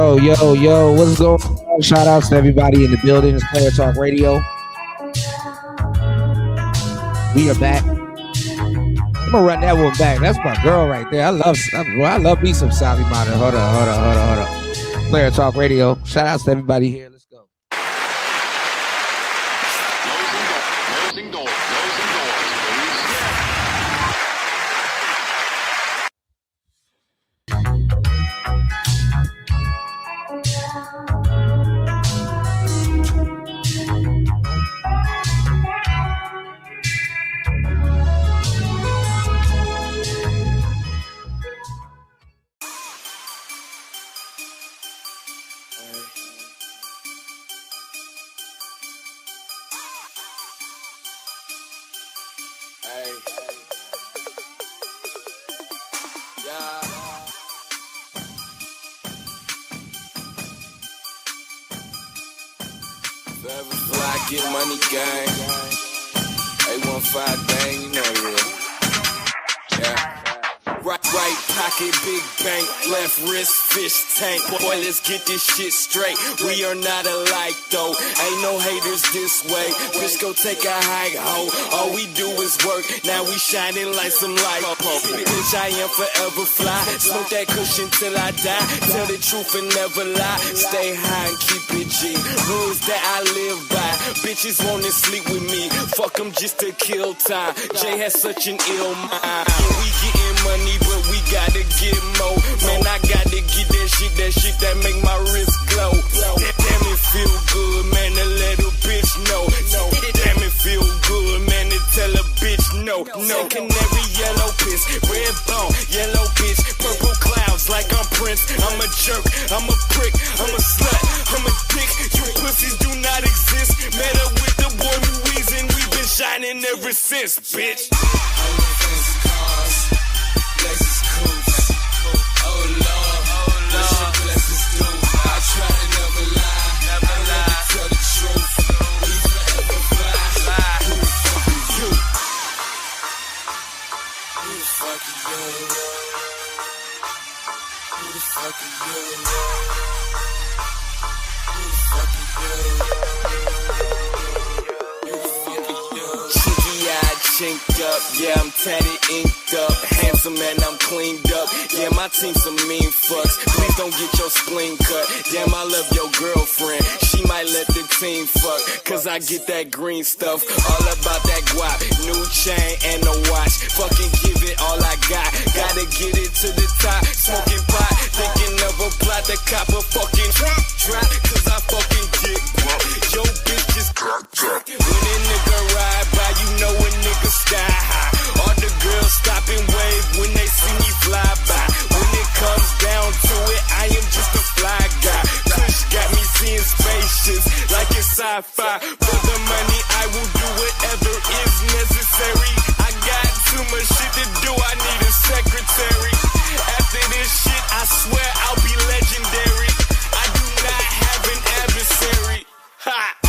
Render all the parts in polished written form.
Yo, what's going on? Shout outs to everybody in the building. It's Player Talk Radio. We are back. I'm gonna run that one back. That's my girl right there. I love me some Sally Mata. Hold on. Player Talk Radio. Shout outs to everybody here. Let's go. Closing doors, please. Get money gang, 815 bang, you know it is. Yeah. Right pocket, big bank, left wrist, fish tank. Boy, let's get this shit straight. We are not alike though. Ain't no haters this way. Bitch, go take a hike, ho. All we do is work. Now we shining like some light. Bitch, I am forever fly. Smoke that cushion till I die. Tell the truth and never lie. Stay high and keep it G. Rules that I live by. Bitches wanna sleep with me. Fuck them just to kill time. Jay has such an ill mind. We getting money, but we gotta get more. Man, I gotta get that shit that make my wrist glow. Damn, it feel good, man, to let a bitch know. Damn, it feel good, man, to tell a bitch no. Canary yellow piss, red bone, yellow bitch, purple clouds like I'm Prince. I'm a jerk, I'm a prick, I'm a slut, I'm a dick. You pussies do not exist. Met up with the boy Louise and we've been shining ever since, bitch. Lexus Cruise. Oh Lord, what shit blessings do? I try to never lie, tell the truth. We forever fly. Who the fuck are you? Who the fuck are you? Who the fuck are you? Who the fuck are you? Cheeky-eyed, chinked up, yeah, I'm tatted, inked up, handsome and I'm cleaned up, yeah, my team's some mean fucks, please don't get your spleen cut, damn, I love your girlfriend, she might let the team fuck, cause I get that green stuff, all about that guap, new chain and a watch, fucking give it all I got, gotta get it to the top, smoking pot, thinking of a plot, the cop a fucking drop, cause I fucking get broke, yo bitch just drop, when a nigga ride by, you know a nigga sky high, all the girls stop and wave when they see me fly by, when it comes down to it, I am just a fly guy, Kush got me seeing spaceships like it's sci-fi, for the money I will do whatever is necessary, I got too much shit to do, I need a secretary, after this shit I swear I'll be legendary, I do not have an adversary, ha!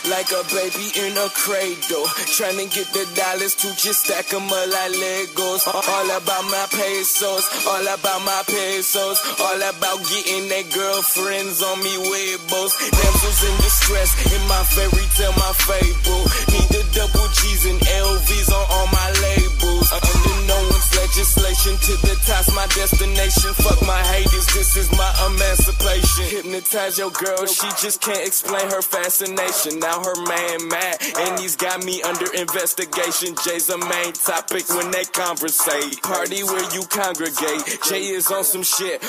Like a baby in a cradle, trying to get the dollars to just stack them up like Legos. All about my pesos, all about my pesos, all about getting they girlfriends on me webbos. Damsels in distress, in my fairy tale, my fable. Need the double G's and LVs on all my labels. Under no one's legislation, to the top's my destination. Fuck my haters, this is my emancipation. Hypnotize your girl, she just can't explain her fascination. Now her man mad, and he's got me under investigation. Jay's a main topic when they conversate. Party where you congregate. Jay is on some shit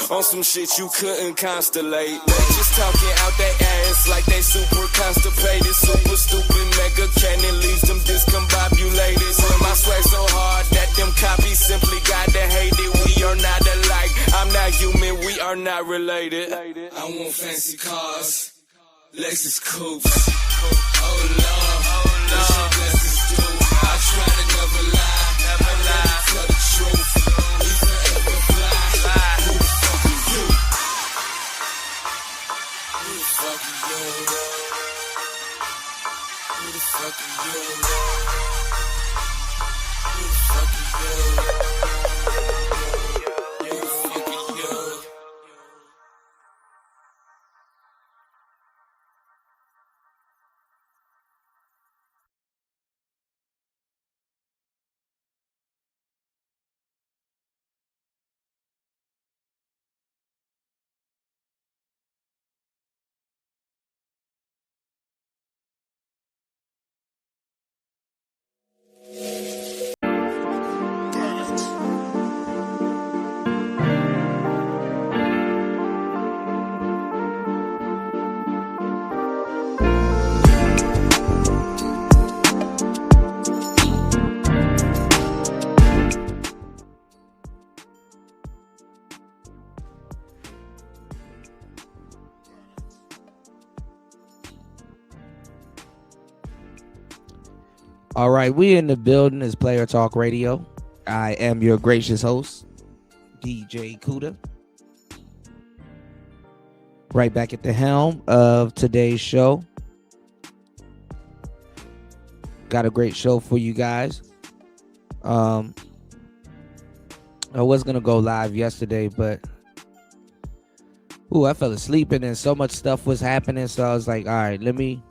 you couldn't constellate. They just talking out their ass like they super constipated. Super stupid, mega cannon leaves them discombobulated. When my swag so hard that them copies simply gotta hate it. We are not alike, I'm not human, we are are not related. I want fancy cars, Lexus coupes. Oh Lord, what your blessings do? I try to never lie, tell the truth. We forever fly. Who the fuck are you? Who the fuck are you? Who the fuck are you? Who the fuck are you? Who the fuck are you? All right, we in the building is Player Talk Radio. I am your gracious host, DJ Kuda. Right back at the helm of today's show. Got a great show for you guys. I was gonna go live yesterday, but I fell asleep and then so much stuff was happening, so I was like, all right, let me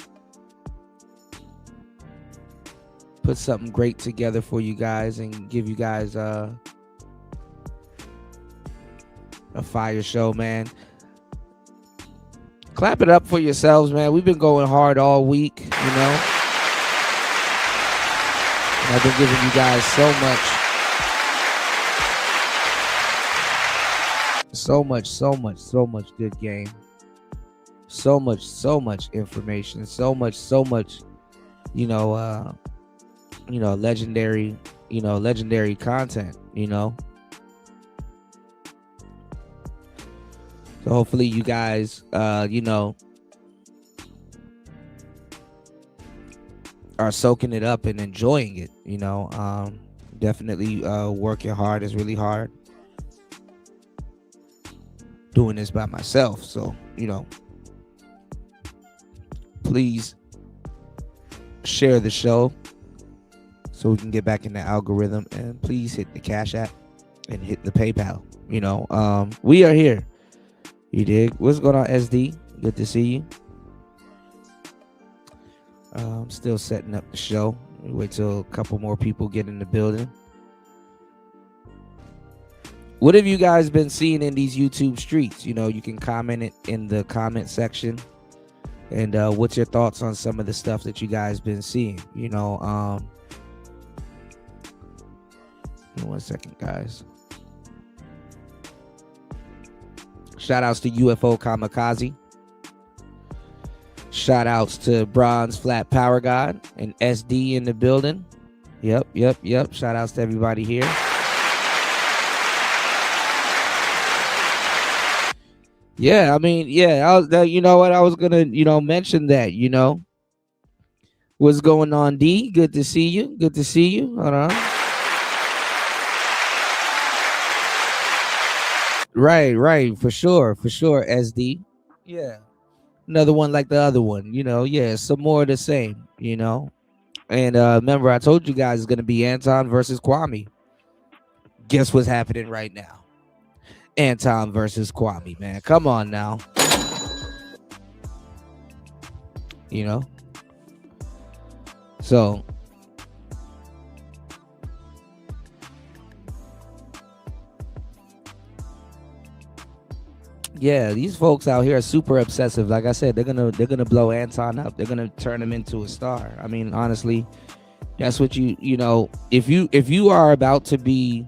put something great together for you guys and give you guys a fire show, man. Clap it up for yourselves, man. We've been going hard all week, you know. And I've been giving you guys so much good game. So much information. So much, legendary content, So hopefully you guys, are soaking it up and enjoying it, definitely working hard is really hard. Doing this by myself, so, please share the show so we can get back in the algorithm, and please hit the Cash App and hit the PayPal. We are here. You dig? What's going on, SD? Good to see you. I'm still setting up the show. Wait till a couple more people get in the building. What have you guys been seeing in these YouTube streets? You can comment it in the comment section. And what's your thoughts on some of the stuff that you guys been seeing? 1 second, guys. Shout outs to UFO Kamikaze. Shout outs to Bronze Flat Power God and SD in the building. Yep. Shout outs to everybody here. Yeah, I was, you know what? I was gonna, mention that, What's going on, D? Good to see you. Hold on. Right. For sure, SD. Yeah. Another one like the other one, some more of the same, And remember, I told you guys it's gonna be Anton versus Kwame. Guess what's happening right now? Anton versus Kwame, man. Come on now. So yeah, these folks out here are super obsessive. Like I said, they're gonna blow Anton up. They're gonna turn him into a star. I mean, honestly, that's what if you are about to be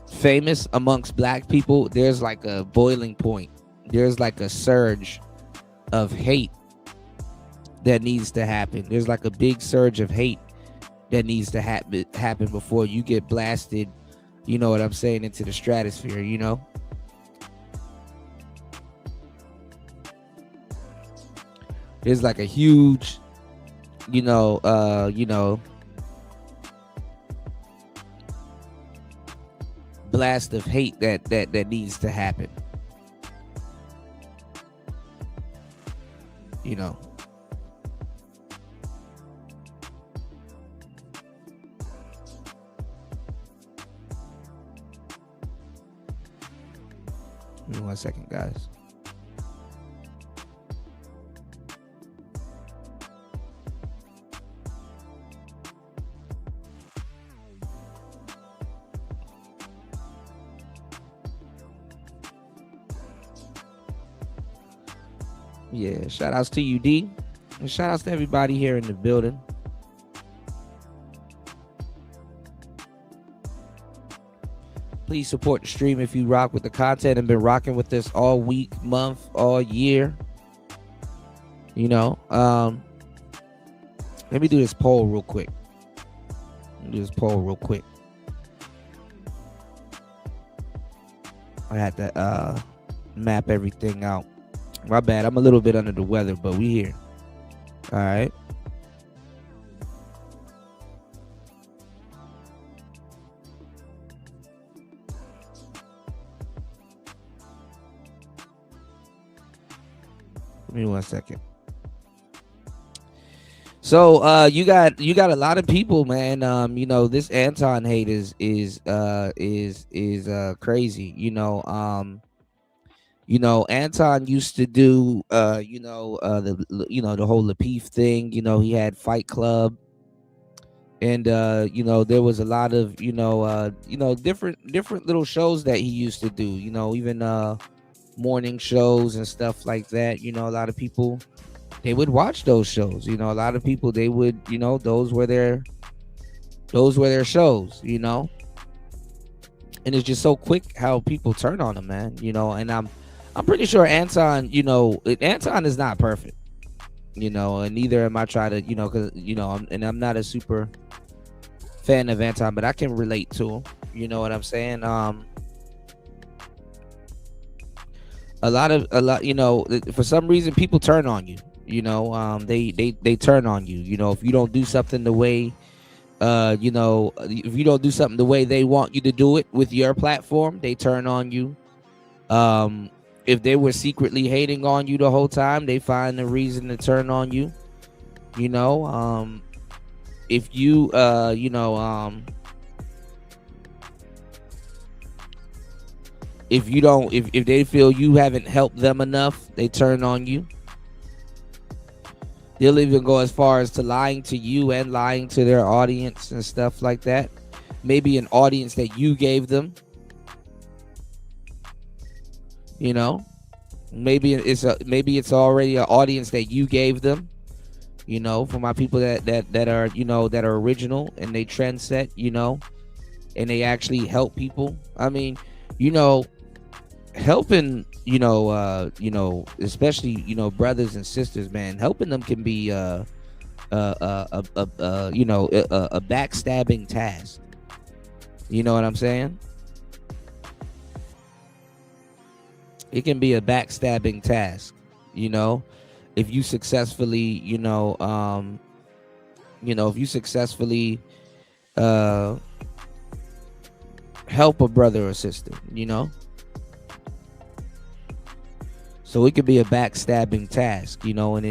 famous amongst black people, there's like a boiling point. There's like a surge of hate that needs to happen. There's like a big surge of hate that needs to happen before you get blasted, you know what I'm saying, into the stratosphere, there's like a huge, blast of hate that needs to happen. You know. Give me 1 second, guys. Yeah, shout outs to you, D. And shout outs to everybody here in the building. Please support the stream if you rock with the content and been rocking with this all week, month, all year. You know, let me do this poll real quick. I had to map everything out. My bad. I'm a little bit under the weather, but we here. All right. Give me 1 second. So you got a lot of people, man. This Anton hate is crazy. Anton used to do the whole Lapeef thing. He had Fight Club, and there was a lot of different little shows that he used to do. Even morning shows and stuff like that. A lot of people, they would watch those shows. A lot of people, they would, those were their shows. And it's just so quick how people turn on him, man. And I'm pretty sure Anton, Anton is not perfect, and neither am I trying to, because, I'm not a super fan of Anton, but I can relate to him. You know what I'm saying? A lot, for some reason, people turn on you. They turn on you. If you don't do something the way, if you don't do something the way they want you to do it with your platform, they turn on you. If they were secretly hating on you the whole time, they find a reason to turn on you. If you, if they feel you haven't helped them enough, they turn on you. They'll even go as far as to lying to you and lying to their audience and stuff like that. Maybe an audience that you gave them. Maybe it's already an audience that you gave them. For my people that are that are original and they trend set, and they actually help people. I mean, helping, especially, brothers and sisters, man, helping them can be a backstabbing task. You know what I'm saying? It can be a backstabbing task, if you successfully, if you successfully help a brother or sister, So it could be a backstabbing task, and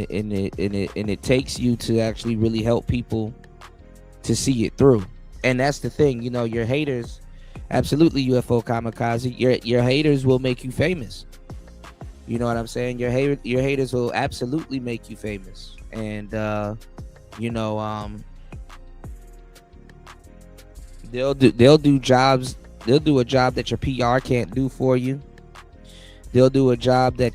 it takes you to actually really help people to see it through. And that's the thing, your haters, absolutely, UFO Kamikaze, your haters will make you famous. You know what I'm saying? Your haters will absolutely make you famous. And they'll do jobs. They'll do a job that your PR can't do for you. They'll do a job that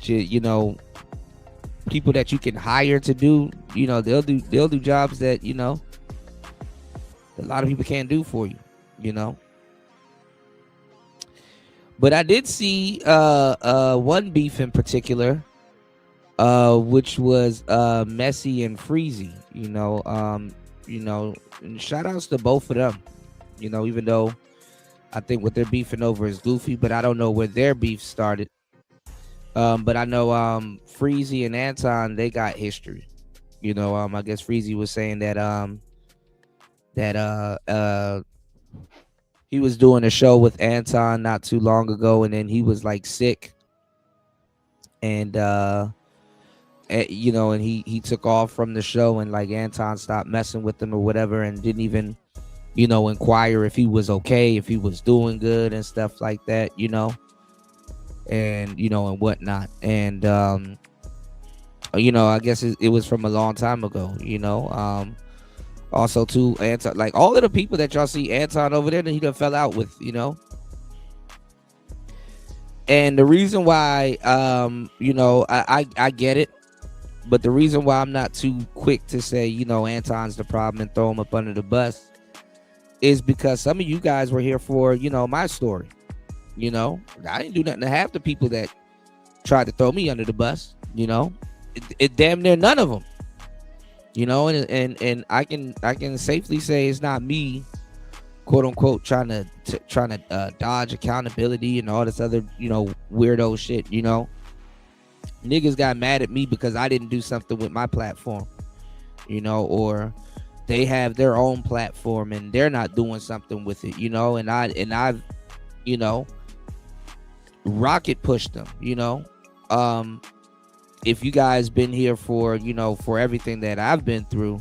people that you can hire to do. They'll do jobs that a lot of people can't do for you. But I did see one beef in particular, which was Messy and Freezy. And shout outs to both of them. Even though I think what they're beefing over is goofy, but I don't know where their beef started. But I know Freezy and Anton, they got history. You know, I guess Freezy was saying that he was doing a show with Anton not too long ago, and then he was like sick, and you know, and he took off from the show, and like Anton stopped messing with him or whatever, and didn't even, you know, inquire if he was okay, if he was doing good and stuff like that, you know, and you know, and whatnot. And you know, I guess it was from a long time ago, you know. Also too, Anton, like all of the people that y'all see Anton over there that he done fell out with, you know. And the reason why, you know, I get it, but the reason why I'm not too quick to say, you know, Anton's the problem and throw him up under the bus is because some of you guys were here for, you know, my story. You know, I didn't do nothing to half the people that tried to throw me under the bus. You know, it damn near none of them. You know, and I can safely say it's not me, quote unquote, trying to dodge accountability and all this other, you know, weirdo shit. You know, niggas got mad at me because I didn't do something with my platform. You know, or they have their own platform and they're not doing something with it. You know, and I've, you know, rocket pushed them. You know, if you guys been here for, you know, for everything that I've been through,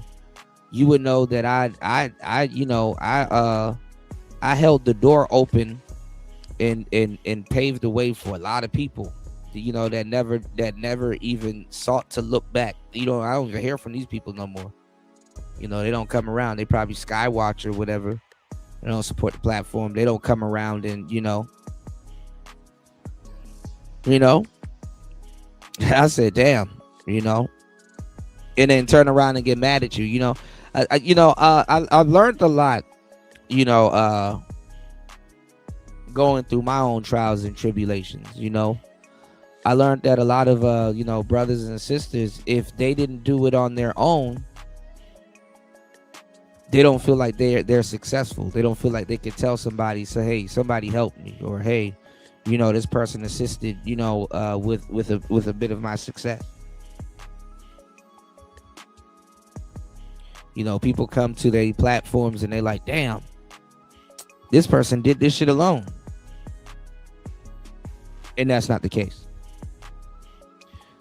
you would know that I you know, I held the door open and paved the way for a lot of people, you know, that never even sought to look back. You know, I don't even hear from these people no more. You know, they don't come around. They probably Skywatch or whatever. They don't support the platform. They don't come around and, you know, I said, damn, you know, and then turn around and get mad at you. You know, I've learned a lot, you know, going through my own trials and tribulations. You know, I learned that a lot of, you know, brothers and sisters, if they didn't do it on their own, they don't feel like they're successful. They don't feel like they could tell somebody, say, hey, somebody help me, or hey, you know, this person assisted, you know, with a bit of my success. You know, people come to their platforms and they like, damn, this person did this shit alone. And that's not the case.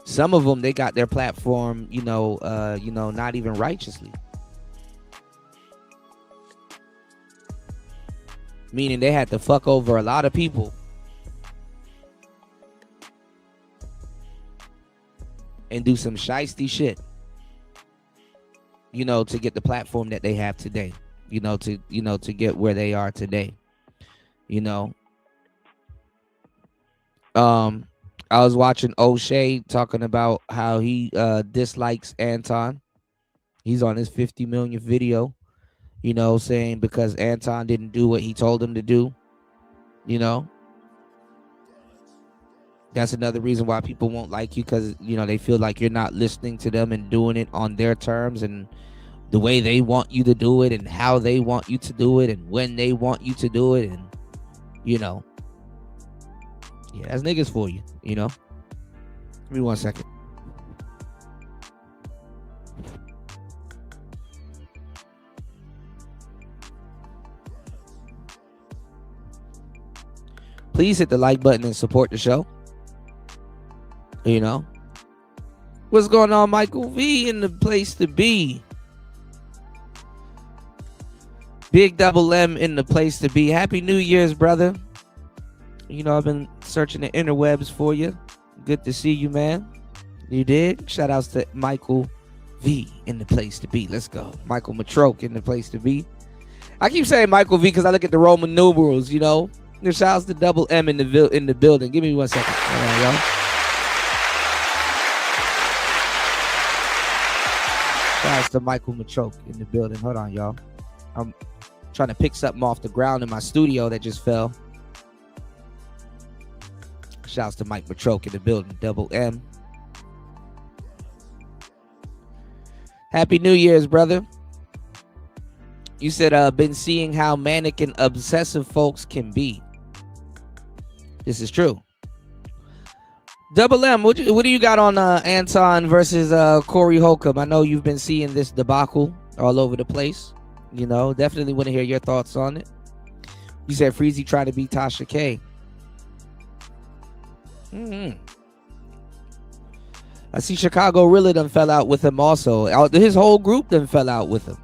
Some of them, they got their platform, you know, not even righteously. Meaning they had to fuck over a lot of people and do some shiesty shit, you know, to get the platform that they have today, you know, to get where they are today, you know. I was watching O'Shea talking about how he dislikes Anton. He's on his 50 millionth video, you know, saying because Anton didn't do what he told him to do, you know. That's another reason why people won't like you, because, you know, they feel like you're not listening to them and doing it on their terms and the way they want you to do it and how they want you to do it and when they want you to do it. And, you know, yeah, that's niggas for you, you know. Give me 1 second. Please hit the like button and support the show. You know, what's going on, Michael V in the place to be? Big Double M in the place to be. Happy New Year's, brother. You know, I've been searching the interwebs for you. Good to see you, man. You did. Shout outs to Michael V in the place to be. Let's go. Michael Matroke in the place to be. I keep saying Michael V because I look at the Roman numerals, you know. Shout outs to Double M in the building. Give me 1 second. All right, y'all. Shouts to Michael Matroke in the building. Hold on, y'all. I'm trying to pick something off the ground in my studio that just fell. Shouts to Mike Matroke in the building. Double M. Happy New Year's, brother. You said, been seeing how manic and obsessive folks can be. This is true. Double M, what do you got on Anton versus Corey Holcomb? I know you've been seeing this debacle all over the place. You know, definitely want to hear your thoughts on it. You said Freezy tried to beat Tasha K. I see Chicago really done fell out with him also. His whole group done fell out with him.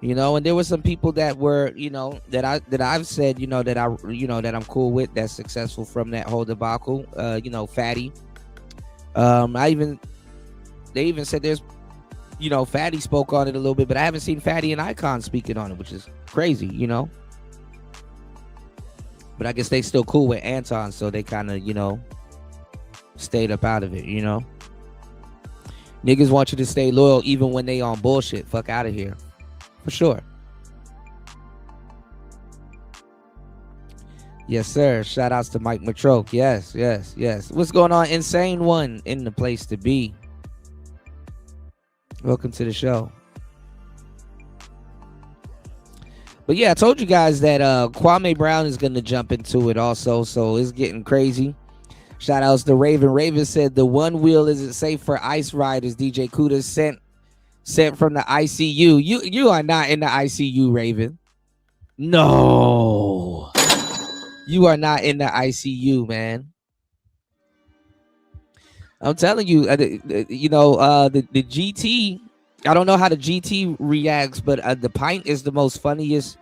You know, and there were some people that were, you know, that I've said, you know, that I'm cool with, that's successful from that whole debacle. You know, Fatty. They even said there's, you know, Fatty spoke on it a little bit, but I haven't seen Fatty and Icon speaking on it, which is crazy, you know. But I guess they still cool with Anton, so they kind of, you know, stayed up out of it, you know. Niggas want you to stay loyal even when they on bullshit. Fuck out of here. For sure. Yes, sir. Shout outs to Mike Matroke. Yes. What's going on? Insane One in the place to be. Welcome to the show. But yeah, I told you guys that Kwame Brown is going to jump into it also, so it's getting crazy. Shout outs to Raven. Raven said the one wheel isn't safe for ice riders. DJ Kuda sent from the ICU. You are not in the ICU, Raven. No. You are not in the ICU, man. I'm telling you, you know, the GT, I don't know how the GT reacts, but the Pint is the most funniest,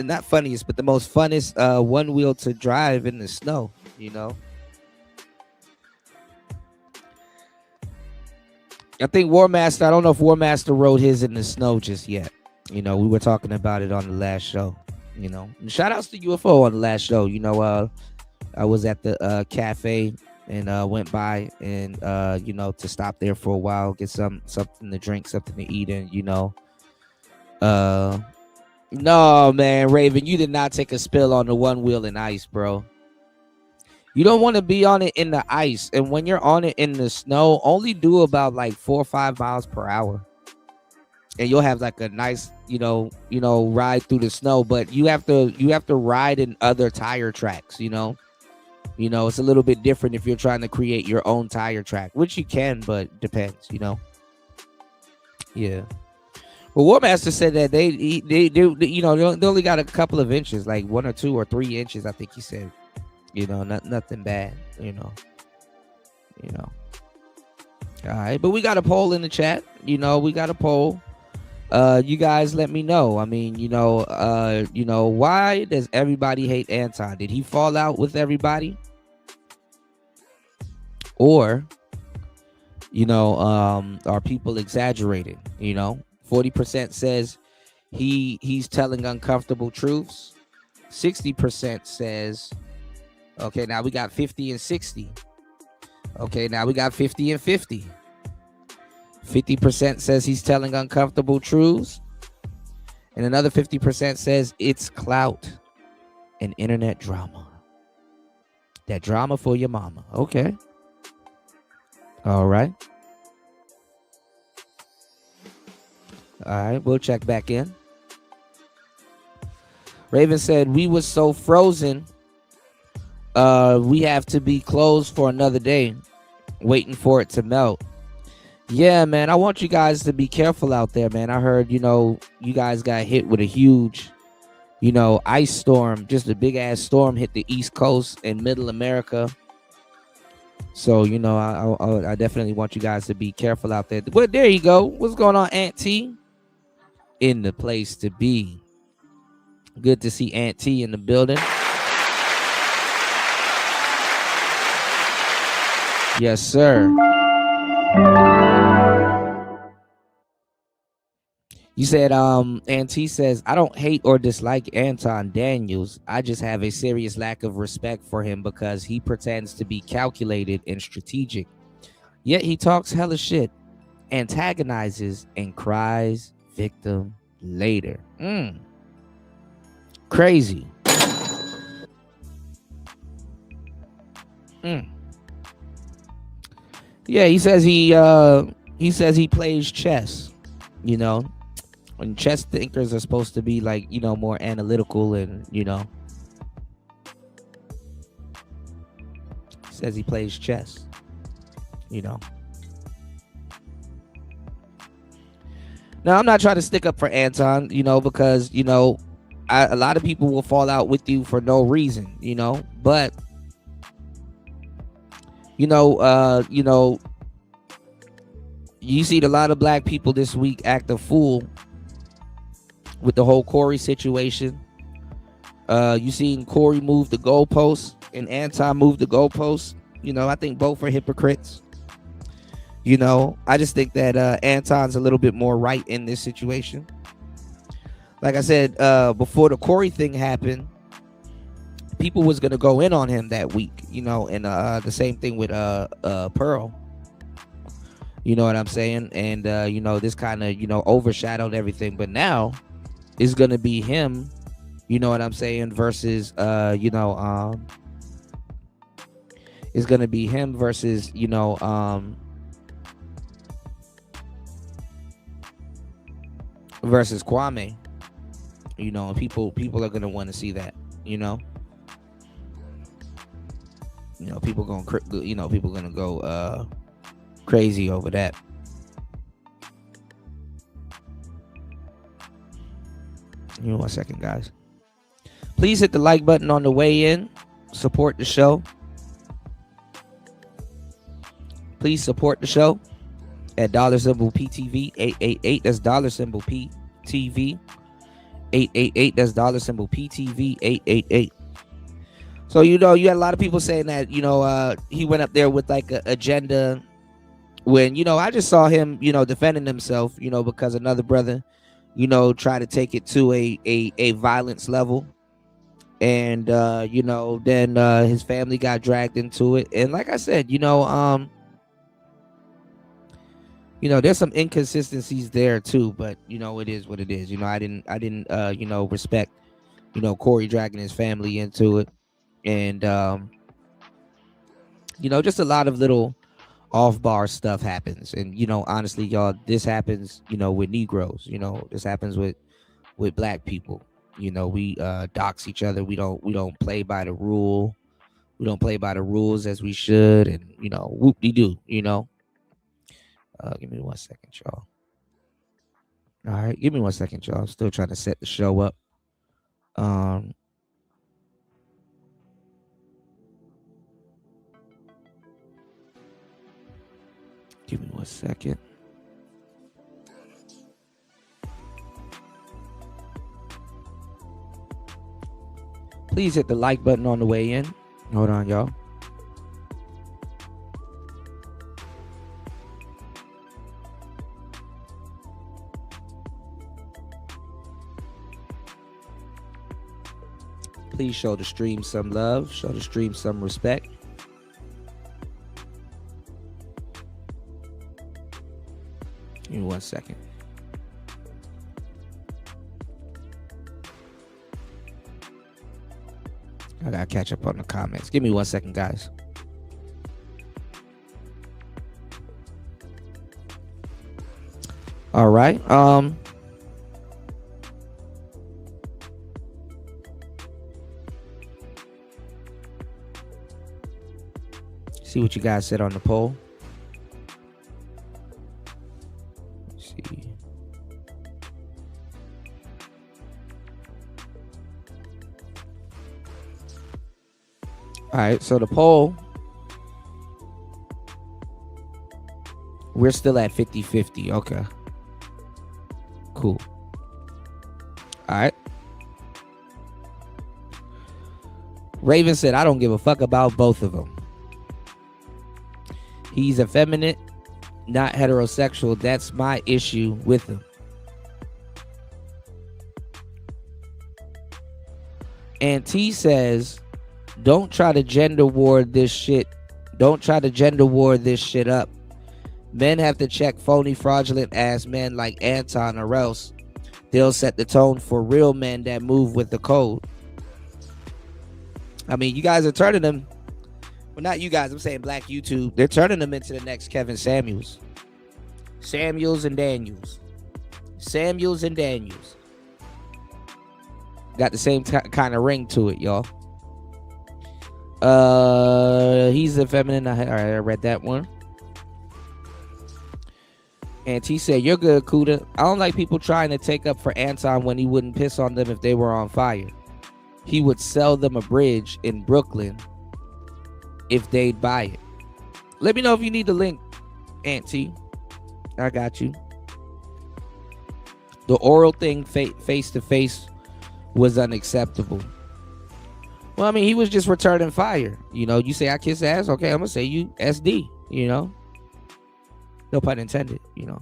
not funniest, but the most funnest one wheel to drive in the snow, you know. I think Warmaster, I don't know if Warmaster rode his in the snow just yet. You know, we were talking about it on the last show, you know. And shout outs to UFO on the last show. You know, I was at the cafe and went by and, you know, to stop there for a while, get something to drink, something to eat. And, you know, no, man, Raven, you did not take a spill on the one wheel in ice, bro. You don't want to be on it in the ice. And when you're on it in the snow, only do about like 4 or 5 miles per hour. And you'll have like a nice, you know, ride through the snow. But you have to ride in other tire tracks, you know. You know, it's a little bit different if you're trying to create your own tire track, which you can, but depends, you know. Yeah. Well, Warmaster said that they you know, they only got a couple of inches, like 1 or 2 or 3 inches, I think he said. You know, nothing bad, you know. All right, but we got a poll in the chat. You know, we got a poll. You guys let me know. I mean, you know, why does everybody hate Anton? Did he fall out with everybody? Or, you know, are people exaggerating? You know, 40% says he's telling uncomfortable truths. 60% says, okay, now we got 50 and 60. Okay, now we got 50 and 50. 50% says he's telling uncomfortable truths. And another 50% says it's clout and internet drama. That drama for your mama. Okay. All right. All right, we'll check back in. Raven said, we was so frozen. We have to be closed for another day, waiting for it to melt. Yeah, man, I want you guys to be careful out there, man. I heard, you know, you guys got hit with a huge, you know, ice storm. Just a big ass storm hit the East Coast and Middle America. So, you know, I definitely want you guys to be careful out there. Well, there you go. What's going on, Aunt T? In the place to be. Good to see Aunt T in the building. Yes, sir. You said, Auntie says, I don't hate or dislike Anton Daniels. I just have a serious lack of respect for him because he pretends to be calculated and strategic. Yet he talks hella shit, antagonizes, and cries victim later. Crazy. Yeah, he says he plays chess, you know. And chess thinkers are supposed to be like, you know, more analytical and, you know. He says he plays chess. you know. Now, I'm not trying to stick up for Anton, you know, because, you know, a lot of people will fall out with you for no reason, you know, but, you know, you see a lot of black people this week act a fool with the whole Corey situation. You seen Corey move the goalposts and Anton move the goalposts. You know, I think both are hypocrites. You know, I just think that Anton's a little bit more right in this situation. Like I said, before the Corey thing happened, people was going to go in on him that week, you know, and the same thing with Pearl. You know what I'm saying? And, you know, this kind of, you know, overshadowed everything. But now it's going to be him, you know what I'm saying, versus, you know, it's going to be him versus, you know, versus Kwame, you know, and people are gonna want to see that, you know, people gonna go crazy over that. Give me 1 second, guys. Please hit the like button on the way in. Support the show. Please support the show at $PTV 888. That's $PTV 888. That's $PTV 888. So, you know, you had a lot of people saying that, you know, he went up there with like an agenda when, you know, I just saw him, you know, defending himself, you know, because another brother, you know, tried to take it to a violence level. And, you know, then his family got dragged into it. And like I said, you know, there's some inconsistencies there too, but you know, it is what it is. You know, I didn't, you know, respect, you know, Corey dragging his family into it. And, you know, just a lot of little off-bar stuff happens. And, you know, honestly, y'all, this happens, you know, with Negroes, you know, this happens with black people. You know, we dox each other. We don't play by the rule. We don't play by the rules as we should. And, you know, whoop-de-doo, you know. Give me 1 second, y'all. All right, give me 1 second, y'all. I'm still trying to set the show up. Give me 1 second. Please hit the like button on the way in. Hold on, y'all. Please show the stream some love. Show the stream some respect. Give me 1 second. I gotta catch up on the comments. Give me 1 second, guys. All right. See what you guys said on the poll. Let's see. All right, so the poll, we're still at 50-50. Okay. Cool. All right. Raven said, I don't give a fuck about both of them. He's effeminate, not heterosexual. That's my issue with him. And T says, don't try to gender war this shit. Don't try to gender war this shit up. Men have to check phony, fraudulent ass men like Anton, or else they'll set the tone for real men that move with the code. I mean, you guys are turning them. Well, not you guys. I'm saying Black YouTube. They're turning them into the next Kevin Samuels. Samuels and Daniels. Samuels and Daniels. Got the same kind of ring to it, y'all. He's a feminine. All right, I read that one. And T said, "You're good, Kuda. I don't like people trying to take up for Anton when he wouldn't piss on them if they were on fire. He would sell them a bridge in Brooklyn if they'd buy it." Let me know if you need the link, Auntie. I got you. The oral thing face to face was unacceptable. Well, I mean, he was just returning fire. You know, you say I kiss ass, okay, I'm gonna say you SD, you know. No pun intended, you know.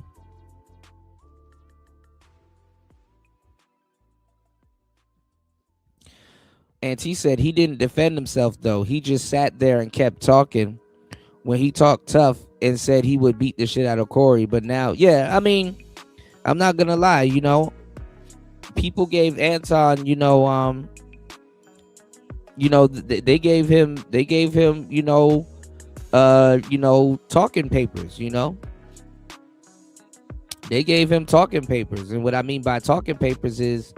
And he said he didn't defend himself though. He just sat there and kept talking when he talked tough and said he would beat the shit out of Corey. But now, yeah, I mean, I'm not gonna lie, you know, people gave Anton, they gave him, talking papers, you know. They gave him talking papers, and what I mean by talking papers is,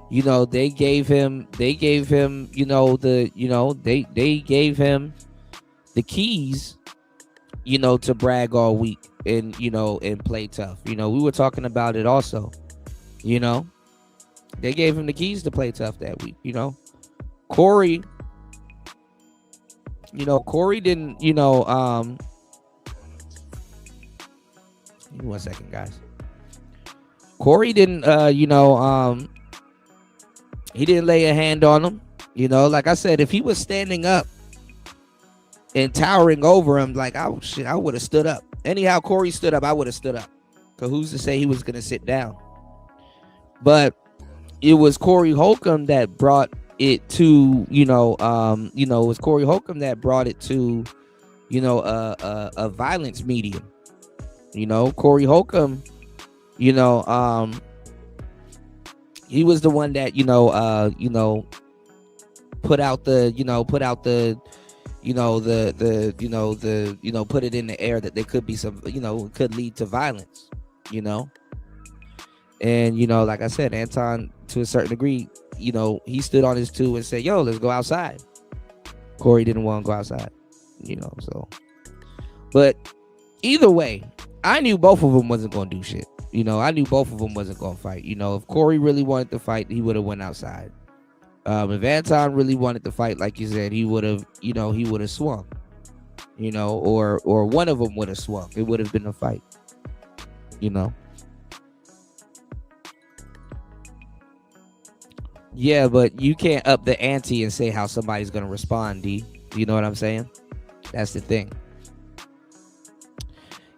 you know, they gave him, they gave him the keys, you know, to brag all week and, you know, and play tough. You know, we were talking about it also, you know. They gave him the keys to play tough that week, you know. Corey didn't, give me 1 second, guys. Corey didn't, he didn't lay a hand on him. You know, like I said, if he was standing up and towering over him, like, I would have stood up. Anyhow, Corey stood up, I would have stood up. Because who's to say he was going to sit down? But it was Corey Holcomb that brought it to, it was Corey Holcomb that brought it to, a violence medium. You know, Corey Holcomb, he was the one that, put it in the air that there could be some, it could lead to violence, you know. And, like I said, Anton, to a certain degree, he stood on his two and said, yo, let's go outside. Corey didn't want to go outside, so. But either way, I knew both of them wasn't going to do shit. I knew both of them wasn't going to fight. If Corey really wanted to fight, he would have went outside. If Anton really wanted to fight, like you said, he would have, he would have swung, or one of them would have swung. It would have been a fight, Yeah, but you can't up the ante and say how somebody's going to respond, D. You know what I'm saying? That's the thing.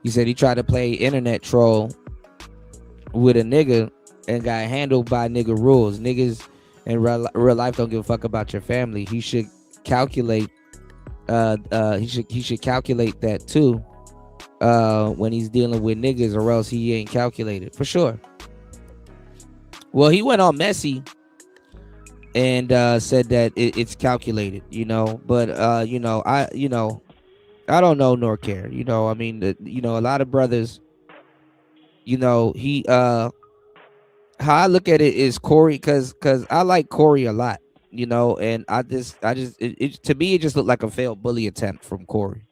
He said he tried to play internet troll with a nigga and got handled by nigga rules. Niggas in real life don't give a fuck about your family. He should calculate. He should calculate that too when he's dealing with niggas, or else he ain't calculated for sure. Well, he went on Messi and said that it's calculated, but I don't know nor care. I mean, a lot of brothers, he how I look at it is Corey, cause I like Corey a lot, and I just to me it just looked like a failed bully attempt from Corey,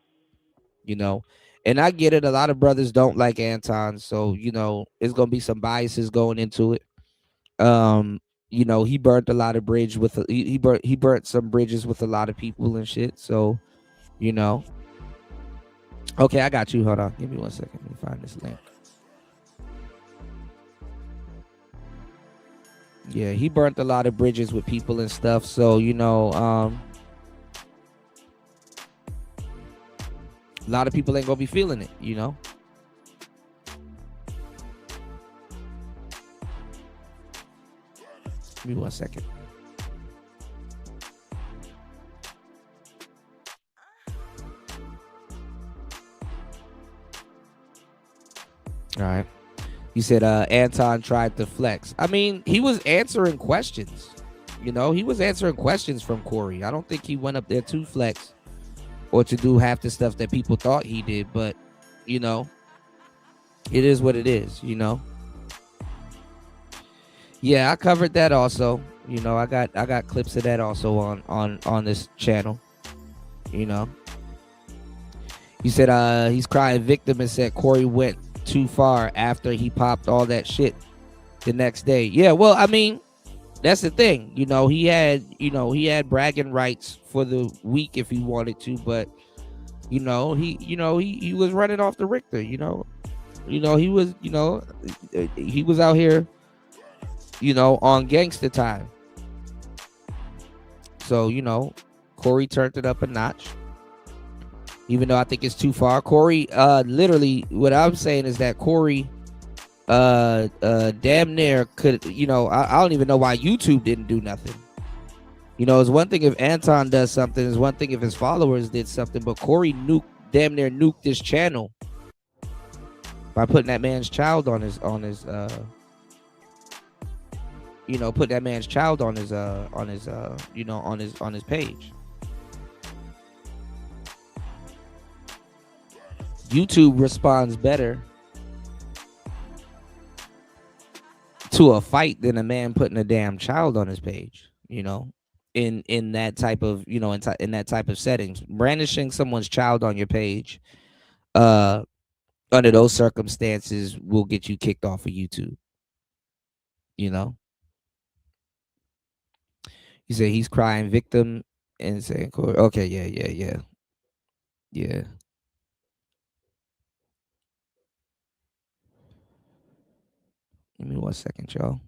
and I get it. A lot of brothers don't like Anton, so it's gonna be some biases going into it. He burnt a lot of bridge with he burnt some bridges with a lot of people and shit. So, okay, I got you. Hold on, give me 1 second. Let me find this link. Yeah, he burnt a lot of bridges with people and stuff. So, a lot of people ain't gonna be feeling it, Give me 1 second. All right. He said Anton tried to flex. I mean, he was answering questions. He was answering questions from Corey. I don't think he went up there to flex or to do half the stuff that people thought he did. But, it is what it is, Yeah, I covered that also. I got clips of that also on this channel. He said he's crying victim and said Corey went too far after he popped all that shit the next day. Yeah, well, I mean, that's the thing. He had bragging rights for the week if he wanted to, but he was running off the Richter. He was out here, on gangster time. So, Corey turned it up a notch. Even though I think it's too far. Corey, literally, what I'm saying is that Corey, damn near could, I don't even know why YouTube didn't do nothing. It's one thing if Anton does something, it's one thing if his followers did something, but Corey damn near nuked this channel by putting that man's child on his put that man's child on his page. YouTube responds better to a fight than a man putting a damn child on his page, in that type of, in that type of settings. Brandishing someone's child on your page, under those circumstances, will get you kicked off of YouTube. He said he's crying victim and saying, okay, yeah. Give me 1 second, y'all.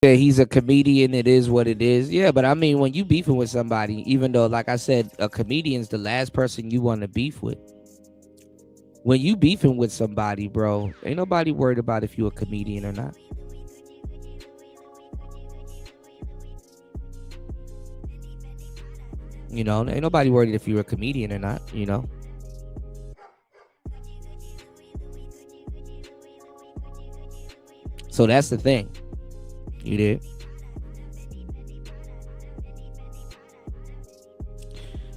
Yeah, he's a comedian. It is what it is. Yeah, but I mean, when you beefing with somebody, even though, like I said, a comedian's the last person you want to beef with. When you beefing with somebody, bro, ain't nobody worried about if you a comedian or not. Ain't nobody worried if you're a comedian or not, So that's the thing. You did.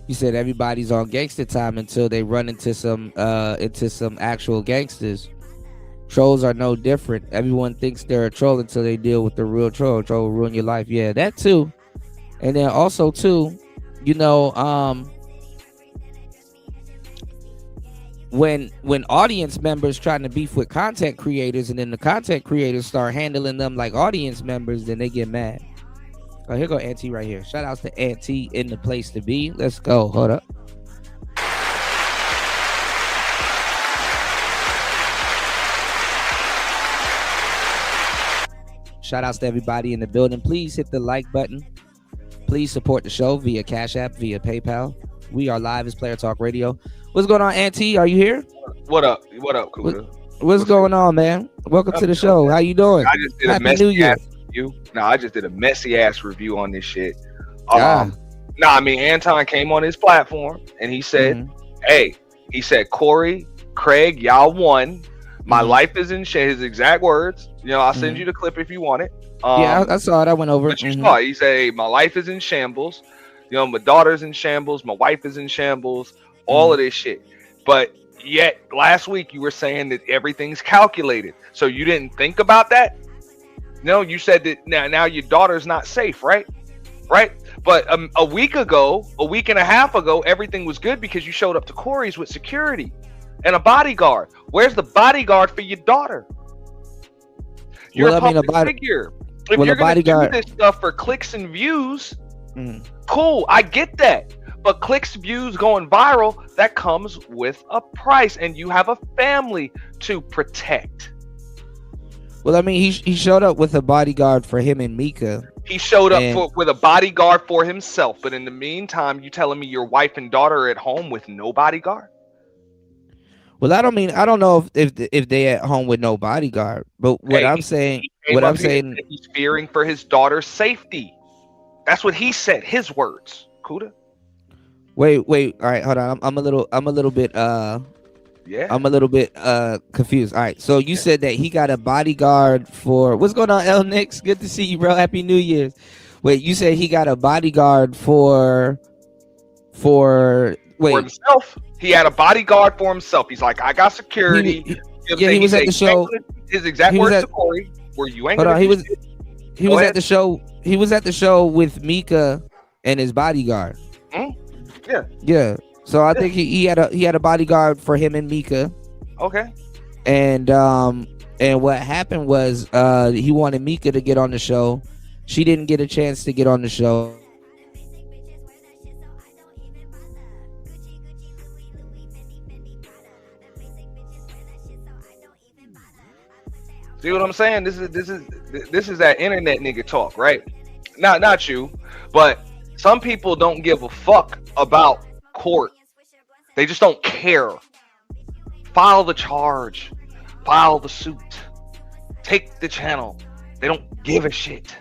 You said everybody's on gangster time until they run into some actual gangsters. Trolls are no different. Everyone thinks they're a troll until they deal with the real troll. Troll will ruin your life. Yeah, that too. And then also too, when audience members trying to beef with content creators, and then the content creators start handling them like audience members, then they get mad. Oh, here go Auntie right here. Shout outs to Auntie in the place to be. Let's go. Hold up. Shout outs to everybody in the building. Please hit the like button. Please support the show via Cash App, via PayPal. We are live as Player Talk Radio. What's going on, Auntie? Are you here? What up? What up, Kuda? What's going on, man? Welcome to the show. How you doing? I just did a messy ass review. No, I just did a messy ass review on this shit. I mean, Anton came on his platform and he said, "Hey," he said, "Corey, Craig, y'all won. My life is in shit." His exact words. I'll send you the clip if you want it. Yeah, I saw it. I went over it. You saw it. He said, "Hey, my life is in shambles. My daughter's in shambles. My wife is in shambles. All of this shit." But yet last week you were saying that everything's calculated. So you didn't think about that? No, you said that now your daughter's not safe, right? Right? But a week and a half ago, everything was good because you showed up to Corey's with security and a bodyguard. Where's the bodyguard for your daughter? You're a public figure. If you're going to do this stuff for clicks and views, cool, I get that. But clicks, views, going viral, that comes with a price, and you have a family to protect. Well, I mean, he showed up with a bodyguard for him and Mika. He showed up with a bodyguard for himself, but in the meantime, you telling me your wife and daughter are at home with no bodyguard? Well, I don't know if they at home with no bodyguard, but I'm saying, he's fearing for his daughter's safety. That's what he said. His words, Kuda. Wait. All right, hold on. I'm a little bit confused. All right. So you said that he got a bodyguard for what's going on, El Nix? Good to see you, bro. Happy New Year's. Wait, you said he got a bodyguard for for himself. He had a bodyguard for himself. He's like, I got security. He was at the show. His exact words to Corey were, "You ain't." Hold on, he was ahead. at the show. He was at the show with Mika and his bodyguard. Yeah. Yeah. So I think he had a bodyguard for him and Mika. Okay. And what happened was he wanted Mika to get on the show. She didn't get a chance to get on the show. See what I'm saying? This is that internet nigga talk, right? Not you, but some people don't give a fuck about court. They just don't care. File the charge, file the suit, take the channel. They don't give a shit.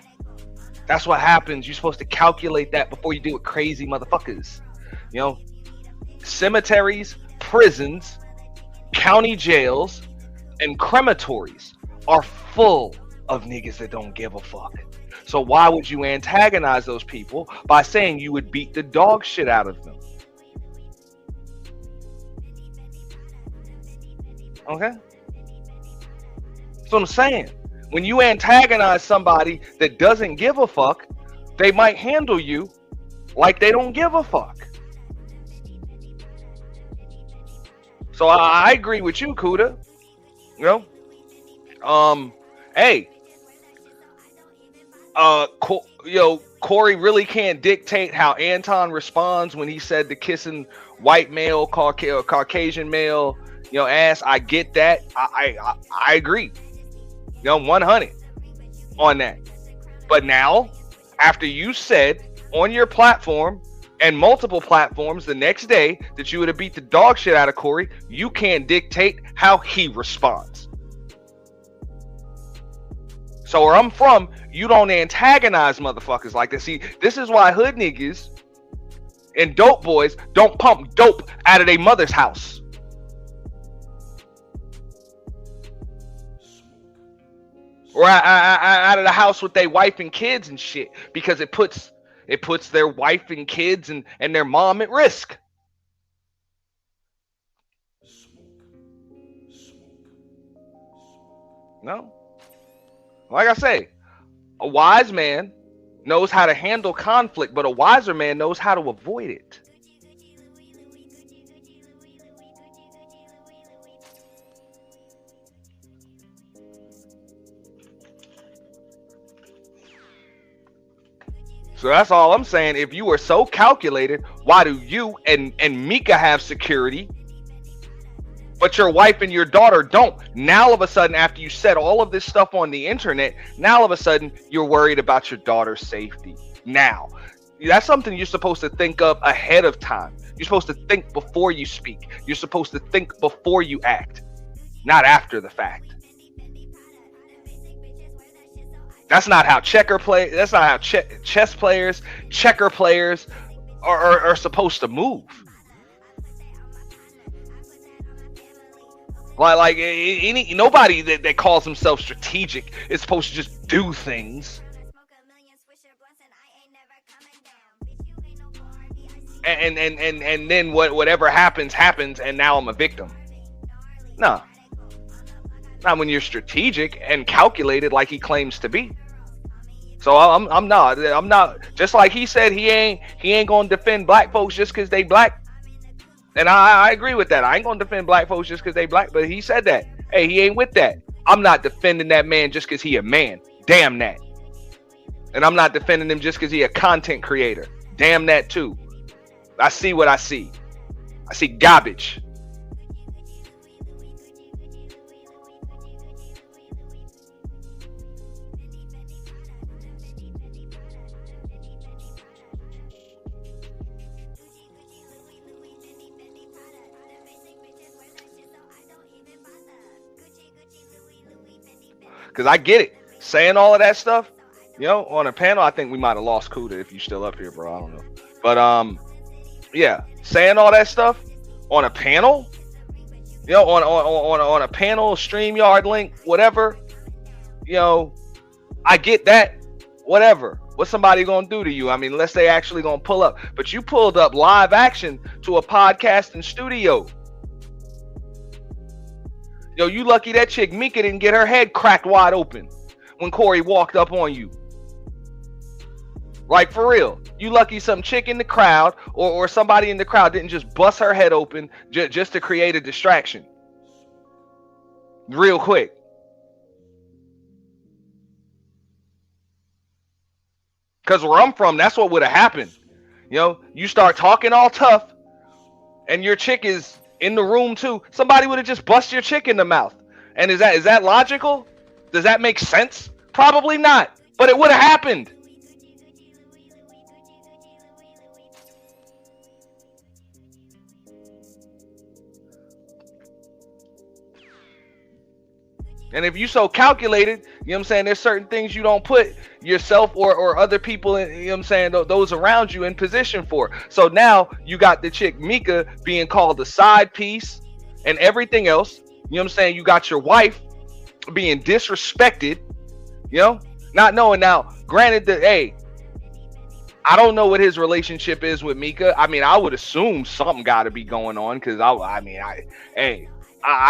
That's what happens. You're supposed to calculate that before you do it, crazy motherfuckers. You know, cemeteries, prisons, county jails, and crematories are full of niggas that don't give a fuck. So why would you antagonize those people by saying you would beat the dog shit out of them? Okay? That's what I'm saying. When you antagonize somebody that doesn't give a fuck, they might handle you like they don't give a fuck. So I agree with you, Kuda. You know? Hey, Corey really can't dictate how Anton responds when he said the kissing white male, Caucasian male, ass. I get that. I agree. 100 on that. But now, after you said on your platform and multiple platforms the next day that you would have beat the dog shit out of Corey, you can't dictate how he responds. So where I'm from, you don't antagonize motherfuckers like this. See, this is why hood niggas and dope boys don't pump dope out of their mother's house. Or out of the house with their wife and kids and shit, because it puts their wife and kids and their mom at risk. No. Like I say, a wise man knows how to handle conflict, but a wiser man knows how to avoid it. So that's all I'm saying. If you are so calculated, why do you and Mika have security, but your wife and your daughter don't? Now all of a sudden, after you said all of this stuff on the internet, now all of a sudden you're worried about your daughter's safety. Now, that's something you're supposed to think of ahead of time. You're supposed to think before you speak. You're supposed to think before you act, not after the fact. That's not how That's not how chess players, checker players are supposed to move. Like nobody that calls himself strategic is supposed to just do things. And then whatever happens, and now I'm a victim. No. Not when you're strategic and calculated like he claims to be. So I'm not, just like he said he ain't gonna defend black folks just because they black. And I agree with that. I ain't gonna defend black folks just because they black, but he said that. Hey, he ain't with that. I'm not defending that man just because he a man. Damn that. And I'm not defending him just because he a content creator. Damn that too. I see what I see. I see garbage. Because I get it. Saying all of that stuff, on a panel, I think we might have lost Kuda if you're still up here, bro. I don't know. But, yeah, saying all that stuff on a panel, on a panel, StreamYard link, whatever, I get that, whatever. What's somebody gonna do to you? I mean, unless they actually gonna pull up. But you pulled up live action to a podcasting studio. Yo, you lucky that chick Mika didn't get her head cracked wide open when Corey walked up on you. Like, for real. You lucky some chick in the crowd or somebody in the crowd didn't just bust her head open just to create a distraction. Real quick. Because where I'm from, that's what would have happened. You know, you start talking all tough and your chick is in the room too. Somebody would have just bust your chick in the mouth. And is that logical? Does that make sense? Probably not. But it would have happened. And if you so calculated, you know what I'm saying, there's certain things you don't put yourself or other people, in, you know what I'm saying, those around you in position for. So now you got the chick Mika being called a side piece and everything else. You know what I'm saying? You got your wife being disrespected, you know, not knowing now. Granted that, hey, I don't know what his relationship is with Mika. I mean, I would assume something got to be going on because I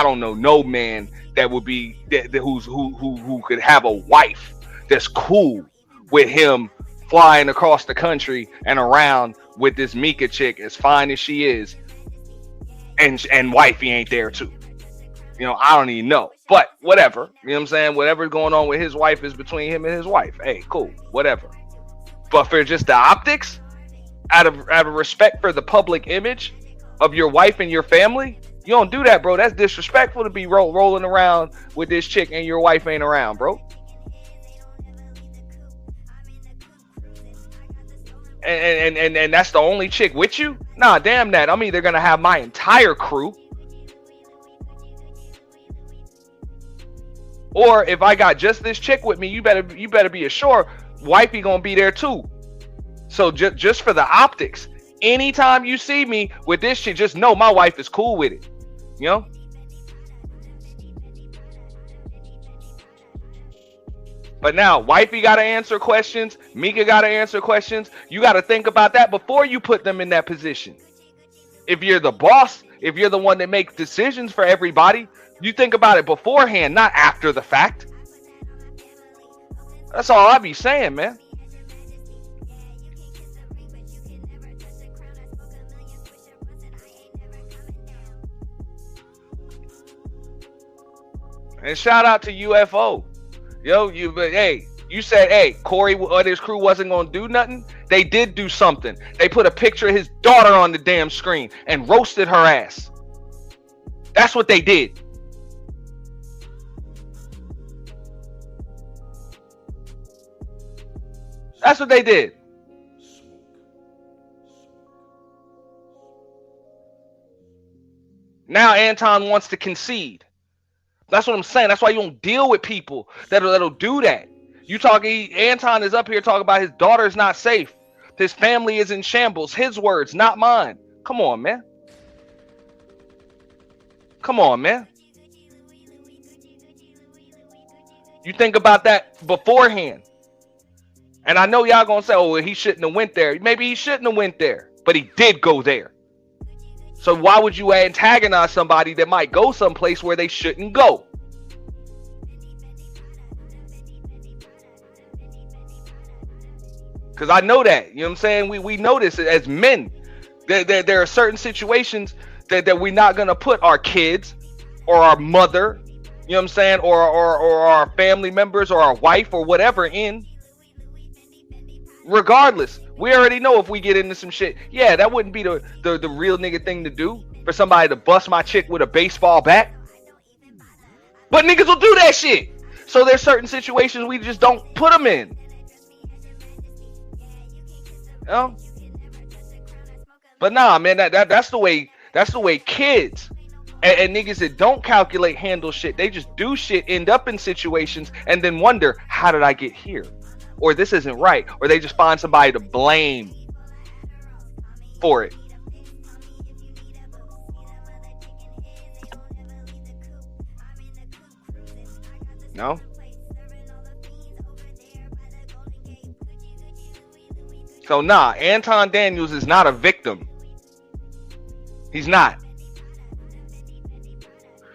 don't know no man that would be who could have a wife that's cool with him flying across the country and around with this Mika chick as fine as she is, and wifey ain't there too. You know, I don't even know, but whatever. You know what I'm saying? Whatever's going on with his wife is between him and his wife. Hey, cool, whatever. But for just the optics, out of respect for the public image of your wife and your family, you don't do that, bro. That's disrespectful to be rolling around with this chick and your wife ain't around, bro. And that's the only chick with you? Nah, damn that. I'm either gonna have my entire crew, or if I got just this chick with me, you better be assured wifey gonna be there too. So just for the optics, anytime you see me with this chick, just know my wife is cool with it. You know? But now, wifey got to answer questions. Mika got to answer questions. You got to think about that before you put them in that position. If you're the boss, if you're the one that makes decisions for everybody, you think about it beforehand, not after the fact. That's all I be saying, man. And shout out to UFO. Yo, you said, hey, Corey and his crew wasn't going to do nothing. They did do something. They put a picture of his daughter on the damn screen and roasted her ass. That's what they did. That's what they did. Now Anton wants to concede. That's what I'm saying. That's why you don't deal with people that'll do that. You talking? Anton is up here talking about his daughter is not safe. His family is in shambles. His words, not mine. Come on, man. Come on, man. You think about that beforehand. And I know y'all gonna say, oh, well, he shouldn't have went there. Maybe he shouldn't have went there, but he did go there. So why would you antagonize somebody that might go someplace where they shouldn't go? Because I know that, you know what I'm saying? We know this as men. There are certain situations that we're not going to put our kids or our mother, you know what I'm saying, or our family members or our wife or whatever in. Regardless, we already know if we get into some shit, yeah, that wouldn't be the real nigga thing to do, for somebody to bust my chick with a baseball bat. But niggas will do that shit. So there's certain situations we just don't put them in. You know? But nah, man, that's the way kids and niggas that don't calculate handle shit. They just do shit, end up in situations, and then wonder, how did I get here? Or this isn't right, or they just find somebody to blame for it. No? So nah, Anton Daniels is not a victim. He's not.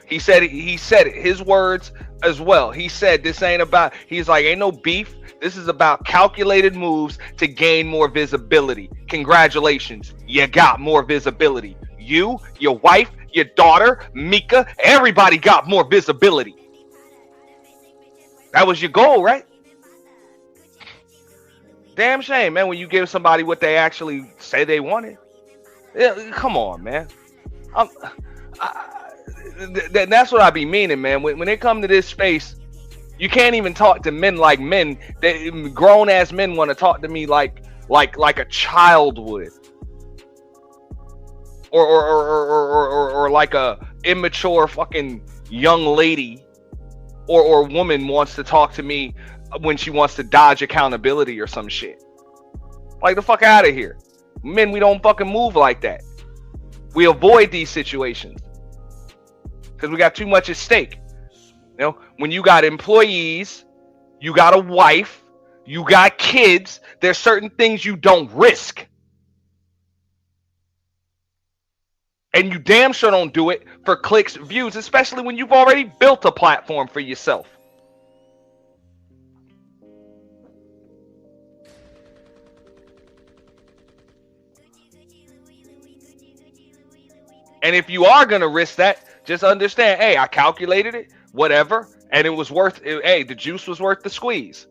He said it, his words as well. He said this ain't about, he's like, ain't no beef. This is about calculated moves to gain more visibility. Congratulations, you got more visibility. You, your wife, your daughter, Mika, everybody got more visibility. That was your goal, right? Damn shame, man, when you give somebody what they actually say they wanted. Yeah, come on, man. That's what I be meaning, man. When it come to this space, you can't even talk to men like men. Grown ass men want to talk to me like a child would, or like a immature fucking young lady or woman wants to talk to me when she wants to dodge accountability or some shit. Like, the fuck out of here. Men, we don't fucking move like that. We avoid these situations because we got too much at stake. You know, when you got employees, you got a wife, you got kids, there's certain things you don't risk. And you damn sure don't do it for clicks, views, especially when you've already built a platform for yourself. And if you are going to risk that, just understand, hey, I calculated it, whatever, and it was worth it. Hey, the juice was worth the squeeze.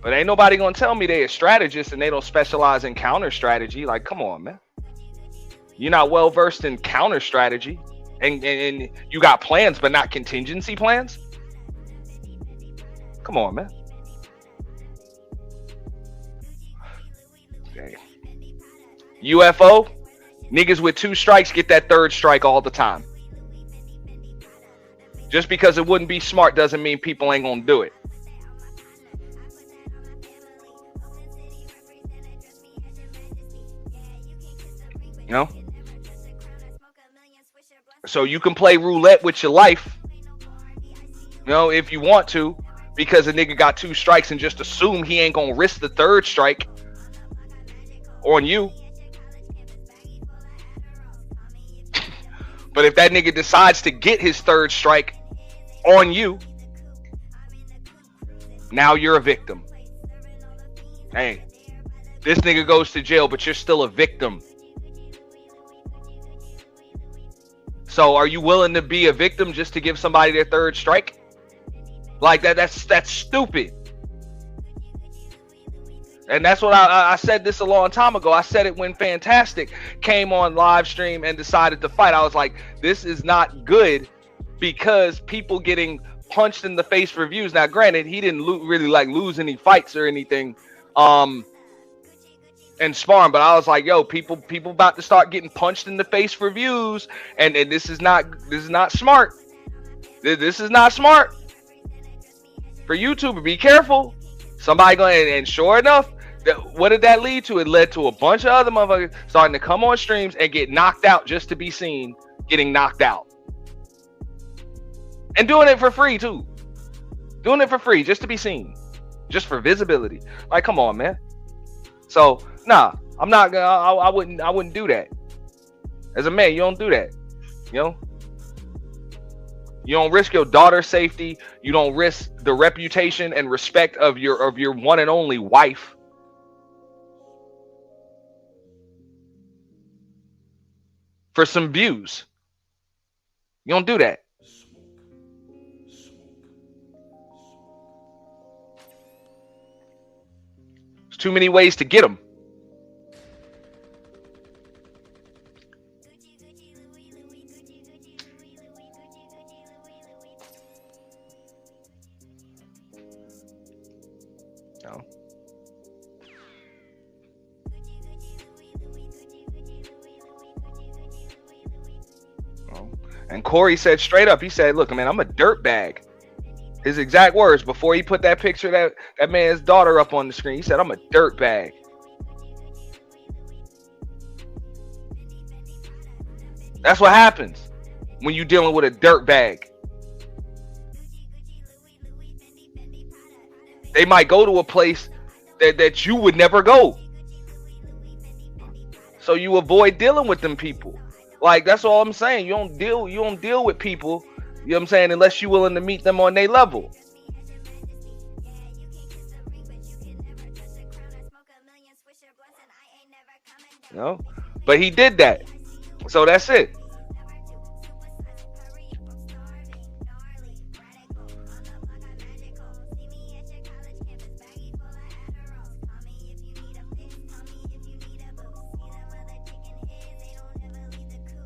But ain't nobody going to tell me they a strategist and they don't specialize in counter strategy. Like, come on, man. You're not well versed in counter strategy, and you got plans but not contingency plans. Come on, man. Okay. UFO, niggas with 2 strikes get that 3rd strike all the time. Just because it wouldn't be smart doesn't mean people ain't gonna do it. You know? So you can play roulette with your life, you know, if you want to, because a nigga got 2 strikes and just assume he ain't gonna risk the 3rd strike on you. But if that nigga decides to get his 3rd strike on you, now you're a victim. Hey, this nigga goes to jail, but you're still a victim. So are you willing to be a victim just to give somebody their 3rd strike? Like that's stupid. And that's what I said this a long time ago. I said it when Fantastic came on live stream and decided to fight. I was like, this is not good, because people getting punched in the face for views. Now, granted, he didn't really like lose any fights or anything and sparring, but I was like, yo, people about to start getting punched in the face for views, and this is not smart. This is not smart for YouTube. Be careful. Somebody going, and sure enough, what did that lead to? It led to a bunch of other motherfuckers starting to come on streams and get knocked out just to be seen getting knocked out. And doing it for free too. Doing it for free just to be seen. Just for visibility. Like, come on, man. So, nah, I'm not gonna, I wouldn't do that. As a man, you don't do that. You know? You don't risk your daughter's safety. You don't risk the reputation and respect of your one and only wife. For some views. You don't do that. There's too many ways to get them. And Corey said straight up, he said, look, man, I'm a dirtbag. His exact words before he put that picture of that man's daughter up on the screen. He said, I'm a dirtbag. That's what happens when you're dealing with a dirtbag. They might go to a place that you would never go. So you avoid dealing with them people. Like, that's all I'm saying. You don't deal with people, you know what I'm saying, unless you're willing to meet them on their level. You know? But he did that. So that's it.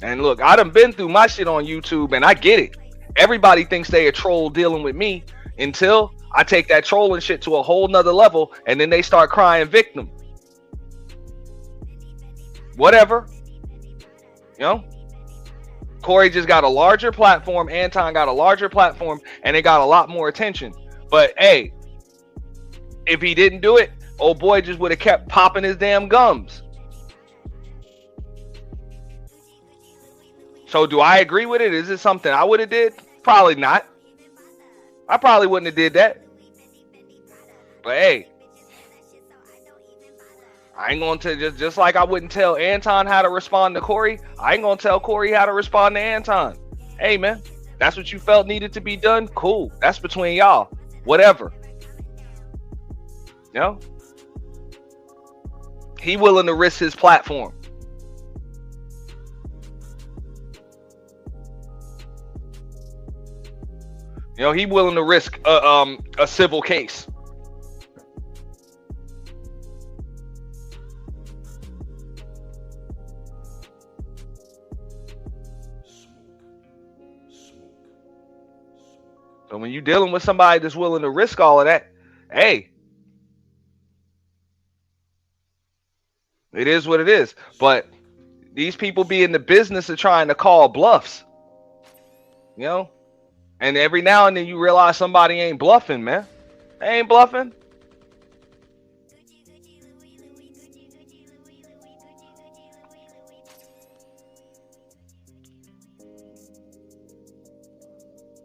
And look, I done been through my shit on YouTube, and I get it. Everybody thinks they a troll dealing with me until I take that trolling shit to a whole nother level, and then they start crying victim. Whatever. You know? Corey just got a larger platform. Anton got a larger platform, and they got a lot more attention. But hey, if he didn't do it, old boy just would have kept popping his damn gums. So do I agree with it? Is it something I would have did? Probably not. I probably wouldn't have did that. But hey, I ain't going to just like I wouldn't tell Anton how to respond to Corey. I ain't going to tell Corey how to respond to Anton. Hey man, that's what you felt needed to be done. Cool. That's between y'all. Whatever. You know? He willing to risk his platform. You know, he willing to risk a civil case. So when you're dealing with somebody that's willing to risk all of that, hey, it is what it is. But these people be in the business of trying to call bluffs. You know? And every now and then you realize somebody ain't bluffing, man. They ain't bluffing.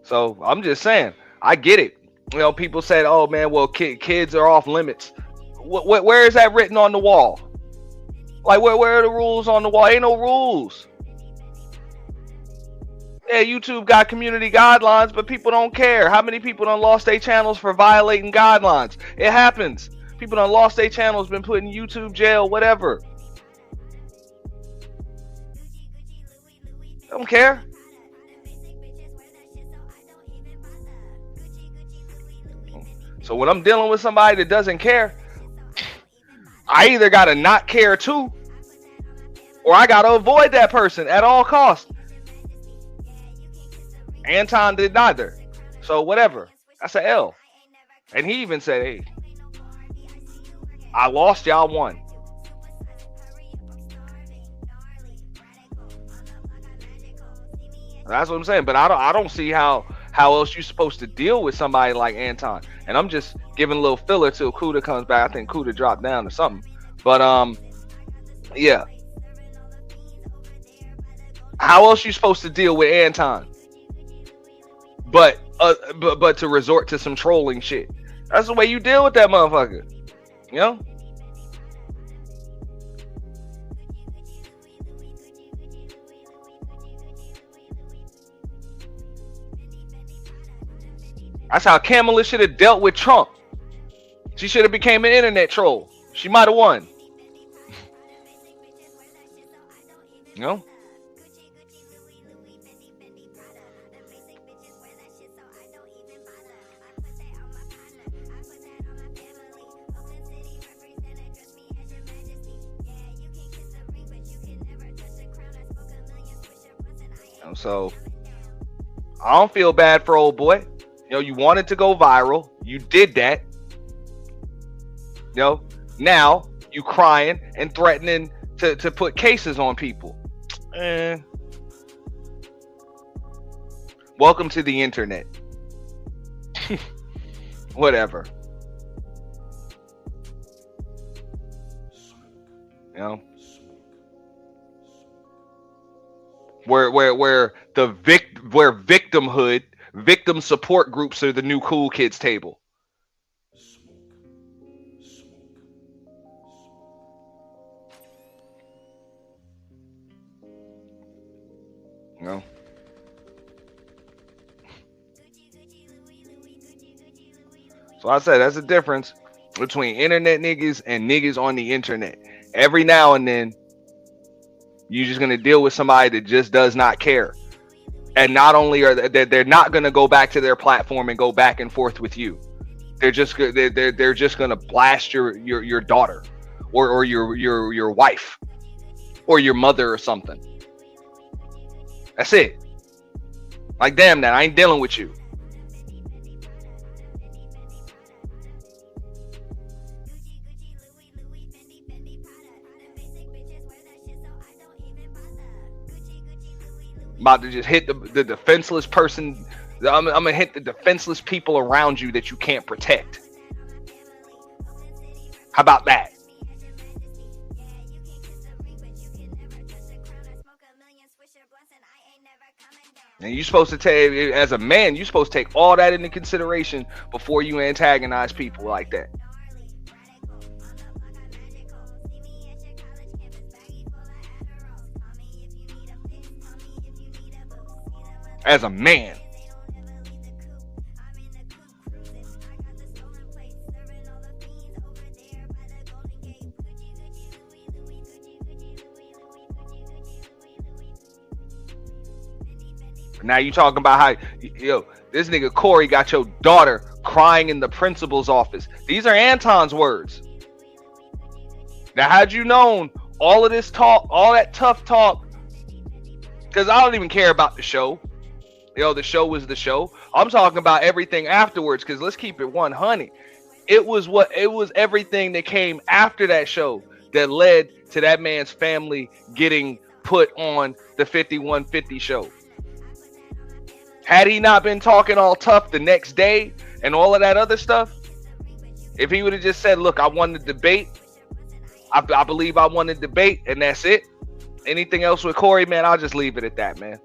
So I'm just saying, I get it. You know, people said, "Oh man, well, kids are off limits." Where is that written on the wall? Like, where are the rules on the wall? Ain't no rules. Yeah, YouTube got community guidelines, but people don't care. How many people done lost their channels for violating guidelines? It happens. People done lost their channels, been put in YouTube jail, whatever. Don't care. So when I'm dealing with somebody that doesn't care, I either gotta not care too, or I gotta avoid that person at all costs. Anton did neither. So whatever. That's an L. And he even said, hey, I lost, y'all won. That's what I'm saying. But I don't see how else you're supposed to deal with somebody like Anton. And I'm just giving a little filler till Kuda comes back. I think Kuda dropped down or something. But yeah. How else you supposed to deal with Anton? But to resort to some trolling shit. That's the way you deal with that motherfucker. You know? That's how Kamala should have dealt with Trump. She should have became an internet troll. She might have won. You know? So I don't feel bad for old boy. You know, you wanted to go viral. You did that. You know, now you crying and threatening to put cases on people. Welcome to the internet. Whatever. You know, where victim support groups are the new cool kids table. You know? So I said that's the difference between internet niggas and niggas on the internet. Every now and then, you're just gonna deal with somebody that just does not care, and not only are they're not gonna go back to their platform and go back and forth with you. They're just gonna blast your daughter, or your wife, or your mother or something. That's it. Like, damn that, I ain't dealing with you. About to just hit the defenseless person. I'm gonna hit the defenseless people around you that you can't protect. How about that? And you're supposed to take, as a man, you're supposed to take all that into consideration before you antagonize people like that. As a man. Now you talking about how, yo, this nigga Corey got your daughter crying in the principal's office. These are Anton's words. Now, had you known all of this talk, all that tough talk, because I don't even care about the show. Yo, the show was the show. I'm talking about everything afterwards, because let's keep it 100. It was everything that came after that show that led to that man's family getting put on the 5150 show. Had he not been talking all tough the next day and all of that other stuff, if he would have just said, look, I won the debate, I believe I won the debate, and that's it. Anything else with Corey, man, I'll just leave it at that, man.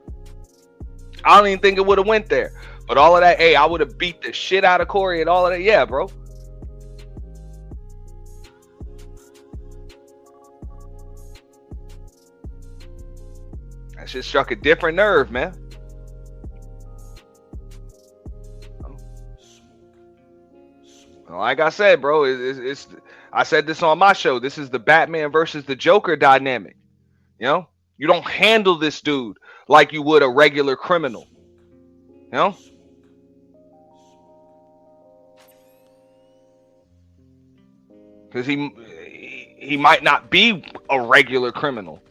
I don't even think it would have went there. But all of that, hey, I would have beat the shit out of Corey and all of that. Yeah, bro. That shit struck a different nerve, man. Like I said, bro, it's I said this on my show. This is the Batman versus the Joker dynamic. You know, you don't handle this dude like you would a regular criminal. You know, because he might not be a regular criminal.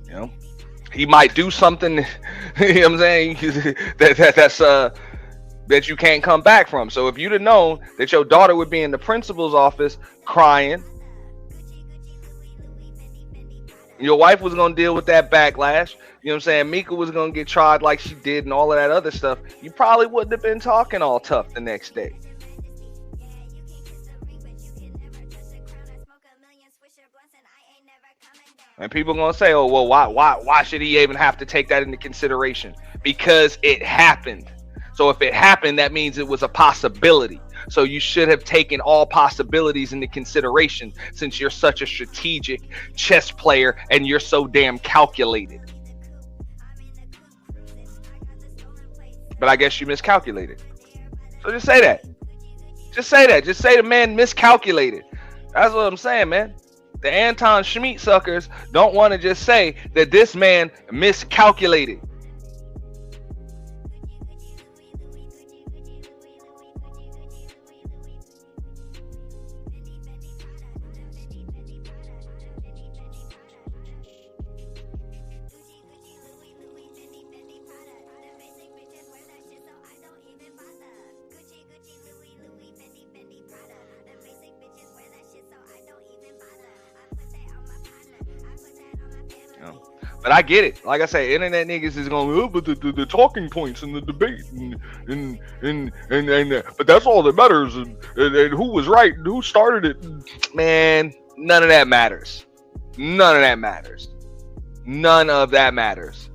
You know, he might do something, you know what I'm saying, that you can't come back from. So if you'd have known that your daughter would be in the principal's office crying, your wife was going to deal with that backlash, you know what I'm saying, Mika was going to get tried like she did and all of that other stuff, you probably wouldn't have been talking all tough the next day. And people are going to say, oh, well, why should he even have to take that into consideration? Because it happened. So if it happened, that means it was a possibility. So you should have taken all possibilities into consideration since you're such a strategic chess player and you're so damn calculated. But I guess you miscalculated. So just say that. Just say that. Just say the man miscalculated. That's what I'm saying, man. The Anton Schmidt suckers don't want to just say that this man miscalculated. But I get it. Like I say, internet niggas is going, oh, but the talking points in the debate, but that's all that matters. And who was right and who started it. Man, none of that matters. None of that matters. None of that matters.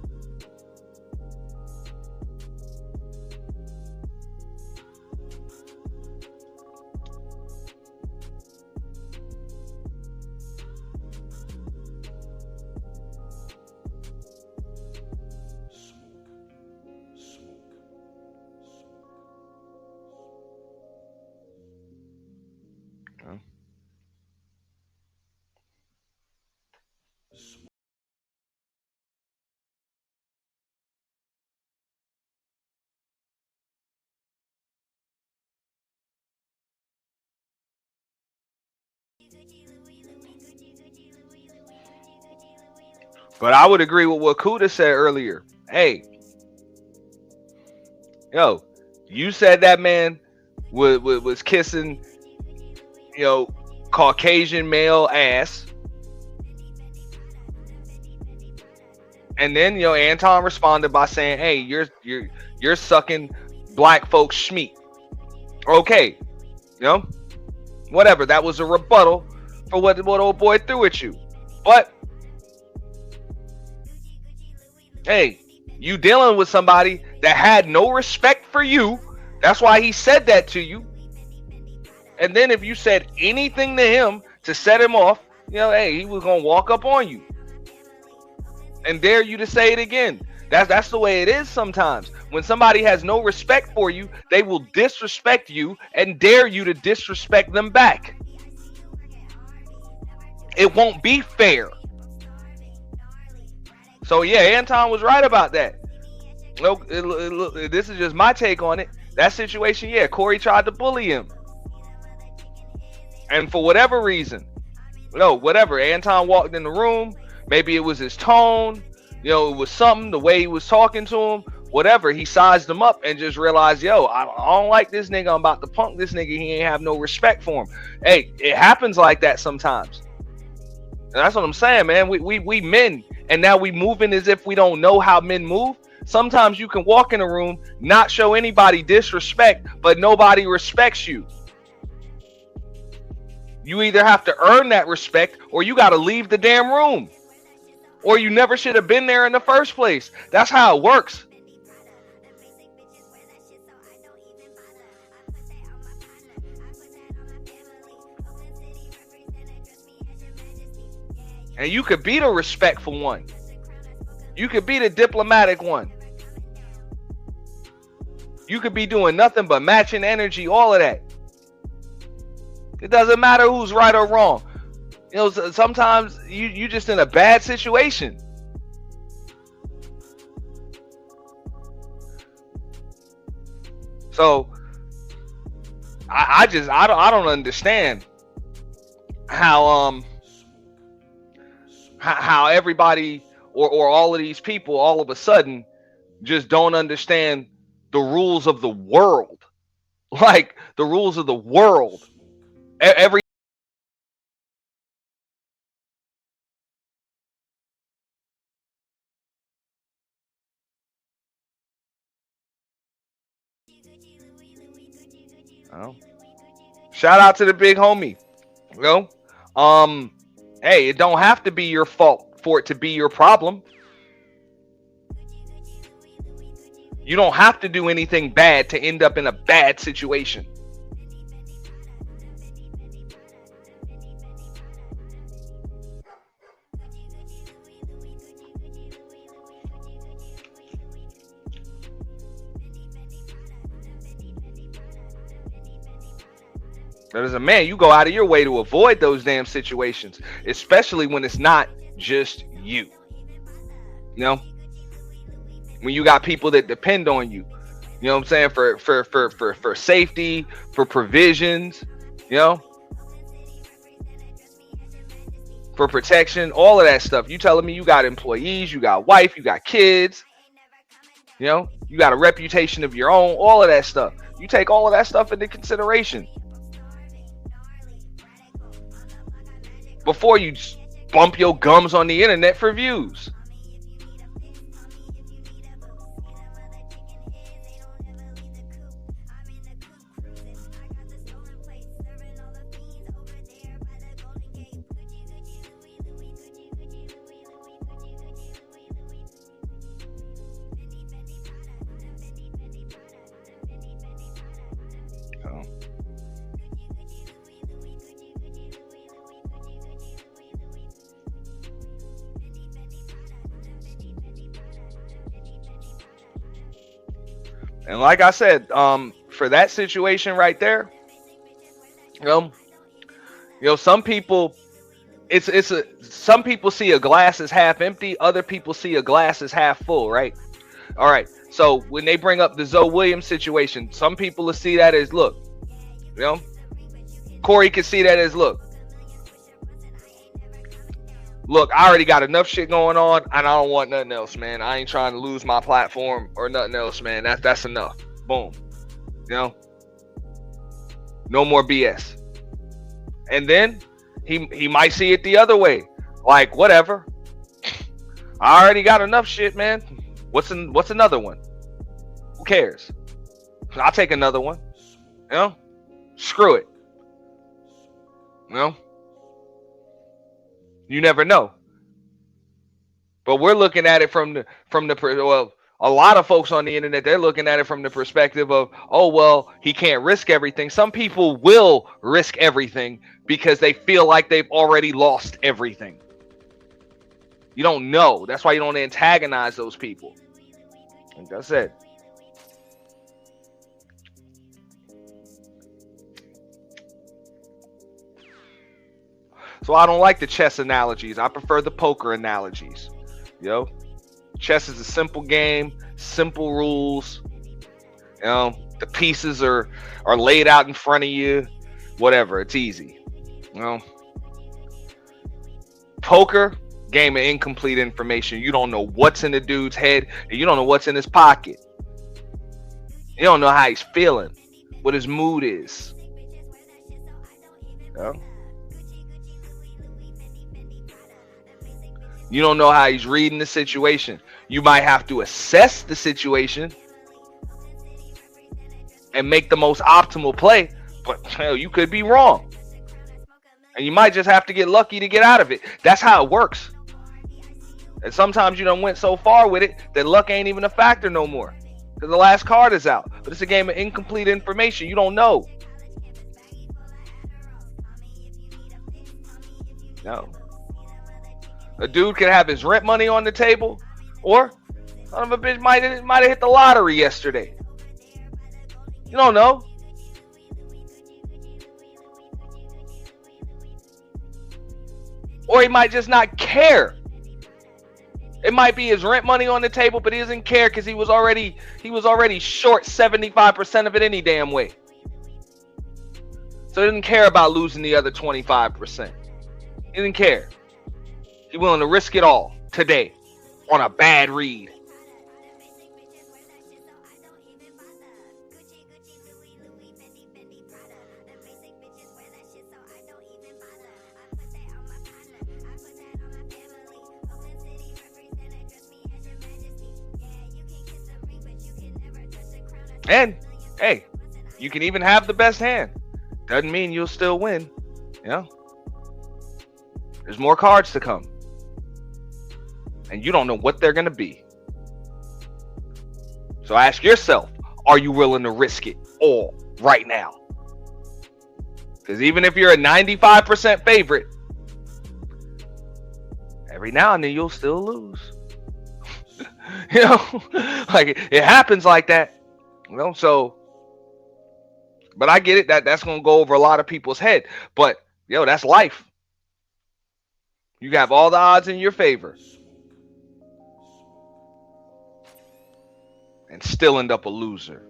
But I would agree with what Kuda said earlier. Hey, yo, you said that man was kissing, Caucasian male ass. And then, Anton responded by saying, hey, you're sucking black folks schmeat. Okay, whatever. That was a rebuttal for what old boy threw at you. But hey, you dealing with somebody that had no respect for you. That's why he said that to you. And then if you said anything to him to set him off, hey, he was going to walk up on you and dare you to say it again. That's the way it is sometimes. When somebody has no respect for you, they will disrespect you and dare you to disrespect them back. It won't be fair. So yeah, Anton was right about that. This is just my take on it. That situation, yeah, Corey tried to bully him. And for whatever reason, whatever, Anton walked in the room. Maybe it was his tone. It was something, the way he was talking to him. Whatever, he sized him up and just realized, I don't like this nigga. I'm about to punk this nigga. He ain't have no respect for him. Hey, it happens like that sometimes. And that's what I'm saying, man. We men, and now we moving as if we don't know how men move. Sometimes you can walk in a room, not show anybody disrespect, but nobody respects you. You either have to earn that respect or you got to leave the damn room. Or you never should have been there in the first place. That's how it works. And you could be the respectful one. You could be the diplomatic one. You could be doing nothing but matching energy, all of that. It doesn't matter who's right or wrong. Sometimes you just in a bad situation. So I don't understand how everybody or all of these people all of a sudden just don't understand the rules of the world. Like the rules of the world. Every shout out to the big homie. Hey, it don't have to be your fault for it to be your problem. You don't have to do anything bad to end up in a bad situation. But as a man, you go out of your way to avoid those damn situations, especially when it's not just you. When you got people that depend on you, what I'm saying, for safety, for provisions, for protection, all of that stuff. You telling me you got employees, you got wife, you got kids, you got a reputation of your own, all of that stuff. You take all of that stuff into consideration before you bump your gums on the internet for views. And like I said, for that situation right there, some people, some people see a glass as half empty, other people see a glass as half full, right? All right. So when they bring up the Zoe Williams situation, some people will see that as, look, Corey can see that as, look, I already got enough shit going on, and I don't want nothing else, man. I ain't trying to lose my platform or nothing else, man. That's enough. Boom. No more BS. And then he might see it the other way, like, whatever. I already got enough shit, man. What's another one? Who cares? I'll take another one. Screw it. You never know. But we're looking at it from the a lot of folks on the internet, they're looking at it from the perspective of, oh, well, he can't risk everything. Some people will risk everything because they feel like they've already lost everything. You don't know. That's why you don't antagonize those people. Like I said. So I don't like the chess analogies. I prefer the poker analogies. Chess is a simple game, simple rules. The pieces are laid out in front of you. Whatever, it's easy. Poker, game of incomplete information. You don't know what's in the dude's head, and you don't know what's in his pocket. You don't know how he's feeling, what his mood is. You don't know how he's reading the situation. You might have to assess the situation and make the most optimal play, but hell, you could be wrong. And you might just have to get lucky to get out of it. That's how it works. And sometimes you done went so far with it that luck ain't even a factor no more, because the last card is out. But it's a game of incomplete information. You don't know. No. A dude could have his rent money on the table, or son of a bitch might have hit the lottery yesterday. You don't know. Or he might just not care. It might be his rent money on the table, but he doesn't care because he was already short 75% of it any damn way. So he didn't care about losing the other 25%. He didn't care. He's willing to risk it all today on a bad read. And hey, you can even have the best hand. Doesn't mean you'll still win. There's more cards to come. And you don't know what they're going to be. So ask yourself, are you willing to risk it all right now? Because even if you're a 95% favorite, every now and then you'll still lose. Like it happens like that. So, but I get it, that's going to go over a lot of people's head. But, that's life. You have all the odds in your favor. And still end up a loser.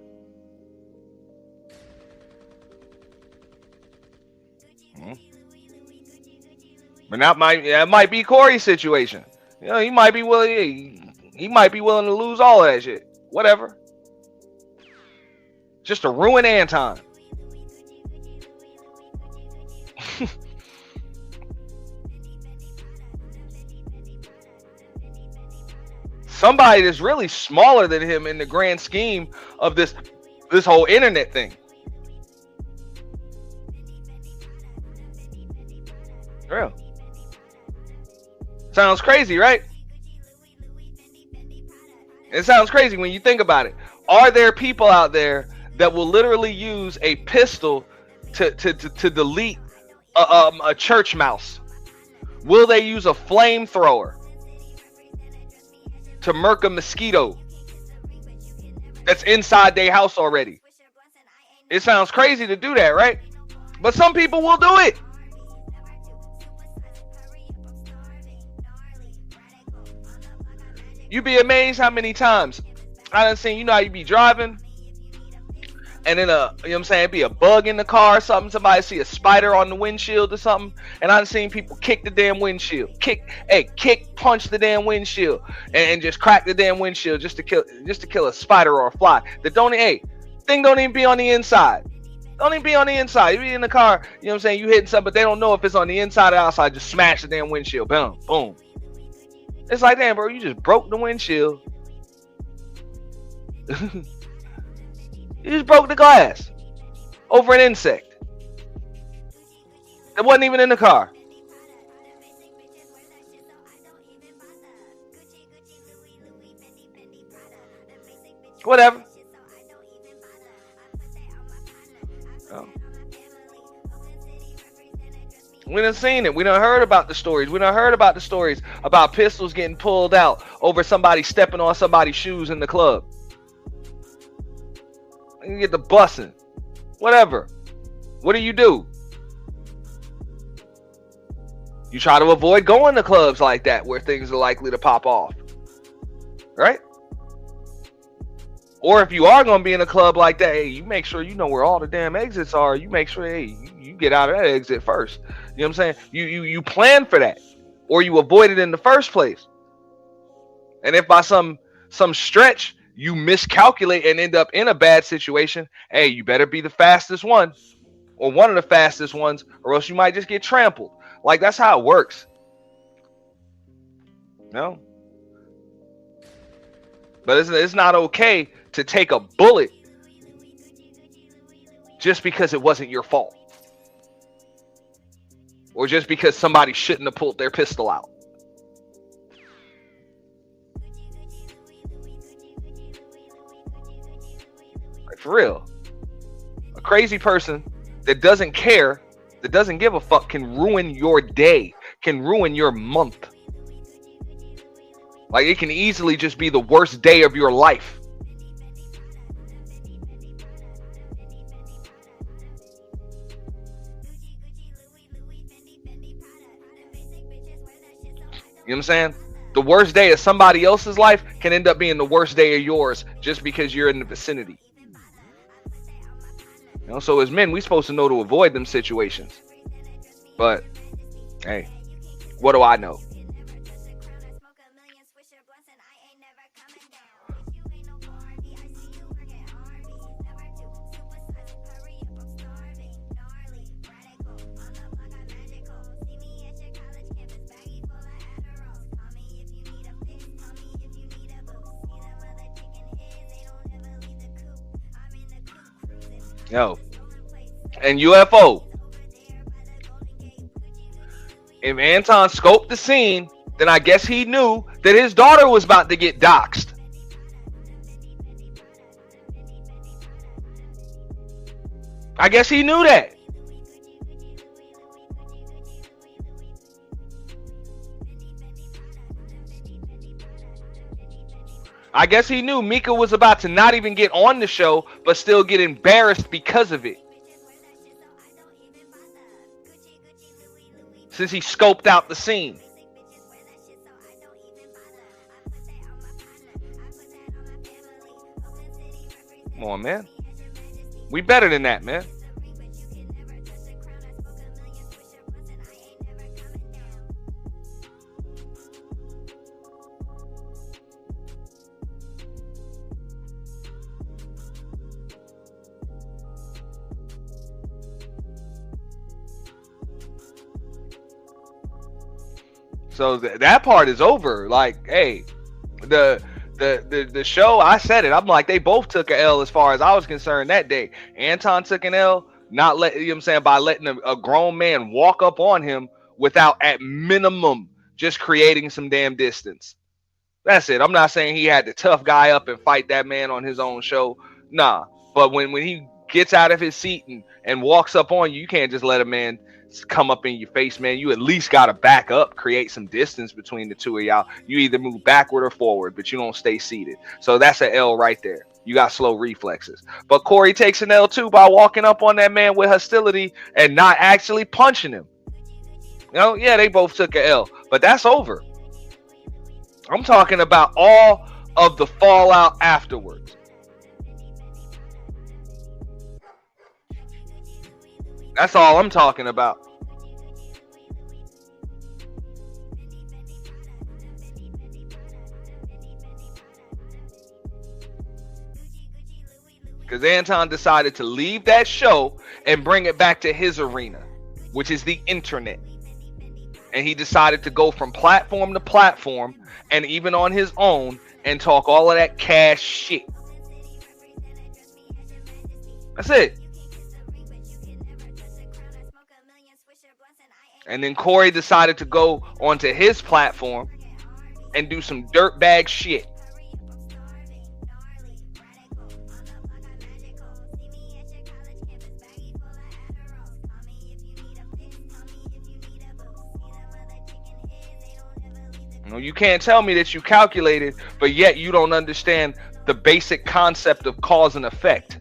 But that might be Corey's situation. He might be willing to lose all of that shit. Whatever. Just to ruin Anton. Somebody that's really smaller than him in the grand scheme of this whole internet thing. Real. Sounds crazy, right? It sounds crazy when you think about it. Are there people out there that will literally use a pistol to delete a church mouse? Will they use a flamethrower to murk a mosquito that's inside their house already. It sounds crazy to do that, right? But some people will do it. You'd be amazed how many times I done seen, you know how you be driving and then you know what I'm saying, be a bug in the car or something, somebody see a spider on the windshield or something, and I done seen people kick the damn windshield, punch the damn windshield and just crack the damn windshield just to kill a spider or a fly. Thing don't even be on the inside. Don't even be on the inside. You be in the car, you know what I'm saying, you hitting something, but they don't know if it's on the inside or outside. Just smash the damn windshield. Boom, boom. It's like, damn, bro, you just broke the windshield. You just broke the glass over an insect that wasn't even in the car. Whatever. Oh. We done seen it. We done heard about the stories. We done heard about the stories about pistols getting pulled out over somebody stepping on somebody's shoes in the club. You get the bussing. Whatever. What do? You try to avoid going to clubs like that where things are likely to pop off. Right? Or if you are going to be in a club like that, hey, you make sure you know where all the damn exits are. You make sure, hey, you get out of that exit first. You know what I'm saying? You plan for that, or you avoid it in the first place. And if by some stretch you miscalculate and end up in a bad situation, hey, you better be the fastest one, or one of the fastest ones, or else you might just get trampled. Like, that's how it works. No. But it's not okay to take a bullet just because it wasn't your fault. Or just because somebody shouldn't have pulled their pistol out. Like, for real. A crazy person that doesn't care, that doesn't give a fuck, can ruin your day, can ruin your month. Like, it can easily just be the worst day of your life. You know what I'm saying? The worst day of somebody else's life can end up being the worst day of yours just because you're in the vicinity. You know, so as men, we're supposed to know to avoid them situations. But, hey, what do I know? Yo, and UFO. If Anton scoped the scene, then I guess he knew that his daughter was about to get doxxed. I guess he knew that. I guess he knew Mika was about to not even get on the show, but still get embarrassed because of it. Since he scoped out the scene. Come on, man. We better than that, man. So that part is over. Like, hey, the show, I said it. I'm like, they both took an L as far as I was concerned that day. Anton took an L, you know what I'm saying, by letting a grown man walk up on him without, at minimum, just creating some damn distance. That's it. I'm not saying he had to tough guy up and fight that man on his own show. Nah. But when he gets out of his seat and walks up on you, you can't just let a man come up in your face, man. You at least got to back up, create some distance between the two of y'all. You either move backward or forward, but you don't stay seated. So that's an L right there. you got slow reflexes. But Corey takes an L too by walking up on that man with hostility and not actually punching him. You know, yeah, they both took an L, but that's over. I'm talking about all of the fallout afterwards. That's all I'm talking about. Because Anton decided to leave that show and bring it back to his arena, which is the internet. And he decided to go from platform to platform and even on his own and talk all of that cash shit. That's it. And then Corey decided to go onto his platform and do some dirtbag shit. You can't tell me that you calculated, but yet you don't understand the basic concept of cause and effect,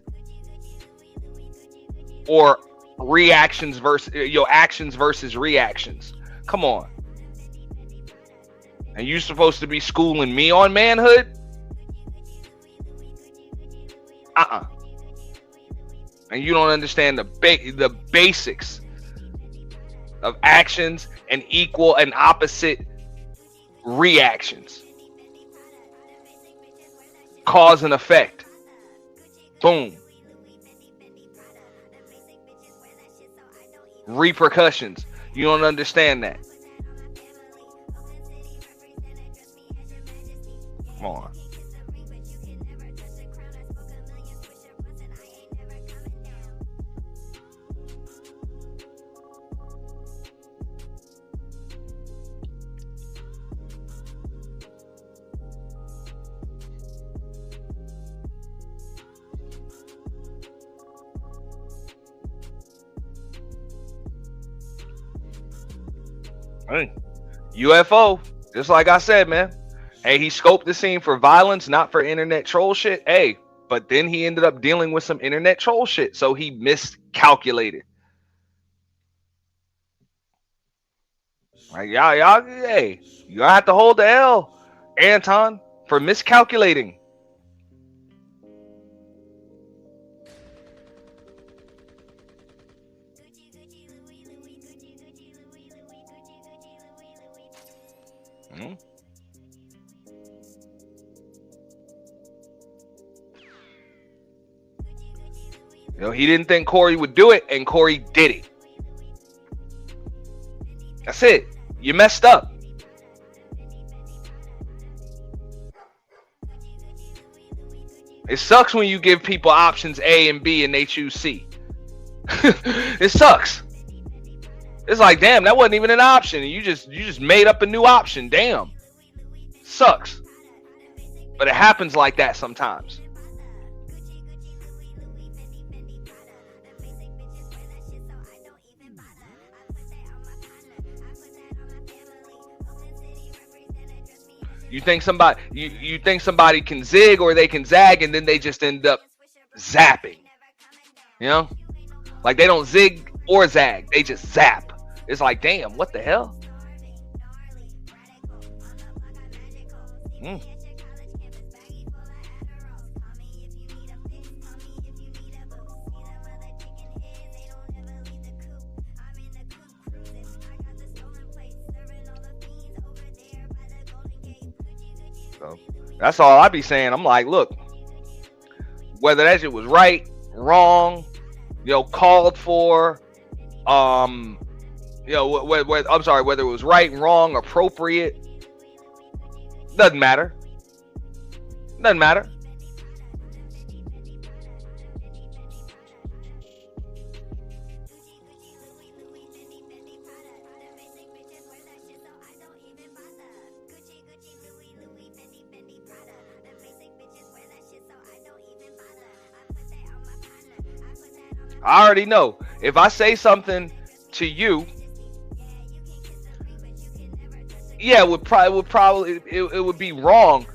or reactions versus actions versus reactions. Come on. And you supposed to be schooling me on manhood? And you don't understand the basics of actions and equal and opposite reactions. Cause and effect. Boom. Repercussions. You don't understand that. Come on. Hey, UFO, just like I said, man. Hey, he scoped the scene for violence, not for internet troll shit. Hey, but then he ended up dealing with some internet troll shit, so he miscalculated. Like y'all, hey, you have to hold the L, Anton, for miscalculating. You know, he didn't think Corey would do it, and Corey did it. That's it. You messed up. It sucks when you give people options A and B and they choose C. It sucks. It's like, damn, that wasn't even an option. You just made up a new option. Damn. Sucks. But it happens like that sometimes. You think somebody you think somebody can zig or they can zag, and then they just end up zapping. You know? Like they don't zig or zag, they just zap. It's like, damn, what the hell? So that's all I be saying. I'm like, look, whether that shit was right, wrong, called for, I'm sorry, whether it was right, wrong, appropriate, doesn't matter. Doesn't matter. I already know if I say something to you, yeah, it would be wrong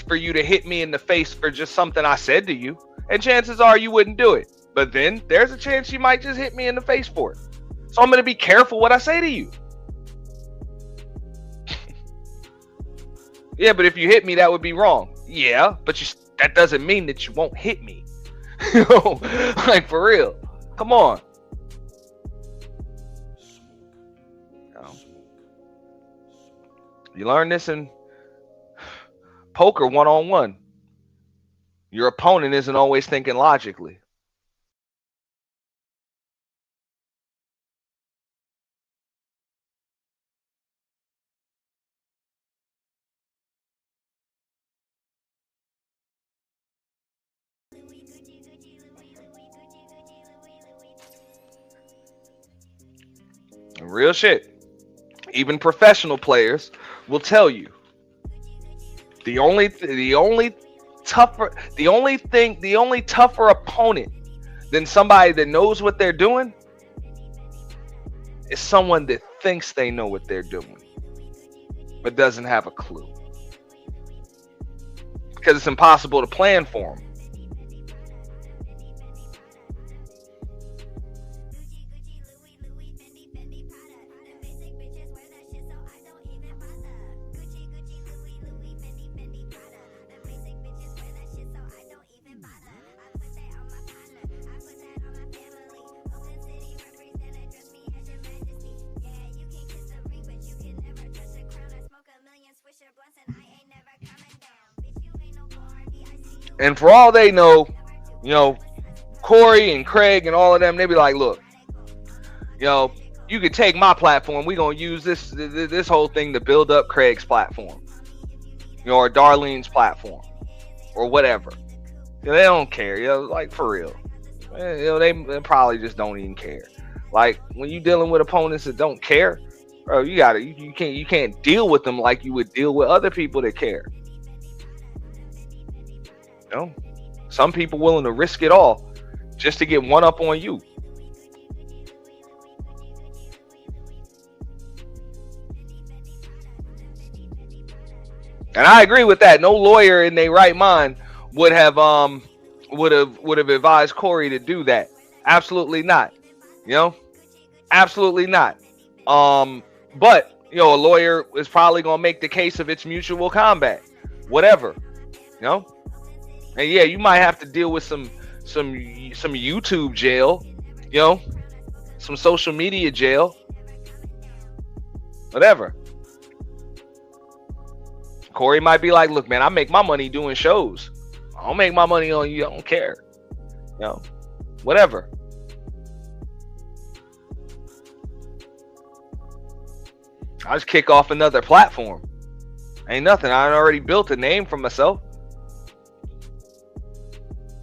for you to hit me in the face for just something I said to you. And chances are you wouldn't do it. But then there's a chance you might just hit me in the face for it. So I'm going to be careful what I say to you. Yeah, but if you hit me, that would be wrong. Yeah, but that doesn't mean that you won't hit me. You know, like for real. Come on. You learn this in poker one-on-one. Your opponent isn't always thinking logically. Real shit. Even professional players will tell you the only tougher opponent than somebody that knows what they're doing is someone that thinks they know what they're doing but doesn't have a clue, because it's impossible to plan for them. And for all they know, you know, Corey and Craig and all of them, they be like, look, you know, you could take my platform. We're going to use this whole thing to build up Craig's platform, you know, or Darlene's platform or whatever. You know, they don't care, you know, like for real. You know, they probably just don't even care. Like when you dealing with opponents that don't care, bro, you can't deal with them like you would deal with other people that care. You know, some people willing to risk it all just to get one up on you. And I agree with that. No lawyer in their right mind would have advised Corey to do that. Absolutely not. You know, absolutely not. But you know, a lawyer is probably gonna make the case of its mutual combat, whatever. You know. And yeah, you might have to deal with some YouTube jail, you know, some social media jail, whatever. Corey might be like, look, man, I make my money doing shows. I don't make my money on you. I don't care. You know, whatever. I just kick off another platform. Ain't nothing. I already built a name for myself.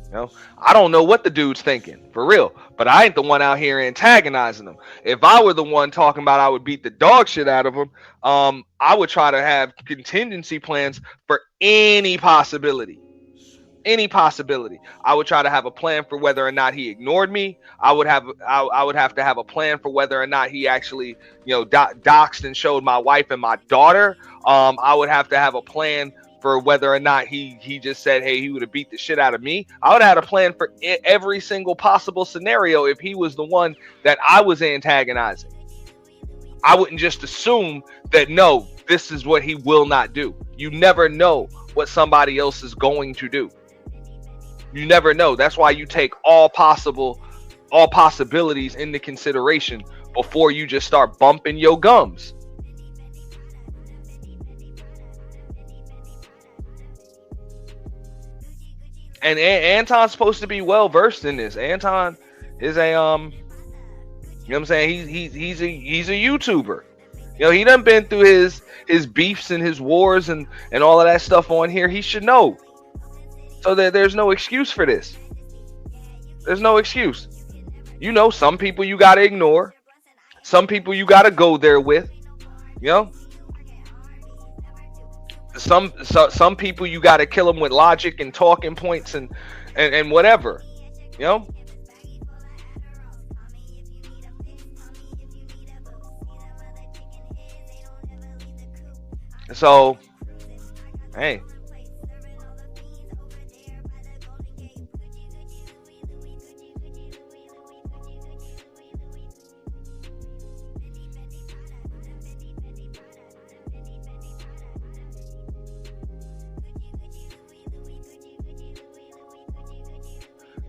You know, I don't know what the dude's thinking, for real. But I ain't the one out here antagonizing him. If I were the one talking about I would beat the dog shit out of him, I would try to have contingency plans for any possibility. Any possibility. I would try to have a plan for whether or not he ignored me. I would have to have a plan for whether or not he actually, you know, doxed and showed my wife and my daughter. I would have to have a plan for whether or not he just said, hey, he would have beat the shit out of me. I would have had a plan for every single possible scenario if he was the one that I was antagonizing. I wouldn't just assume that, no, this is what he will not do. You never know what somebody else is going to do. You never know. That's why you take all possibilities into consideration before you just start bumping your gums. And Anton's supposed to be well versed in this. Anton is a you know what I'm saying? He's a YouTuber. You know, he done been through his beefs and his wars and all of that stuff on here. He should know. So there's no excuse for this. There's no excuse. You know, some people you gotta ignore. Some people you gotta go there with. You know? Some people you got to kill them with logic and talking points and whatever, you know. So, hey,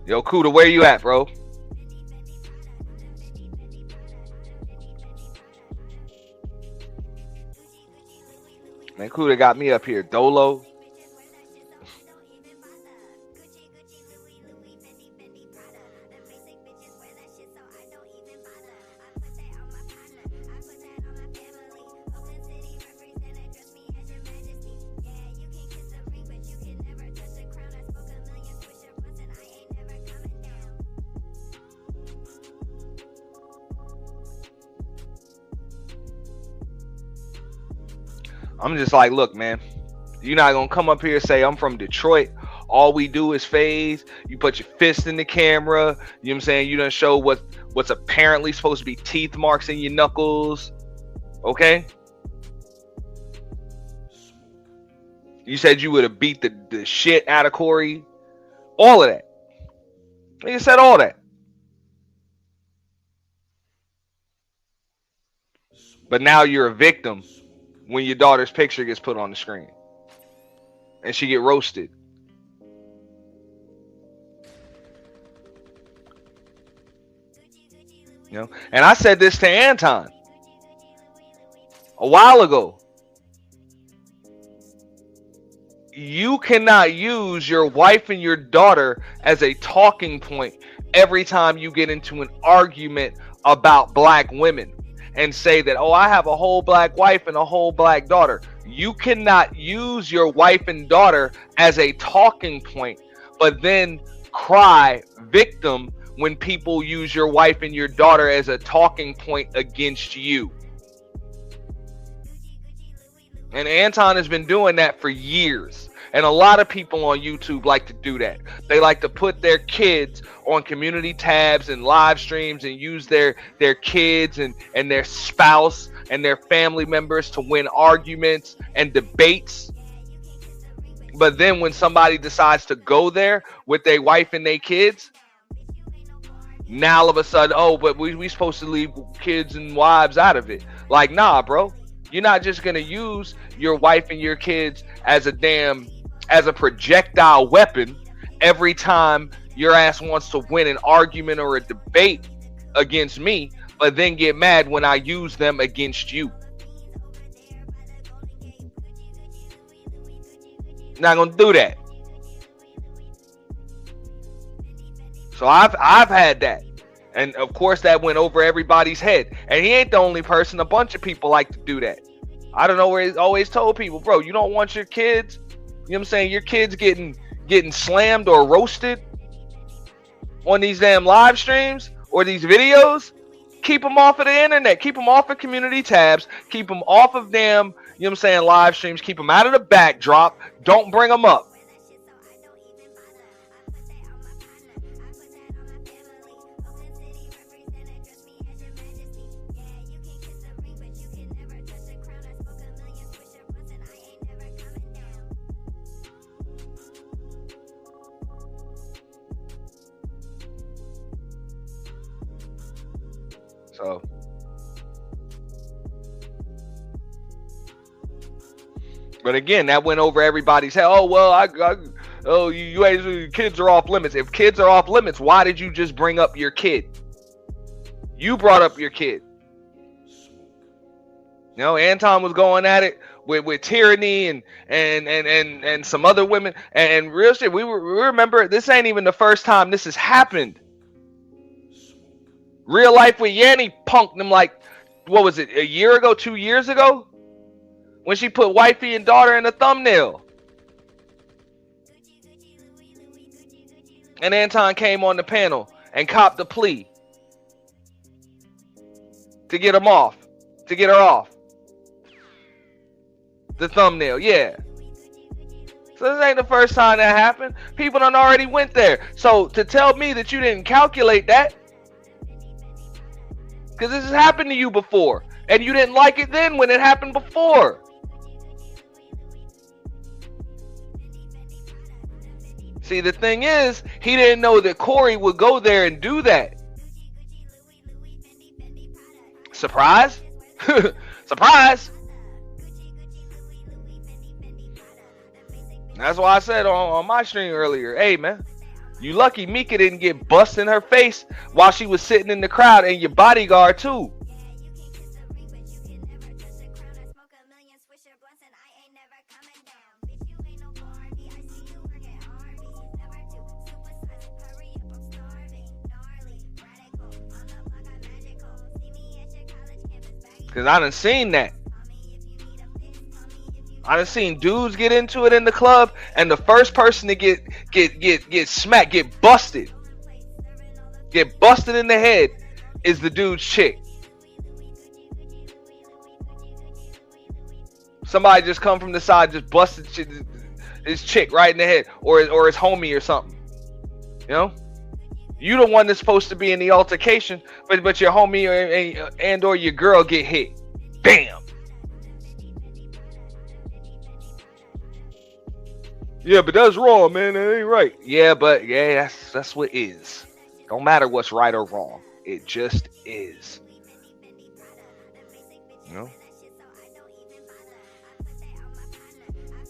Yo, Kuda, where you at, bro? Man, Kuda got me up here. Dolo. I'm just like, look, man, you're not gonna come up here and say I'm from Detroit. All we do is phase. You put your fist in the camera. You know what I'm saying? You done show what's apparently supposed to be teeth marks in your knuckles. Okay? You said you would have beat the shit out of Corey. All of that. You said all that. But now you're a victim when your daughter's picture gets put on the screen and she get roasted. You know, and I said this to Anton a while ago. You cannot use your wife and your daughter as a talking point every time you get into an argument about black women and say that, oh, I have a whole black wife and a whole black daughter. You cannot use your wife and daughter as a talking point, but then cry victim when people use your wife and your daughter as a talking point against you. And Anton has been doing that for years. And a lot of people on YouTube like to do that. They like to put their kids on community tabs and live streams and use their kids and their spouse and their family members to win arguments and debates. But then when somebody decides to go there with their wife and their kids, now all of a sudden, oh, but we supposed to leave kids and wives out of it. Like, nah, bro. You're not just going to use your wife and your kids as a projectile weapon every time your ass wants to win an argument or a debate against me, but then get mad when I use them against you. Not gonna do that. So I've had that. And of course that went over everybody's head. And he ain't the only person. A bunch of people like to do that. I don't know where he's always told people, bro, you don't want your kids, you know what I'm saying, your kids getting slammed or roasted on these damn live streams or these videos. Keep them off of the internet. Keep them off of community tabs. Keep them off of damn, you know what I'm saying, live streams. Keep them out of the backdrop. Don't bring them up. So, but again, that went over everybody's head. Oh well, you kids are off limits. If kids are off limits, why did you just bring up your kid? You brought up your kid. You know, Anton was going at it with Tyranny and some other women and real shit. We remember this ain't even the first time this has happened. Real life with Yanni punked them like, what was it, a year ago, 2 years ago? When she put wifey and daughter in the thumbnail. And Anton came on the panel and copped a plea to get him off, to get her off the thumbnail, yeah. So this ain't the first time that happened. People done already went there. So to tell me that you didn't calculate that, because this has happened to you before, and you didn't like it then when it happened before. See, the thing is, he didn't know that Corey would go there and do that. Surprise? Surprise! That's why I said on my stream earlier, hey man, You lucky Mika didn't get bust in her face while she was sitting in the crowd, and your bodyguard too. Cause I done seen that. I done seen dudes get into it in the club, and the first person to get smacked, get busted in the head is the dude's chick. Somebody just come from the side, just busted his chick right in the head, or his homie or something. You know, you the one that's supposed to be in the altercation, but your homie or your girl get hit. Bam. Yeah, but that's wrong, man. That ain't right. Yeah, but yeah, that's what is. Don't matter what's right or wrong. It just is. You know?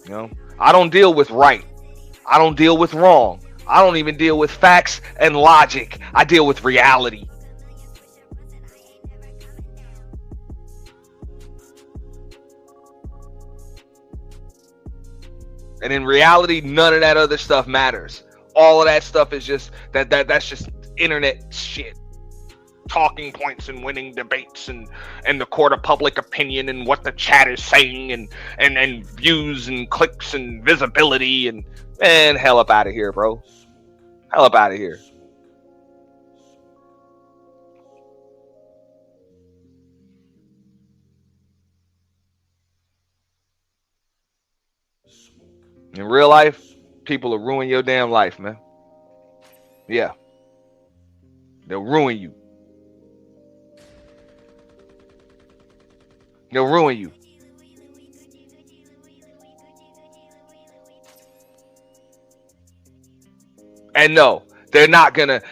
You know? I don't deal with right. I don't deal with wrong. I don't even deal with facts and logic. I deal with reality. And in reality, none of that other stuff matters. All of that stuff is just that's just internet shit. Talking points and winning debates and the court of public opinion and what the chat is saying and views and clicks and visibility and man, hell up out of here, bro. Hell up out of here. In real life, people will ruin your damn life, man. Yeah. They'll ruin you. They'll ruin you. And no, they're not gonna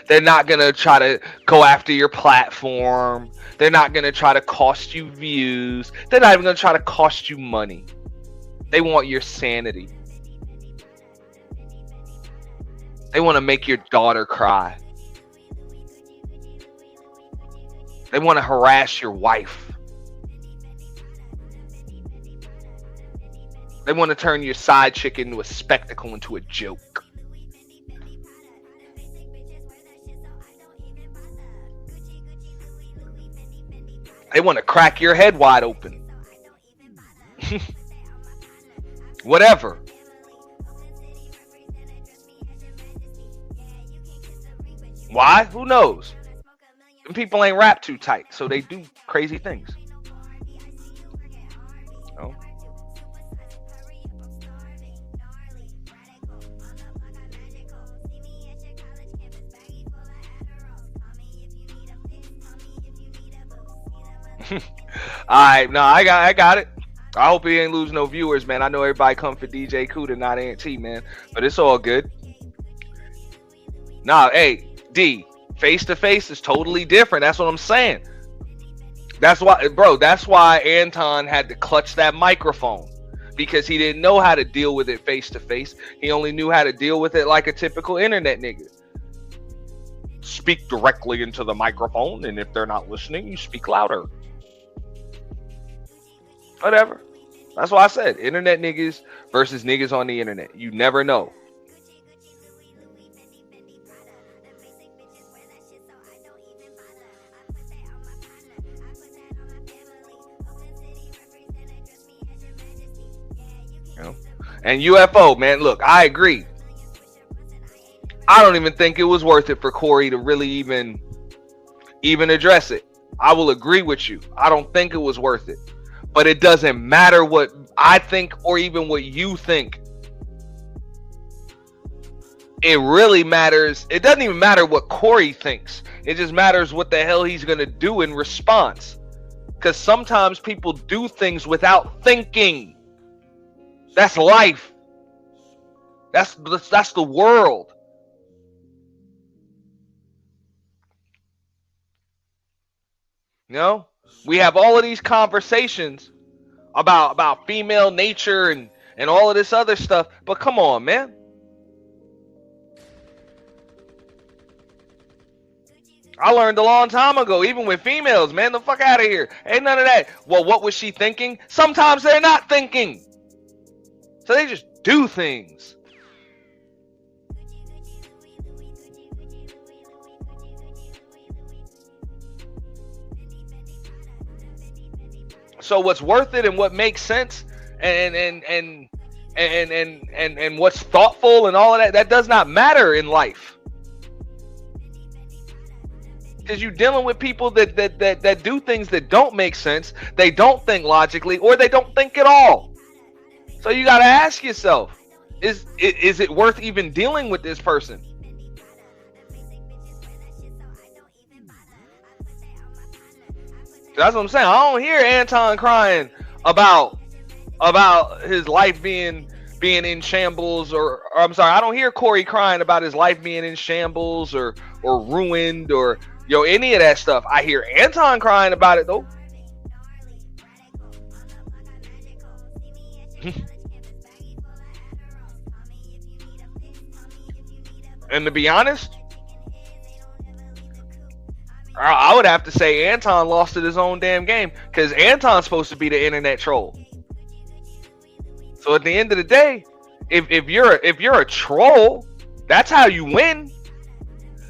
try to go after your platform. They're not gonna try to cost you views. They're not even gonna try to cost you money. They want your sanity. They want to make your daughter cry. They want to harass your wife. They want to turn your side chick into a spectacle, into a joke. They want to crack your head wide open. Whatever. Why? Who knows? And people ain't wrapped too tight, so they do crazy things. Oh. Alright, no, I got it. I hope he ain't lose no viewers, man. I know everybody come for DJ Kuda, not Aunt T, man. But it's all good. Nah, hey, D, face to face is totally different. That's what I'm saying. That's why, bro, that's why Anton had to clutch that microphone. Because he didn't know how to deal with it face to face. He only knew how to deal with it like a typical internet nigga. Speak directly into the microphone, and if they're not listening, you speak louder. Whatever. That's why I said internet niggas versus niggas on the internet. You never know. You know? And UFO, man, look, I agree. I don't even think it was worth it for Corey to really even address it. I will agree with you. I don't think it was worth it. But it doesn't matter what I think or even what you think. It really matters. It doesn't even matter what Corey thinks. It just matters what the hell he's going to do in response. Because sometimes people do things without thinking. That's life. That's the world. You know? We have all of these conversations about female nature and all of this other stuff. But come on, man. I learned a long time ago, even with females, man, the fuck out of here. Ain't none of that. Well, what was she thinking? Sometimes they're not thinking. So they just do things. So what's worth it and what makes sense and what's thoughtful and all of that does not matter in life. Because you're dealing with people that do things that don't make sense, they don't think logically, or they don't think at all. So you got to ask yourself, is it worth even dealing with this person? That's what I'm saying. I don't hear Anton crying about his life being in shambles, or I'm sorry, I don't hear Corey crying about his life being in shambles or ruined or any of that stuff. I hear Anton crying about it though. And to be honest, I would have to say Anton lost at his own damn game, because Anton's supposed to be the internet troll. So at the end of the day, if you're a troll, that's how you win.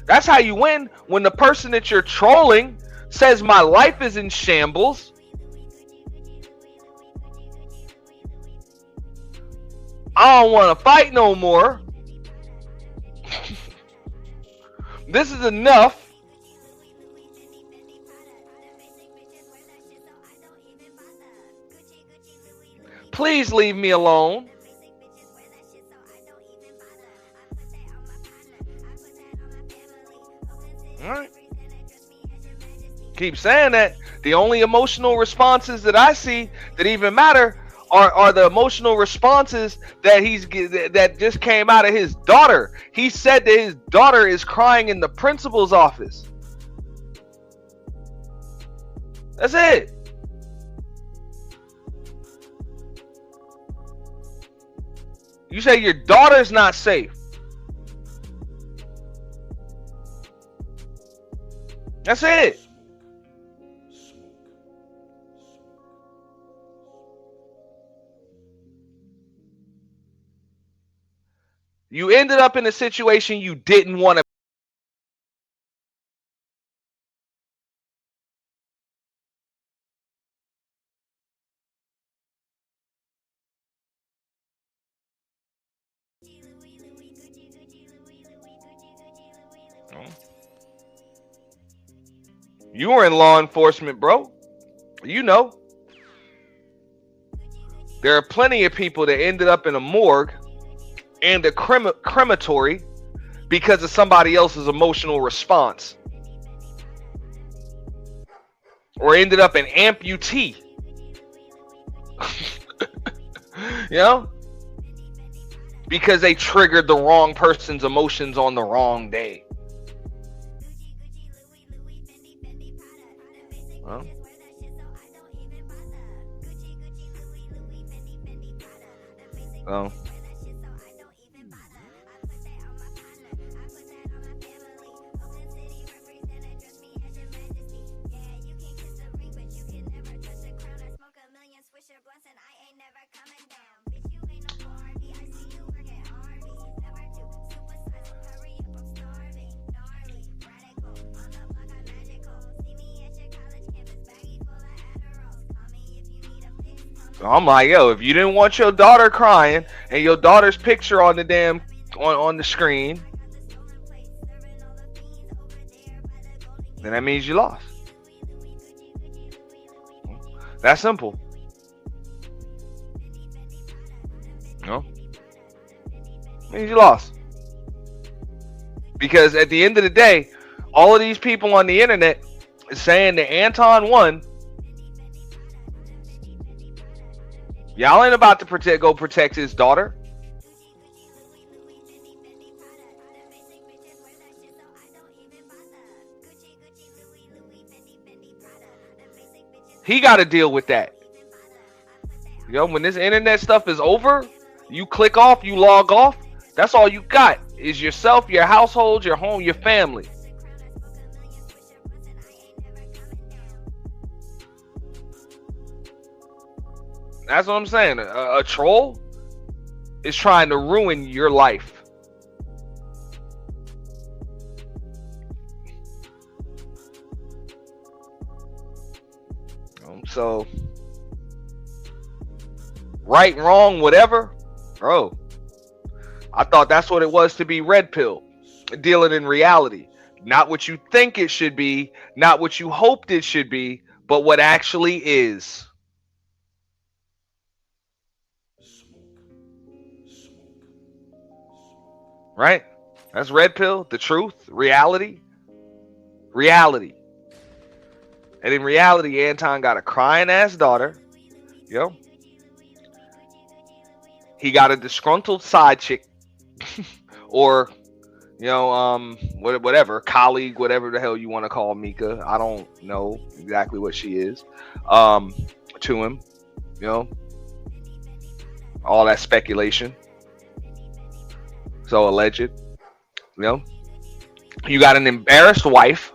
That's how you win, when the person that you're trolling says my life is in shambles. I don't want to fight no more. This is enough. Please leave me alone. All right. Keep saying that. The only emotional responses that I see that even matter are the emotional responses that just came out of his daughter. He said that his daughter is crying in the principal's office. That's it. You say your daughter's not safe. That's it. You ended up in a situation you didn't want to. You were in law enforcement, bro. You know. There are plenty of people that ended up in a morgue and a crematory because of somebody else's emotional response. Or ended up an amputee. You know? Because they triggered the wrong person's emotions on the wrong day. Well, oh. I'm like, yo, if you didn't want your daughter crying and your daughter's picture on the damn on the screen, then that means you lost. That's simple. No, means you lost. Because at the end of the day, all of these people on the internet is saying that Anton won. Y'all ain't about to go protect his daughter. He got to deal with that. When this internet stuff is over, you click off, you log off. That's all you got is yourself, your household, your home, your family. That's what I'm saying. A troll is trying to ruin your life. So, right, wrong, whatever, bro. I thought that's what it was to be red pill, dealing in reality. Not what you think it should be, not what you hoped it should be, but what actually is. Right? That's red pill, the truth, reality. Reality. And in reality, Anton got a crying ass daughter. Yo. He got a disgruntled side chick. Or, you know, whatever, colleague, whatever the hell you want to call Mika. I don't know exactly what she is. To him. You know. All that speculation. So alleged. You know. You got an embarrassed wife.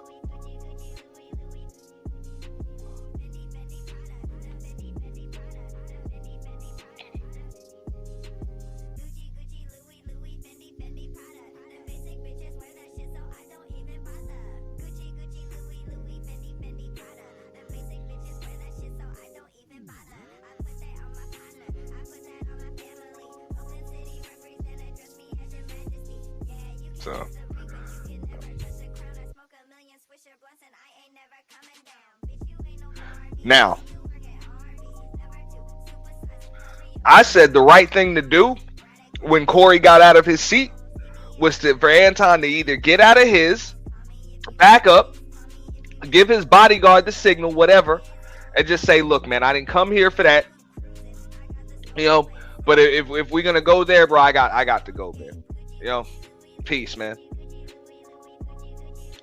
So now, I said the right thing to do when Corey got out of his seat was for Anton to either get out of his, back up, give his bodyguard the signal, whatever, and just say, look, man, I didn't come here for that. You know, but if we're gonna go there, bro, I got to go there. You know, peace, man.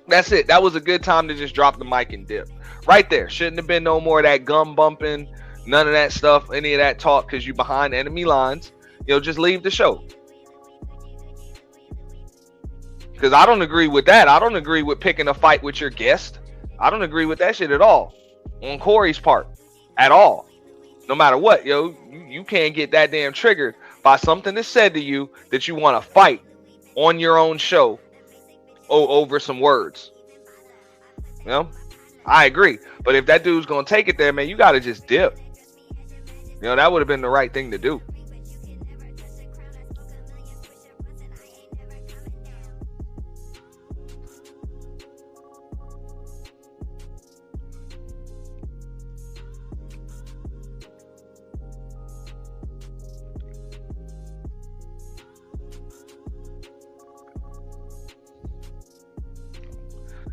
That's it. That was a good time to just drop the mic and dip. Right there. Shouldn't have been no more of that gum bumping, none of that stuff, any of that talk, because you behind enemy lines. You know, just leave the show. Because I don't agree with that. I don't agree with picking a fight with your guest. I don't agree with that shit at all. On Corey's part. At all. No matter what, yo, you can't get that damn triggered by something that's said to you that you want to fight on your own show over some words. You know? I agree. But if that dude's gonna take it there, man, you gotta just dip. You know, that would have been the right thing to do.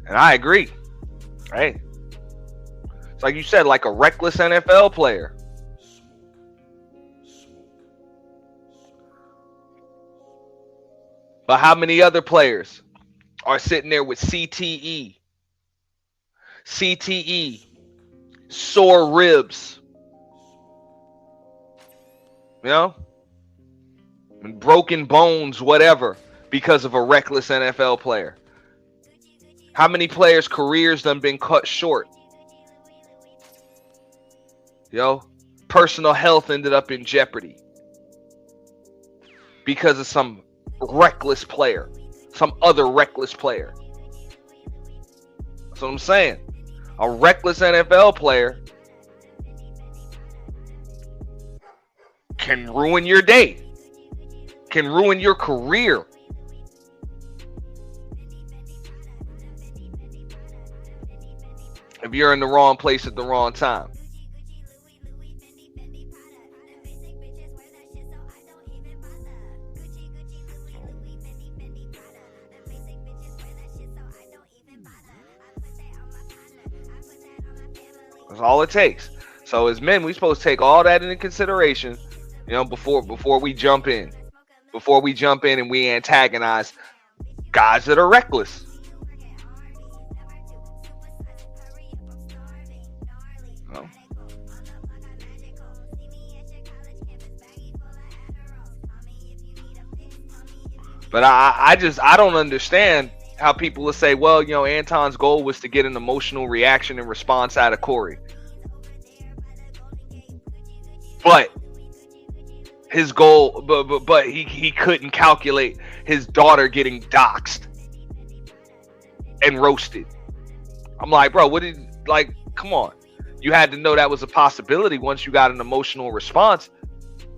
And I agree. Right? It's like you said, like a reckless NFL player. But how many other players are sitting there with CTE, sore ribs, you know, and broken bones, whatever, because of a reckless NFL player? How many players' careers done been cut short? Yo, personal health ended up in jeopardy because of some reckless player, some other reckless player. That's what I'm saying. A reckless NFL player can ruin your day, can ruin your career. If you're in the wrong place at the wrong time. That's all it takes. So as men, we're supposed to take all that into consideration, you know, before we jump in. Before we jump in and we antagonize guys that are reckless. But I don't understand how people will say, well, you know, Anton's goal was to get an emotional reaction and response out of Corey. But his goal, but he couldn't calculate his daughter getting doxxed and roasted. I'm like, bro, what did, like, come on. You had to know that was a possibility once you got an emotional response,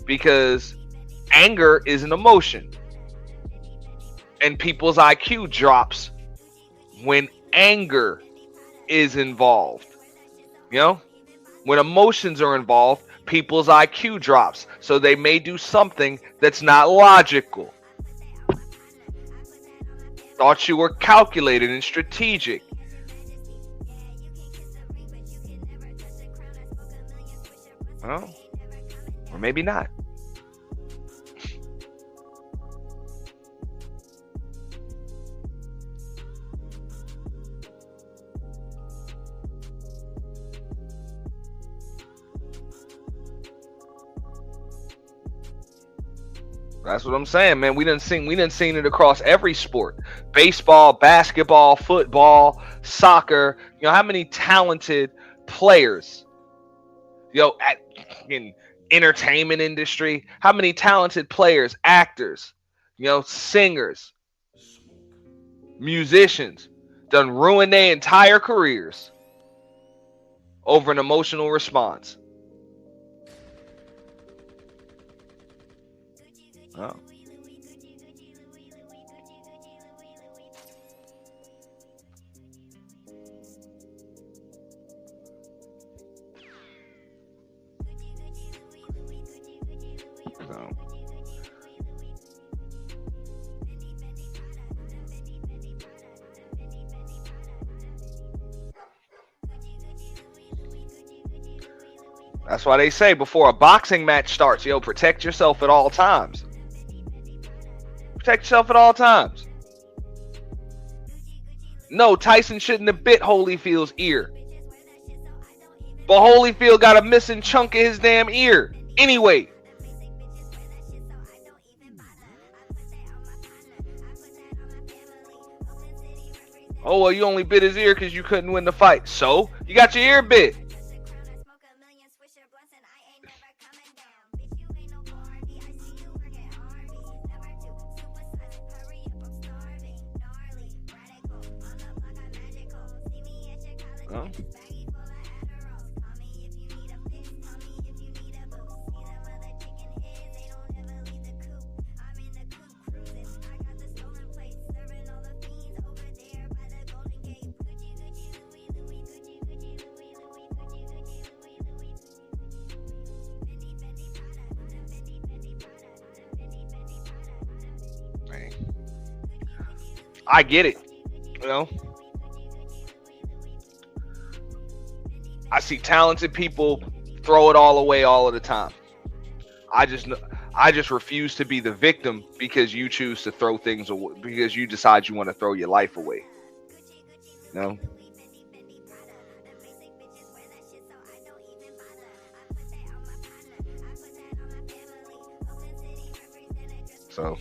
because anger is an emotion. And people's IQ drops when anger is involved. You know? When emotions are involved, people's IQ drops. So they may do something that's not logical. Thought you were calculated and strategic. Well, or maybe not. That's what I'm saying, man. We done seen it across every sport. Baseball, basketball, football, soccer. You know, how many talented players, in entertainment industry, how many talented players, actors, singers, musicians done ruined their entire careers over an emotional response. Oh. That's why they say before a boxing match starts, protect yourself at all times. Protect yourself at all times. No, Tyson shouldn't have bit Holyfield's ear. But Holyfield got a missing chunk of his damn ear. Anyway. Oh, well, you only bit his ear because you couldn't win the fight. So, you got your ear bit. Huh? I get it, I see talented people throw it all away all of the time. I just refuse to be the victim because you choose to throw things away, because you decide you want to throw your life away. So,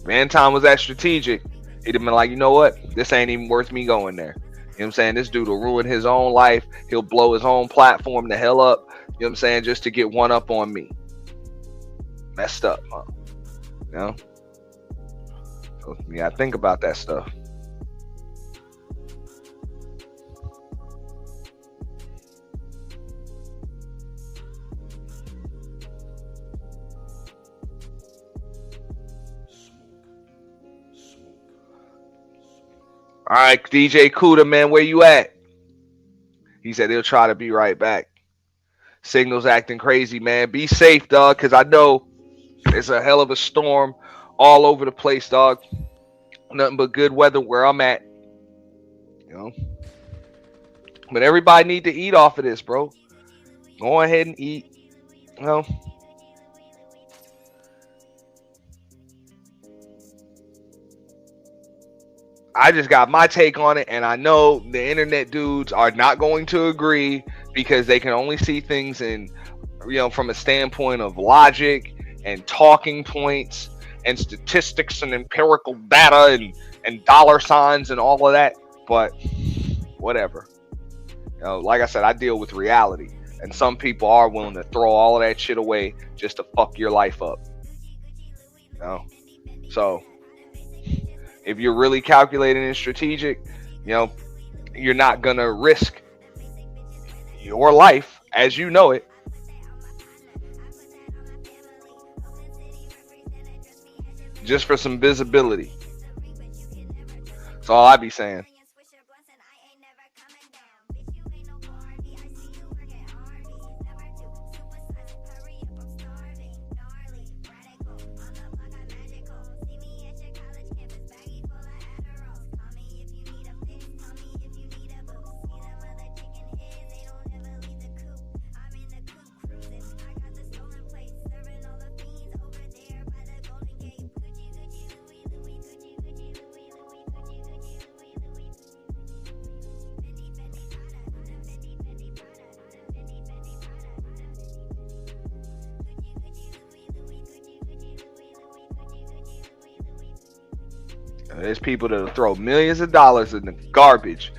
Anton was that strategic. He'd have been like, you know what? This ain't even worth me going there. You know what I'm saying? This dude will ruin his own life. He'll blow his own platform the hell up. You know what I'm saying? Just to get one up on me. Messed up, huh? So, yeah, think about that stuff. All right, DJ Kuda, man, where you at? He said he'll try to be right back. Signal's acting crazy, man. Be safe, dog, because I know it's a hell of a storm all over the place, dog. Nothing but good weather where I'm at. But everybody need to eat off of this, bro. Go ahead and eat. I just got my take on it, and I know the internet dudes are not going to agree because they can only see things in, from a standpoint of logic and talking points and statistics and empirical data and dollar signs and all of that. But whatever. Like I said, I deal with reality. And some people are willing to throw all of that shit away just to fuck your life up. You know? So if you're really calculating and strategic, you know, you're not gonna risk your life as you know it just for some visibility. That's all I be saying. There's people that'll throw millions of dollars in the garbage,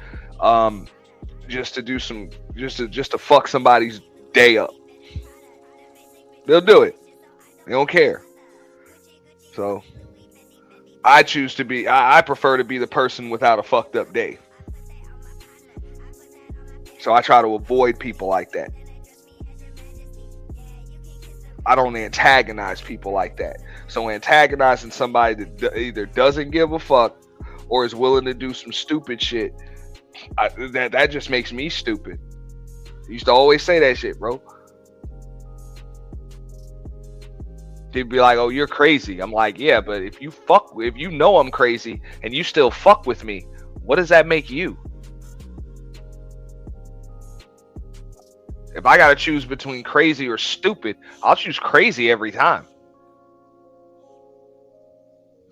just to do some, just to fuck somebody's day up. They'll do it. They don't care. So I choose to be. I prefer to be the person without a fucked up day. So I try to avoid people like that. I don't antagonize people like that. So antagonizing somebody that either doesn't give a fuck or is willing to do some stupid shit, that just makes me stupid. I used to always say that shit, bro. They'd be like, "Oh, you're crazy." I'm like, "Yeah, but if you know I'm crazy and you still fuck with me, what does that make you?" If I gotta choose between crazy or stupid, I'll choose crazy every time.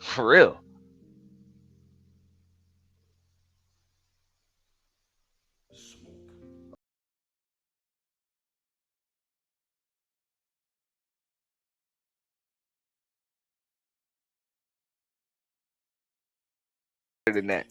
For real. Better than that.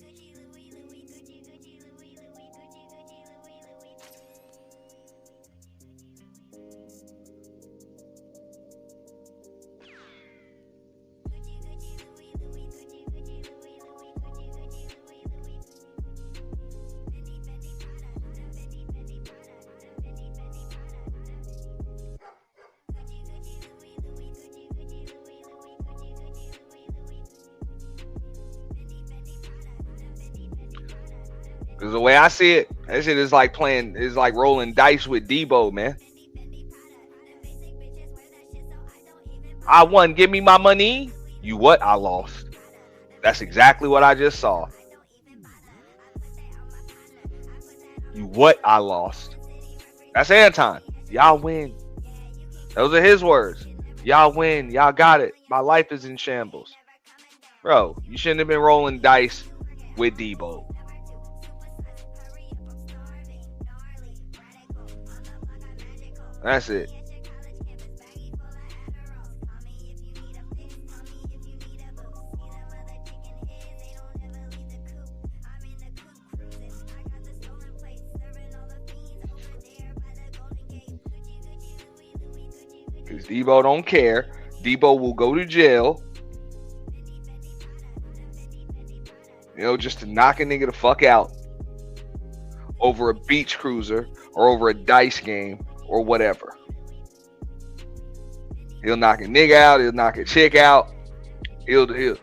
Because the way I see it, that shit is like rolling dice with Debo, man. I won, give me my money. You what? I lost. That's exactly what I just saw. You what? I lost. That's Anton. Y'all win. Those are his words. Y'all win. Y'all got it. My life is in shambles. Bro, you shouldn't have been rolling dice with Debo. That's it. Because Debo don't care. Debo will go to jail. You know, just to knock a nigga the fuck out over a beach cruiser or over a dice game or whatever. He'll knock a nigga out. He'll knock a chick out. He'll do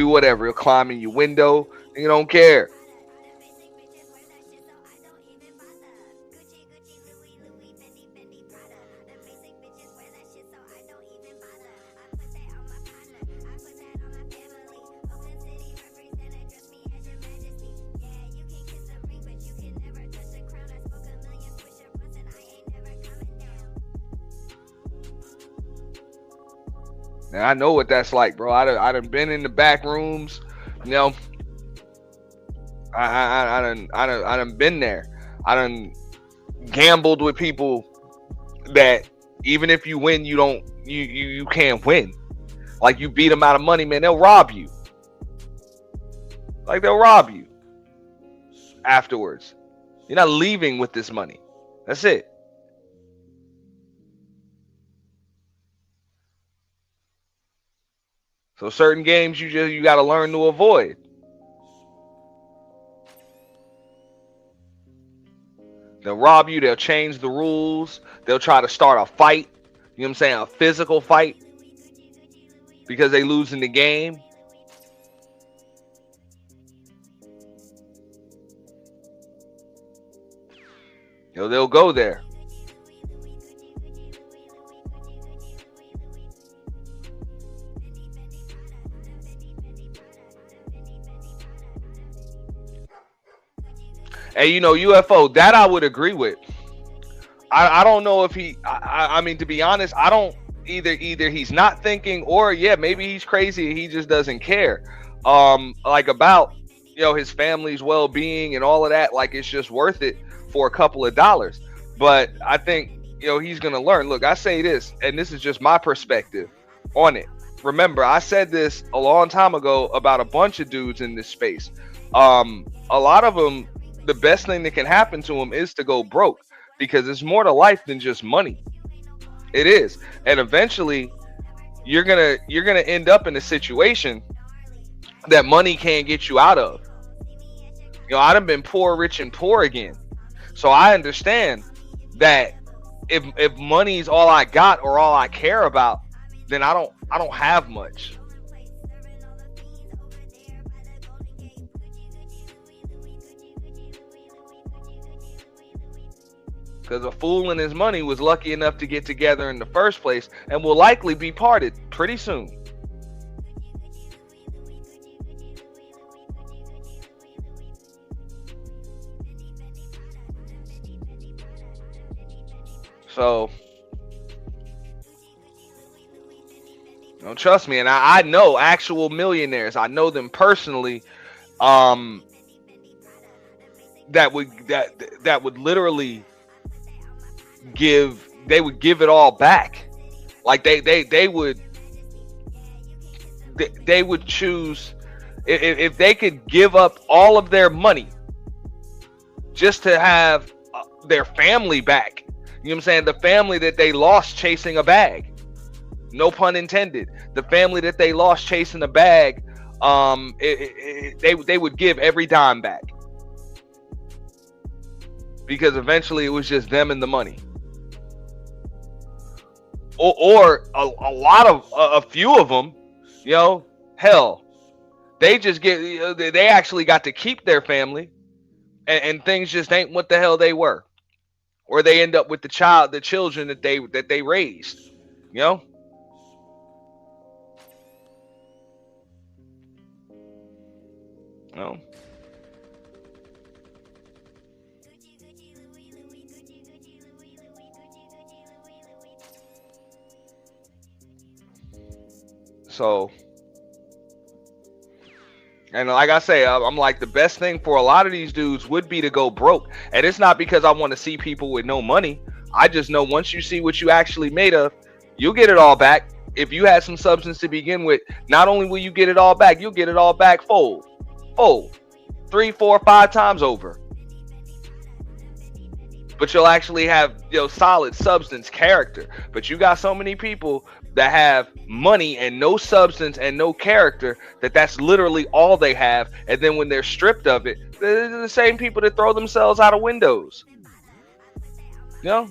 whatever. He'll climb in your window. He don't care. And I know what that's like, bro. I done been in the back rooms, you know. I done been there. I done gambled with people that even if you win, you can't win. Like you beat them out of money, man, they'll rob you. Like they'll rob you afterwards. You're not leaving with this money. That's it. So certain games you got to learn to avoid. They'll rob you, they'll change the rules, they'll try to start a fight, you know what I'm saying, a physical fight because they lose in the game. You know, they'll go there. And you know, UFO, that I would agree with. I don't know if I mean, to be honest, I don't either he's not thinking, or yeah, maybe he's crazy and he just doesn't care. Like about, you know, his family's well-being and all of that. Like, it's just worth it for a couple of dollars. But I think, you know, he's gonna learn. Look, I say this, and this is just my perspective on it. Remember, I said this a long time ago about a bunch of dudes in this space. A lot of them, the best thing that can happen to them is to go broke, because it's more to life than just money. It is. And eventually you're gonna end up in a situation that money can't get you out of. You know, I done been poor, rich, and poor again. So I understand that if money's all I got or all I care about, then I don't have much. Because a fool and his money was lucky enough to get together in the first place and will likely be parted pretty soon. So, don't trust me, and I know actual millionaires. I know them personally. That would literally give it all back. Like they would choose, if they could give up all of their money just to have their family back. You know what I'm saying? The family that they lost chasing a bag. No pun intended. The family that they lost chasing a bag, they would give every dime back. Because eventually it was just them and the money. Or a few of them, you know, hell, they actually got to keep their family, and things just ain't what the hell they were. Or they end up with the children that they raised, you know? No. So, and like I say, I'm like, the best thing for a lot of these dudes would be to go broke. And it's not because I want to see people with no money. I just know once you see what you actually made of, you'll get it all back. If you had some substance to begin with, not only will you get it all back, you'll get it all back fold, 3, 4, 5 times over. But you'll actually have, you know, solid substance, character. But you got so many people that have money and no substance and no character, that's literally all they have. And then when they're stripped of it, they're the same people that throw themselves out of windows. You know?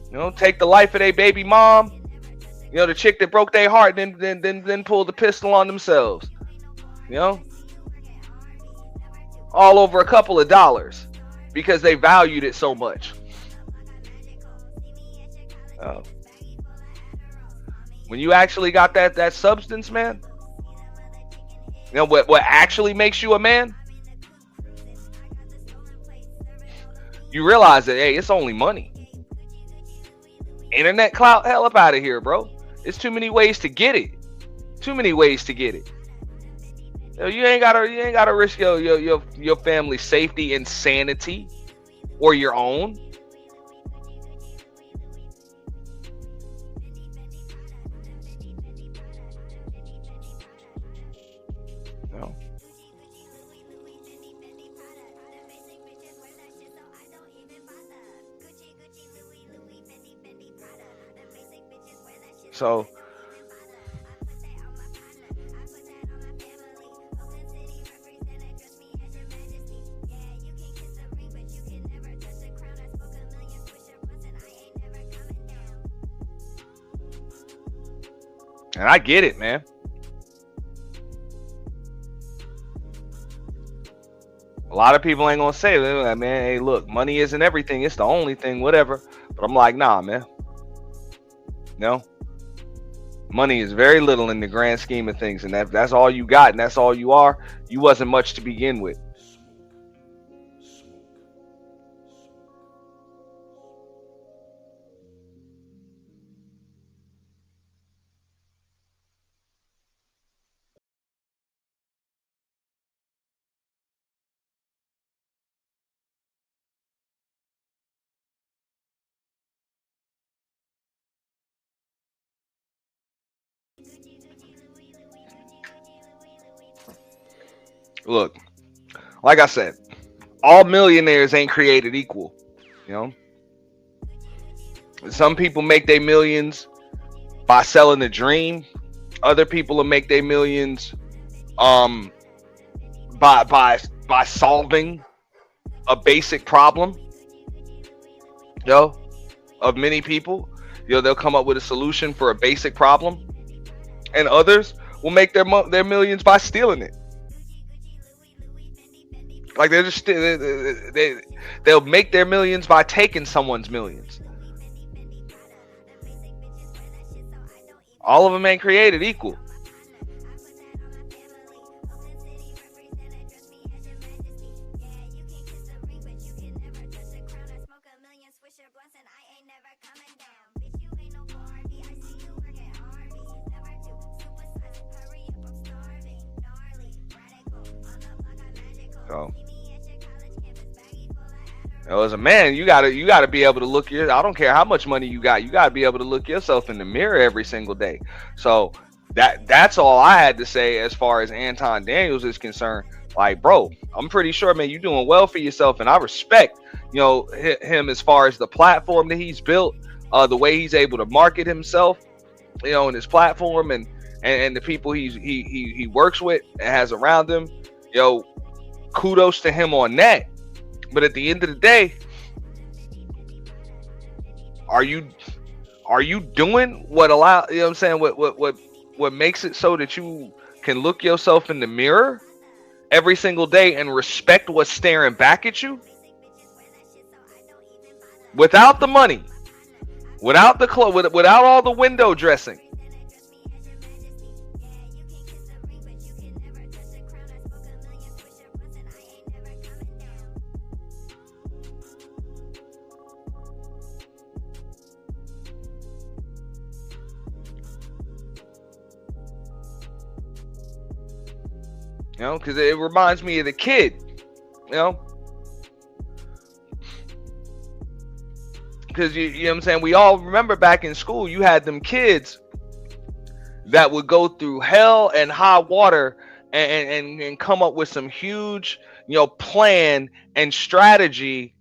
You know, take the life of their baby mom. You know, the chick that broke their heart, then pull the pistol on themselves. You know? All over a couple of dollars because they valued it so much. Oh. When you actually got that substance, man, you know what actually makes you a man? You realize that, hey, it's only money. Internet clout, hell up out of here, bro. It's too many ways to get it. Too many ways to get it. You ain't gotta risk your family's safety and sanity, or your own. No. So and I get it, man. A lot of people ain't gonna say, man, hey, look, money isn't everything. It's the only thing, whatever. But I'm like, nah, man. No. Money is very little in the grand scheme of things. And that's all you got and that's all you are. You wasn't much to begin with. Look, like I said, all millionaires ain't created equal. You know, some people make their millions by selling a dream. Other people will make their millions by solving a basic problem. You know, of many people, you know, they'll come up with a solution for a basic problem, and others will make their millions by stealing it. Like they're just they'll make their millions by taking someone's millions. All of them ain't created equal. So, as a man, you gotta be able to look I don't care how much money you gotta be able to look yourself in the mirror every single day. So that's all I had to say as far as Anton Daniels is concerned. Like, bro, I'm pretty sure, man, you're doing well for yourself, and I respect, you know, him as far as the platform that he's built, the way he's able to market himself, you know, and his platform and the people he works with and has around him. You know, kudos to him on that. But at the end of the day, are you doing what you know what I'm saying, what makes it so that you can look yourself in the mirror every single day and respect what's staring back at you? Without the money, without the clothes, without all the window dressing. You know, because it reminds me of the kid, you know, because you know what I'm saying, we all remember back in school, you had them kids that would go through hell and high water and come up with some huge, you know, plan and strategy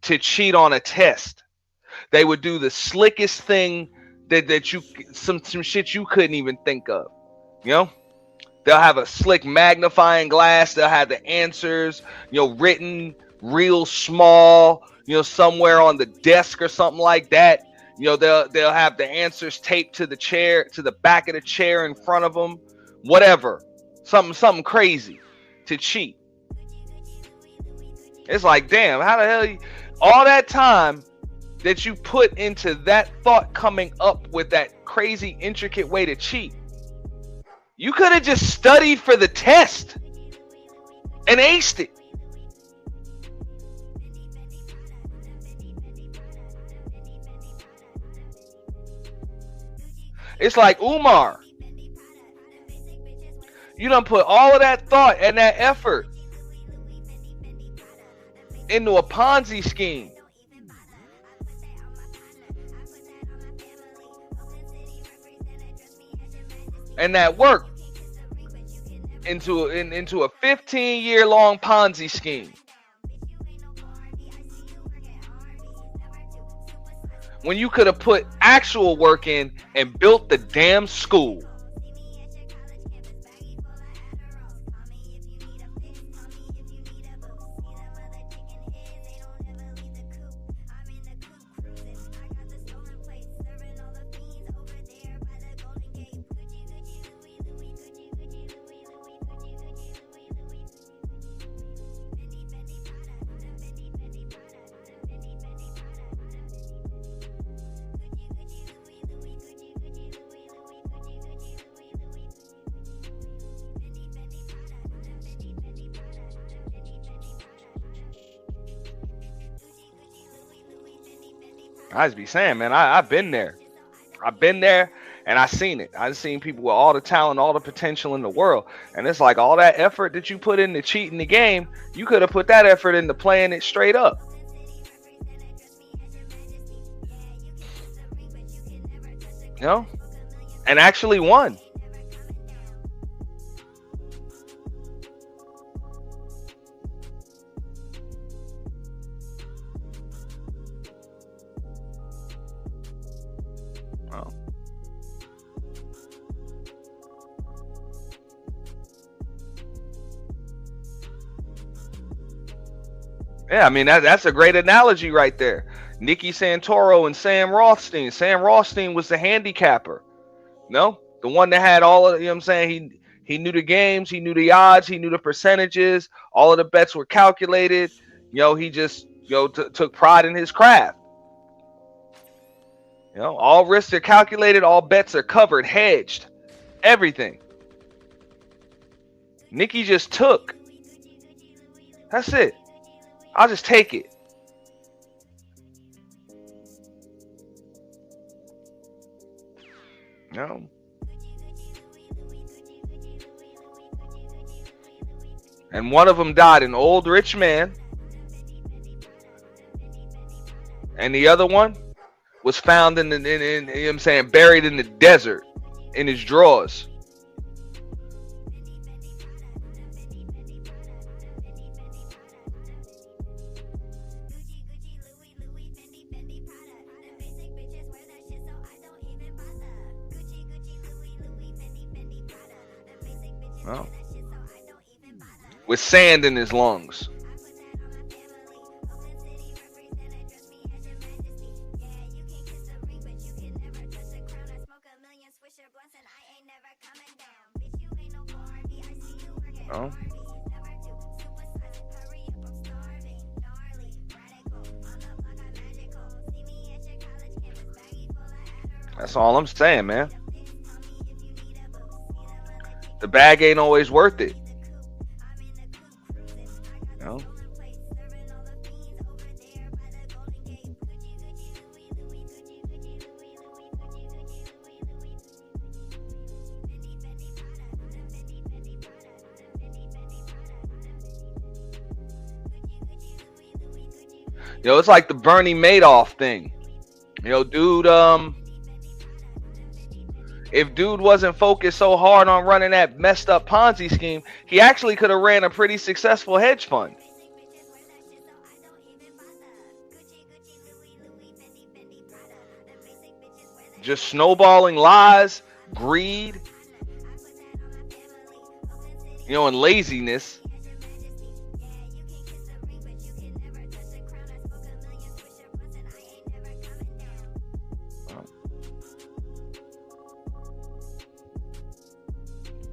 to cheat on a test. They would do the slickest thing that you some shit you couldn't even think of, you know. They'll have a slick magnifying glass. They'll have the answers, you know, written real small, you know, somewhere on the desk or something like that. You know, they'll have the answers taped to the chair, to the back of the chair in front of them, whatever, something crazy to cheat. It's like, damn, how the hell all that time that you put into that thought coming up with that crazy intricate way to cheat? You could have just studied for the test and aced it. It's like Umar. You done put all of that thought and that effort into a Ponzi scheme. And that work into a 15-year-long Ponzi scheme when you could have put actual work in and built the damn school? I just be saying, man, I've been there. I've been there and I seen it. I've seen people with all the talent, all the potential in the world. And it's like all that effort that you put into cheating the game, you could have put that effort into playing it straight up. You know? And actually won. Yeah, I mean, that's a great analogy right there. Nicky Santoro and Sam Rothstein. Sam Rothstein was the handicapper. No? The one that had all of, you know what I'm saying? He knew the games, he knew the odds, he knew the percentages. All of the bets were calculated. You know, he just, you know, took pride in his craft. You know, all risks are calculated, all bets are covered, hedged, everything. Nicky just took. That's it. I'll just take it. No. And one of them died, an old rich man. And the other one was found in you know what I'm saying, buried in the desert in his drawers. Well, with sand in his lungs. Oh. That's all I'm saying, man. The bag ain't always worth it. You know? Yo, it's like the Bernie Madoff thing. You know, dude, if dude wasn't focused so hard on running that messed up Ponzi scheme, he actually could have ran a pretty successful hedge fund. Just snowballing lies, greed, you know, and laziness.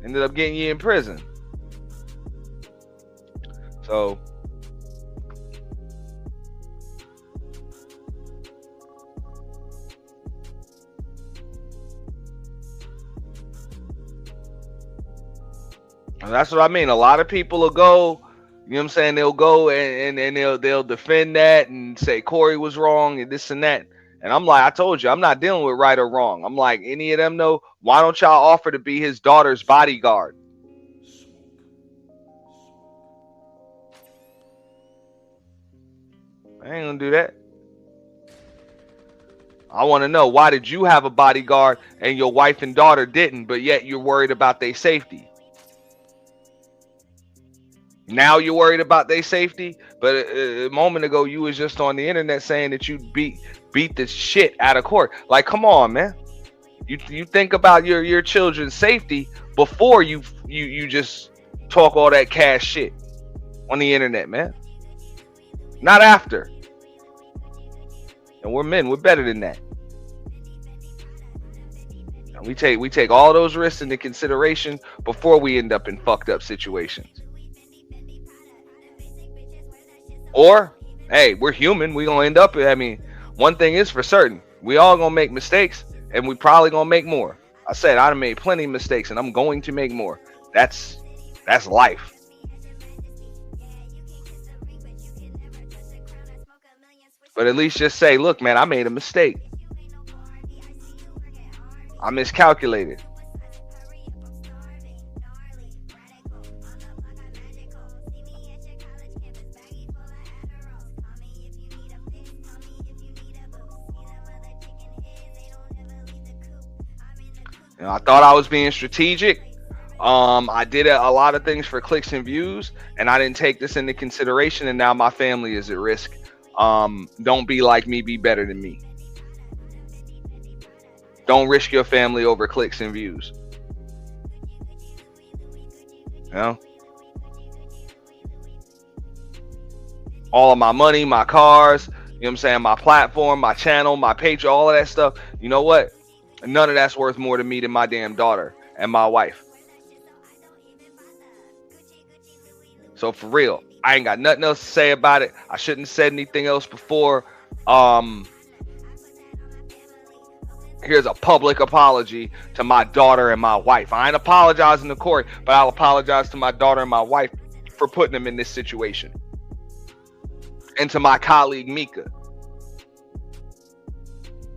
Ended up getting you in prison. So that's what I mean. A lot of people will go, you know what I'm saying, they'll go and they'll defend that and say Corey was wrong and this and that. And I'm like, I told you, I'm not dealing with right or wrong. I'm like, any of them know, why don't y'all offer to be his daughter's bodyguard? I ain't gonna do that. I want to know, why did you have a bodyguard and your wife and daughter didn't, but yet you're worried about their safety? You Now you're worried about their safety, but a moment ago you was just on the internet saying that you beat the shit out of court. Like, come on, man. You think about your children's safety before you just talk all that cash shit on the internet, man. Not after. And we're men. We're better than that. And we take all those risks into consideration before we end up in fucked up situations. Or, hey, we're human. We gonna end up. I mean, one thing is for certain: we all gonna make mistakes, and we probably gonna make more. I said I done made plenty of mistakes, and I'm going to make more. That's life. But at least just say, look, man, I made a mistake. I miscalculated. You know, I thought I was being strategic. I did a lot of things for clicks and views, and I didn't take this into consideration, and now my family is at risk. Don't be like me, be better than me. Don't risk your family over clicks and views. You know? All of my money, my cars, you know what I'm saying, my platform, my channel, my page, all of that stuff. You know what? None of that's worth more to me than my damn daughter and my wife. So for real, I ain't got nothing else to say about it. I shouldn't have said anything else before. Here's a public apology to my daughter and my wife. I ain't apologizing to court, but I'll apologize to my daughter and my wife for putting them in this situation. And to my colleague Mika.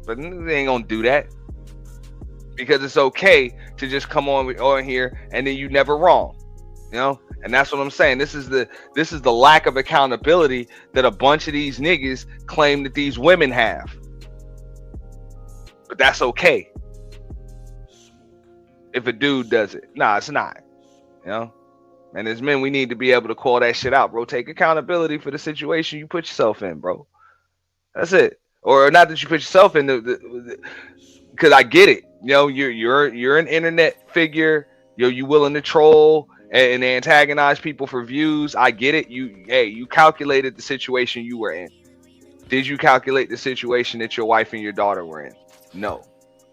But they ain't gonna do that. Because it's okay to just come on here and then you never wrong. You know? And that's what I'm saying. This is the lack of accountability that a bunch of these niggas claim that these women have. But that's okay. If a dude does it. Nah, it's not. You know? And as men, we need to be able to call that shit out, bro. Take accountability for the situation you put yourself in, bro. That's it. Or not that you put yourself in, because I get it. You know, you're an internet figure. You willing to troll and antagonize people for views. I get it. You calculated the situation you were in. Did you calculate the situation that your wife and your daughter were in? No.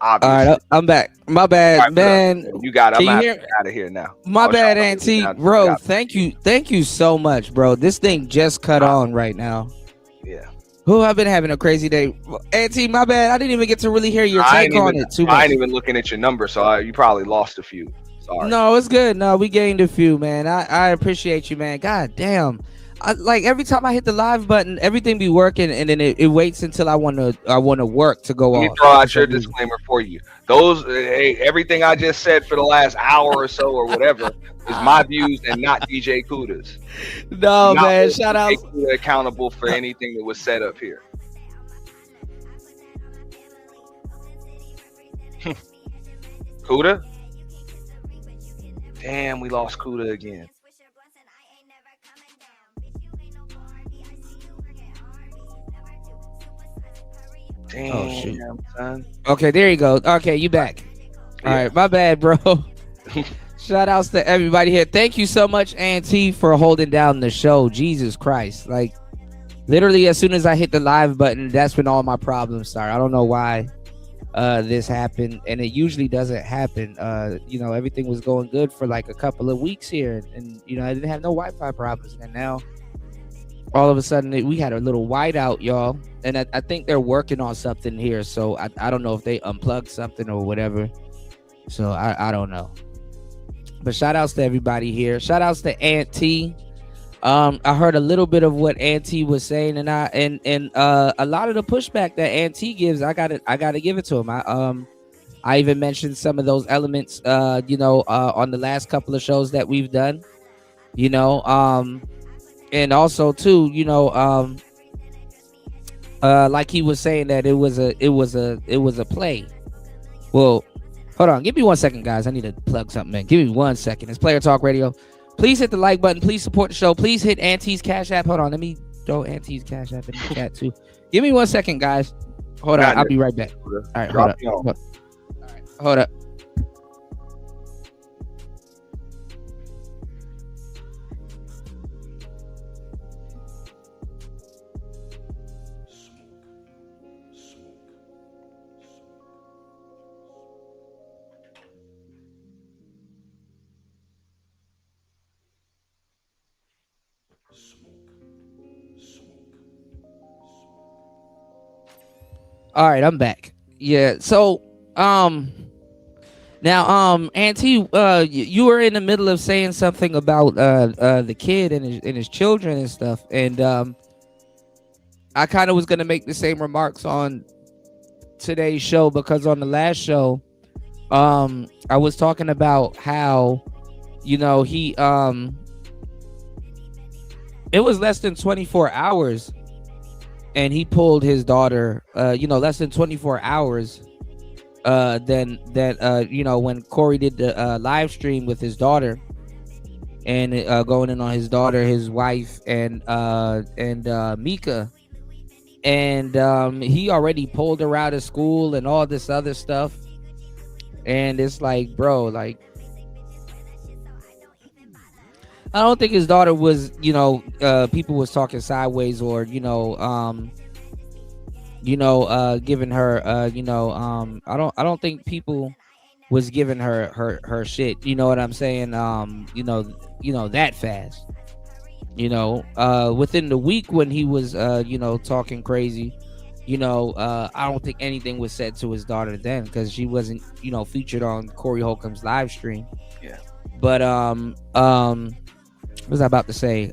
Obviously. All right, I'm back. My bad, right, man. You got it. I'm out of here now. My bad, Auntie. Bro, thank you so much, bro. This thing just cut on right now. Yeah. Oh, I've been having a crazy day. Auntie, my bad. I didn't even get to really hear your take on it too much. I ain't even looking at your number, so you probably lost a few. Sorry. No, it's good. No, we gained a few, man. I appreciate you, man. God damn. Like every time I hit the live button, everything be working, and then it waits until I want to work to go on. Let me throw out your disclaimer for you. Those everything I just said for the last hour or so or whatever is my views and not DJ Kuda's. No, man. Shout out. Accountable for anything that was said up here. Kuda? Damn, we lost Kuda again. Damn, oh, shoot. Son. Okay, there you go. Okay, you back. All right, my bad, bro. Shout outs to everybody here. Thank you so much, Auntie, for holding down the show. Jesus Christ. Like, literally, as soon as I hit the live button, that's when all my problems start. I don't know why this happened, and it usually doesn't happen. You know, everything was going good for like a couple of weeks here, and you know, I didn't have no Wi-Fi problems, and now all of a sudden we had a little whiteout, y'all, and I think they're working on something here, so I don't know if they unplugged something or whatever, so I don't know. But shout outs to everybody here. Shout outs to Auntie. I heard a little bit of what Auntie was saying, and a lot of the pushback that Auntie gives, I gotta give it to him. I even mentioned some of those elements, you know, on the last couple of shows that we've done, you know, and also too, you know, like he was saying that it was a play. Well, hold on, give me 1 second, guys. I need to plug something in. Give me 1 second. It's Player Talk Radio. Please hit the like button. Please support the show. Please hit Auntie's Cash App. Hold on, let me throw Auntie's Cash App in the chat too. Give me 1 second, guys. Hold on, I'll be right back. All right, hold up. All right, hold up. All right, I'm back. Yeah, so now Auntie, you were in the middle of saying something about the kid and his children and stuff, and I kind of was gonna make the same remarks on today's show, because on the last show I was talking about how, you know, he it was less than 24 hours and he pulled his daughter, you know, less than 24 hours then you know, when Corey did the live stream with his daughter and going in on his daughter, his wife, and Mika, and he already pulled her out of school and all this other stuff. And it's like, bro, like, I don't think his daughter was, you know, people was talking sideways, or, you know, giving her, you know, I don't think people was giving her shit. You know what I'm saying? You know, that fast. You know, within the week when he was, you know, talking crazy, you know, I don't think anything was said to his daughter then, because she wasn't, you know, featured on Corey Holcomb's live stream. Yeah. But what was I about to say?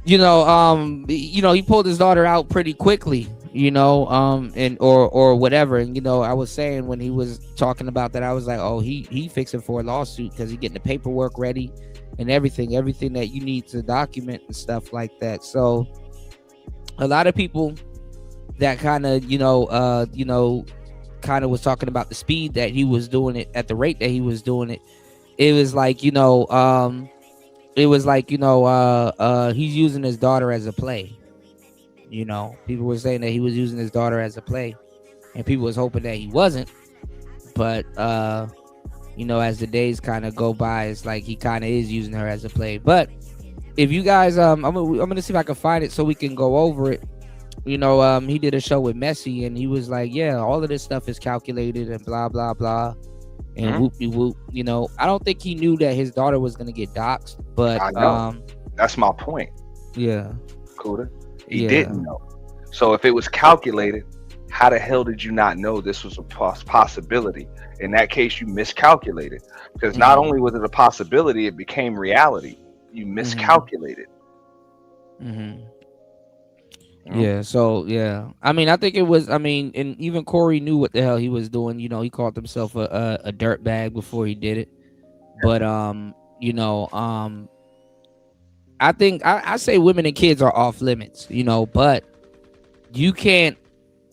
You know, he pulled his daughter out pretty quickly, you know, and or whatever. And, you know, I was saying when he was talking about that, I was like, oh, he fixing for a lawsuit because he getting the paperwork ready and everything that you need to document and stuff like that. So a lot of people that kind of, you know, kind of was talking about the speed that he was doing it, at the rate that he was doing it. It was like, you know, he's using his daughter as a play. You know, people were saying that he was using his daughter as a play, and people was hoping that he wasn't. But you know, as the days kind of go by, it's like he kind of is using her as a play. But if you guys, I'm gonna see if I can find it so we can go over it. You know, he did a show with Messi, and he was like, yeah, all of this stuff is calculated and blah blah blah. And whoop-de-whoop, you know, I don't think he knew that his daughter was gonna get doxxed, but that's my point. Yeah, Kuda, he didn't know. So if it was calculated, how the hell did you not know this was a possibility? In that case, you miscalculated, because not only was it a possibility, it became reality. You miscalculated. Yeah, so yeah, I mean, I think it was, I mean, and even Corey knew what the hell he was doing. You know, he called himself a dirt bag before he did it. But you know, I think I say women and kids are off limits, you know, but you can't,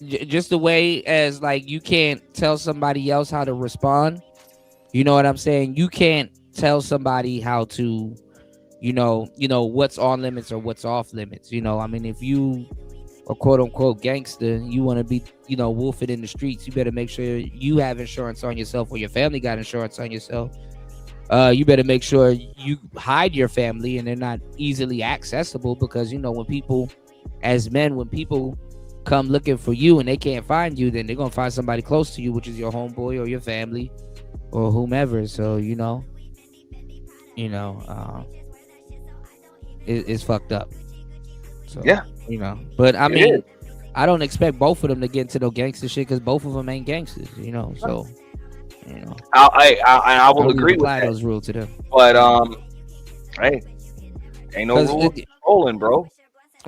just the way as like you can't tell somebody else how to respond. You know what I'm saying? You can't tell somebody how to, you know what's on limits or what's off limits. You know, I mean, if you are quote unquote gangster, you want to be, you know, wolfing in the streets, you better make sure you have insurance on yourself, or your family got insurance on yourself. You better make sure you hide your family and they're not easily accessible, because, you know, when people, as men, when people come looking for you and they can't find you, then they're gonna find somebody close to you, which is your homeboy or your family or whomever. So, you know, it's fucked up. So, yeah, you know, but I mean, I don't expect both of them to get into no gangster shit, because both of them ain't gangsters, you know. So, you know, I will agree with that. Those rules to them, but hey, ain't no rules rolling, bro.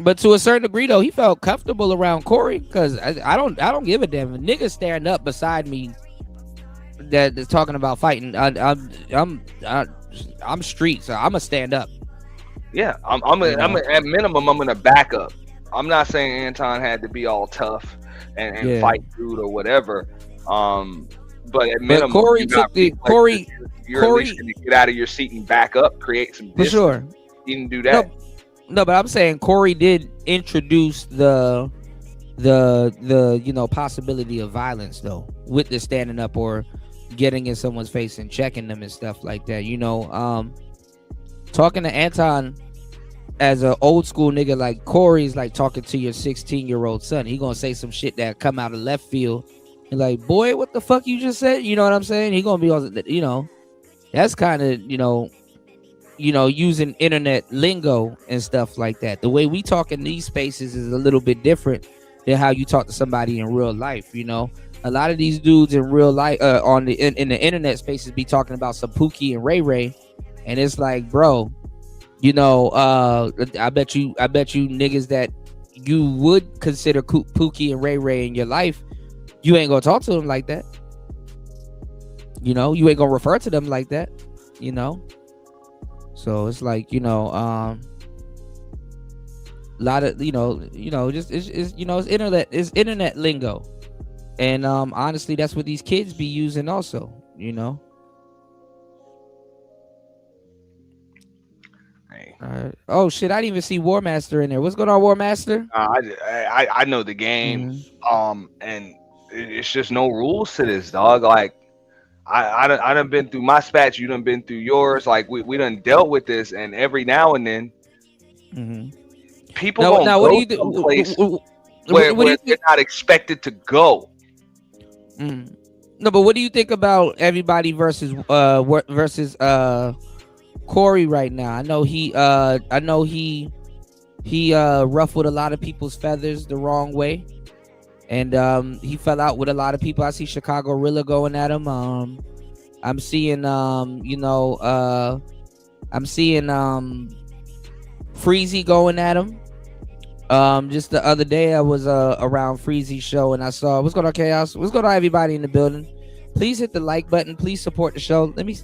But to a certain degree, though, he felt comfortable around Corey, because I don't give a damn. A nigga staring up beside me that is talking about fighting. I'm street, so I'm gonna stand up. Yeah, I'm at minimum, I'm gonna back up. I'm not saying Anton had to be all tough and fight dude or whatever. But at minimum, Corey you took got the reflexes. Corey. You're at least going to get out of your seat and back up, create some For distance. sure. You didn't do that. No, but I'm saying Corey did introduce the possibility of violence though, with the standing up or getting in someone's face and checking them and stuff like that. Talking to Anton as an old school nigga like Corey's like talking to your 16-year-old son. He gonna say some shit that come out of left field. And like, boy, what the fuck you just said? You know what I'm saying? He gonna be on, that's kind of, using internet lingo and stuff like that. The way we talk in these spaces is a little bit different than how you talk to somebody in real life. A lot of these dudes in real life in the internet spaces be talking about some Pookie and Ray Ray, and it's like, bro, I bet you niggas that you would consider Pookie and Ray Ray in your life, you ain't gonna talk to them like that. You ain't gonna refer to them like that. So it's like, a lot of, it's internet lingo. And honestly, that's what these kids be using also, Hey. Oh shit, I didn't even see War Master in there. What's going on, War Master? I know the game. And it's just no rules to this, dog. Like, I done been through my spats, you done been through yours. Like, we done dealt with this, and every now and then people don't go someplace where they're not expected to go. No, but what do you think about everybody versus Corey right now? I know he ruffled a lot of people's feathers the wrong way. And he fell out with a lot of people. I see Chicago Rilla going at him. I'm seeing Freezy going at him. Just the other day I was around Freezy's show and I saw, what's going on, Chaos? What's going on, everybody in the building? Please hit the like button. Please support the show. Let me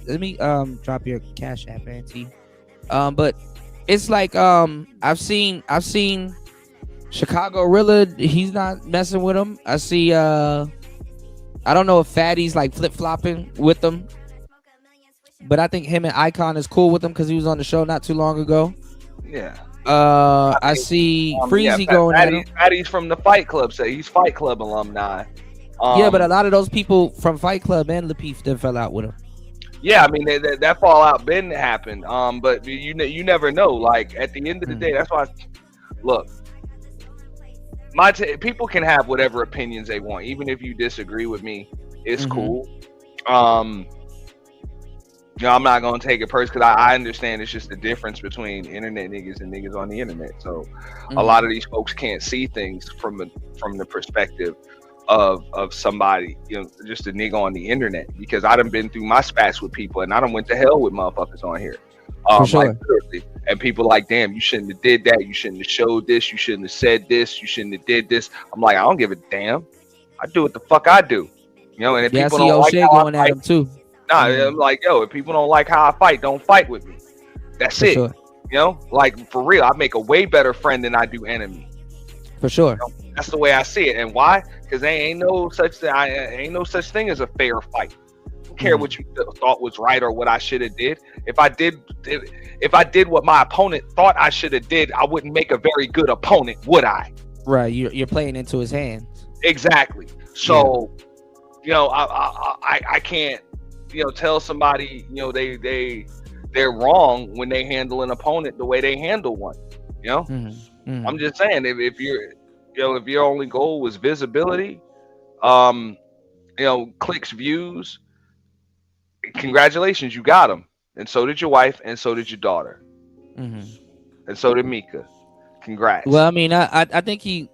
drop your Cash App, Auntie. But it's like I've seen Chicago Rilla, he's not messing with him. I see I don't know if Fatty's like flip-flopping with them, but I think him and Icon is cool with him because he was on the show not too long ago. Yeah. I see Freezy going at him. Fatty's from the Fight Club, so he's Fight Club alumni. Yeah, but a lot of those people from Fight Club and Lapeef then fell out with him. Yeah, I mean that fallout been happened. But you never know. Like, at the end of the day, that's why. Look, people can have whatever opinions they want, even if you disagree with me. It's cool. I'm not gonna take it personal because I understand it's just the difference between internet niggas and niggas on the internet. So a lot of these folks can't see things from the perspective of somebody, just a nigga on the internet, because I done been through my spats with people and I done went to hell with motherfuckers on here. For sure. Like, literally. And people like, damn, you shouldn't have did that. You shouldn't have showed this. You shouldn't have said this. You shouldn't have did this. I'm like, I don't give a damn. I do what the fuck I do. And if people don't like how going I fight, at him too. Nah, I'm like, yo, if people don't like how I fight, don't fight with me. That's it. Sure. Like, for real, I make a way better friend than I do enemy. For sure. That's the way I see it. And why? Because there ain't no such thing as a fair fight. I don't care what you thought was right or what I should have did. If I did what my opponent thought I should have did, I wouldn't make a very good opponent, would I? Right. You're playing into his hands. Exactly. So, I can't, tell somebody, they're wrong when they handle an opponent the way they handle one. I'm just saying, if your only goal was visibility, clicks, views, congratulations, you got them. And so did your wife, and so did your daughter, and so did Mika. Congrats. Well, I mean, I think he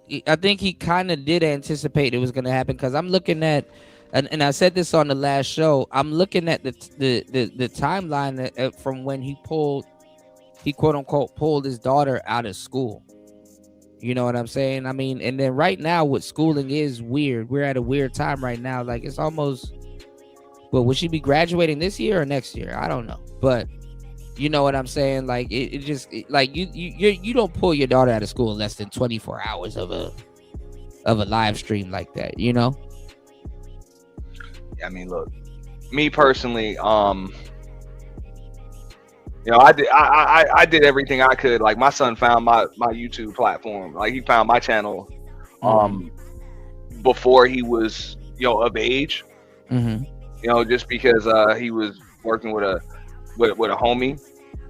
kind of did anticipate it was going to happen, because I'm looking at, and I said this on the last show, I'm looking at the timeline from when he quote unquote pulled his daughter out of school. You know what I'm saying? I mean, and then right now, what schooling is weird. We're at a weird time right now. Like, it's almost, well, would she be graduating this year or next year? I don't know, but you know what I'm saying? Like, it just like you don't pull your daughter out of school in less than 24 hours of a live stream like that, I mean, look, me personally, I did everything I could. Like my son found my YouTube platform. Like he found my channel before he was, of age. Just because he was working with a homie,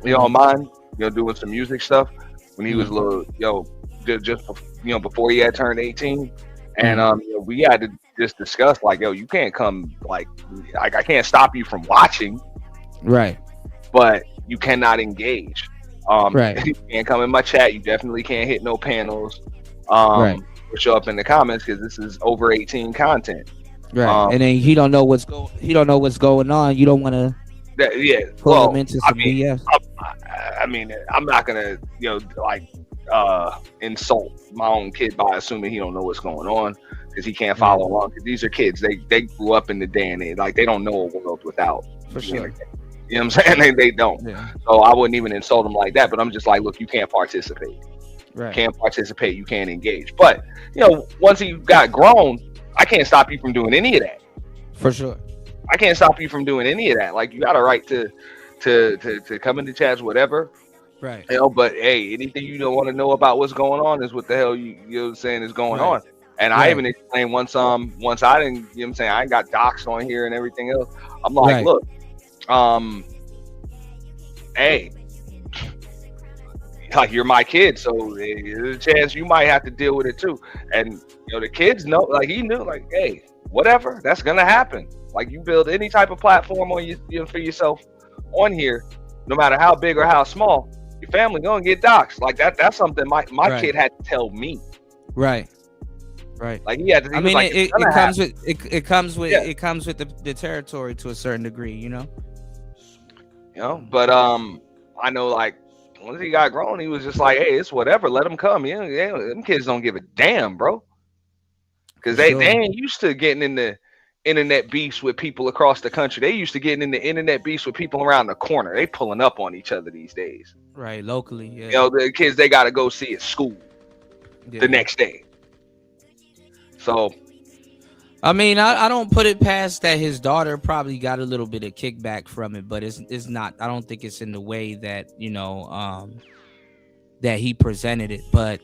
of mine, doing some music stuff when he was a little, just before he had turned 18. And we had to just discuss like, you can't come like I can't stop you from watching. Right. But you cannot engage. Right. You can't come in my chat. You definitely can't hit no panels. Right. Or show up in the comments because this is over 18 content. Right. And then he don't know what's going on. You don't want to pull him into some BS. I mean, I'm not gonna insult my own kid by assuming he don't know what's going on because he can't follow along. Because these are kids. They grew up in the day and age. Like they don't know a world without. For sure. You know what I'm saying? They don't. Yeah. So I wouldn't even insult them like that. But I'm just like, look, you can't participate. Right. You can't participate. You can't engage. But once he got grown, I can't stop you from doing any of that. For sure. I can't stop you from doing any of that. Like you got a right to come into chats, whatever. Right. But hey, anything you don't want to know about what's going on is what the hell you know what I'm saying is going on. And I even explained once I didn't, what I'm saying, I got doxed on here and everything else. I'm like, look, hey, like you're my kid, so there's a chance you might have to deal with it too. And the kids know, like he knew, like, hey, whatever, that's gonna happen. Like you build any type of platform on you for yourself on here, no matter how big or how small, your family gonna get doxxed. Like that's something my kid had to tell me. Right. Like he had to. I mean, it comes with the territory to a certain degree, But I know like once he got grown, he was just like, hey, it's whatever, let them come. Them kids don't give a damn, bro. Because they ain't used to getting in the internet beefs with people across the country. They used to getting in the internet beefs with people around the corner. They pulling up on each other these days. Right, locally, yeah. The kids they gotta go see at school the next day. So I mean, I don't put it past that his daughter probably got a little bit of kickback from it, but it's not. I don't think it's in the way that that he presented it. But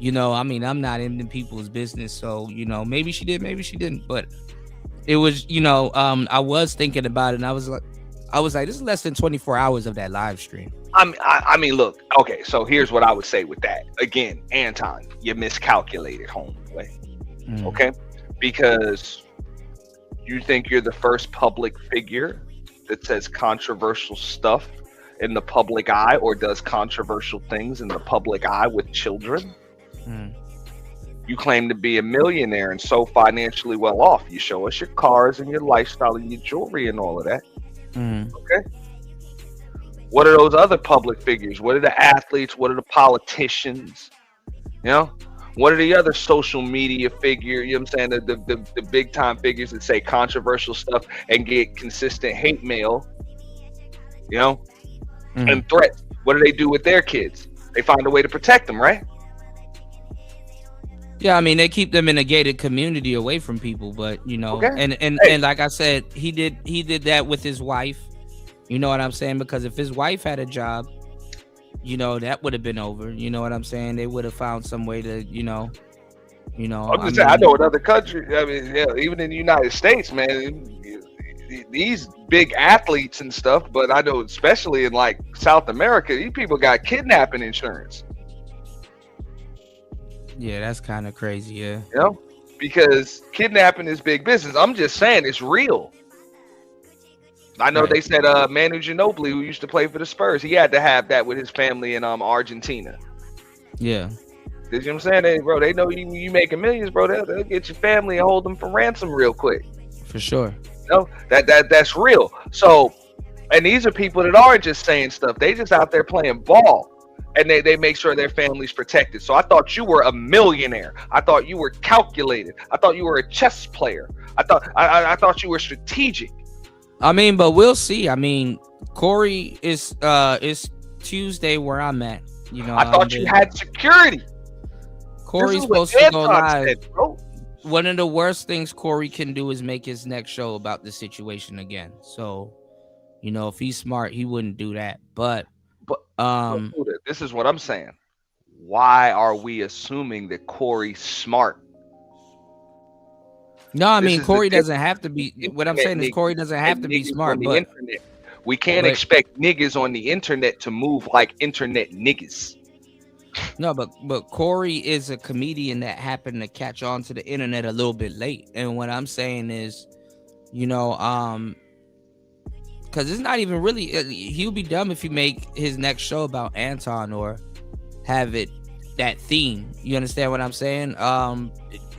I mean, I'm not in people's business, so maybe she did, maybe she didn't. But it was, I was thinking about it, and I was like, this is less than 24 hours of that live stream. I mean, look, okay. So here's what I would say with that. Again, Anton, you miscalculated, homeboy. Okay. Because you think you're the first public figure that says controversial stuff in the public eye or does controversial things in the public eye with children. You claim to be a millionaire and so financially well off. You show us your cars and your lifestyle and your jewelry and all of that. Okay. What are those other public figures? What are the athletes? What are the politicians? What are the other social media figures, the big time figures that say controversial stuff and get consistent hate mail, and threats? What do they do with their kids? They find a way to protect them, right? Yeah, I mean, they keep them in a gated community away from people, but and like I said, he did that with his wife. You know what I'm saying? Because if his wife had a job, that would have been over. You know what I'm saying? They would have found some way to, I'm just saying, I know in other countries, I mean, even in the United States, man, these big athletes and stuff, but I know especially in like South America, these people got kidnapping insurance. Yeah, that's kind of crazy, yeah. Because kidnapping is big business. I'm just saying it's real. I know they said Manu Ginobili, who used to play for the Spurs, he had to have that with his family in Argentina. Yeah. You know what I'm saying? They know you making millions, bro. They'll get your family and hold them for ransom real quick. For sure. That's real. So, and these are people that aren't just saying stuff. They just out there playing ball. And they make sure their family's protected. So I thought you were a millionaire. I thought you were calculated. I thought you were a chess player. I thought you were strategic. I mean, but we'll see. I mean, Corey is Tuesday where I'm at. I thought you had security. Corey's supposed to go live. Said, bro. one of the worst things Corey can do is make his next show about the situation again. So, you know, if he's smart, he wouldn't do that. But But this is what I'm saying. Why are we assuming that Corey's smart? no, I This mean is the Corey difference. doesn't have to be. What I'm Internet saying is niggas Corey doesn't have and to be niggas smart, on the but internet. We can't but expect niggas on the internet to move like internet niggas. no, but Corey is a comedian that happened to catch on to the internet a little bit late. And what I'm saying is, you know, because it's not even really. He'll be dumb if he make his next show about Anton or have it that theme. You understand what I'm saying?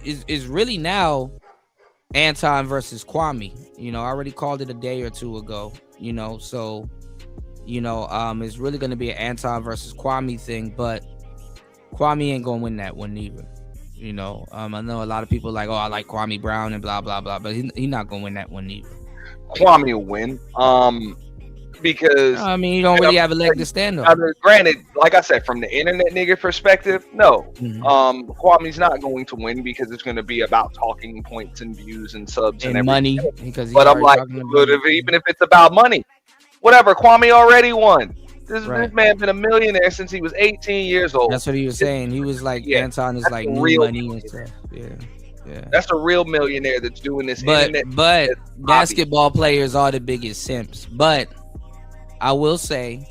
Is really now Anton versus Kwame. You know, I already called it a day or two ago. You know, so you know, it's really gonna be an Anton versus Kwame thing, but Kwame ain't gonna win that one either. You know, I know a lot of people like, oh, I like Kwame Brown and blah blah blah, but he not gonna win that one either. Kwame will win. Because I mean, you don't really have a leg to stand on. I mean, granted, like I said, from the internet nigga perspective, no. Mhm. Kwame's not going to win because it's going to be about talking points and views and subs and And everything. money, because he's But I'm already like, talking but about even if it's about money, whatever. Kwame already won. This Right. man been a millionaire since he was 18 years old. That's what he was saying. He was like, Yeah, Anton is that's like a new real money and stuff. Yeah, yeah. That's a real millionaire that's doing this But internet. but basketball players are the biggest simps. But I will say,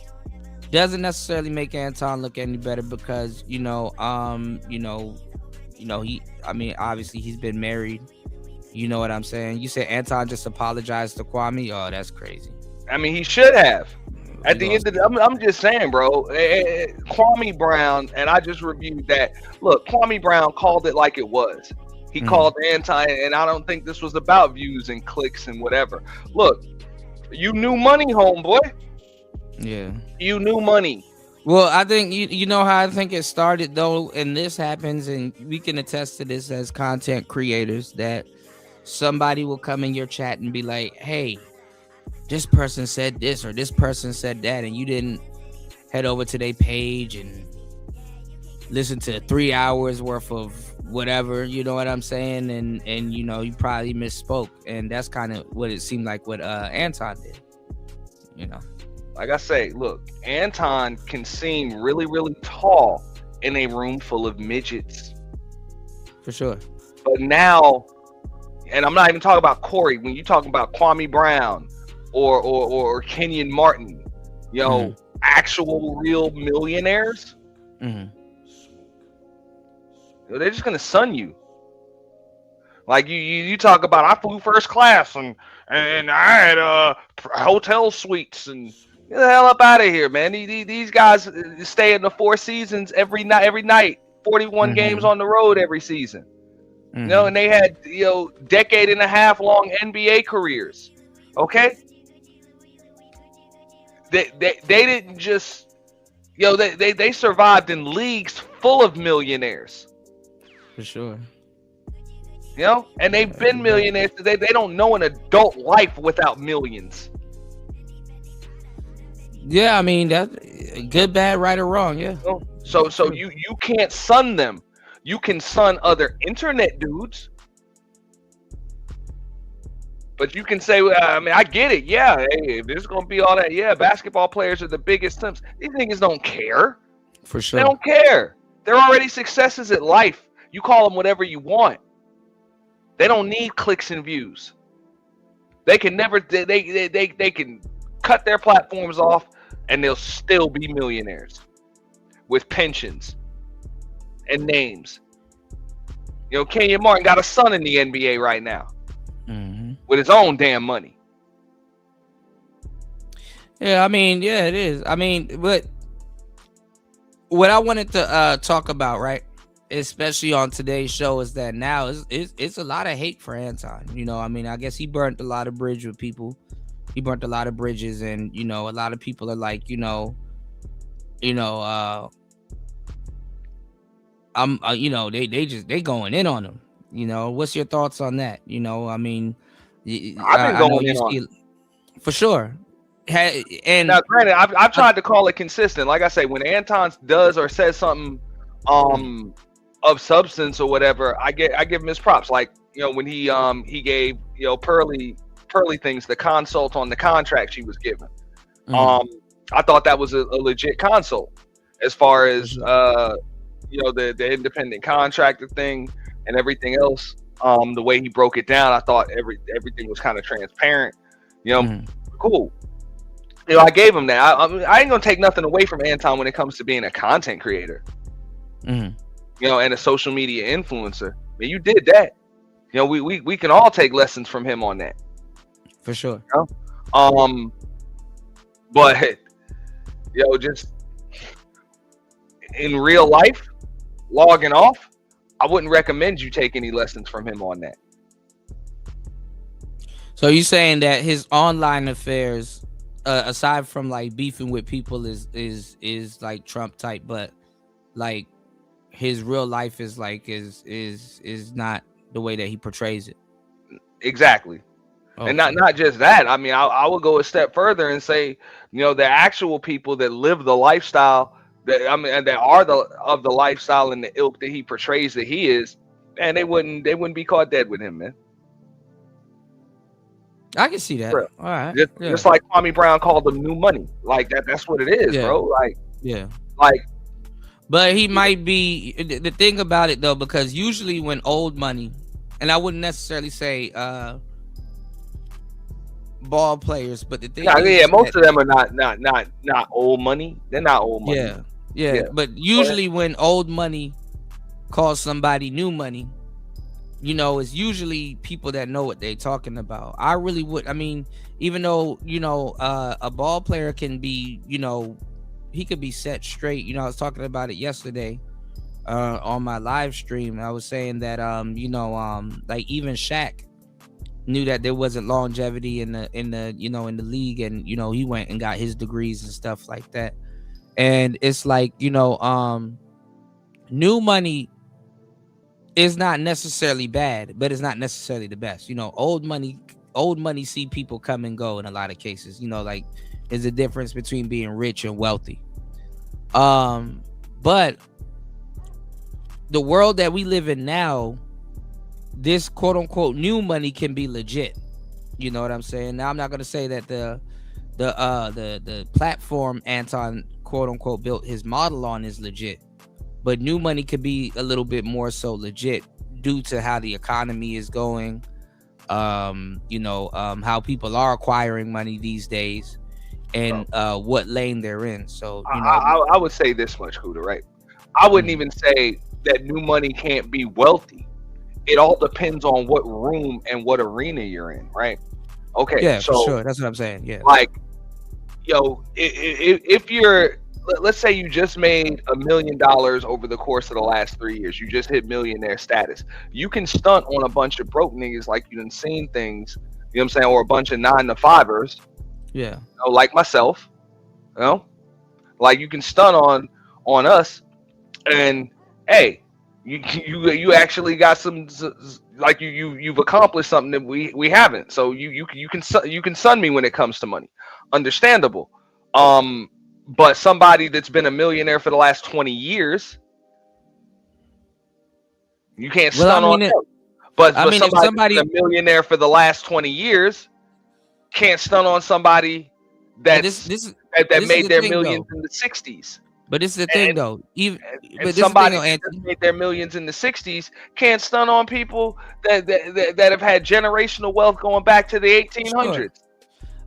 doesn't necessarily make Anton look any better because he, I mean, obviously he's been married. You know what I'm saying? You say Anton just apologized to Kwame? Oh, that's crazy. I mean, he should have. At He the end of the, I'm just saying, bro. Kwame Brown, and I just reviewed that. Look, Kwame Brown called it like it was. He called Anton, and I don't think this was about views and clicks and whatever. Look, you knew money, homeboy. Yeah. You knew money. Well, I think you know how I think it started though, and this happens, and we can attest to this as content creators that somebody will come in your chat and be like, "Hey, this person said this or this person said that," and you didn't head over to their page and listen to 3 hours worth of whatever. You know what I'm saying? And you know you probably misspoke, and that's kind of what it seemed like what Anton did. You know. Like I say, look, Anton can seem really, really tall in a room full of midgets. For sure. But now, and I'm not even talking about Corey, when you're talking about Kwame Brown or Kenyon Martin, you know, actual real millionaires, they're just gonna sun you. Like you talk about, I flew first class and I had hotel suites and get the hell up out of here, man. These guys stay in the Four Seasons every night, 41 games on the road every season. You know, and they had, you know, decade and a half long NBA careers. Okay, they didn't just, you know, they survived in leagues full of millionaires. For sure. You know, and they've been millionaires. They don't know an adult life without millions. Yeah, I mean that good, bad, right or wrong. Yeah. So you can't sun them. You can sun other internet dudes, but you can say, I mean, I get it. Yeah, hey, if there's gonna be all that, yeah, basketball players are the biggest simps. These niggas don't care. For sure. They don't care. They're already successes at life. You call them whatever you want. They don't need clicks and views. They can never. They can cut their platforms off, and they'll still be millionaires with pensions and names. You know, Kenyon Martin got a son in the NBA right now with his own damn money. Yeah, I mean, yeah, it is. I mean, but what I wanted to talk about, right, especially on today's show, is that now it's a lot of hate for Anton. You know, I mean, I guess he burnt a lot of bridge with people. He burnt a lot of bridges, and you know, a lot of people are like, you know, they going in on him. You know, what's your thoughts on that? You know, I mean, I've been going in on him. For sure. And now, granted, I've tried to call it consistent. Like I say, when Anton does or says something of substance or whatever, I give him his props. Like, when he gave, Pearly things the consult on the contract she was given. I thought that was a legit consult as far as the independent contractor thing and everything else. The way he broke it down, I thought everything was kind of transparent. Cool. I gave him that. I ain't gonna take nothing away from Anton when it comes to being a content creator. And a social media influencer. I mean, you did that. We can all take lessons from him on that. For sure. But just in real life, logging off, I wouldn't recommend you take any lessons from him on that. So you saying that his online affairs, aside from like beefing with people, is like Trump type, but like his real life is like is not the way that he portrays it. Exactly. Okay. And not just that. I mean, I would go a step further and say, the actual people that live the lifestyle that are of the lifestyle and the ilk that he portrays that he is, and they wouldn't be caught dead with him, man. I can see that. All right. Just like Kwame Brown called them new money. Like that's what it is, bro. Like, but he might be the thing about it though, because usually when old money, and I wouldn't necessarily say ball players, but the thing most of them are not old money. They're not old money. Yeah. But usually when old money calls somebody new money, it's usually people that know what they're talking about. I really would. I mean, even though a ball player can be, he could be set straight. I was talking about it yesterday on my live stream. I was saying that like even Shaq knew that there wasn't longevity in the league, and he went and got his degrees and stuff like that. And it's like new money is not necessarily bad, but it's not necessarily the best. Old money see people come and go in a lot of cases. Like there's a difference between being rich and wealthy. But the world that we live in now, this quote unquote new money can be legit. You know what I'm saying? Now I'm not gonna say that the platform Anton quote unquote built his model on is legit, but new money could be a little bit more so legit due to how the economy is going, how people are acquiring money these days, and what lane they're in. So I would say this much, Kuda, right? I wouldn't even say that new money can't be wealthy. It all depends on what room and what arena you're in, right? Okay. Yeah, so, for sure. That's what I'm saying. Yeah. Like, if you're, let's say you just made $1 million over the course of the last 3 years, you just hit millionaire status. You can stunt on a bunch of broke niggas like you done seen things, you know what I'm saying, or a bunch of 9-to-5ers. Yeah. Like myself, like you can stunt on us, and hey, you actually got some, like you've accomplished something that we haven't. So you can sun me when it comes to money. Understandable. But somebody that's been a millionaire for the last 20 years, you can't stun on them. But somebody a millionaire for the last 20 years can't stun on somebody that made their millions in the 60s. But this is the thing, though. Somebody that made their millions in the 60s can't stun on people that have had generational wealth going back to the 1800s. Sure.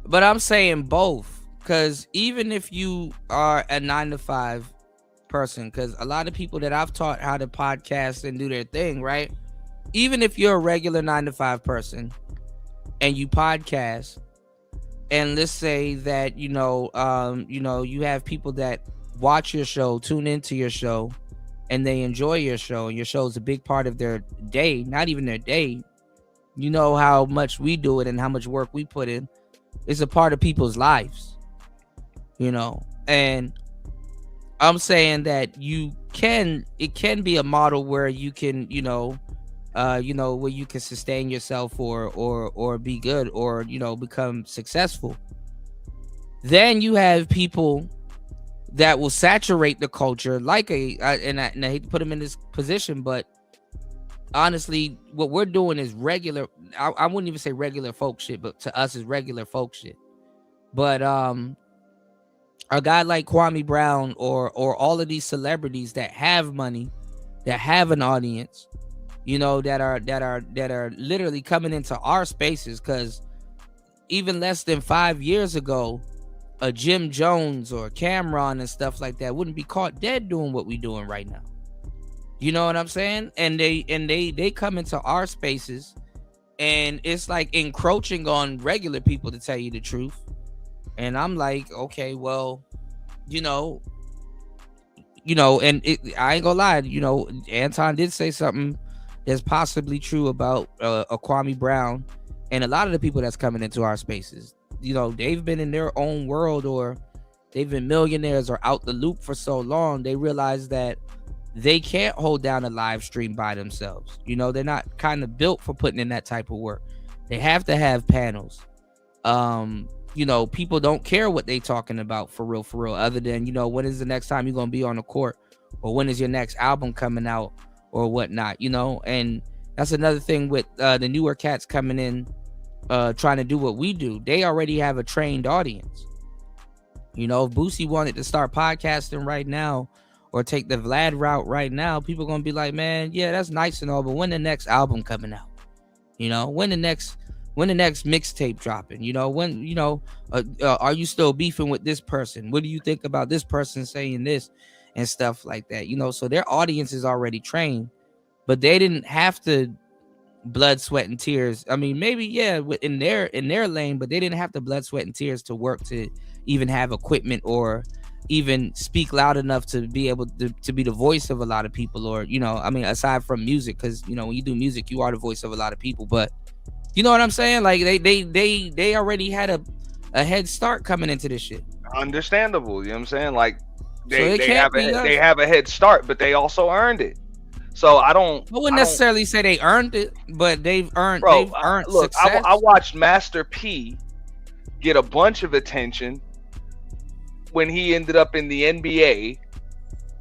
But I'm saying both, because even if you are a 9-to-5 person, because a lot of people that I've taught how to podcast and do their thing, right? Even if you're a regular 9-to-5 person and you podcast, and let's say that you have people that watch your show, tune into your show, and they enjoy your show, and your show is a big part of their day, not even their day. You know how much we do it and how much work we put in. It's a part of people's lives, and I'm saying that it can be a model where you can, where you can sustain yourself or be good or, become successful. Then you have people that will saturate the culture like and I hate to put him in this position, but honestly, what we're doing is regular. I wouldn't even say regular folk shit, but to us is regular folk shit. But a guy like Kwame Brown or all of these celebrities that have money, that have an audience, you know, that are literally coming into our spaces, because even less than 5 years ago, a Jim Jones or Cameron and stuff like that wouldn't be caught dead doing what we doing right now. You know what I'm saying? And they come into our spaces, and it's like encroaching on regular people, to tell you the truth. And I'm like, okay, well, you know, and I ain't gonna lie, you know, Anton did say something that's possibly true about a Kwame Brown and a lot of the people that's coming into our spaces. You know, they've been in their own world, or they've been millionaires or out the loop for so long, they realize that they can't hold down a live stream by themselves. You know, they're not kind of built for putting in that type of work. They have to have panels. You know, people don't care what they talking about for real, other than, you know, when is the next time you're going to be on the court, or when is your next album coming out or whatnot, you know? And that's another thing with the newer cats coming in, trying to do what we do. They already have a trained audience. You know, if Boosie wanted to start podcasting right now or take the Vlad route right now, people are going to be like, man, yeah, that's nice and all, but when the next album coming out? You know, when the next mixtape dropping? You know, when, you know, are you still beefing with this person? What do you think about this person saying this and stuff like that? You know, so their audience is already trained, but they didn't have to blood, sweat, and tears. I mean, maybe, yeah, in their lane, but they didn't have to blood, sweat, and tears to work to even have equipment or even speak loud enough to be able to be the voice of a lot of people. Or, you know, I mean, aside from music, because, you know, when you do music, you are the voice of a lot of people. But you know what I'm saying? Like they already had a head start coming into this shit. Understandable. You know what I'm saying? Like they they have a head start, but they also earned it. So I wouldn't necessarily say they earned it, but they've earned look, success. I watched Master P get a bunch of attention when he ended up in the NBA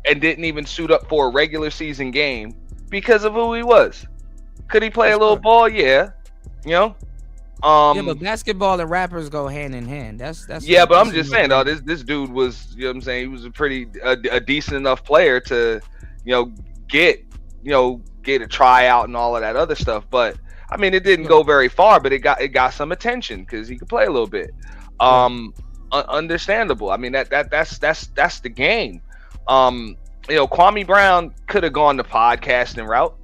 and didn't even suit up for a regular season game because of who he was. Could he play a little ball? Yeah. You know? Yeah, but basketball and rappers go hand in hand. That's yeah, but I'm just saying, though, this dude was, you know what I'm saying, he was a decent enough player to, you know, get a tryout and all of that other stuff. But I mean, it didn't go very far, but it got some attention because he could play a little bit. Understandable. I mean, that's the game. You know, Kwame Brown could have gone the podcasting route.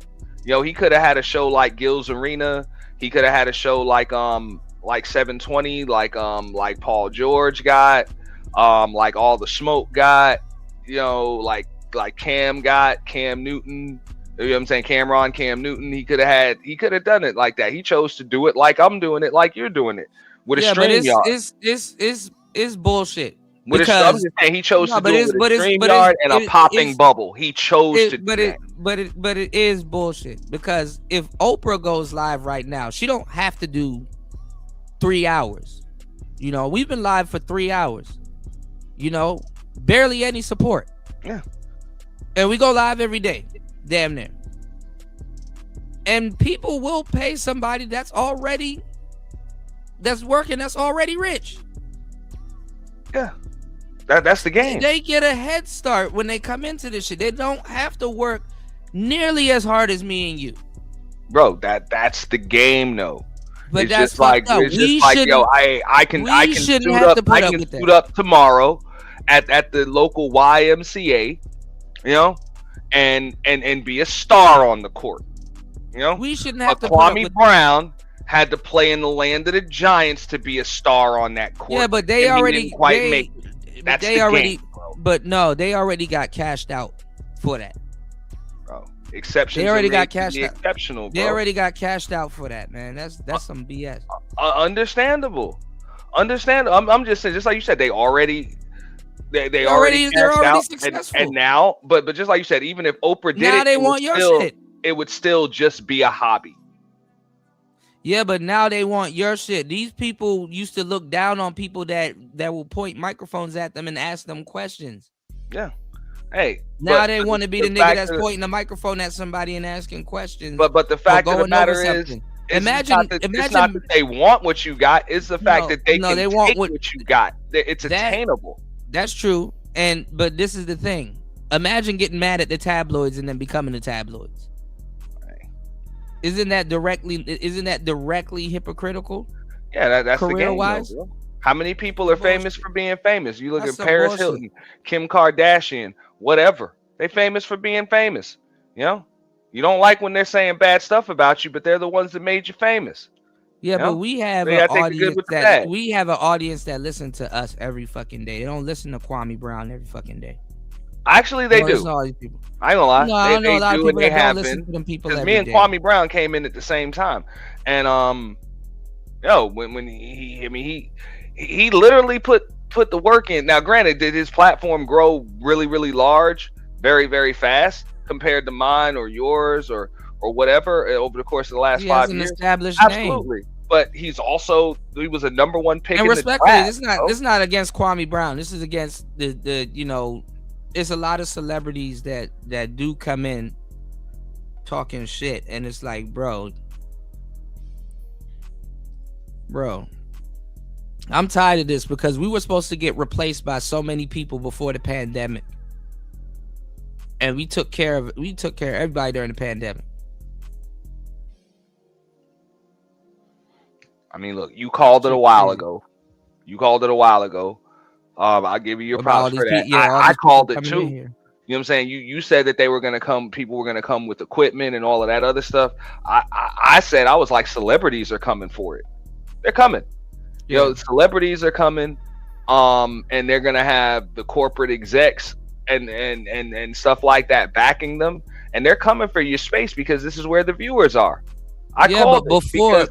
You know, he could have had a show like Gil's Arena. He could have had a show like 720, like Paul George got, like All the Smoke got, you know, like Cam got, Cam Newton. You know what I'm saying? Cam Newton. He could have done it like that. He chose to do it like I'm doing it, like you're doing it with a StreamYard. It's bullshit. With I'm just saying, he chose to do it with a StreamYard and a popping bubble. He chose to do that. But it is bullshit, because if Oprah goes live right now, she don't have to do 3 hours. You know, we've been live for 3 hours. You know, barely any support. Yeah. And we go live every day, damn near. And people will pay somebody that's working, that's already rich. Yeah. That's the game. They get a head start when they come into this shit. They don't have to work nearly as hard as me and you. Bro, that's the game, though. But it's that's just like, yo, I can suit up tomorrow at the local YMCA, you know, and be a star on the court. You know, we shouldn't have to Kwame Brown had to play in the land of the Giants to be a star on that court. Yeah, but they already didn't quite make it. That's the game, bro. But no, they already got cashed out for that. Bro, exceptions. They already got cashed out. Exceptional, bro. They already got cashed out for that, man. That's some BS. Understandable. I'm just saying, just like you said, they already cashed out, successful. And now, but just like you said, even if Oprah did now they want your shit. It would still just be a hobby. Yeah, but now they want your shit. These people used to look down on people that will point microphones at them and ask them questions. Yeah. Hey. Now they want to be the nigga fact that's of pointing the microphone at somebody and asking questions. But the fact of the going over matter is, something. it's not that they want what you got. It's the fact that they can take what you got. It's attainable. That's true. But this is the thing. Imagine getting mad at the tabloids and then becoming the tabloids. Right. Isn't that directly hypocritical? Yeah, that's career the game. Wise? Though, how many people are famous for being famous? You look That's at Paris bullshit. Hilton, Kim Kardashian, whatever. They famous for being famous. You know, you don't like when they're saying bad stuff about you, but they're the ones that made you famous. Yeah, but we have an audience that listen to us every fucking day. They don't listen to Kwame Brown every fucking day. Actually, they do. All these people. I ain't gonna lie. No, I know a lot of people that don't listen been. to them people Because every me and day. Kwame Brown came in at the same time, and when he literally put the work in. Now, granted, did his platform grow really, really large, very, very fast compared to mine or yours or whatever over the course of the last 5 years? Established Absolutely. name. But he was a #1 pick. And in respectfully, the draft, this is not against Kwame Brown. This is against the it's a lot of celebrities that do come in talking shit, and it's like, bro, I'm tired of this because we were supposed to get replaced by so many people before the pandemic, and we took care of everybody during the pandemic. I mean, look, you called it a while ago. I'll give you your props for that. I called it too. You know what I'm saying? You said that they were gonna come. People were gonna come with equipment and all of that other stuff. I said, I was like, celebrities are coming for it. They're coming. You know, celebrities are coming. And they're gonna have the corporate execs and stuff like that backing them, and they're coming for your space because this is where the viewers are. But before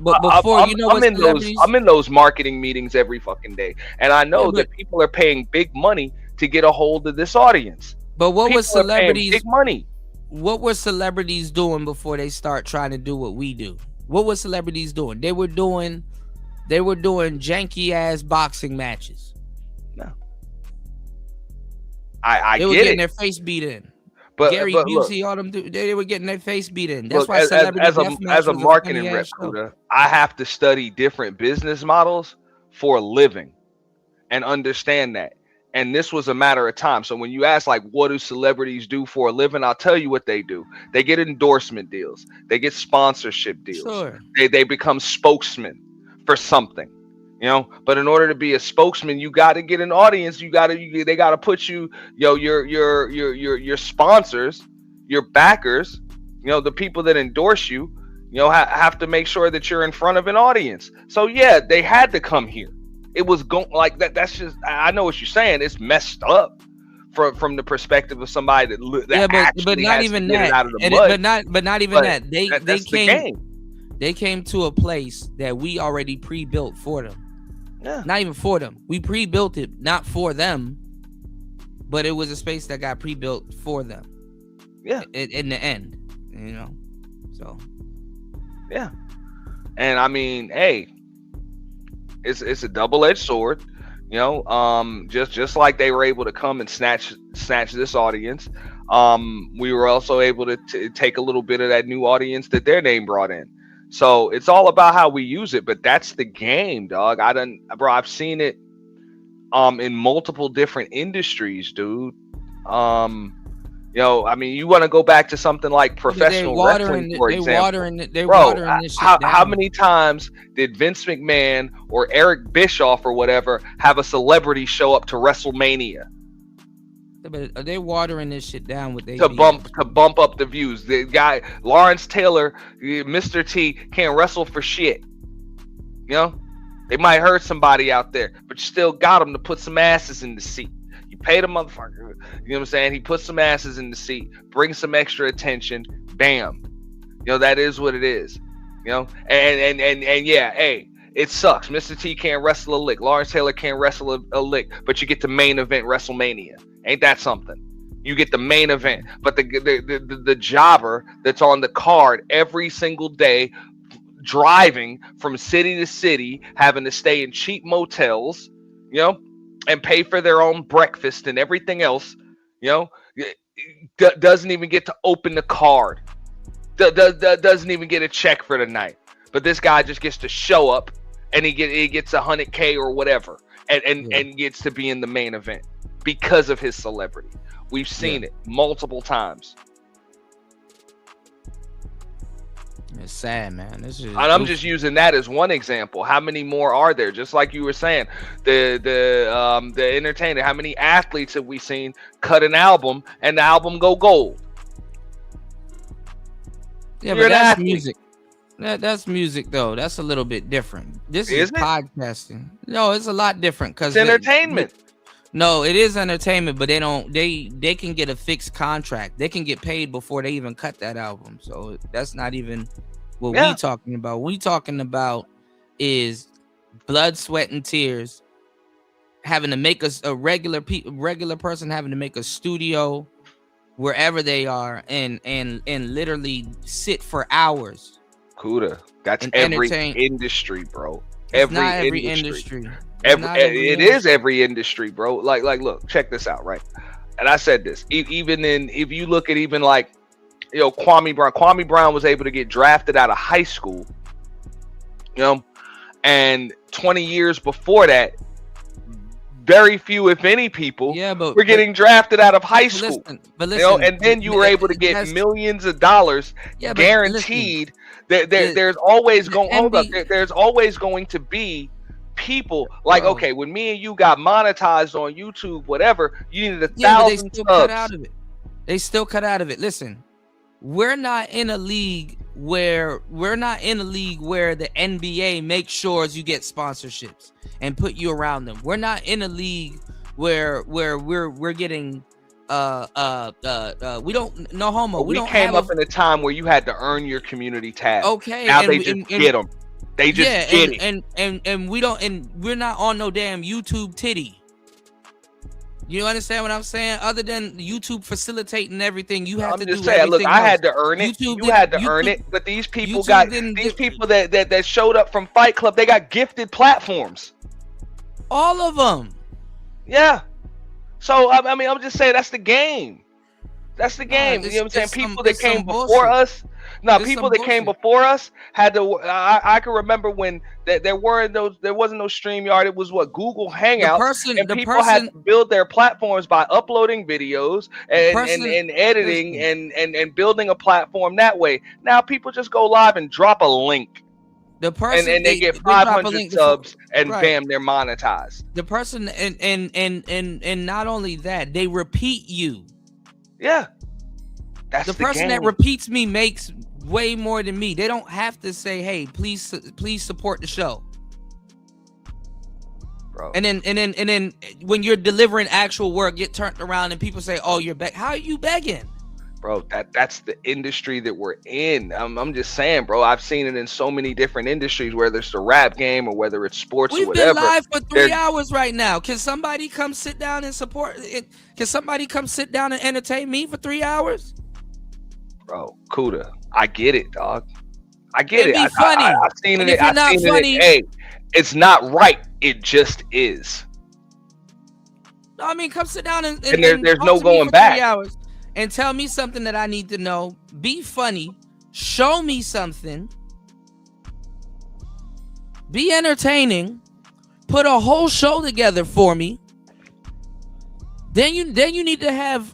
I'm in those marketing meetings every fucking day, and I know that people are paying big money to get a hold of this audience. But what was celebrities? Big money. What were celebrities doing before they start trying to do what we do? What were celebrities doing? They were doing janky ass boxing matches. No, they were get getting it. their face beat in. But Gary Busey, all them, they were getting their face beat in. That's why as a marketing rep, I have to study different business models for a living and understand that. And this was a matter of time. So when you ask, like, what do celebrities do for a living? I'll tell you what they do. They get endorsement deals. They get sponsorship deals. Sure. They become spokesmen for something. You know, but in order to be a spokesman, you got to get an audience. They got to put you, your sponsors, your backers, the people that endorse you, have to make sure that you're in front of an audience. So yeah, they had to come here. It was going like that. That's just, I know what you're saying. It's messed up from the perspective of somebody that but not even that. Out of the mud. But not even that. They came to a place that we already pre-built for them. Yeah. Not even for them. We pre-built it, not for them, but it was a space that got pre-built for them. Yeah. In the end, so. Yeah. And I mean, hey, it's a double-edged sword, just like they were able to come and snatch this audience. We were also able to take a little bit of that new audience that their name brought in. So it's all about how we use it, but that's the game, dog. I've seen it in multiple different industries, dude. I mean, you want to go back to something like professional wrestling, for example. They're watering this shit down. How many times did Vince McMahon or Eric Bischoff or whatever have a celebrity show up to WrestleMania? But are they watering this shit down with to bump up the views? The guy Lawrence Taylor, Mr. T, can't wrestle for shit. They might hurt somebody out there, but you still got him to put some asses in the seat. You paid a motherfucker. You know what I'm saying? He put some asses in the seat, bring some extra attention. Bam. That is what it is. And yeah, hey, it sucks. Mr. T can't wrestle a lick. Lawrence Taylor can't wrestle a lick, but you get the main event WrestleMania. Ain't that something? You get the main event, but the jobber that's on the card every single day, driving from city to city, having to stay in cheap motels, and pay for their own breakfast and everything else, You know, doesn't even get to open the card. Doesn't even get a check for the night. But this guy just gets to show up, and he gets $100K or whatever, and gets to be in the main event because of his celebrity. We've seen it multiple times. It's sad, man. I'm just using that as one example. How many more are there? Just like you were saying, the entertainer. How many athletes have we seen cut an album and the album go gold? Yeah, but that's music. That's music, though. That's a little bit different. This is podcasting. No, it's a lot different because it's entertainment. No, it is entertainment, but they can get a fixed contract. They can get paid before they even cut that album. So that's not even what we talking about. What we talking about is blood, sweat, and tears. Having to make a regular person having to make a studio wherever they are and literally sit for hours. Kuda. That's every industry, bro. Every industry. It is every industry, bro. Like, look, check this out, right? And I said this, even if you look at even like, you know, Kwame Brown was able to get drafted out of high school, you know, and 20 years before that, very few, if any, people were getting drafted out of high school. Listen, you know, and then you were able to get millions of dollars guaranteed. There's always there's always going to be people like, okay, when me and you got monetized on YouTube, whatever, you needed 1,000 subs. They still cut out of it. Listen, we're not in a league where the NBA makes sure you get sponsorships and put you around them. We're not in a league where we're getting we don't, no homo. We came up in a time where you had to earn your community tab. Okay, now they just get them. They just get it. And we don't, and we're not on no damn YouTube titty. You understand what I'm saying? Other than YouTube facilitating everything, you have to do everything. Look, I had to earn it. You had to earn it. But these people people that showed up from Fight Club, they got gifted platforms. All of them. Yeah. So I mean, I'm just saying that's the game. That's the game. You know what I'm saying? People that came before us. No, people that came before us had to. I can remember when there wasn't no StreamYard. It was Google Hangouts, and people had to build their platforms by uploading videos and editing and building a platform that way. Now people just go live and drop a link. The person and they get 500 subs and bam, they're monetized. The person and not only that, they repeat you. Yeah. That's the person that repeats me makes way more than me. They don't have to say, "Hey, please support the show." Bro. And then when you're delivering actual work, get turned around and people say, "Oh, you're begging." How are you begging? Bro, that's the industry that we're in. I'm just saying, bro. I've seen it in so many different industries, whether it's the rap game or whether it's sports or whatever. We've been live for 3 hours right now. Can somebody come sit down and support it? Can somebody come sit down and entertain me for 3 hours? Bro, Kuda, I get it, dog. I get it. It'd be funny. I've seen it. I've seen it. Hey, it's not right. It just is. No, I mean, come sit down and there's no going back. 3 hours and tell me something that I need to know. Be funny. Show me something. Be entertaining. Put a whole show together for me. Then you need to have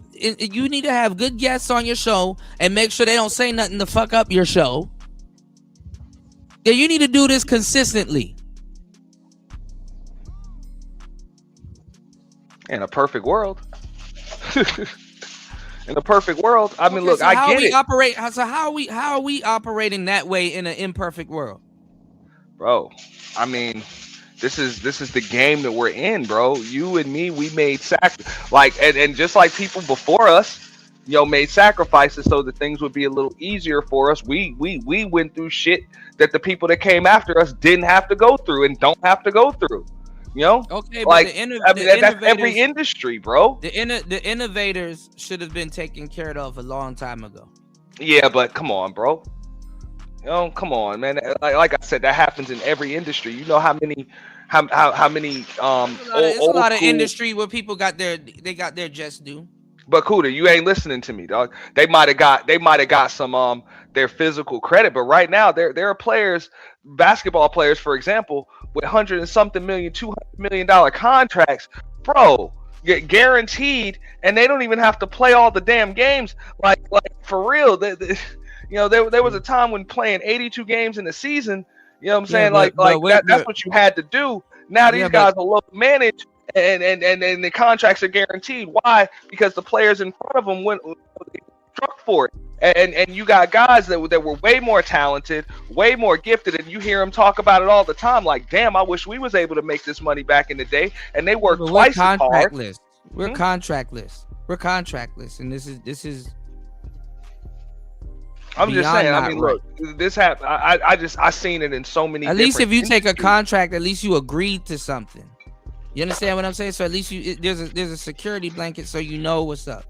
good guests on your show and make sure they don't say nothing to fuck up your show. Yeah, you need to do this consistently. In a perfect world. In a perfect world, I mean, look, so I get it. How are we operating that way in an imperfect world, bro? I mean, this is the game that we're in, bro. You and me, we made and just like people before us, you know, made sacrifices so that things would be a little easier for us. We went through shit that the people that came after us didn't have to go through and don't have to go through. You know, okay, like that's every industry, bro. The innovators should have been taken care of a long time ago. Yeah, but come on, bro. You know, come on, man. Like I said, that happens in every industry. You know how many It's a lot of industry where people got their just due. But Kuda, you ain't listening to me, dog. They might have got some their physical credit, but right now there are players, basketball players, for example, with 100 and something million, $200 million contracts, bro, get guaranteed, and they don't even have to play all the damn games. Like for real, there was a time when playing 82 games in a season. You know what I'm saying? That's what you had to do. Now these guys are low managed. And the contracts are guaranteed. Why? Because the players in front of them went struck for it. And you got guys that were way more talented, way more gifted, and you hear them talk about it all the time. Like, damn, I wish we was able to make this money back in the day. And they work twice as hard. We're contractless. We're contractless, and this is. I'm just saying. I mean, look, this happened. I seen it in so many. At least if you take a contract, at least you agreed to something. You understand what I'm saying? So at least there's a security blanket, so you know what's up.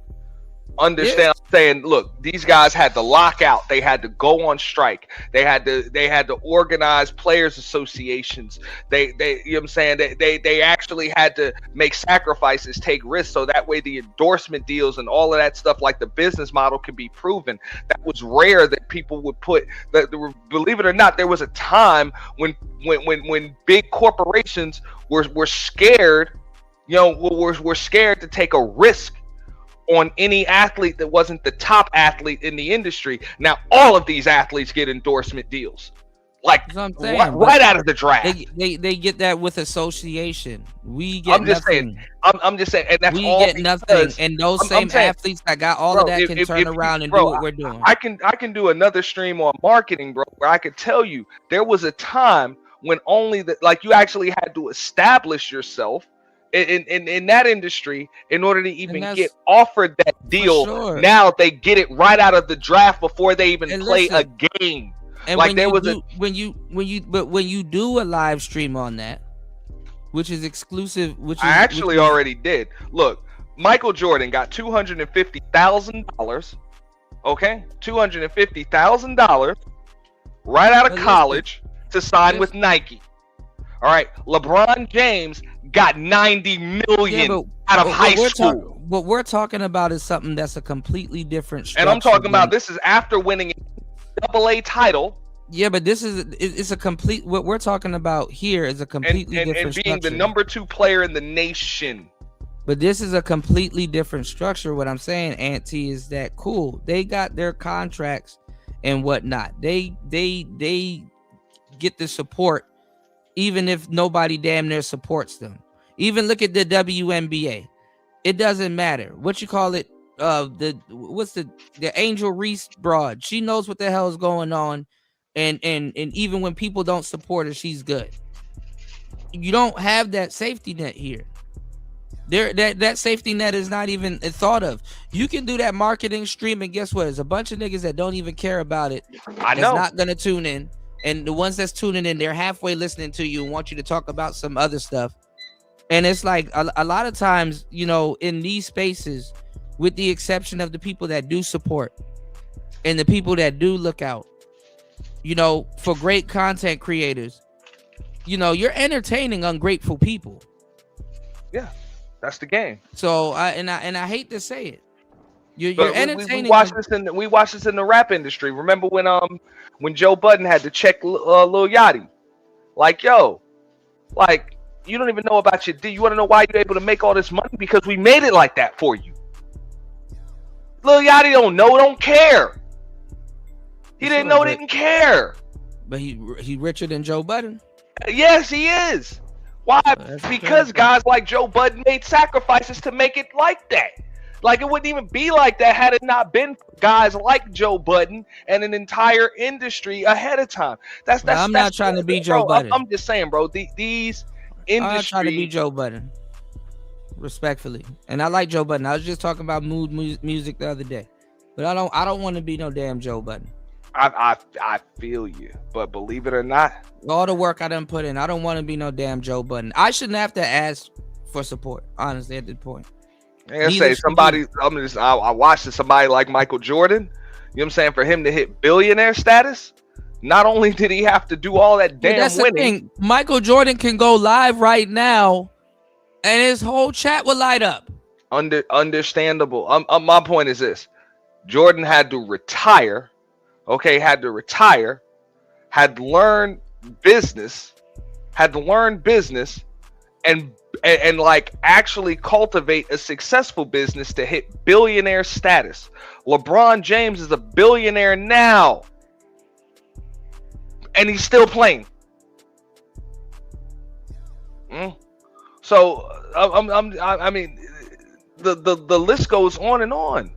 Understand? I'm saying, look, these guys had to lock out. They had to go on strike. They had to organize players associations. They you know what I'm saying? They actually had to make sacrifices, take risks, so that way the endorsement deals and all of that stuff, like the business model, can be proven. That was rare that people would put. Believe it or not, there was a time when big corporations were scared. You know, were scared to take a risk on any athlete that wasn't the top athlete in the industry. Now all of these athletes get endorsement deals, like right out of the draft. They get that with association. We get I'm just nothing. saying. I'm just saying, and that's we all get nothing. And those same athletes that got all of that can turn around and do what we're doing. I can do another stream on marketing, bro, where I could tell you there was a time when only you actually had to establish yourself in that industry in order to even get offered that deal. Sure. Now they get it right out of the draft before they even play a game. And like when you do a live stream on that, which is exclusive, I already did. Look, Michael Jordan got $250,000. Okay, $250,000 right out of college to sign with Nike. All right, LeBron James got 90 million out of high school. What we're talking about is something that's a completely different structure. And I'm talking about this is after winning a AA title. Yeah, but it's a complete. What we're talking about here is a completely different structure. And being the number 2 player in the nation. But this is a completely different structure. What I'm saying, Auntie, is that cool. They got their contracts and whatnot. They get the support, even if nobody damn near supports them. Even look at the WNBA. It doesn't matter what you call it. The Angel Reese broad. She knows what the hell is going on, and even when people don't support her, she's good. You don't have that safety net here. That safety net is not even thought of. You can do that marketing stream, and guess what? There's a bunch of niggas that don't even care about it. I know. That's not gonna tune in, and the ones that's tuning in, they're halfway listening to you and want you to talk about some other stuff. And it's like a lot of times, you know, in these spaces, with the exception of the people that do support and the people that do look out, you know, for great content creators, you know, you're entertaining ungrateful people. Yeah, that's the game. So I hate to say it. You're entertaining. We watched this in the rap industry. Remember when Joe Budden had to check Lil Yachty? Like, yo, like, you don't even know about your D. You want to know why you're able to make all this money? Because we made it like that for you. Lil Yachty don't care. He didn't know, didn't care. But he richer than Joe Budden. Yes, he is. Why? Because guys like Joe Budden made sacrifices to make it like that. Like, it wouldn't even be like that had it not been for guys like Joe Budden and an entire industry ahead of time. I'm not trying to be Joe Budden. I'm just saying, bro. These industry. I'm not trying to be Joe Budden, respectfully. And I like Joe Budden. I was just talking about mood music the other day, but I don't want to be no damn Joe Budden. I feel you, but believe it or not, all the work I done put in, I don't want to be no damn Joe Budden. I shouldn't have to ask for support, honestly, at this point. I say I watched somebody like Michael Jordan. You know what I'm saying? For him to hit billionaire status, not only did he have to do all that damn that's winning. The thing. Michael Jordan can go live right now, and his whole chat will light up. Understandable. My point is this: Jordan had to retire. Okay, had to retire. Had to learn business. And like actually cultivate a successful business to hit billionaire status. LeBron James is a billionaire now, and he's still playing. So I mean, the list goes on and on.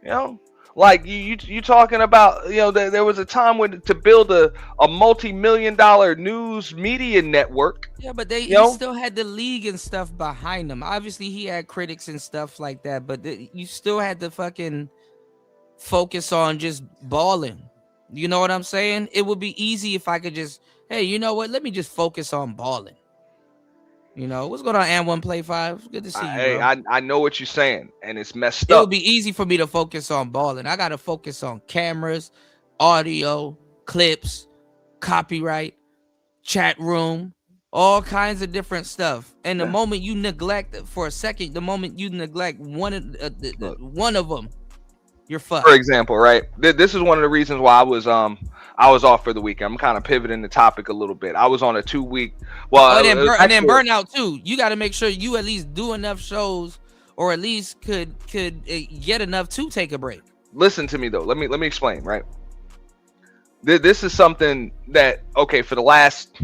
You know, like you talking about, you know, there was a time when to build a multi-million-dollar news media network. Yeah, but he still had the league and stuff behind him. Obviously, he had critics and stuff like that, but you still had to fucking focus on just balling. You know what I'm saying? It would be easy if I could just, hey, you know what? Let me just focus on balling. You know, what's going on, And1 Play 5? Good to see you, Hey, bro. I know what you're saying, and it's messed up. It would be easy for me to focus on balling. I got to focus on cameras, audio, clips, copyright, chat room, all kinds of different stuff. And the moment you neglect for a second, the moment you neglect one of them, you're fucked. For example, right? This is one of the reasons why I was off for the weekend. I'm kind of pivoting the topic a little bit. I was on a 2-week. Well, and then burnout too. You got to make sure you at least do enough shows, or at least could get enough to take a break. Listen to me though. Let me explain. Right. This is something that, okay, for the last,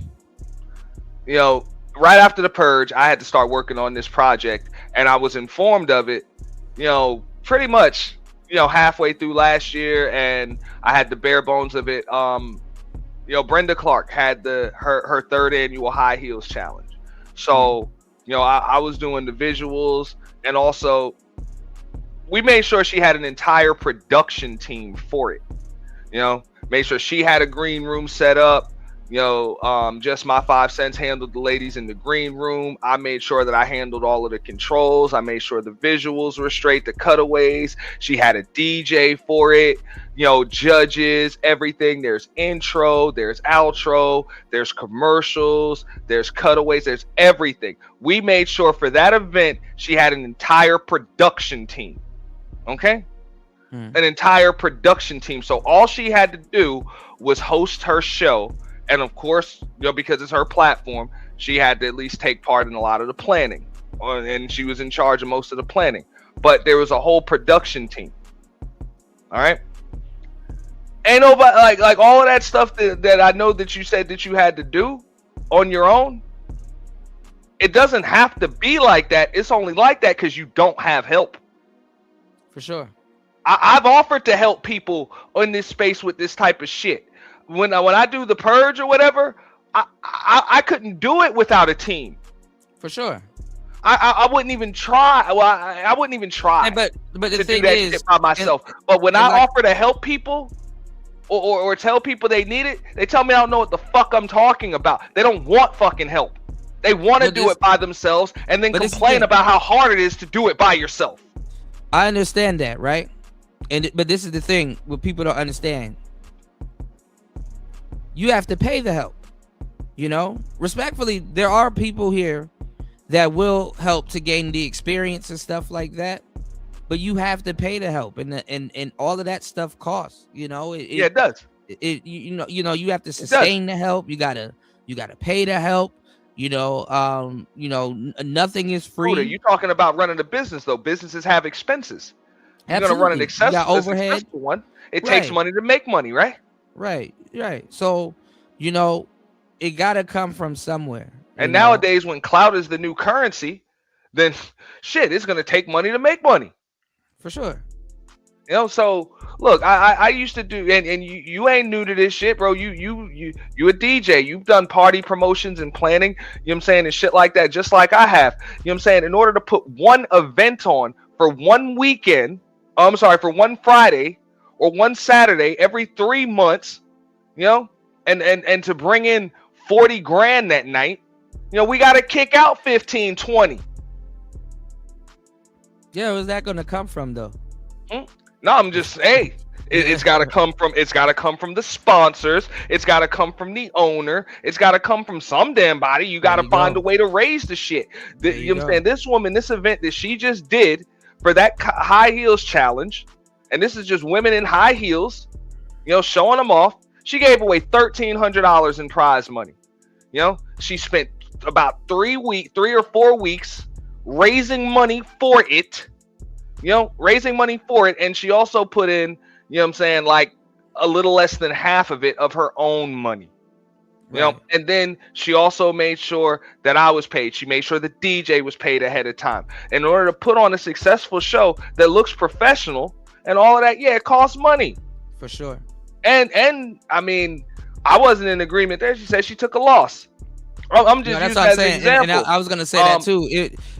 you know, right after the purge, I had to start working on this project, and I was informed of it, you know, pretty much, you know, halfway through last year, and I had the bare bones of it. You know, Brenda Clark had her 3rd annual high heels challenge. So, you know, I was doing the visuals, and also we made sure she had an entire production team for it. You know, made sure she had a green room set up. You know, Just My 5 Cents handled the ladies in the green room. I made sure that I handled all of the controls. I made sure the visuals were straight, the cutaways. She had a DJ for it, you know, judges, everything. There's intro, there's outro, there's commercials, there's cutaways, there's everything. We made sure for that event, she had an entire production team. Okay? An entire production team. So all she had to do was host her show. And of course, you know, because it's her platform, she had to at least take part in a lot of the planning, and she was in charge of most of the planning. But there was a whole production team. All right. Ain't nobody like all of that stuff that I know that you said that you had to do on your own. It doesn't have to be like that. It's only like that because you don't have help. For sure. I've offered to help people in this space with this type of shit. When I do the purge or whatever, I couldn't do it without a team. For sure. I wouldn't even try. Well, I wouldn't even try. Hey, but the to thing do that is, shit by myself. But when I offer to help people or tell people they need it, they tell me I don't know what the fuck I'm talking about. They don't want fucking help. They want to do it by themselves and then complain about how hard it is to do it by yourself. I understand that, right? But this is the thing what people don't understand. You have to pay the help. You know, respectfully, there are people here that will help to gain the experience and stuff like that, but you have to pay the help, and all of that stuff costs. You know, it does. You know, you have to sustain the help. You gotta pay the help. You know, nothing is free. You're talking about running a business, though. Businesses have expenses. You're gonna run an successful one. It takes money to make money, right? Right. So, you know, it gotta come from somewhere. And nowadays, when clout is the new currency, then shit, it's gonna take money to make money. For sure. You know, so look, I used to do, and you ain't new to this shit, bro. You a DJ. You've done party promotions and planning, you know what I'm saying, and shit like that, just like I have. You know what I'm saying? In order to put one event on for one weekend, for one Friday or one Saturday every 3 months, you know, and to bring in 40 grand that night, you know, we got to kick out 15, 20. Yeah, where's that going to come from, though? No, I'm just, hey, It's got to come from the sponsors. It's got to come from the owner. It's got to come from some damn body. You got to find a way to raise the shit. You know what I'm saying? This woman, this event that she just did for that high heels challenge, and this is just women in high heels, you know, showing them off. She gave away $1,300 in prize money. You know, she spent about 3 or 4 weeks raising money for it. And she also put in, you know what I'm saying, like a little less than half of it of her own money. You know, and then she also made sure that I was paid. She made sure the DJ was paid ahead of time. In order to put on a successful show that looks professional and all of that, yeah, it costs money. For sure. And I mean, I wasn't in agreement there. She said she took a loss. I'm just using that as an example. And I was gonna say that too.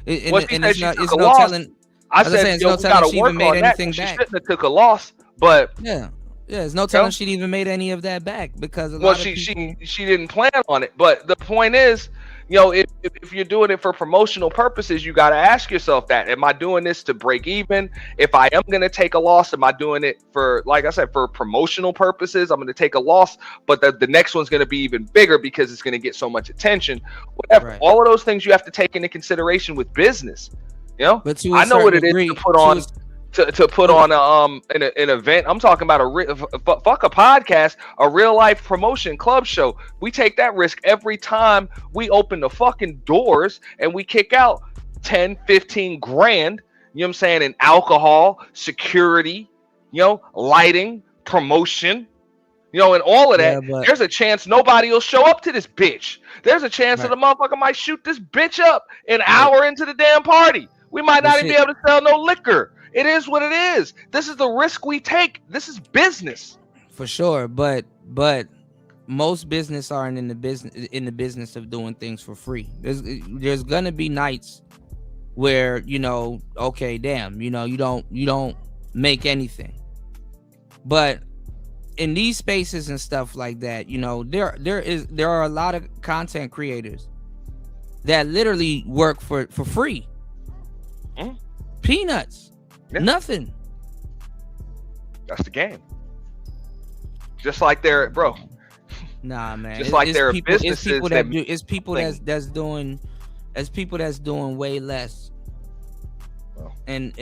It's no telling. I said, yo, we gotta work on that. She shouldn't have took a loss, but yeah, there's no telling she'd even made any of that back because she didn't plan on it. But the point is, you know, if you're doing it for promotional purposes, you got to ask yourself that: am I doing this to break even? If I am going to take a loss, am I doing it for, like I said, for promotional purposes? I'm going to take a loss, but the next one's going to be even bigger because it's going to get so much attention. Whatever. Right. All of those things you have to take into consideration with business. You know, but I know what it is to put on. To put on an event. I'm talking about fuck a podcast, a real life promotion club show. We take that risk every time we open the fucking doors and we kick out 10, 15 grand, you know what I'm saying, in alcohol, security, you know, lighting, promotion, you know, and all of that. Yeah, there's a chance nobody will show up to this bitch. There's a chance that the motherfucker might shoot this bitch up an hour into the damn party. We might not even be able to sell no liquor. It is what it is. This is the risk we take. This is business. For sure, but most business aren't in the business of doing things for free. There's gonna be nights where, you know, okay, damn, you know, you don't make anything. But in these spaces and stuff like that, you know, there are a lot of content creators that literally work for free. Peanuts. Yeah. Nothing. That's the game. Just like they're, bro. Nah, man. Just like there are businesses. It's people that's doing way less. Well, and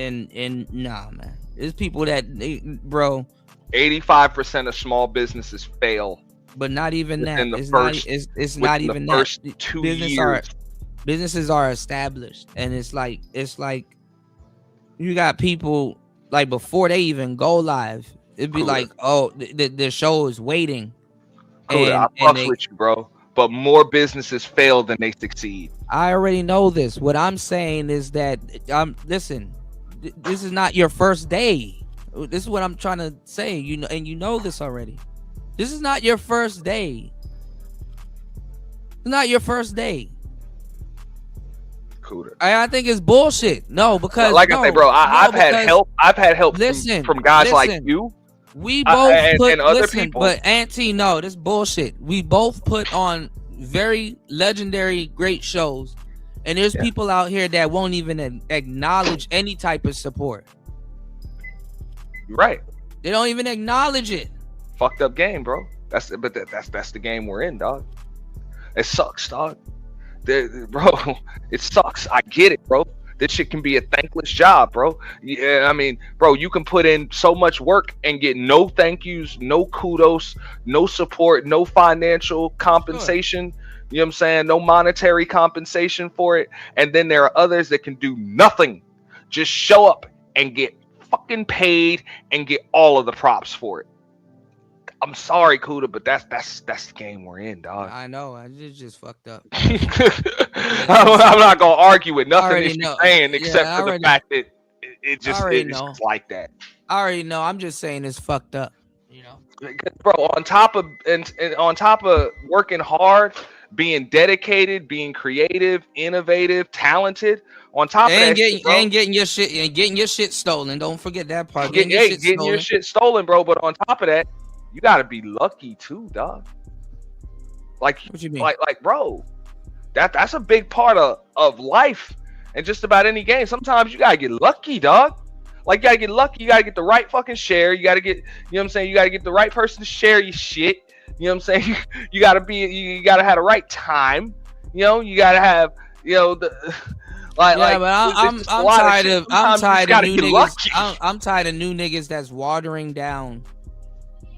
nah, man. It's people that, bro. 85% of small businesses fail. But not even that. It's not even that. First 2 years. Businesses are established, and it's like you got people like before they even go live, it'd be like, oh, the show is waiting. I fuck with you, bro. But more businesses fail than they succeed. I already know this. What I'm saying is that listen, this is not your first day. This is what I'm trying to say. You know, and you know this already. This is not your first day. It's not your first day. I think it's bullshit. No, because like I say, bro, I've had help. I've had help from guys like you. We both and other people. But Auntie, no, this bullshit. We both put on very legendary, great shows, and there's people out here that won't even acknowledge any type of support. Right. They don't even acknowledge it. Fucked up game, bro. That's the game we're in, dog. It sucks, dog. Bro, it sucks. I get it, bro. This shit can be a thankless job, bro. Yeah, I mean, bro, you can put in so much work and get no thank yous, no kudos, no support, no financial compensation. You know what I'm saying? No monetary compensation for it. And then there are others that can do nothing. Just show up and get fucking paid and get all of the props for it. I'm sorry, Kuda, but that's the game we're in, dog. I know. It's just fucked up. I'm not gonna argue with nothing that you're saying, except for the fact that it's just like that. I already know. I'm just saying it's fucked up. You know, bro. On top of working hard, being dedicated, being creative, innovative, talented. On top of that, getting your shit stolen. Don't forget that part. Getting your shit stolen, bro. But on top of that, you gotta be lucky too, dog. Like, what you mean? Like, bro, that's a big part of life and just about any game. Sometimes you gotta get lucky, dog. Like, you gotta get lucky. You gotta get the right fucking share. You gotta get, you know what I'm saying? You gotta get the right person to share your shit. You know what I'm saying? You gotta be, you gotta have the right time. You know, you gotta have, you know, the like. Yeah, like, but I'm tired of new niggas. I'm tired of new niggas that's watering down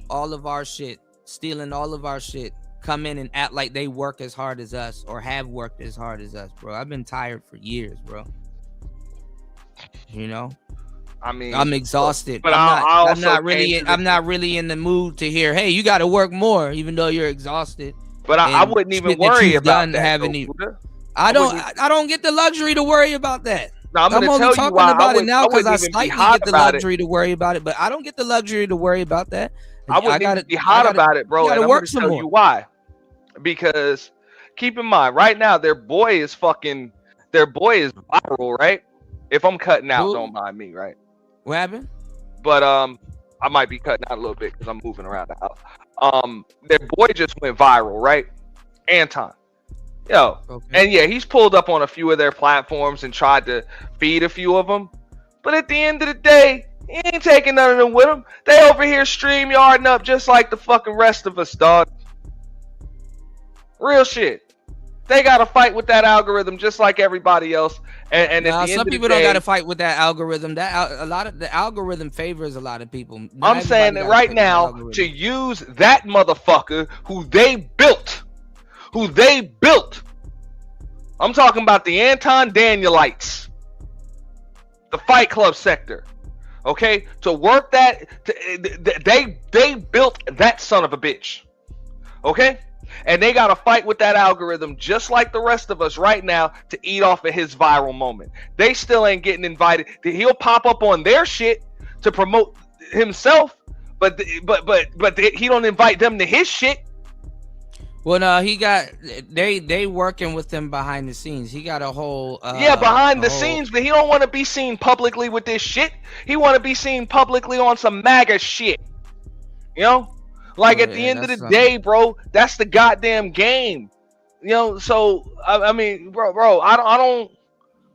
all of our shit, stealing all of our shit, come in and act like they work as hard as us or have worked as hard as us, bro. I've been tired for years, bro. You know, I mean, I'm exhausted. But I'm not really in the mood to hear, hey, you got to work more, even though you're exhausted. But I wouldn't even worry about that. I don't get the luxury to worry about that. No, I'm only talking about it now because I slightly get the luxury to worry about it, but I don't get the luxury to worry about that. I wouldn't even be hot about it, bro. And I'm going to tell you why. Because keep in mind, right now their boy is viral, right? If I'm cutting out, don't mind me, right? What happened? But I might be cutting out a little bit because I'm moving around the house. Their boy just went viral, right? Anton. Yo. Okay. And yeah, he's pulled up on a few of their platforms and tried to feed a few of them. But at the end of the day, he ain't taking none of them with him. They over here StreamYarding up just like the fucking rest of us, dog. Real shit. They got to fight with that algorithm just like everybody else. And at the some end people of the day, don't got to fight with that algorithm. A lot of the algorithm favors a lot of people. I'm saying that right now to use that motherfucker who they built. I'm talking about the Anton Danielites, the Fight Club sector. Okay, to work that, they built that son of a bitch. Okay. And they got to fight with that algorithm just like the rest of us right now to eat off of his viral moment. They still ain't getting invited. He'll pop up on their shit to promote himself, but he don't invite them to his shit. Well, no, he got they working with them behind the scenes. He got a whole behind the scenes, but he don't want to be seen publicly with this shit. He want to be seen publicly on some MAGA shit. You know? Like, at the end of the day, bro, that's the goddamn game. You know, so I mean, bro,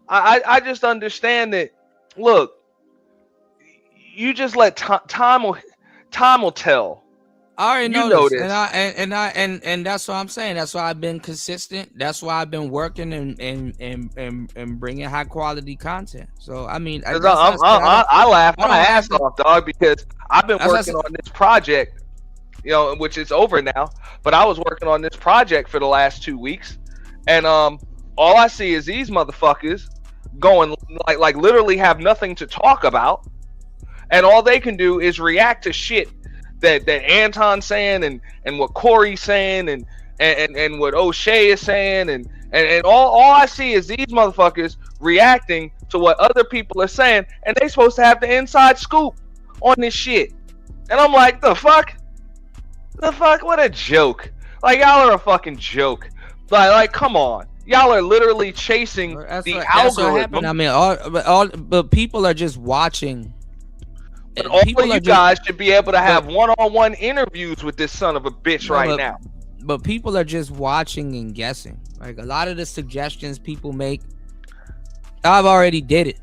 I just understand that. Look, you just let time will tell. I already know this. And that's what I'm saying. That's why I've been consistent. That's why I've been working and bringing high quality content. So I mean, I laugh my ass off, dog, because I've been working on this project. You know, which is over now, but I was working on this project for the last 2 weeks, and all I see is these motherfuckers going like literally have nothing to talk about, and all they can do is react to shit that Anton's saying and what Corey's saying and what O'Shea is saying and all I see is these motherfuckers reacting to what other people are saying, and they supposed to have the inside scoop on this shit, and I'm like, the fuck, what a joke. Like, y'all are a fucking joke. Like come on, y'all are literally chasing the algorithm. I mean, but people are just watching. But all of you guys should be able to have one-on-one interviews with this son of a bitch now. But people are just watching and guessing. Like, a lot of the suggestions people make, I've already did it,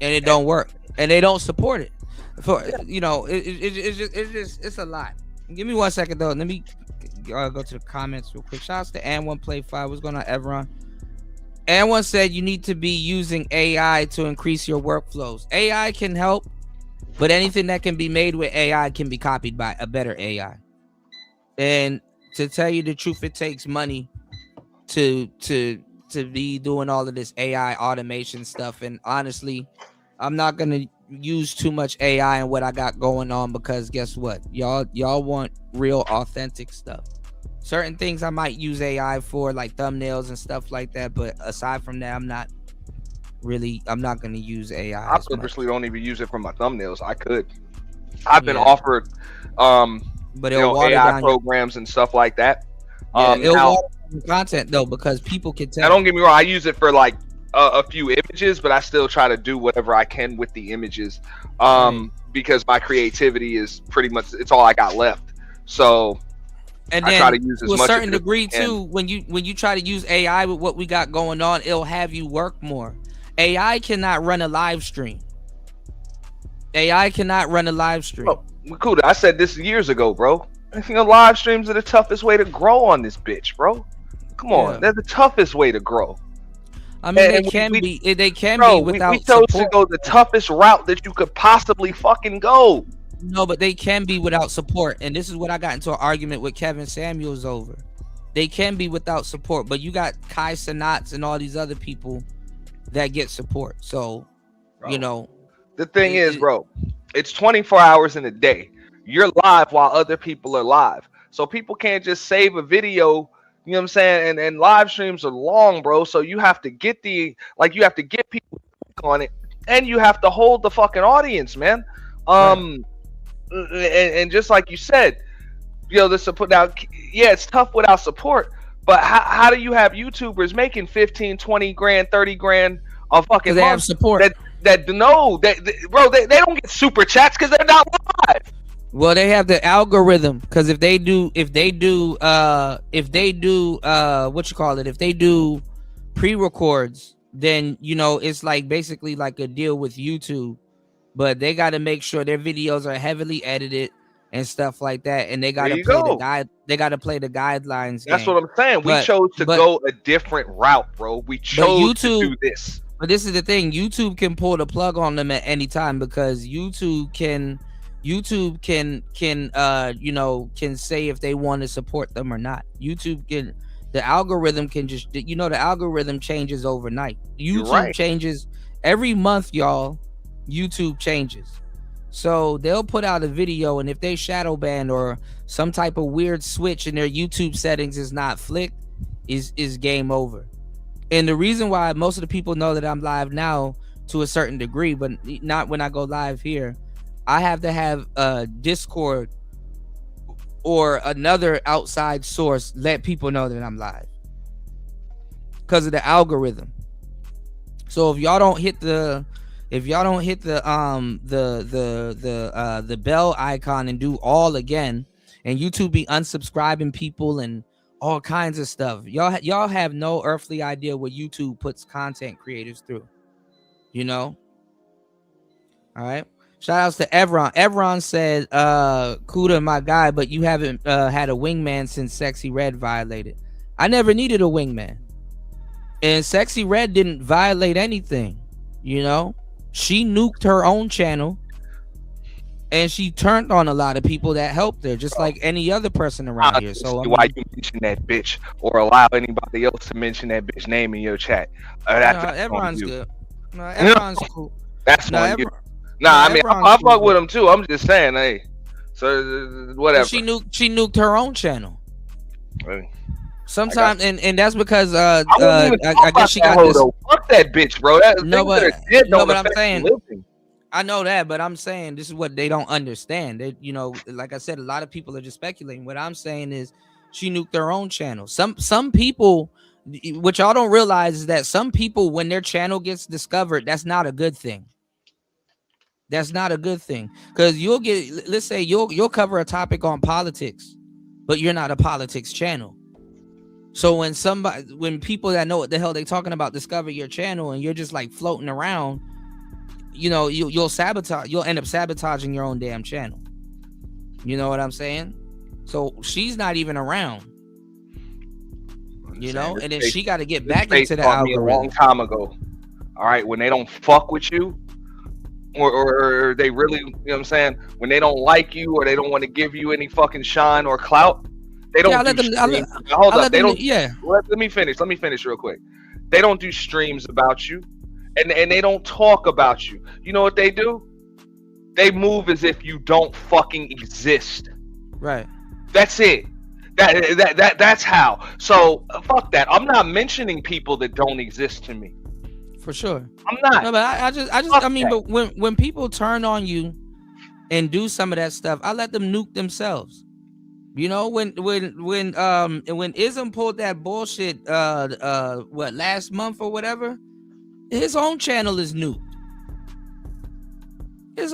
and it don't work, and they don't support it. For you know, it's a lot. Give me 1 second though. Let me go to the comments real quick. Shouts to An1 Play 5. What's going on, Everon? An1 said you need to be using AI to increase your workflows. AI can help, but anything that can be made with AI can be copied by a better AI. And to tell you the truth, it takes money to be doing all of this AI automation stuff. And honestly, I'm not gonna use too much AI in what I got going on, because guess what, y'all want real authentic stuff. Certain things I might use AI for, like thumbnails and stuff like that, but aside from that, I'm not gonna use AI. I purposely don't even use it for my thumbnails. I've been offered but AI programs and stuff like that. It'll water down content though, because people can tell. Now don't get me wrong, I use it for like a few images, but I still try to do whatever I can with the images, because my creativity is pretty much, it's all I got left. So and I then try to use as to a much certain degree too, when you try to use AI with what we got going on, it'll have you work more. AI cannot run a live stream. AI cannot run a live stream. Oh, Makuta, I said this years ago, bro. Live streams are the toughest way to grow on this bitch, bro. Come on, they're the toughest way to grow. I mean, they can be without we chose support. to go the toughest route that you could possibly fucking go. No, but they can be without support, and this is what I got into an argument with Kevin Samuels over. They can be without support, but you got Kai Cenats and all these other people that get support. So, bro, the thing is, bro, it's 24 hours in a day. You're live while other people are live. So people can't just save a video, you know what I'm saying? And live streams are long, bro. So you have to get you have to get people on it, and you have to hold the fucking audience, man. And just like you said, this support now, it's tough without support, but how do you have YouTubers making 15, 20 grand, 30 grand a fucking they month have support they don't get super chats because they're not live. Well, they have the algorithm, because if they do pre-records, then it's like basically like a deal with YouTube, but they got to make sure their videos are heavily edited and stuff like that, and they got to play the guidelines. That's what I'm saying. We chose to go a different route, bro. We chose to do this. But this is the thing: YouTube can pull the plug on them at any time, because YouTube can say if they want to support them or not. The algorithm can just, the algorithm changes overnight. YouTube changes every month, y'all. YouTube changes. So they'll put out a video, and if they shadow ban or some type of weird switch in their YouTube settings is not flicked, is game over. And the reason why most of the people know that I'm live now to a certain degree, but not when I go live here, I have to have Discord or another outside source let people know that I'm live because of the algorithm. So if y'all don't hit the bell icon and do all again, and YouTube be unsubscribing people and all kinds of stuff, y'all have no earthly idea what YouTube puts content creators through. All right. Shout outs to Evron. Evron said, Kuda, my guy, but you haven't had a wingman since Sexy Red violated. I never needed a wingman. And Sexy Red didn't violate anything. She nuked her own channel, and she turned on a lot of people that helped her, just like any other person around here. So why you mention that bitch or allow anybody else to mention that bitch name in your chat? Everyone's good. No, everyone's cool. That's one. I mean, I fuck with him too. I'm just saying, hey. So whatever. She nuked her own channel. Sometimes, and that's because I guess she got this. Fuck that bitch, bro. But I'm saying, I know that, but I'm saying this is what they don't understand. They, like I said, a lot of people are just speculating. What I'm saying is, she nuked their own channel. Some people, what y'all don't realize is that some people, when their channel gets discovered, that's not a good thing. That's not a good thing, because let's say you'll cover a topic on politics, but you're not a politics channel. So when people that know what the hell they talking about discover your channel, and you're just like floating around, you'll end up sabotaging your own damn channel. You know what I'm saying? So she's not even around. And then she got to get back into the algorithm. A long time ago. All right, when they don't fuck with you, or they really, what I'm saying, when they don't like you or they don't want to give you any fucking shine or clout, they don't do streams. Hold up, they don't. Yeah. Let me finish real quick. They don't do streams about you, and they don't talk about you. You know what they do? They move as if you don't fucking exist. Right. That's it. That's how. So fuck that. I'm not mentioning people that don't exist to me. For sure. I'm not. No, but I mean, but when people turn on you and do some of that stuff, I let them nuke themselves. When Ism pulled that bullshit last month or whatever, his own channel is nuked. That's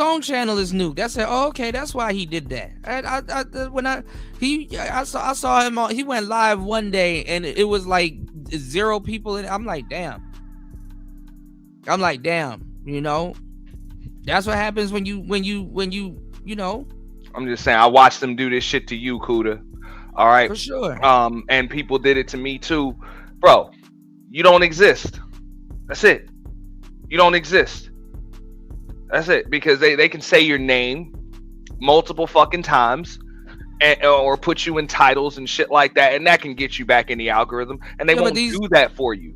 it. Oh, okay, that's why he did that. I saw him on, he went live one day and it was like 0 people in it. I'm like, damn. That's what happens when you know. I'm just saying, I watched them do this shit to you, Kuda. All right. For sure. And people did it to me too. Bro, you don't exist. That's it. You don't exist. That's it. Because they can say your name multiple fucking times or put you in titles and shit like that, and that can get you back in the algorithm, and they won't do that for you.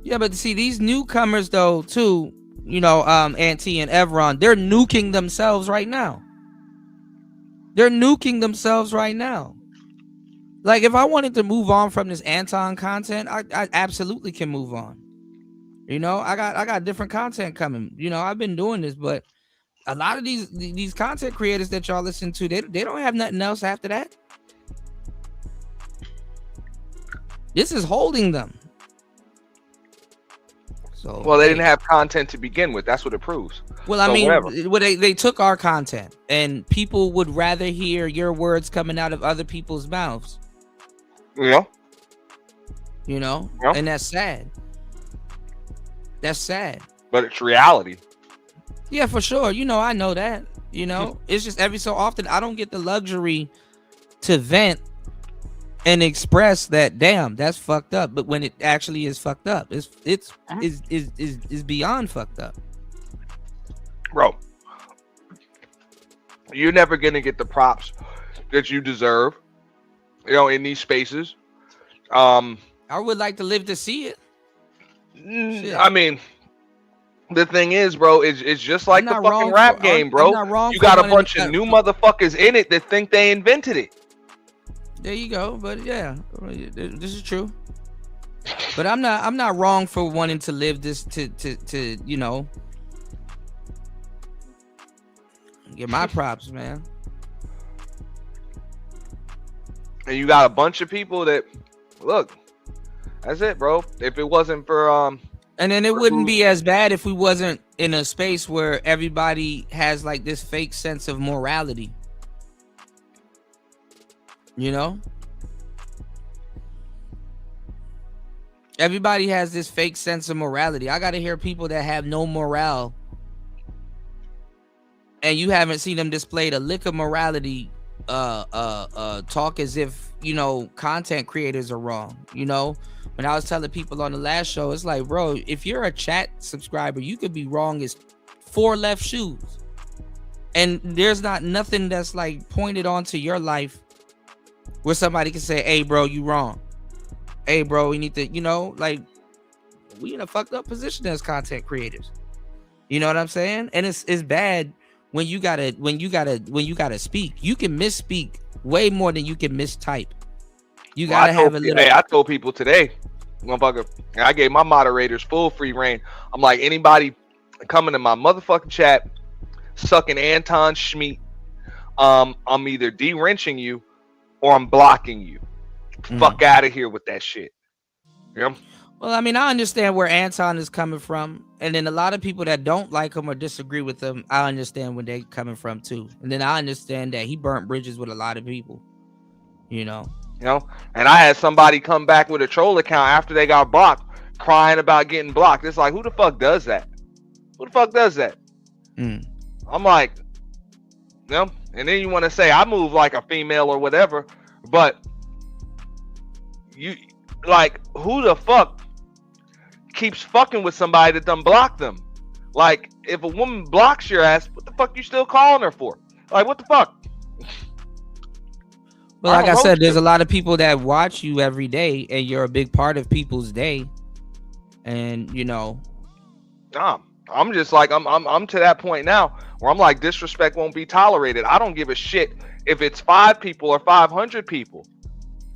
Yeah, but see, these newcomers though too, Auntie and Evron, they're nuking themselves right now. Like, if I wanted to move on from this Anton content, I absolutely can move on. I got different content coming. I've been doing this, but a lot of these content creators that y'all listen to, they don't have nothing else after that. This is holding them. So, well, they didn't have content to begin with. That's what it proves. Well, I mean, they took our content, and people would rather hear your words coming out of other people's mouths. Yeah. Yeah. And that's sad. That's sad. But it's reality. Yeah, for sure. I know that. It's just every so often I don't get the luxury to vent and express that. Damn, that's fucked up. But when it actually is fucked up, it's beyond fucked up. Bro, you're never gonna get the props that you deserve, in these spaces. I would like to live to see it. Shit. I mean, the thing is, bro, it's just like the fucking rap game, bro. You got a bunch of new motherfuckers in it that think they invented it. There you go. But yeah, this is true. But I'm not wrong for wanting to live this to get my props, man. And you got a bunch of people that look. That's it, bro. If it wasn't for and then it wouldn't be as bad if we wasn't in a space where everybody has like this fake sense of morality. Everybody has this fake sense of morality. I gotta hear people that have no morale, and you haven't seen them displayed a lick of morality. Talk as if content creators are wrong. When I was telling people on the last show, it's like, bro, if you're a chat subscriber, you could be wrong as 4 left shoes, and there's not nothing that's like pointed onto your life where somebody can say, hey bro, you wrong. Hey bro, we need to, like, we in a fucked up position as content creators. You know what I'm saying? And it's bad when you gotta speak. You can misspeak way more than you can mistype. You gotta have a little. Hey, I told people today, motherfucker, I gave my moderators full free reign. I'm like, anybody coming to my motherfucking chat, sucking Anton Schmeat, I'm either de-wrenching you or I'm blocking you. Fuck out of here with that shit. Yeah. Well, I mean, I understand where Anton is coming from, and then a lot of people that don't like him or disagree with him, I understand where they're coming from too. And then I understand that he burnt bridges with a lot of people. And I had somebody come back with a troll account after they got blocked, crying about getting blocked. It's like, who the fuck does that? Who the fuck does that? I'm like, and then you want to say I move like a female or whatever, but you like, who the fuck keeps fucking with somebody that done blocked them? Like, if a woman blocks your ass, what the fuck you still calling her for? Like, what the fuck? Well, like I said, there's a lot of people that watch you every day, and you're a big part of people's day. And I'm just like, I'm to that point now where I'm like, disrespect won't be tolerated. I don't give a shit if it's 5 people or 500 people.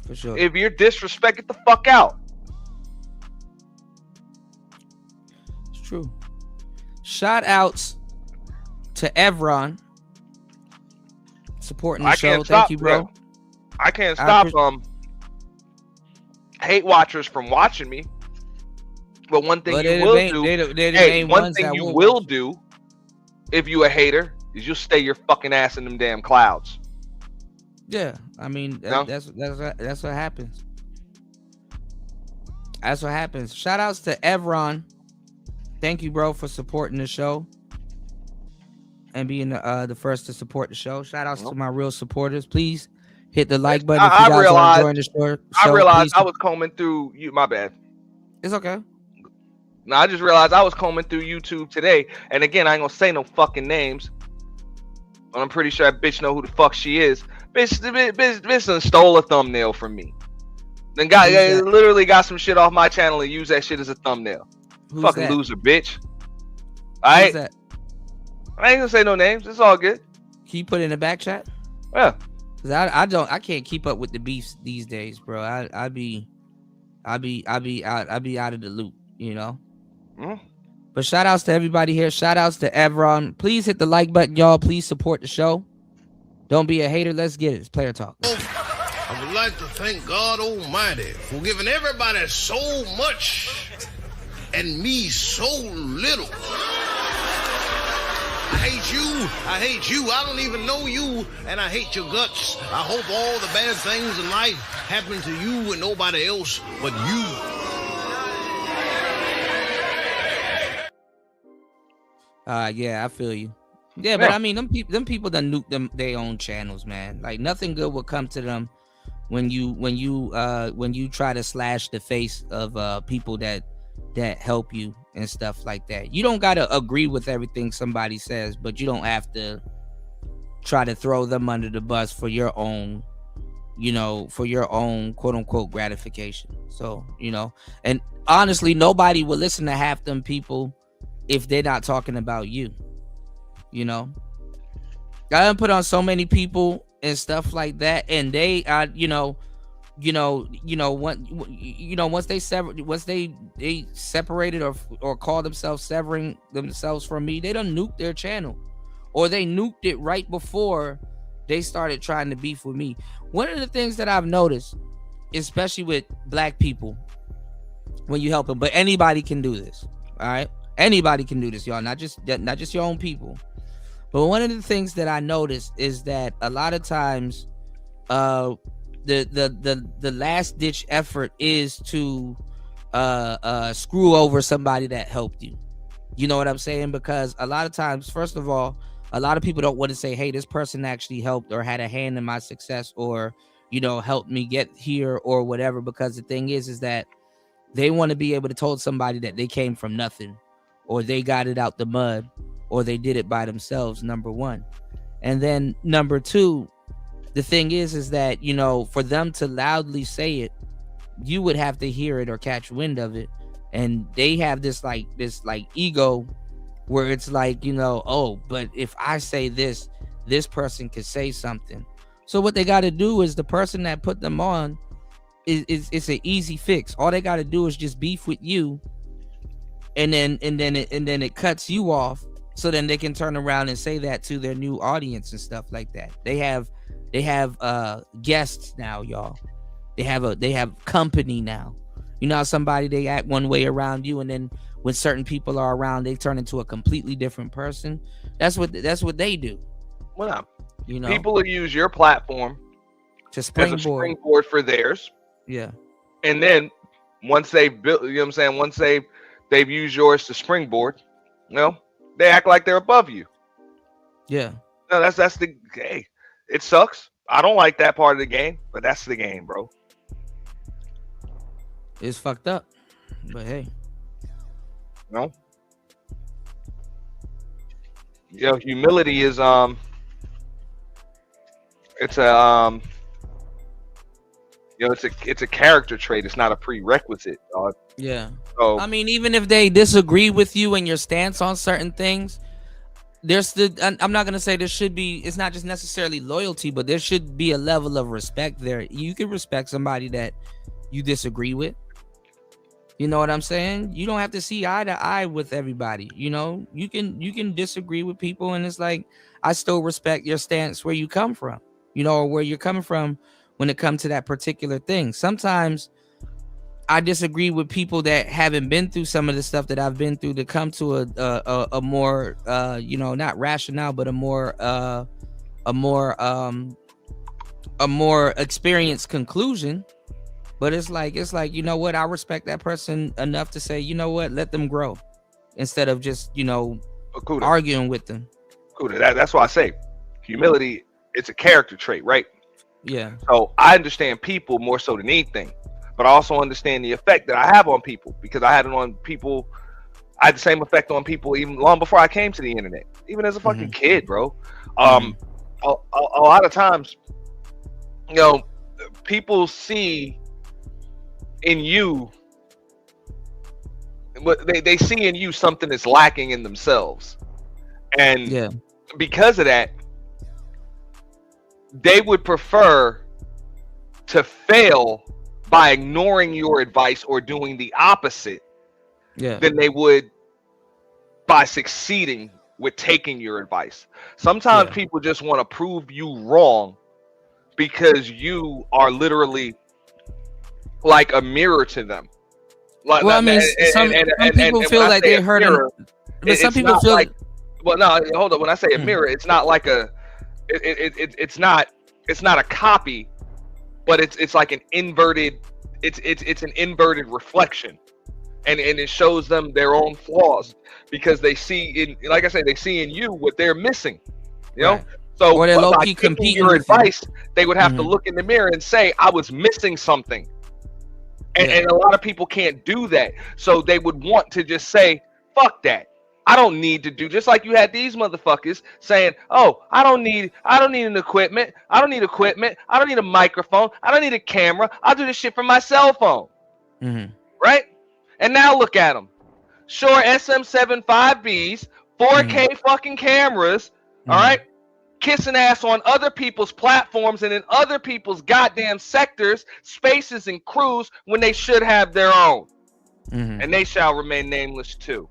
For sure. If you're disrespect, get the fuck out. It's true. Shout outs to Evron supporting the show. Thank you, bro. Yeah. I can't stop hate watchers from watching me. But one thing you will do if you a hater is you'll stay your fucking ass in them damn clouds. Yeah, I mean that's what happens. That's what happens. Shout outs to Evron. Thank you, bro, for supporting the show. and being the first to support the show. Shout outs to my real supporters. Please hit the like button if I you guys realized- are enjoying the show. I realized Please- I was combing through you. My bad. It's okay. No, I just realized I was combing through YouTube today, and again, I ain't gonna say no fucking names. But I'm pretty sure that bitch know who the fuck she is. Bitch done stole a thumbnail from me. Then literally got some shit off my channel and used that shit as a thumbnail. Who's Fucking that? loser, bitch. Who's Alright? that? I ain't gonna say no names. It's all good. Can you put it in the back chat? Yeah. Cause I can't keep up with the beefs these days, bro. I be out of the loop, you know. But shout outs to everybody here. Shout outs to Evron. Please hit the like button, y'all. Please support the show. Don't be a hater. Let's get it. It's player talk. I would like to thank God Almighty for giving everybody so much and me so little. I hate you. I hate you. I don't even know you, and I hate your guts. I hope all the bad things in life happen to you and nobody else but you. Yeah, I feel you. Yeah, but I mean, them people done nuked their own channels, man. Like nothing good will come to them when you try to slash the face of people that help you and stuff like that. You don't gotta agree with everything somebody says, but you don't have to try to throw them under the bus for your own, quote unquote gratification. So, and honestly, nobody will listen to half them people if they're not talking about you. I done put on so many people and stuff like that, and they once they separated or call themselves severing themselves from me, they done nuked their channel, or they nuked it right before they started trying to beef with me. One of the things that I've noticed, especially with black people, when you help them, but anybody can do this, all right? Anybody can do this, y'all, not just your own people. But one of the things that I noticed is that a lot of times the last ditch effort is to screw over somebody that helped you. You know what I'm saying? Because a lot of times, first of all, a lot of people don't want to say, hey, this person actually helped or had a hand in my success, or helped me get here or whatever, because the thing is that they want to be able to tell somebody that they came from nothing, or they got it out the mud, or they did it by themselves, number one. And then number two, the thing is that, for them to loudly say it, you would have to hear it or catch wind of it. And they have this ego where it's like, oh, but if I say this person could say something. So what they got to do is, the person that put them on it's an easy fix. All they got to do is just beef with you, and then it cuts you off. So then they can turn around and say that to their new audience and stuff like that. They have guests now, y'all. They have company now. How somebody, they act one way around you, and then when certain people are around, they turn into a completely different person. That's what they do. Well, people will use your platform to as a springboard for theirs. Yeah. And then once they built, once they've used yours to springboard, they act like they're above you. Yeah. No, that's the hey. It sucks. I don't like that part of the game, but that's the game, bro. It's fucked up, but hey. No. Humility is it's a it's a character trait. It's not a prerequisite, dog. Yeah. So, I mean, even if they disagree with you and your stance on certain things, I'm not gonna say there should be. It's not just necessarily loyalty, but there should be a level of respect there. You can respect somebody that you disagree with. You know what I'm saying? You don't have to see eye to eye with everybody. You can disagree with people, and it's like, I still respect your stance where you come from. Or where you're coming from when it comes to that particular thing. Sometimes I disagree with people that haven't been through some of the stuff that I've been through to come to a more not rationale, but a more experienced conclusion. But it's like, you know what? I respect that person enough to say, you know what? Let them grow, instead of just, arguing with them. That's why I say humility. It's a character trait, right? Yeah. So I understand people more so than anything, but I also understand the effect that I have on people because I had it on people. I had the same effect on people even long before I came to the internet, even as a fucking kid, bro. A lot of times, you know, people see in you, but they see in you something that's lacking in themselves, and because of that, they would prefer to fail by ignoring your advice or doing the opposite than they would by succeeding with taking your advice. Sometimes people just want to prove you wrong because you are literally like a mirror to them. Like, well, I mean, some people feel like they heard mirror, but some people feel like, well, no, hold on. When I say a mirror, it's not like a, it's not a copy, but it's like an inverted, it's an inverted reflection, and it shows them their own flaws because they see in, like I say, they see in you what they're missing, you know. So or they're by low-key taking competing your with advice, they would have to look in the mirror and say, I was missing something. And a lot of people can't do that. So they would want to just say, fuck that. I don't need to do, just like you had these motherfuckers saying, oh, I don't need an equipment. I don't need equipment. I don't need a microphone. I don't need a camera. I'll do this shit from my cell phone. Right? And now look at them. Sure, SM75Bs, 4K fucking cameras, all right? Kissing ass on other people's platforms and in other people's goddamn sectors, spaces, and crews when they should have their own. And they shall remain nameless too.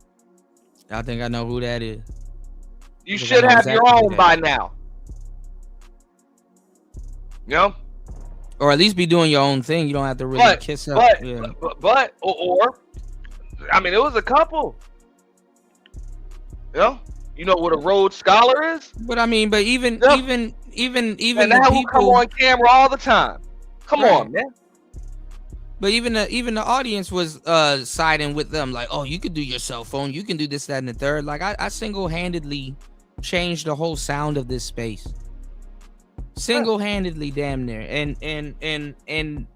I think I know who that is. You should have your own by now. You know? Or at least be doing your own thing. You don't have to really kiss up. But I mean, it was a couple. You know? You know what a Rhodes Scholar is? But I mean, but even and the now people come on camera all the time. Come on, man. But even the audience was siding with them, like, oh, you could do your cell phone, you can do this, that, and the third. Like I single-handedly changed the whole sound of this space. Single-handedly, damn near, and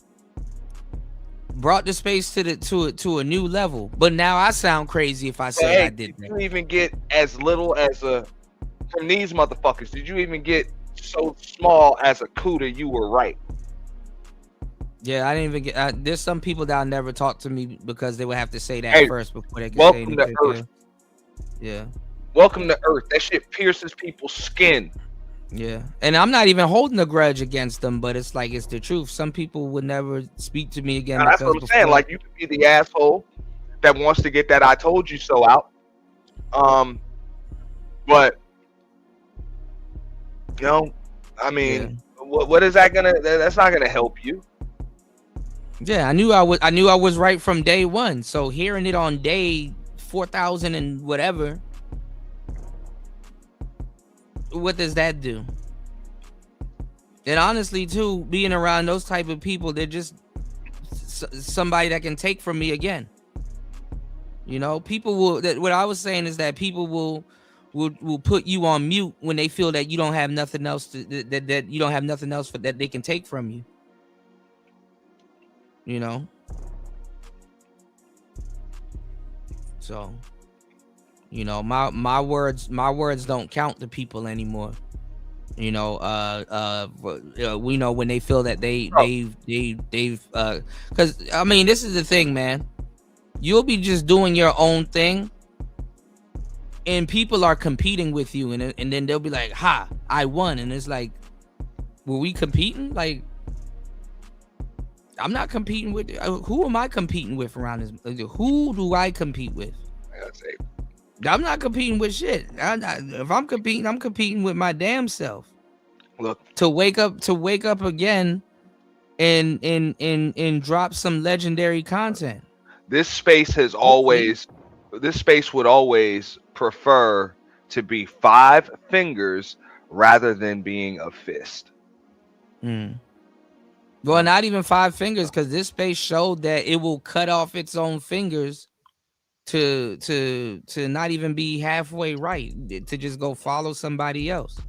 brought the space to a new level. But now I sound crazy if I say I did that. Did you even get as little as from these motherfuckers? Did you even get so small as a CUDA? You were right. Yeah, I didn't even get. There's some people that'll never talk to me because they would have to say that first before they can say anything. Welcome to Earth. Yeah. Welcome to Earth. That shit pierces people's skin. Yeah, and I'm not even holding a grudge against them, but it's like, it's the truth. Some people would never speak to me again. That's what I'm saying. Like, you could be the asshole that wants to get that "I told you so" out. But you know, I mean, what is that gonna? That's not gonna help you. Yeah, I knew I was right from day one. So hearing it on day 4,000 and whatever, what does that do? And honestly, too, being around those type of people, they're just somebody that can take from me again. You know, people will. What I was saying is that people will put you on mute when they feel that you don't have nothing else that you don't have nothing else that they can take from you. You know. So, you know, my words don't count to people anymore. You know, we know when they feel that they've because I mean, this is the thing, man. You'll be just doing your own thing, and people are competing with you, and then they'll be like, "Ha, I won," and it's like, were we competing? Like, I'm not competing with. Who am I competing with around this? Who do I compete with? I'm not competing with shit. If I'm competing with my damn self. Look, to wake up again, and drop some legendary content. This space would always prefer to be 5 fingers rather than being a fist. Well, not even 5 fingers, because this space showed that it will cut off its own fingers to not even be halfway right, to just go follow somebody else.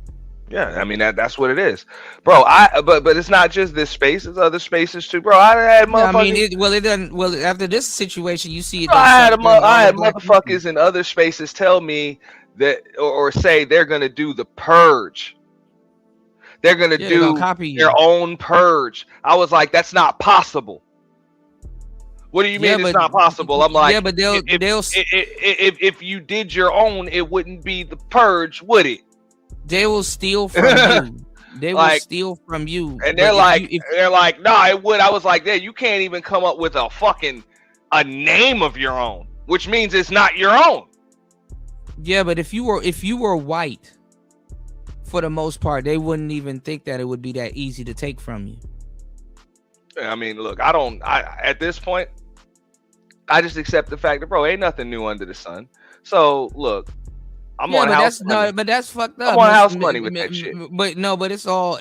Yeah, I mean that's what it is, bro. But it's not just this space; it's other spaces too, bro. I had Yeah, I mean, motherfuckers. it doesn't. Well, after this situation, you see it Bro, does I certain things. All I the had black people. motherfuckers in other spaces tell me that or say they're gonna do the purge. They're gonna Yeah, they're gonna do copy their you. own purge. I was like, that's not possible. What do you Yeah, mean it's but not possible? I'm like, if if you did your own, it wouldn't be the purge, would it? they will steal from you. They will Like, steal from you. and But they're like, no, it would. I was like, yeah, you can't even come up with a name of your own, which means it's not your own. yeah, but if you were white, for the most part, they wouldn't even think that it would be that easy to take from you. I mean, look, at this point, I just accept the fact that, bro, ain't nothing new under the sun. So look, I'm on house money. But that's fucked up. I'm on house money with that shit. But it's all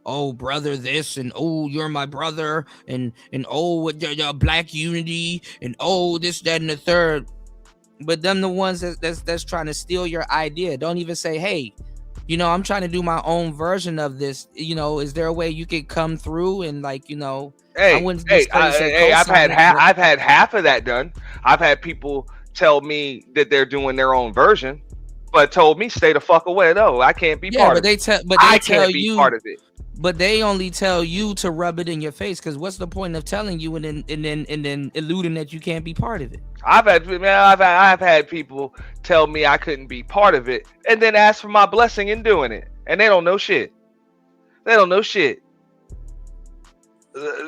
oh brother this and oh you're my brother and oh with the black unity and oh this that and the third. But them the ones that's trying to steal your idea. Don't even say, hey, I'm trying to do my own version of this. Is there a way you could come through and Hey, I've had half of that done. I've had people tell me that they're doing their own version, but told me stay the fuck away. No, I can't be part of it. I can't be part of it. But they only tell you to rub it in your face, because what's the point of telling you and then eluding that you can't be part of it? I've had people tell me I couldn't be part of it, and then ask for my blessing in doing it, and they don't know shit. They don't know shit.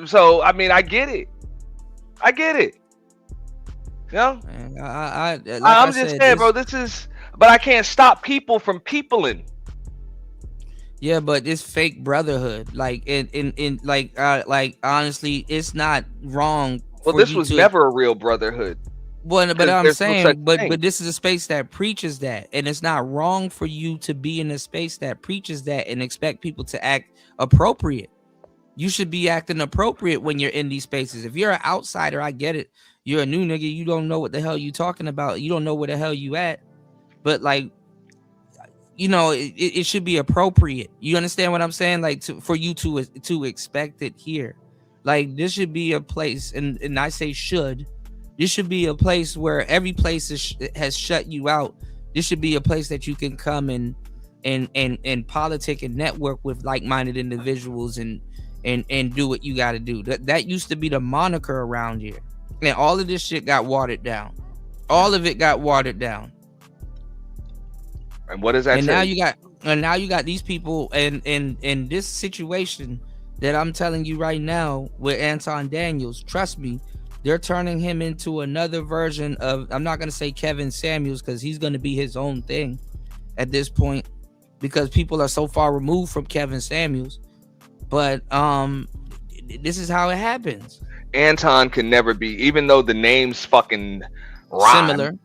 So I mean, I get it. I'm just saying, bro. But I can't stop people from peopling. Yeah, but it's fake brotherhood. Like like honestly, it's not wrong. Well, this was never a real brotherhood. Well, but I'm saying, but this is a space that preaches that, and it's not wrong for you to be in a space that preaches that and expect people to act appropriate. You should be acting appropriate when you're in these spaces. If you're an outsider, I get it. You're a new nigga. You don't know what the hell you talking about. You don't know where the hell you at. But like, it should be appropriate. You understand what I'm saying? Like for you to expect it here. Like this should be a place, and I say should. This should be a place where every place has shut you out. This should be a place that you can come and politic and network with like-minded individuals and do what you got to do. That used to be the moniker around here, and all of this shit got watered down. All of it got watered down. And what does that say? Now you got these people and this situation that I'm telling you right now with Anton Daniels. Trust me, they're turning him into another version of, I'm not gonna say Kevin Samuels, because he's gonna be his own thing at this point, because people are so far removed from Kevin Samuels. But this is how it happens. Anton can never be, even though the names fucking rhyme. Similar.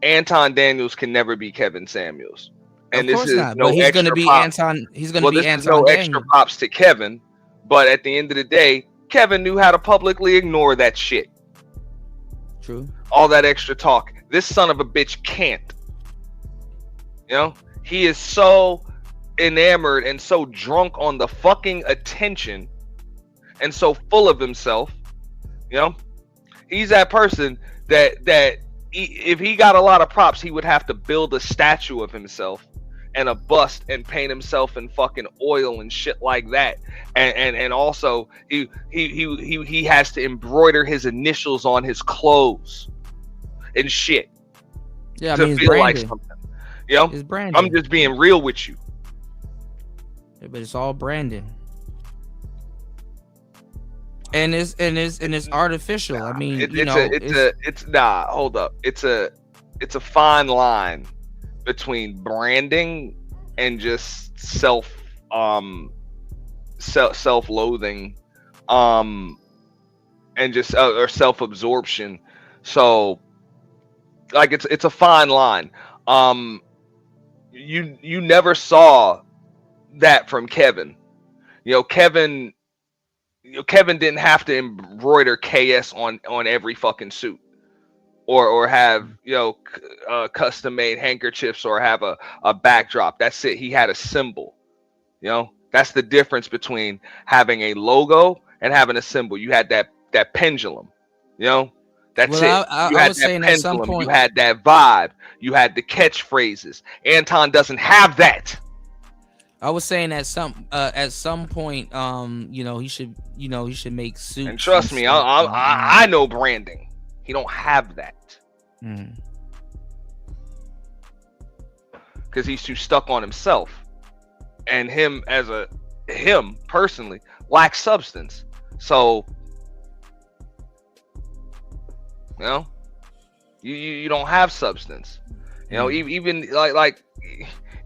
Anton Daniels can never be Kevin Samuels. And of course this is not, no but he's extra gonna be props. Anton. He's gonna be this Anton. Is no Daniels. extra props to Kevin, but at the end of the day, Kevin knew how to publicly ignore that shit. True. All that extra talk. This son of a bitch can't. He is so enamored and so drunk on the fucking attention and so full of himself. He's that person that if he got a lot of props, he would have to build a statue of himself and a bust and paint himself in fucking oil and shit like that. And also he has to embroider his initials on his clothes and shit. Yeah, to feel like something. It's branding. I'm just being real with you. Yeah, but it's all branding. And it's artificial. I mean, hold up. It's a fine line between branding and just self-loathing, and just or self-absorption. So, like, it's a fine line. You never saw that from Kevin. Kevin didn't have to embroider KS on every fucking suit. or have custom made handkerchiefs or have a backdrop. That's it. He had a symbol. That's the difference between having a logo and having a symbol. You had that pendulum. That's Well, it. I You had was that saying at some pendulum. point, You had that vibe. You had the catchphrases. Anton doesn't have that. I was saying at some point, he should make suits. And trust me, I know branding. He don't have that because he's too stuck on himself, and him personally lacks substance. So you don't have substance. Even like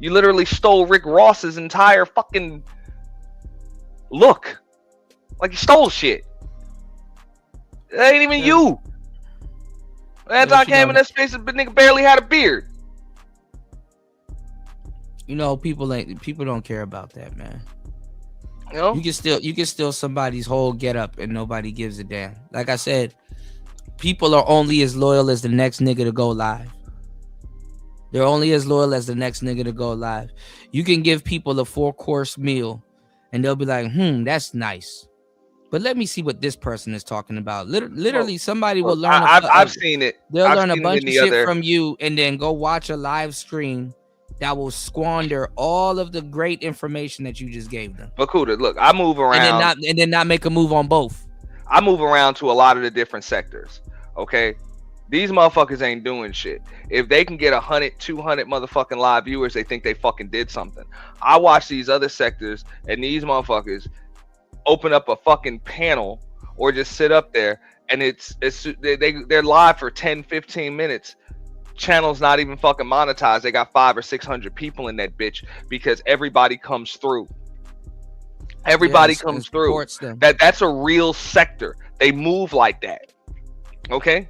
you literally stole Rick Ross's entire fucking look. Like you stole shit. It ain't even you. Anton came in that space, but nigga barely had a beard. People don't care about that, man. You can steal somebody's whole get up and nobody gives a damn. Like I said, people are only as loyal as the next nigga to go live. They're only as loyal as the next nigga to go live. You can give people a 4-course meal and they'll be like, that's nice. But let me see what this person is talking about. Literally, somebody will learn. I've seen it. They'll learn a bunch of shit from you and then go watch a live stream that will squander all of the great information that you just gave them. But Kuda, look, I move around. And then not make a move on both. I move around to a lot of the different sectors. Okay? These motherfuckers ain't doing shit. If they can get 100, 200 motherfucking live viewers, they think they fucking did something. I watch these other sectors and these motherfuckers open up a fucking panel or just sit up there and they're live for 10, 15 minutes. Channel's not even fucking monetized. They got 500 or 600 people in that bitch because everybody comes through. Everybody comes through. That's a real sector. They move like that. Okay?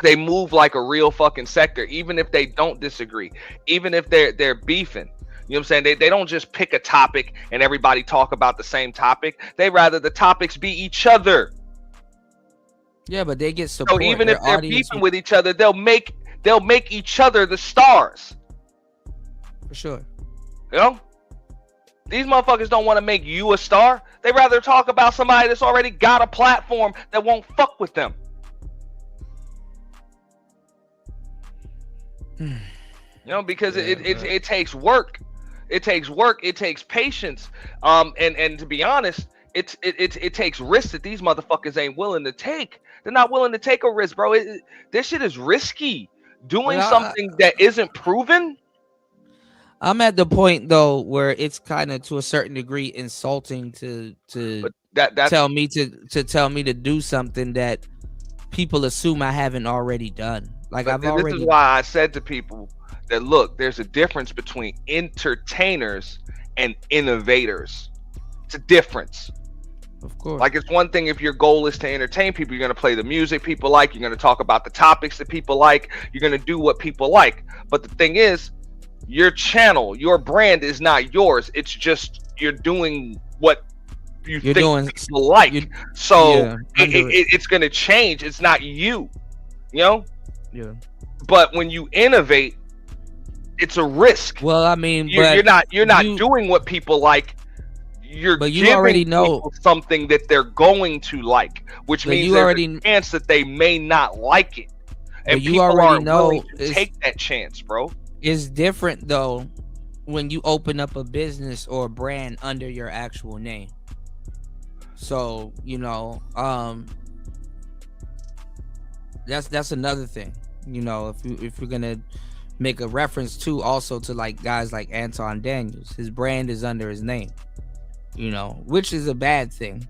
They move like a real fucking sector, even if they don't disagree, even if they're beefing. You know what I'm saying? They don't just pick a topic and everybody talk about the same topic. They rather the topics be each other. Yeah, but they get support. So even if they're beefing with each other, they'll make each other the stars. For sure. These motherfuckers don't want to make you a star. They rather talk about somebody that's already got a platform that won't fuck with them. Because it takes work. It takes work. It takes patience. And to be honest, it takes risks that these motherfuckers ain't willing to take. They're not willing to take a risk, bro. This shit is risky. Doing something that isn't proven. I'm at the point though where it's kind of to a certain degree insulting to tell me to do something that people assume I haven't already done. Like This is why I said to people that look, there's a difference between entertainers and innovators. It's a difference. Of course. Like it's one thing if your goal is to entertain people, you're going to play the music people like, you're going to talk about the topics that people like, you're going to do what people like. But the thing is, your channel, your brand is not yours. It's just you're doing what you think people like. It's going to change. It's not you. Yeah. But when you innovate, it's a risk. Well, I mean, you're not doing what people like. You already know something that they're going to like, which means there's a chance that they may not like it, and you already know to take that chance, bro. It's different though when you open up a business or a brand under your actual name. So that's another thing. If we're gonna make a reference to also to like guys like Anton Daniels, his brand is under his name. Which is a bad thing,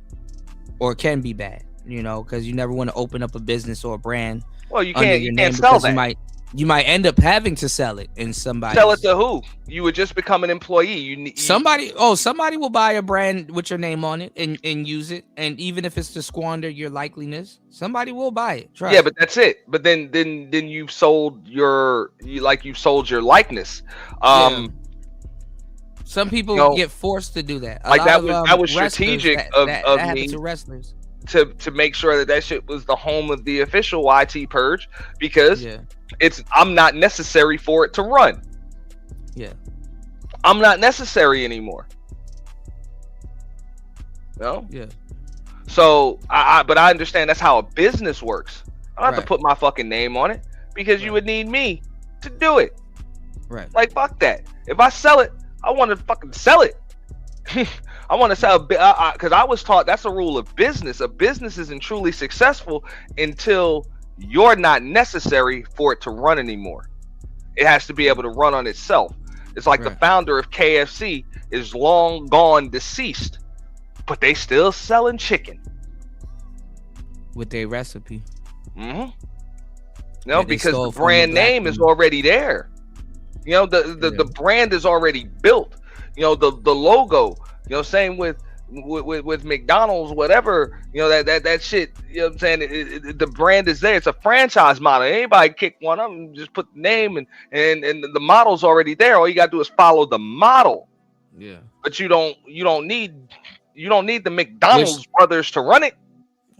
or can be bad, because you never want to open up a business or a brand. Well, you can't sell that. You might end up having to sell it in somebody. Sell it to who? You would just become an employee. Somebody will buy a brand with your name on it and use it, and even if it's to squander your likeliness, somebody will buy it. Yeah, but that's it. But then you've sold your likeness. Some people get forced to do that. That was strategic of me to wrestlers to make sure that shit was the home of the official YT purge, because I'm not necessary for it to run. Yeah. I'm not necessary anymore. No? Yeah. So but I understand that's how a business works. I don't have to put my fucking name on it, because you would need me to do it. Right. Like, fuck that. If I sell it, I want to fucking sell it. I want to sell, because I was taught that's a rule of business. A business isn't truly successful until you're not necessary for it to run anymore. It has to be able to run on itself. It's like the founder of KFC is long gone deceased, but they still selling chicken with their recipe. Mm-hmm. No, because the brand name is already there. You know, the brand is already built. You know, the logo. You know, same with McDonald's, whatever. You know, that shit. You know what I'm saying? The brand is there. It's a franchise model. Anybody kick one up and just put the name and the model's already there. All you gotta do is follow the model. Yeah. But you don't need the McDonald's brothers to run it.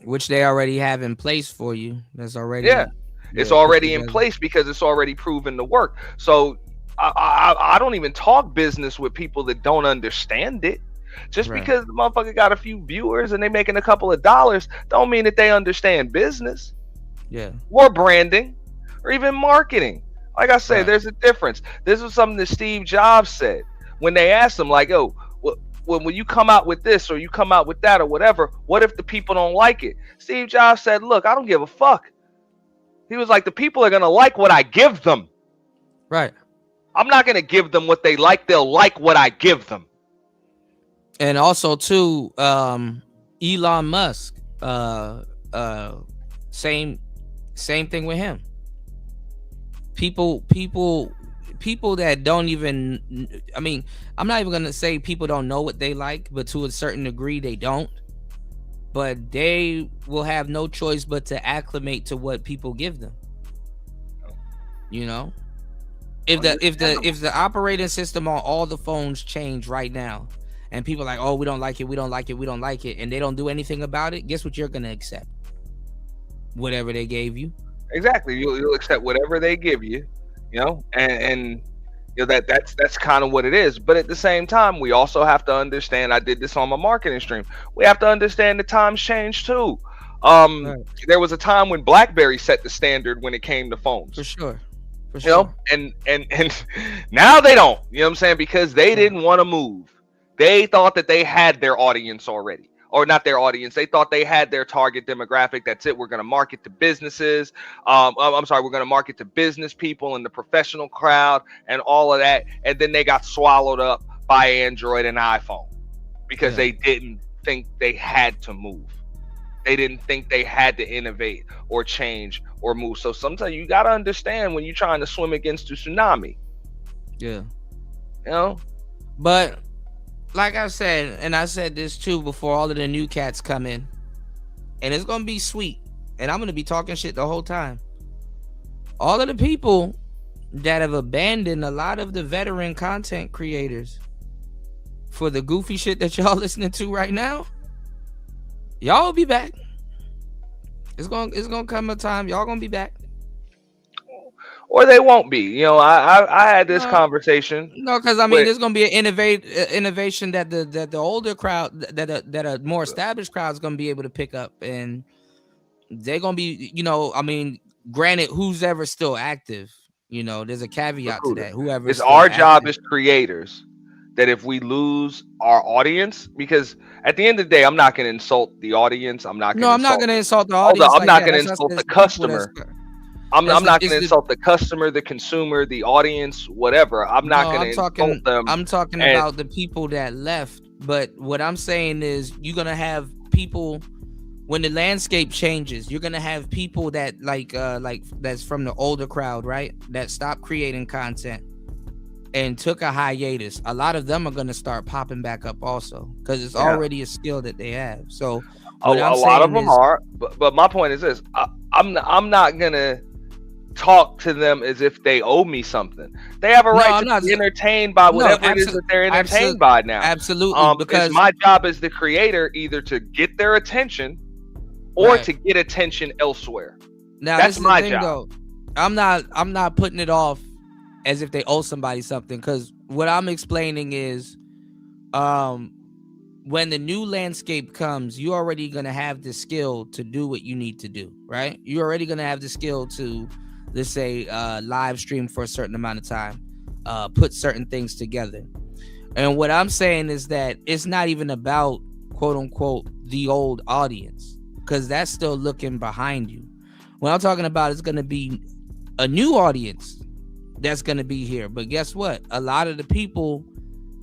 Which they already have in place for you. That's already it's already in place because it's already proven to work. So I don't even talk business with people that don't understand it. Just because the motherfucker got a few viewers and they making a couple of dollars don't mean that they understand business. Yeah. Or branding or even marketing. Like I say, there's a difference. This was something that Steve Jobs said when they asked him, like, "Oh, when you come out with this or you come out with that or whatever, what if the people don't like it?" Steve Jobs said, "Look, I don't give a fuck." He was like, "The people are gonna like what I give them. Right. I'm not gonna give them what they like. They'll like what I give them." And also too, Elon Musk, same thing with him. People that don't even, I mean, I'm not even gonna say people don't know what they like, but to a certain degree they don't. But they will have no choice but to acclimate to what people give them. You know, if the operating system on all the phones change right now, and people are like, "Oh, we don't like it, we don't like it, we don't like it," and they don't do anything about it, guess what you're gonna accept? Whatever they gave you. Exactly. You'll accept whatever they give you, you know, and you know that's kind of what it is. But at the same time, we also have to understand, I did this on my marketing stream, we have to understand the times change too. There was a time when BlackBerry set the standard when it came to phones. For sure. You know, and now they don't, you know what I'm saying? Because they didn't want to move. They thought that they had their audience already, or not their audience. They thought they had their target demographic. That's it. We're going to market to businesses. We're going to market to business people and the professional crowd and all of that. And then they got swallowed up by Android and iPhone because they didn't think they had to move. They didn't think they had to innovate or change or move. So sometimes you got to understand when you're trying to swim against a tsunami. Yeah. You know? But like I said, and I said this too before all of the new cats come in, and it's gonna be sweet, and I'm gonna be talking shit the whole time. All of the people that have abandoned a lot of the veteran content creators for the goofy shit that y'all listening to right now, y'all will be back. It's gonna come a time y'all gonna be back. Or they won't be. You know, I had this conversation. No, because I mean, there's gonna be an innovation that the older crowd, that a more established crowd is gonna be able to pick up, and they're gonna be, you know, I mean, granted, who's ever still active, you know, there's a caveat to that. Whoever it's our job as creators that if we lose our audience, because at the end of the day, I'm not gonna insult the audience. I'm not gonna insult the audience. I'm not gonna insult the customer. I'm not going to insult the customer, the consumer, the audience, whatever. I'm not going to insult them. I'm talking about the people that left. But what I'm saying is you're going to have people, when the landscape changes, you're going to have people that like that's from the older crowd, right? That stopped creating content and took a hiatus. A lot of them are going to start popping back up also because it's already a skill that they have. So a lot of them are. But my point is this. I'm not going to talk to them as if they owe me something. They have a right to be entertained by whatever it is that they're entertained by now. Absolutely, because it's my job as the creator either to get their attention or Right. to get attention elsewhere. Now That's this is my the thing, job. though. I'm not putting it off as if they owe somebody something, because what I'm explaining is, when the new landscape comes, you're already gonna have the skill to do what you need to do, right? You're already gonna have the skill to, let's say, live stream for a certain amount of time, put certain things together. And what I'm saying is that it's not even about quote unquote the old audience, because that's still looking behind you. What I'm talking about is gonna be a new audience that's gonna be here. But guess what? A lot of the people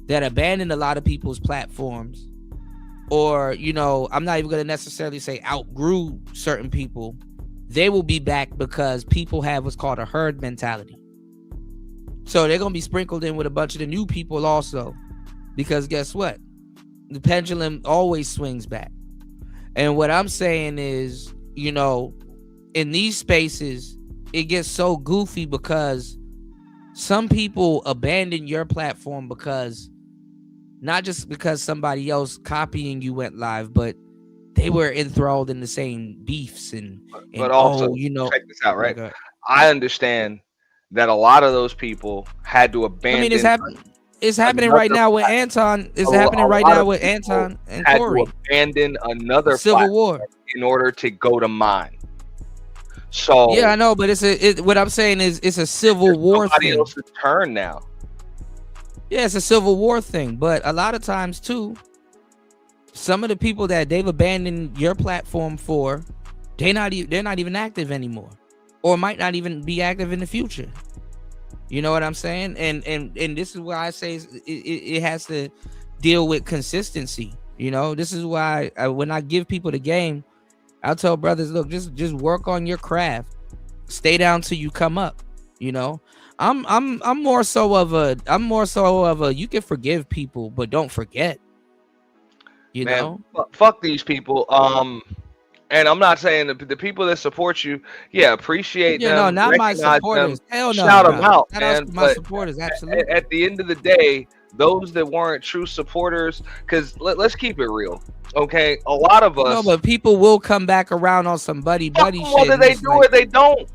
that abandoned a lot of people's platforms, or, you know, I'm not even going to necessarily say outgrew certain people, they will be back because people have what's called a herd mentality. So they're going to be sprinkled in with a bunch of the new people also, because guess what? The pendulum always swings back. And what I'm saying is, you know, in these spaces, it gets so goofy because some people abandon your platform because, not just because somebody else copying you went live, but they were enthralled in the same beefs and But also, you know, check this out, right? like, I understand that a lot of those people had to abandon. I mean, it's happening right now with Anton. It's happening right now with Anton and had Corey. to abandon another Civil War in order to go to mine. So yeah, I know, but what I'm saying is it's a civil war somebody thing. else's turn now. Yeah, it's a civil war thing, but a lot of times too, some of the people that they've abandoned your platform for, they're not even active anymore, or might not even be active in the future. You know what I'm saying? And this is why I say it has to deal with consistency. You know, this is why when I give people the game, I'll tell brothers, look, just work on your craft, stay down till you come up. You know, I'm more so of a you can forgive people, but don't forget. You know, fuck these people. And I'm not saying the people that support you, yeah, appreciate them. No, not my recognize supporters. them, Hell no, shout them out, Shout out man. to my But supporters, absolutely. at the end of the day, those that weren't true supporters, because let's keep it real, okay? A lot of us. No, but people will come back around on some buddy shit. Whether they do or they don't.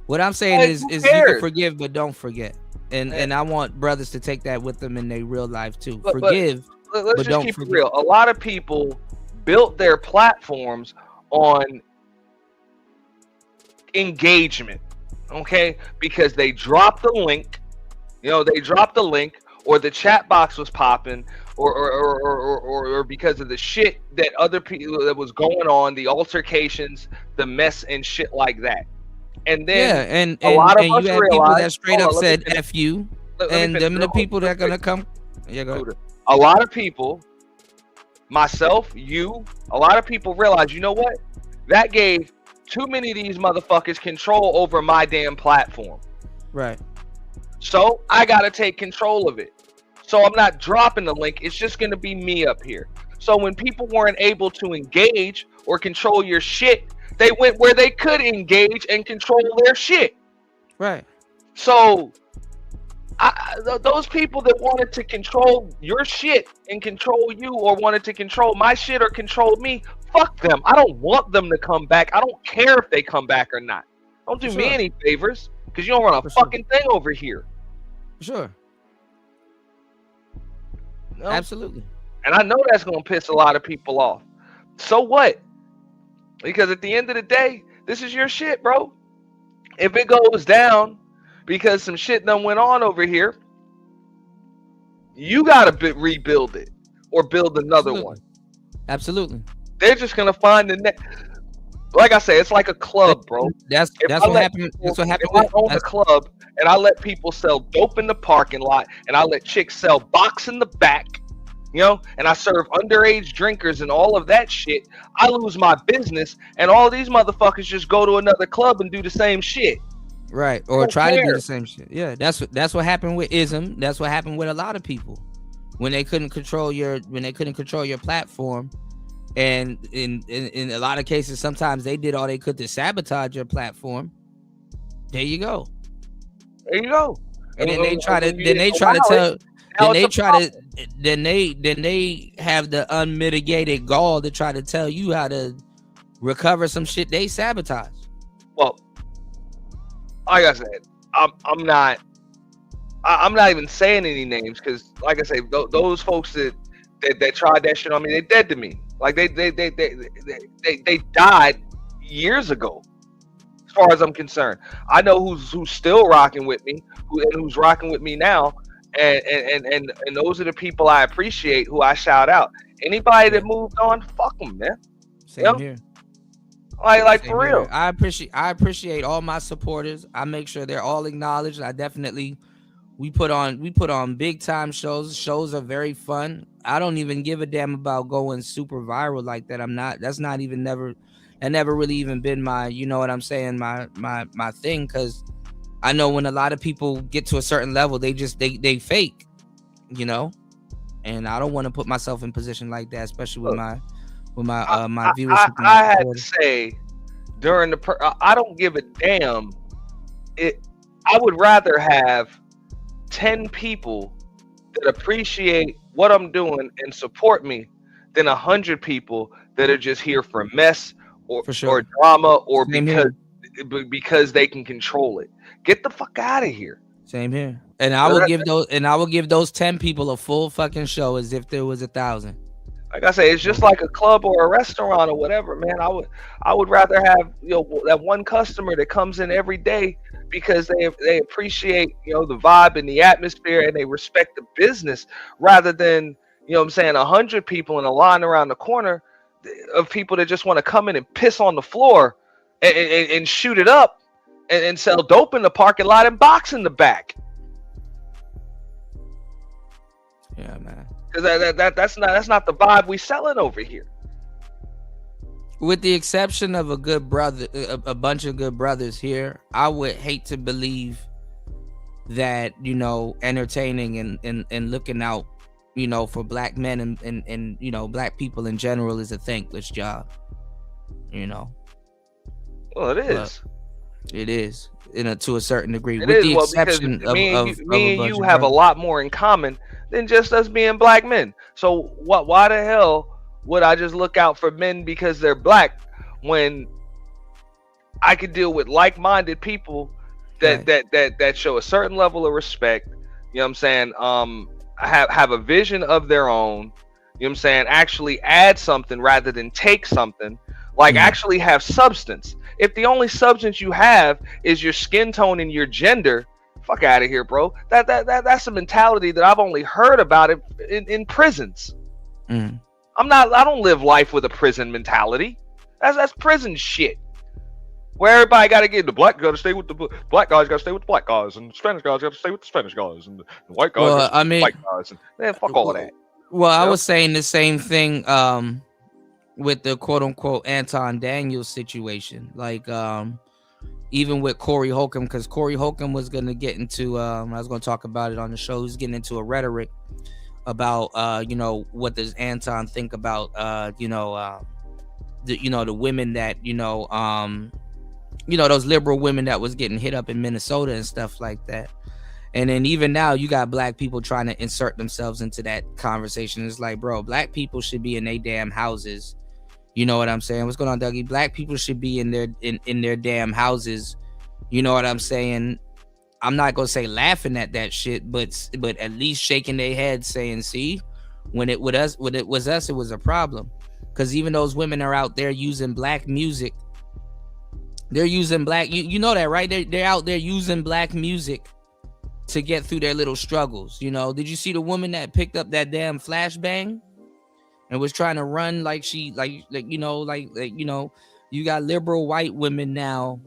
What I'm saying is you cares? can forgive, but don't forget. And I want brothers to take that with them in their real life too. But Forgive, let's but just don't keep forget. it real. A lot of people built their platforms on engagement, okay? Because they dropped the link, or the chat box was popping, or because of the shit that other people that was going on, the altercations, the mess and shit like that. And then a lot of us you have people that straight up said F you, and them the people that are gonna come. Yeah, go ahead. A lot of people, myself, you, a lot of people realize, you know what? That gave too many of these motherfuckers control over my damn platform. Right. So I gotta take control of it. So I'm not dropping the link. It's just gonna be me up here. So when people weren't able to engage or control your shit, they went where they could engage and control their shit. Right. So those people that wanted to control your shit and control you, or wanted to control my shit or control me, fuck them. I don't want them to come back. I don't care if they come back or not. Don't do me any favors, because you don't run a fucking thing over here. Sure. No? Absolutely. And I know that's going to piss a lot of people off. So what? Because at the end of the day, this is your shit, bro. If it goes down because some shit done went on over here, you got to rebuild it or build another one. Absolutely. They're just going to find the next. Like I say, it's like a club, bro. That's what happened. That's what happened. If I own a club and I let people sell dope in the parking lot, and I let chicks sell box in the back, and I serve underage drinkers and all of that shit, I lose my business, and all these motherfuckers just go to another club and do the same shit. Right, or try to do the same shit. Yeah, that's what happened with Ism. That's what happened with a lot of people when they couldn't control your platform. And in a lot of cases, sometimes they did all they could to sabotage your platform. There you go. There you go. And then they try to tell. then they try to then they have the unmitigated gall to try to tell you how to recover some shit they sabotage. Well, like I said, I'm not even saying any names because, like I say, those folks that tried that shit on me, they dead to me. Like they died years ago. As far as I'm concerned, I know who's still rocking with me, who's rocking with me now, and those are the people I appreciate, who I shout out. Anybody that moved on, fuck them, man. Same here. Like Same for real. Here. I appreciate all my supporters. I make sure they're all acknowledged. We put on big time shows. Shows are very fun. I don't even give a damn about going super viral like that. That's not even never really even been my, you know what I'm saying, my thing, because I know when a lot of people get to a certain level, they fake, you know, and I don't want to put myself in position like that, especially with my viewership. I had to say during I don't give a damn. I would rather have 10 people that appreciate what I'm doing and support me than 100 people that are just here for mess or drama or because they can control it. Get the fuck out of here. Same here. And I will give those 10 people a full fucking show as if there was 1,000. Like I say, it's just like a club or a restaurant or whatever, man. I would rather have, you know, that one customer that comes in every day because they appreciate, you know, the vibe and the atmosphere and they respect the business, rather than, you know what I'm saying, 100 people in a line around the corner of people that just want to come in and piss on the floor and shoot it up and sell dope in the parking lot and box in the back. Yeah, man. Because that's not the vibe we selling over here. With the exception of a bunch of good brothers here, I would hate to believe that, you know, entertaining and looking out, you know, for black men and you know, black people in general is a thankless job. You know. Well, it is. It is to a certain degree. With the exception of me and you have a lot more in common than just us being black men. So why the hell would I just look out for men because they're black when I could deal with like-minded people that show a certain level of respect, you know what I'm saying, have a vision of their own, you know what I'm saying, actually add something rather than take something, like actually have substance. If the only substance you have is your skin tone and your gender, fuck out of here, bro. That's a mentality that I've only heard about it in prisons. I don't live life with a prison mentality. That's prison shit. Where everybody got to get, the black got to stay with the black guys, got to stay with the black guys, and the Spanish guys got to stay with the Spanish guys, and the white guys, white guys, and man, fuck all of that. Well, I was saying the same thing with the quote unquote Anton Daniels situation, like even with Corey Holcomb, because Corey Holcomb was gonna get into I was gonna talk about it on the show. He's getting into a rhetoric about you know, what does Anton think about the women that those liberal women that was getting hit up in Minnesota and stuff like that. And then even now you got black people trying to insert themselves into that conversation. It's like, bro, black people should be in their damn houses. You know what I'm saying? What's going on, Dougie? Black people should be in their damn houses. You know what I'm saying? I'm not gonna say laughing at that shit, but at least shaking their head, saying, "See, when it was us, it was a problem." Because even those women are out there using black music. They're using black. You know that, right? They're out there using black music to get through their little struggles. You know? Did you see the woman that picked up that damn flashbang and was trying to run like she you got liberal white women now,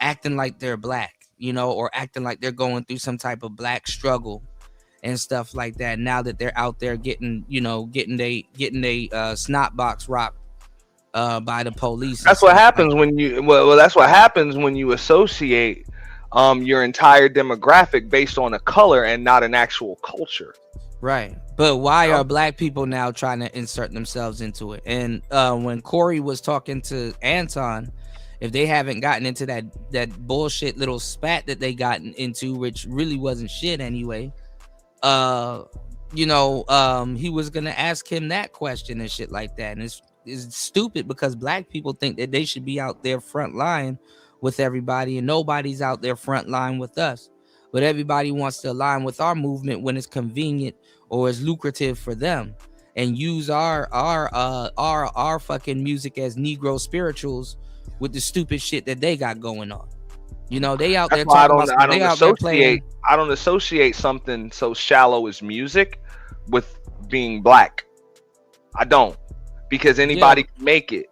acting like they're black, or acting like they're going through some type of black struggle and stuff like that. Now that they're out there getting they snot box rocked by the police. That's what happens when you that's what happens when you associate your entire demographic based on a color and not an actual culture. Right. But why are black people now trying to insert themselves into it? And when Corey was talking to Anton, if they haven't gotten into that bullshit little spat that they gotten into, which really wasn't shit anyway. He was gonna ask him that question and shit like that, and it's stupid because black people think that they should be out there front line with everybody, and nobody's out there front line with us. But everybody wants to align with our movement when it's convenient or is lucrative for them, and use our fucking music as Negro spirituals with the stupid shit that they got going on. They out there talking about. I don't associate something so shallow as music with being black. I don't, because anybody can make it.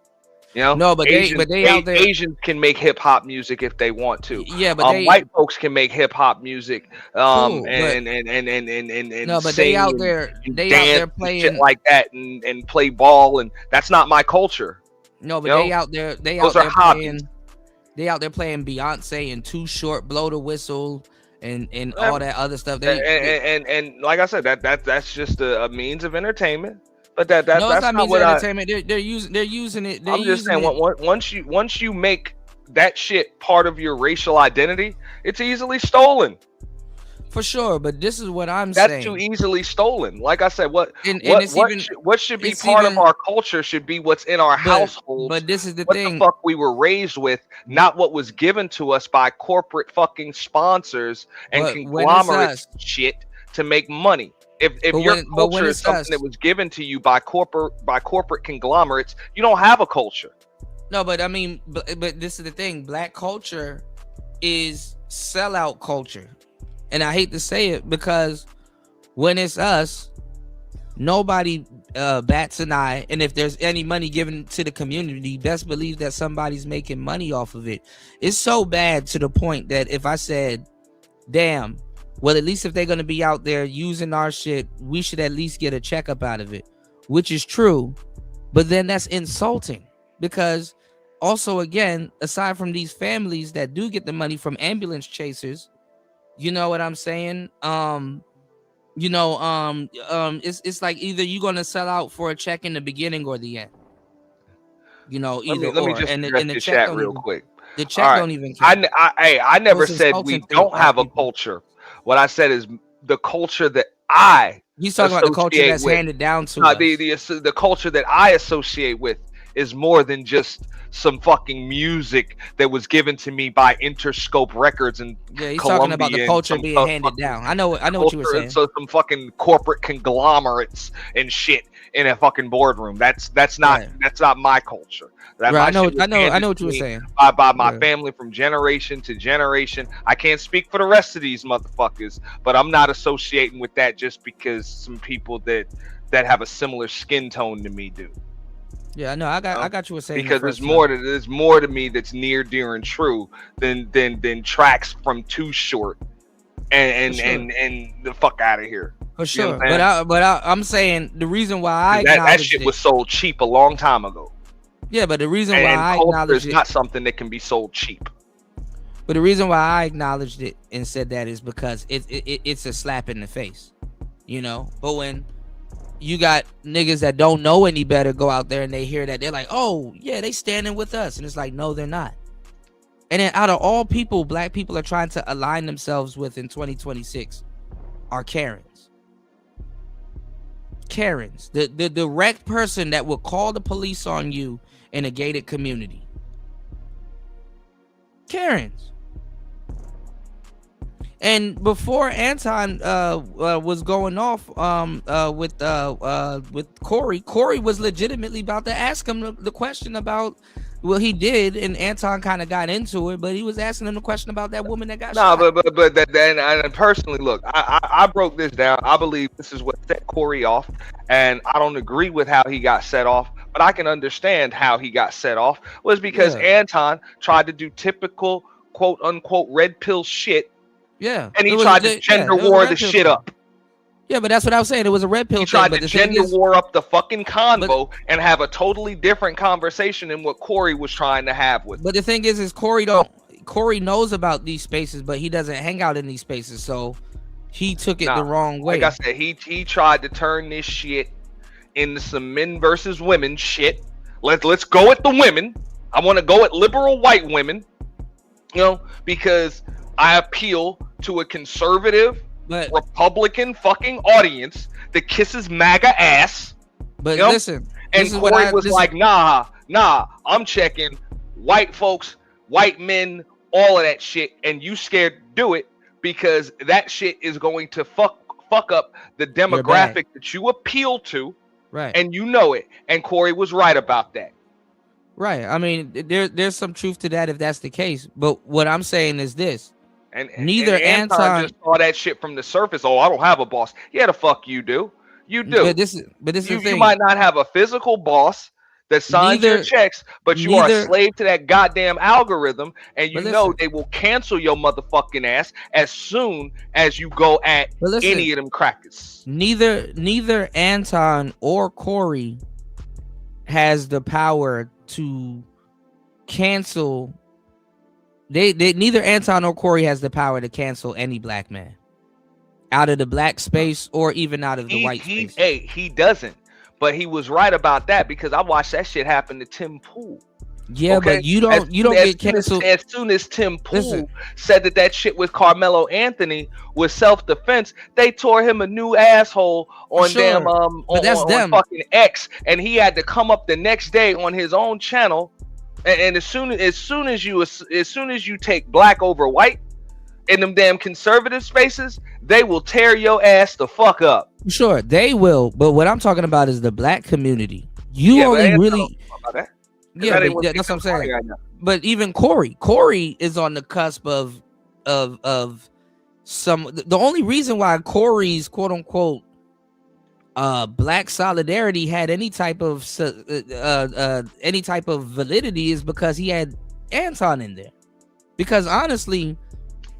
No, but they out there. Asians can make hip hop music if they want to. Yeah, but white folks can make hip hop music. Cool, and no, but they out there playing shit like that and play ball, and that's not my culture. No, but they out there playing. They out there playing Beyonce and Too Short, Blow the Whistle, and all that other stuff. And like I said, that's just a means of entertainment. But that's not not what entertainment. They're using it. I'm just saying, once you make that shit part of your racial identity, it's easily stolen. For sure, but this is what I'm saying. That's too easily stolen. Like I said, what should be part of our culture should be what's in our household. But this is the what thing. The fuck we were raised with, not what was given to us by corporate fucking sponsors and conglomerates shit to make money. If your culture is something that was given to you by corporate conglomerates, you don't have a culture. No, but I mean, but this is the thing. Black culture is sellout culture. And I hate to say it, because when it's us, nobody bats an eye. And if there's any money given to the community, best believe that somebody's making money off of it. It's so bad to the point that if I said, damn, well, at least if they're going to be out there using our shit, we should at least get a checkup out of it, which is true. But then that's insulting, because also, again, aside from these families that do get the money from ambulance chasers, you know what I'm saying? It's like either you're gonna sell out for a check in the beginning or the end. Let me just address the chat real quick. The check don't even count. I never said we don't have a culture. What I said is the culture that he's talking about the culture that's handed down to us. The culture that I associate with is more than just some fucking music that was given to me by Interscope Records and he's Columbia, talking about the culture being handed down. I know what you were saying. So some fucking corporate conglomerates and shit in a fucking boardroom. That's not my culture. I know what you were saying. By my family from generation to generation. I can't speak for the rest of these motherfuckers, but I'm not associating with that just because some people that have a similar skin tone to me do. Yeah, no, I got you were saying, because there's more to me that's near, dear, and true than tracks from Too Short and the fuck out of here. For sure, I'm saying the reason why that shit was sold cheap a long time ago. Yeah, but the reason why I acknowledged it is not something that can be sold cheap. But the reason why I acknowledged it and said that is because it's a slap in the face, But when you got niggas that don't know any better go out there and they hear that, they're like, oh yeah, they standing with us, and it's like, no, they're not. And then out of all people, black people are trying to align themselves with in 2026 are Karens. The direct person that will call the police on you in a gated community. Karens. And before Anton was going off with Corey was legitimately about to ask him the question about, well, he did, and Anton kind of got into it, but he was asking him the question about that woman that got shot. But then and personally, look, I broke this down. I believe this is what set Corey off, and I don't agree with how he got set off, but I can understand how he got set off was because Anton tried to do typical quote unquote red pill shit. Yeah, and he tried to gender war the shit up. Yeah, but that's what I was saying. It was a red pill. He tried to gender war up the fucking convo and have a totally different conversation than what Corey was trying to have with. But the thing is Corey knows about these spaces, but he doesn't hang out in these spaces, so he took it the wrong way. Like I said, he tried to turn this shit into some men versus women shit. Let's go at the women. I want to go at liberal white women, because I appeal to a conservative Republican fucking audience that kisses MAGA ass. But listen, and Corey was like, nah, I'm checking white folks, white men, all of that shit, and you scared to do it because that shit is going to fuck up the demographic that you appeal to, right? And you know it. And Corey was right about that. Right. I mean, there's some truth to that if that's the case. But what I'm saying is this. And Anton just saw that shit from the surface. Oh, I don't have a boss. Yeah, the fuck you do. You do. But this is the thing. You might not have a physical boss that signs your checks, but you are a slave to that goddamn algorithm, and you know they will cancel your motherfucking ass as soon as you go at any of them crackers. Neither Anton or Corey has the power to cancel. They neither Anton or Corey has the power to cancel any black man out of the black space or even out of the white space. He doesn't. But he was right about that because I watched that shit happen to Tim Pool. Yeah, okay? But you don't get canceled. As soon as Tim Pool said that shit with Carmelo Anthony was self-defense, they tore him a new asshole on on fucking X, and he had to come up the next day on his own channel. And as soon as you take black over white in them damn conservative spaces, they will tear your ass the fuck up. Sure, they will. But what I'm talking about is the black community. That's what I'm saying. But even Corey is on the cusp of some. The only reason why Corey's quote unquote black solidarity had any type of validity is because he had Anton in there. Because honestly,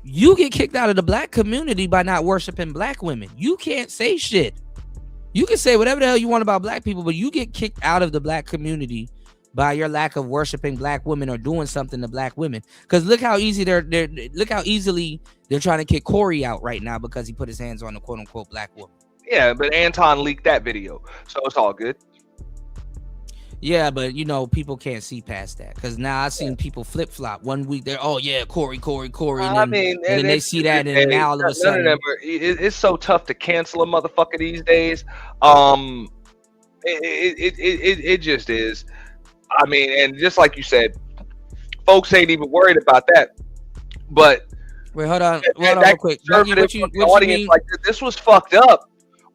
you get kicked out of the black community by not worshiping black women. You can't say shit. You can say whatever the hell you want about black people, but you get kicked out of the black community by your lack of worshiping black women or doing something to black women. Because look how easily they're trying to kick Corey out right now because he put his hands on a quote unquote black woman. Yeah, but Anton leaked that video, so it's all good. Yeah, but people can't see past that because now I've seen people flip flop. 1 week they're Corey, and then they see that and now all of a sudden it's so tough to cancel a motherfucker these days. It just is. I mean, and just like you said, folks ain't even worried about that. But wait, hold on real quick. What you mean? Like this was fucked up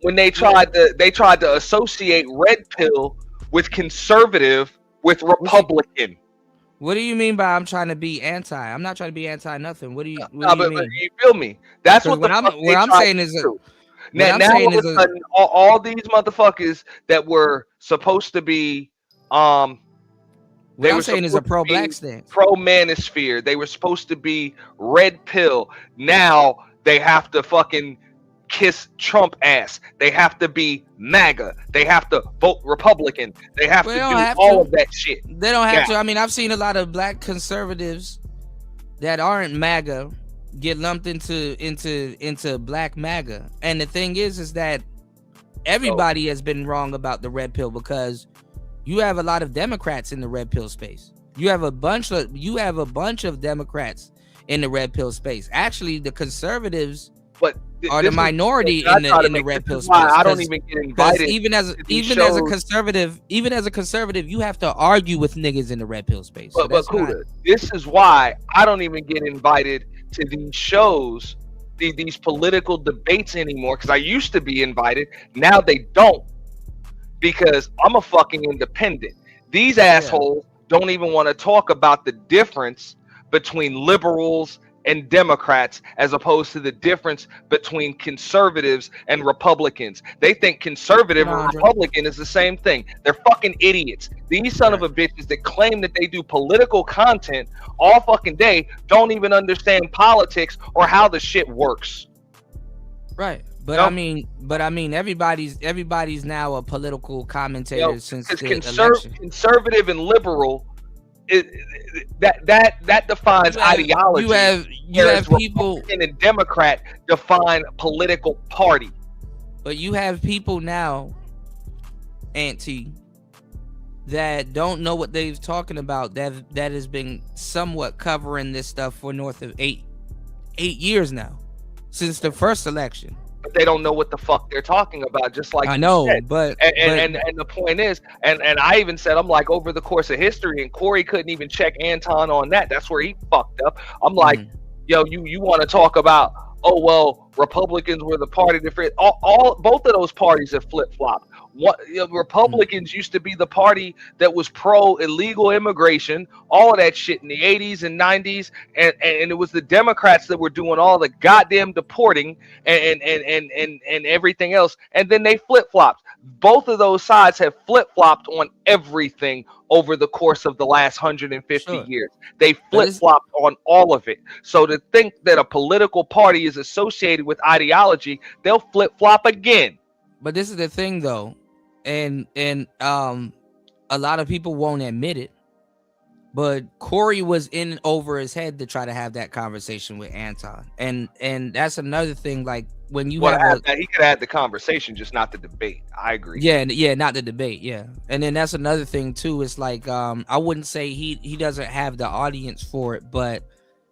when they tried to associate red pill with conservative with Republican. What do you mean by I'm trying to be anti? I'm not trying to be anti nothing. What do you mean? But you feel me? That's what I'm saying is now all of a sudden all these motherfuckers that were supposed to be what I'm saying is a pro-black stance, pro-manosphere. They were supposed to be red pill. Now they have to fucking kiss Trump ass. They have to be MAGA. They have to vote Republican. They have to do all of that shit. They don't have to. I mean, I've seen a lot of black conservatives that aren't MAGA get lumped into black MAGA. And the thing is that everybody has been wrong about the red pill because you have a lot of Democrats in the red pill space. You have a bunch of Democrats in the red pill space. Actually, the conservatives are the minority in the red pill space. I don't even get invited. Even as a conservative, you have to argue with niggas in the red pill space. But Kuda, this is why I don't even get invited to these shows, these political debates anymore. Because I used to be invited, now they don't. Because I'm a fucking independent. These assholes don't even want to talk about the difference between liberals and Democrats as opposed to the difference between conservatives and Republicans. They think conservative and Republican is the same thing. They're fucking idiots. These son of a bitches that claim that they do political content all fucking day don't even understand politics or how the shit works. Right. But I mean, everybody's now a political commentator since the election. Conservative and liberal, that defines ideology. You have people, Republican and Democrat define political party. But you have people now, Auntie, that don't know what they're talking about, that has been somewhat covering this stuff for north of eight years now, since the first election. But they don't know what the fuck they're talking about, just like I you know, said. but And the point is, and I even said, I'm like, over the course of history, and Corey couldn't even check Anton on that. That's where he fucked up. I'm like, yo, you want to talk about, oh well, Republicans were the party different. All both of those parties have flip flopped. What Republicans used to be the party that was pro illegal immigration, all of that shit in the 80s and 90s, and it was the Democrats that were doing all the goddamn deporting and everything else, and then they flip flopped. Both of those sides have flip flopped on everything over the course of the last 150 years. They flip flopped on all of it. So to think that a political party is associated with ideology, they'll flip flop again. But this is the thing, though, and a lot of people won't admit it, but Corey was in over his head to try to have that conversation with Anton, and that's another thing. Like when you he could have had the conversation, just not the debate. I agree. Yeah, not the debate. Yeah, and then that's another thing too. It's like I wouldn't say he doesn't have the audience for it, but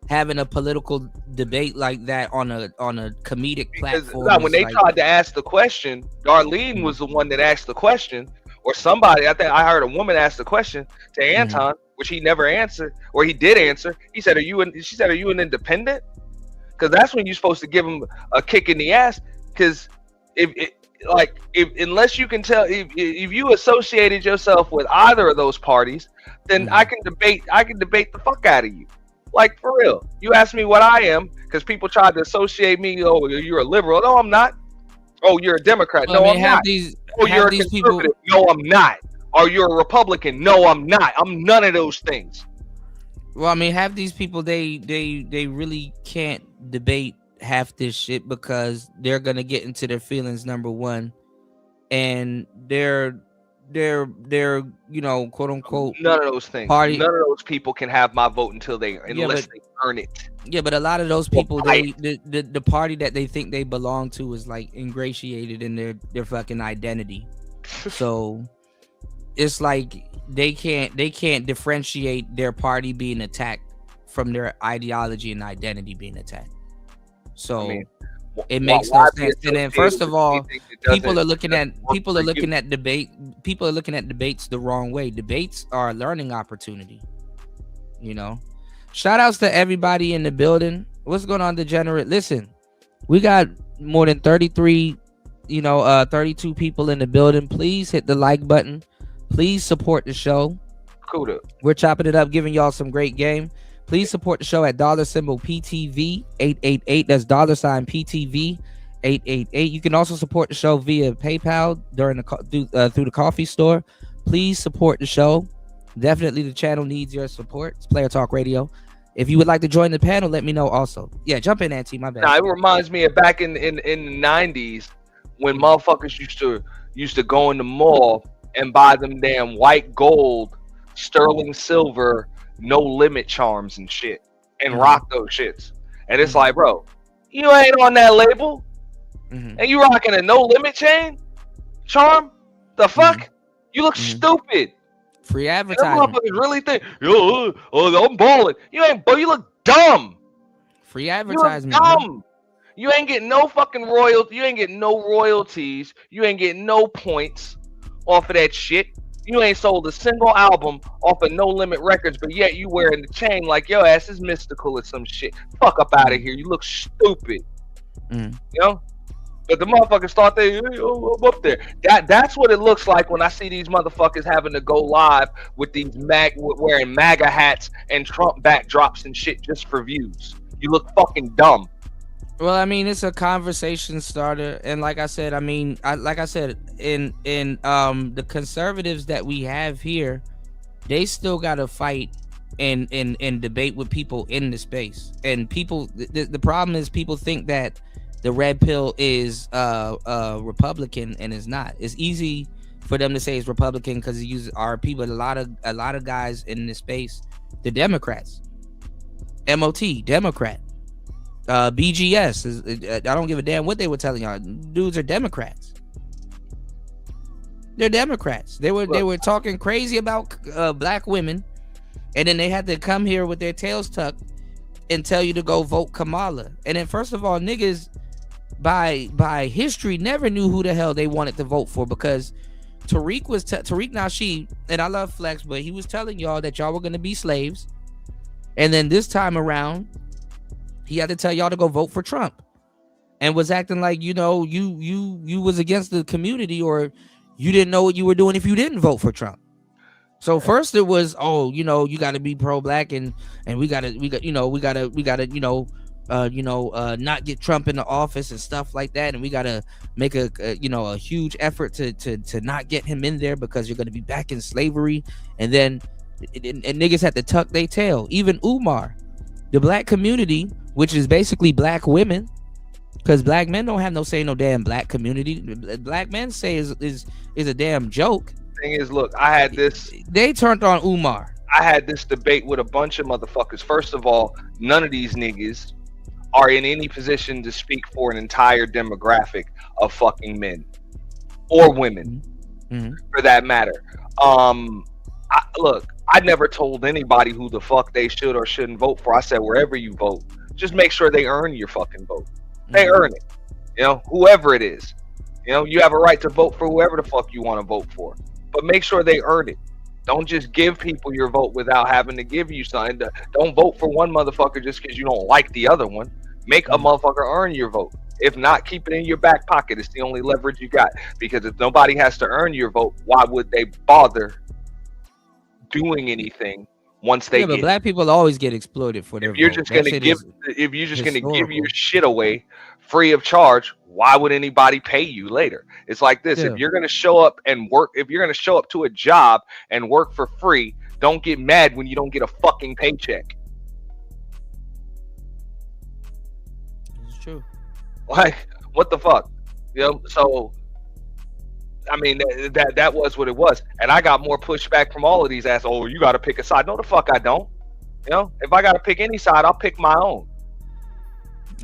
having a political debate like that on a comedic platform. When they tried to ask the question, Darlene was the one that asked the question, or somebody. I think I heard a woman ask the question to Anton, which he never answered, or he did answer. He said, she said, "Are you an independent?" Because that's when you're supposed to give him a kick in the ass. Because unless you can tell, if you associated yourself with either of those parties, then I can debate the fuck out of you. Like, for real. You ask me what I am, because people tried to associate me. Oh, you're a liberal. No, I'm not. Oh, you're a Democrat. No, I'm not. Oh, you're a conservative. No, I'm not. Or you're a Republican. No, I'm not. I'm none of those things. Well, I mean, half these people, they really can't debate half this shit because they're going to get into their feelings, number one. And they're quote unquote, none of those things. None of those people can have my vote until unless they earn it. Yeah, but a lot of those people, the party that they think they belong to is like ingratiated in their fucking identity. So it's like they can't differentiate their party being attacked from their ideology and identity being attacked. So. I mean, it makes no sense. And then first of all, people are looking at debates the wrong way. Debates are a learning opportunity. Shout outs to everybody in the building. What's going on, Degenerate? Listen, we got more than 32 people in the building. Please hit the like button. Please support the show. Cool. We're chopping it up, giving y'all some great game. Please support the show at $PTV 888. That's $PTV 888. You can also support the show via PayPal through the coffee store. Please support the show. Definitely, the channel needs your support. It's Player Talk Radio. If you would like to join the panel, let me know also. Yeah, jump in, Auntie. My bad. Now, it reminds me of back in the 90s when motherfuckers used to go in the mall and buy them damn white gold, sterling silver, no limit charms and shit, and rock those shits. And it's like, bro, you ain't on that label, and you rocking a no limit charm. The fuck? You look stupid. Free advertising. Motherfuckers really think, I'm balling. You ain't, bro. You look dumb. Free advertising. You look dumb. You ain't getting no fucking royalty. You ain't getting no royalties. You ain't getting no points off of that shit. You ain't sold a single album off of No Limit Records, but yet you wearing the chain like your ass is mystical or some shit. Fuck up out of here. You look stupid. But the motherfuckers thought I'm up there. That's what it looks like when I see these motherfuckers having to go live with these wearing MAGA hats and Trump backdrops and shit just for views. You look fucking dumb. Well, I mean, it's a conversation starter, and like I said, I mean, in the conservatives that we have here, they still got to fight and debate with people in the space. And people, the problem is people think that the red pill is Republican, and it's not. It's easy for them to say it's Republican because it uses RP, but a lot of guys in this space, the Democrats, MOT, Democrat. BGS is, I don't give a damn what they were telling y'all. Dudes are Democrats. They're Democrats. They were talking crazy about black women, and then they had to come here with their tails tucked and tell you to go vote Kamala. And then first of all, niggas by history never knew who the hell they wanted to vote for, because Tariq Nasheed, and I love Flex, but he was telling y'all that y'all were gonna be slaves, and then this time around, he had to tell y'all to go vote for Trump, and was acting like you was against the community, or you didn't know what you were doing if you didn't vote for Trump. So first it was, you got to be pro-black, and we got to not get Trump in the office and stuff like that, and we got to make a huge effort to not get him in there because you're going to be back in slavery. And then and niggas had to tuck their tail. Even Umar, the black community, which is basically black women, because black men don't have no say in no damn black community. Black men say is a damn joke. Thing is, look, I had this. They turned on Umar. I had this debate with a bunch of motherfuckers. First of all, none of these niggas are in any position to speak for an entire demographic of fucking men or women, for that matter. I never told anybody who the fuck they should or shouldn't vote for. I said, wherever you vote, just make sure they earn your fucking vote. They earn it. Whoever it is. You have a right to vote for whoever the fuck you want to vote for. But make sure they earn it. Don't just give people your vote without having to give you something. Don't vote for one motherfucker just because you don't like the other one. Make a motherfucker earn your vote. If not, keep it in your back pocket. It's the only leverage you got. Because if nobody has to earn your vote, why would they bother doing anything once they but black people always get exploited for their if you're vote. just gonna give your shit away free of charge, why would anybody pay you later? It's like this. If you're gonna show up and work, if you're gonna show up to a job and work for free, don't get mad when you don't get a fucking paycheck. It's true. Like, what the fuck? So I mean, that was what it was. And I got more pushback from all of these ass. Oh, you got to pick a side. No, the fuck I don't. If I got to pick any side, I'll pick my own.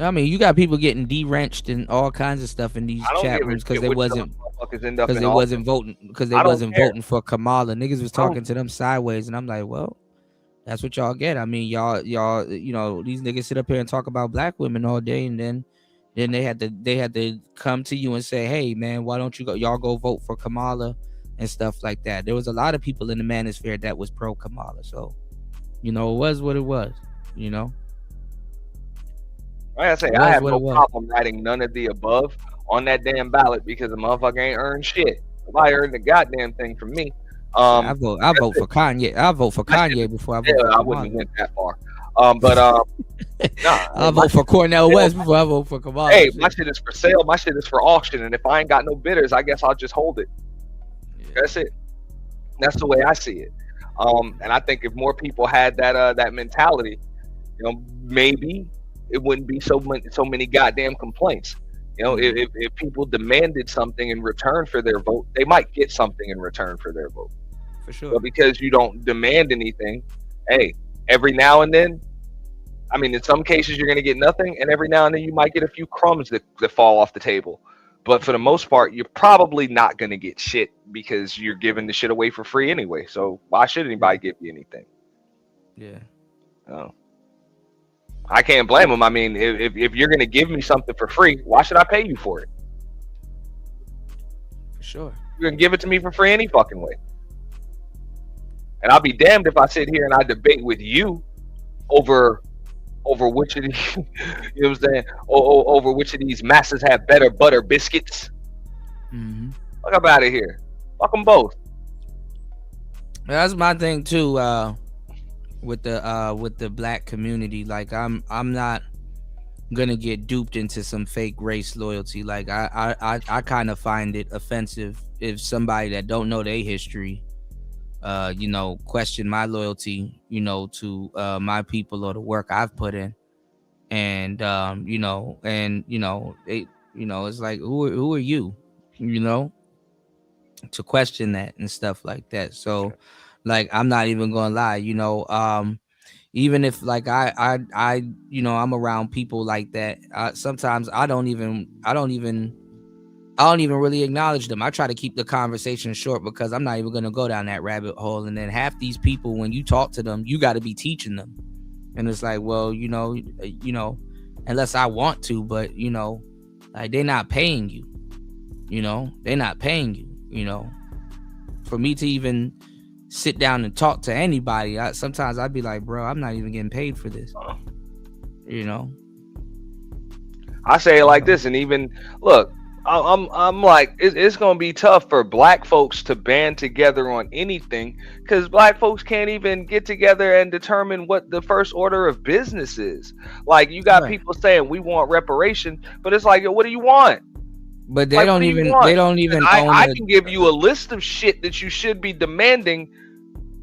I mean, you got people getting de-wrenched and all kinds of stuff in these chat rooms because they wasn't voting for Kamala. Niggas was talking to them sideways, and I'm like, well, that's what y'all get. I mean, y'all, these niggas sit up here and talk about black women all day, and then they had to come to you and say, hey man, why don't y'all go vote for Kamala and stuff like that. There was a lot of people in the manosphere that was pro Kamala, so it was what it was. Like I say, I have no problem writing none of the above on that damn ballot because the motherfucker ain't earned shit. Nobody earned the goddamn thing from me. I vote for Kanye. I vote for Kanye before I vote for Kamala. I wouldn't have went that far. I'll vote for Cornel West before I vote for Kamala. Hey, my shit is for sale. My shit is for auction, and if I ain't got no bidders, I guess I'll just hold it. Yeah. That's it. That's the way I see it. And I think if more people had that mentality, maybe it wouldn't be so many goddamn complaints. If people demanded something in return for their vote, they might get something in return for their vote. For sure. But because you don't demand anything, hey, every now and then, I mean, in some cases you're going to get nothing, and every now and then you might get a few crumbs that fall off the table. But for the most part, you're probably not going to get shit because you're giving the shit away for free anyway. So why should anybody give you anything? Yeah. Oh. I can't blame them. I mean, if you're going to give me something for free, why should I pay you for it? For sure. You're going to give it to me for free any fucking way. And I'll be damned if I sit here and I debate with you over which of these, you know what I'm saying? Over which of these masses have better butter biscuits. Mm-hmm. Fuck up out of here. Fuck them both. That's my thing too. With the black community, like I'm not gonna get duped into some fake race loyalty. Like I kind of find it offensive if somebody that don't know their history question my loyalty to my people or the work I've put in, and it's like who are you to question that and stuff like that. So like I'm not even gonna lie, even if like I'm around people like that, sometimes I don't even I don't even really acknowledge them. I try to keep the conversation short because I'm not even going to go down that rabbit hole. And then half these people, when you talk to them, you got to be teaching them. And it's like, well, unless I want to, but like they're not paying you, they're not paying you, for me to even sit down and talk to anybody. Sometimes I'd be like, bro, I'm not even getting paid for this, I say it like this, and even look, I'm like, it's gonna be tough for black folks to band together on anything because black folks can't even get together and determine what the first order of business is. Like, you got people saying we want reparation, but it's like, yo, what do you want? But they don't even. I can give you a list of shit that you should be demanding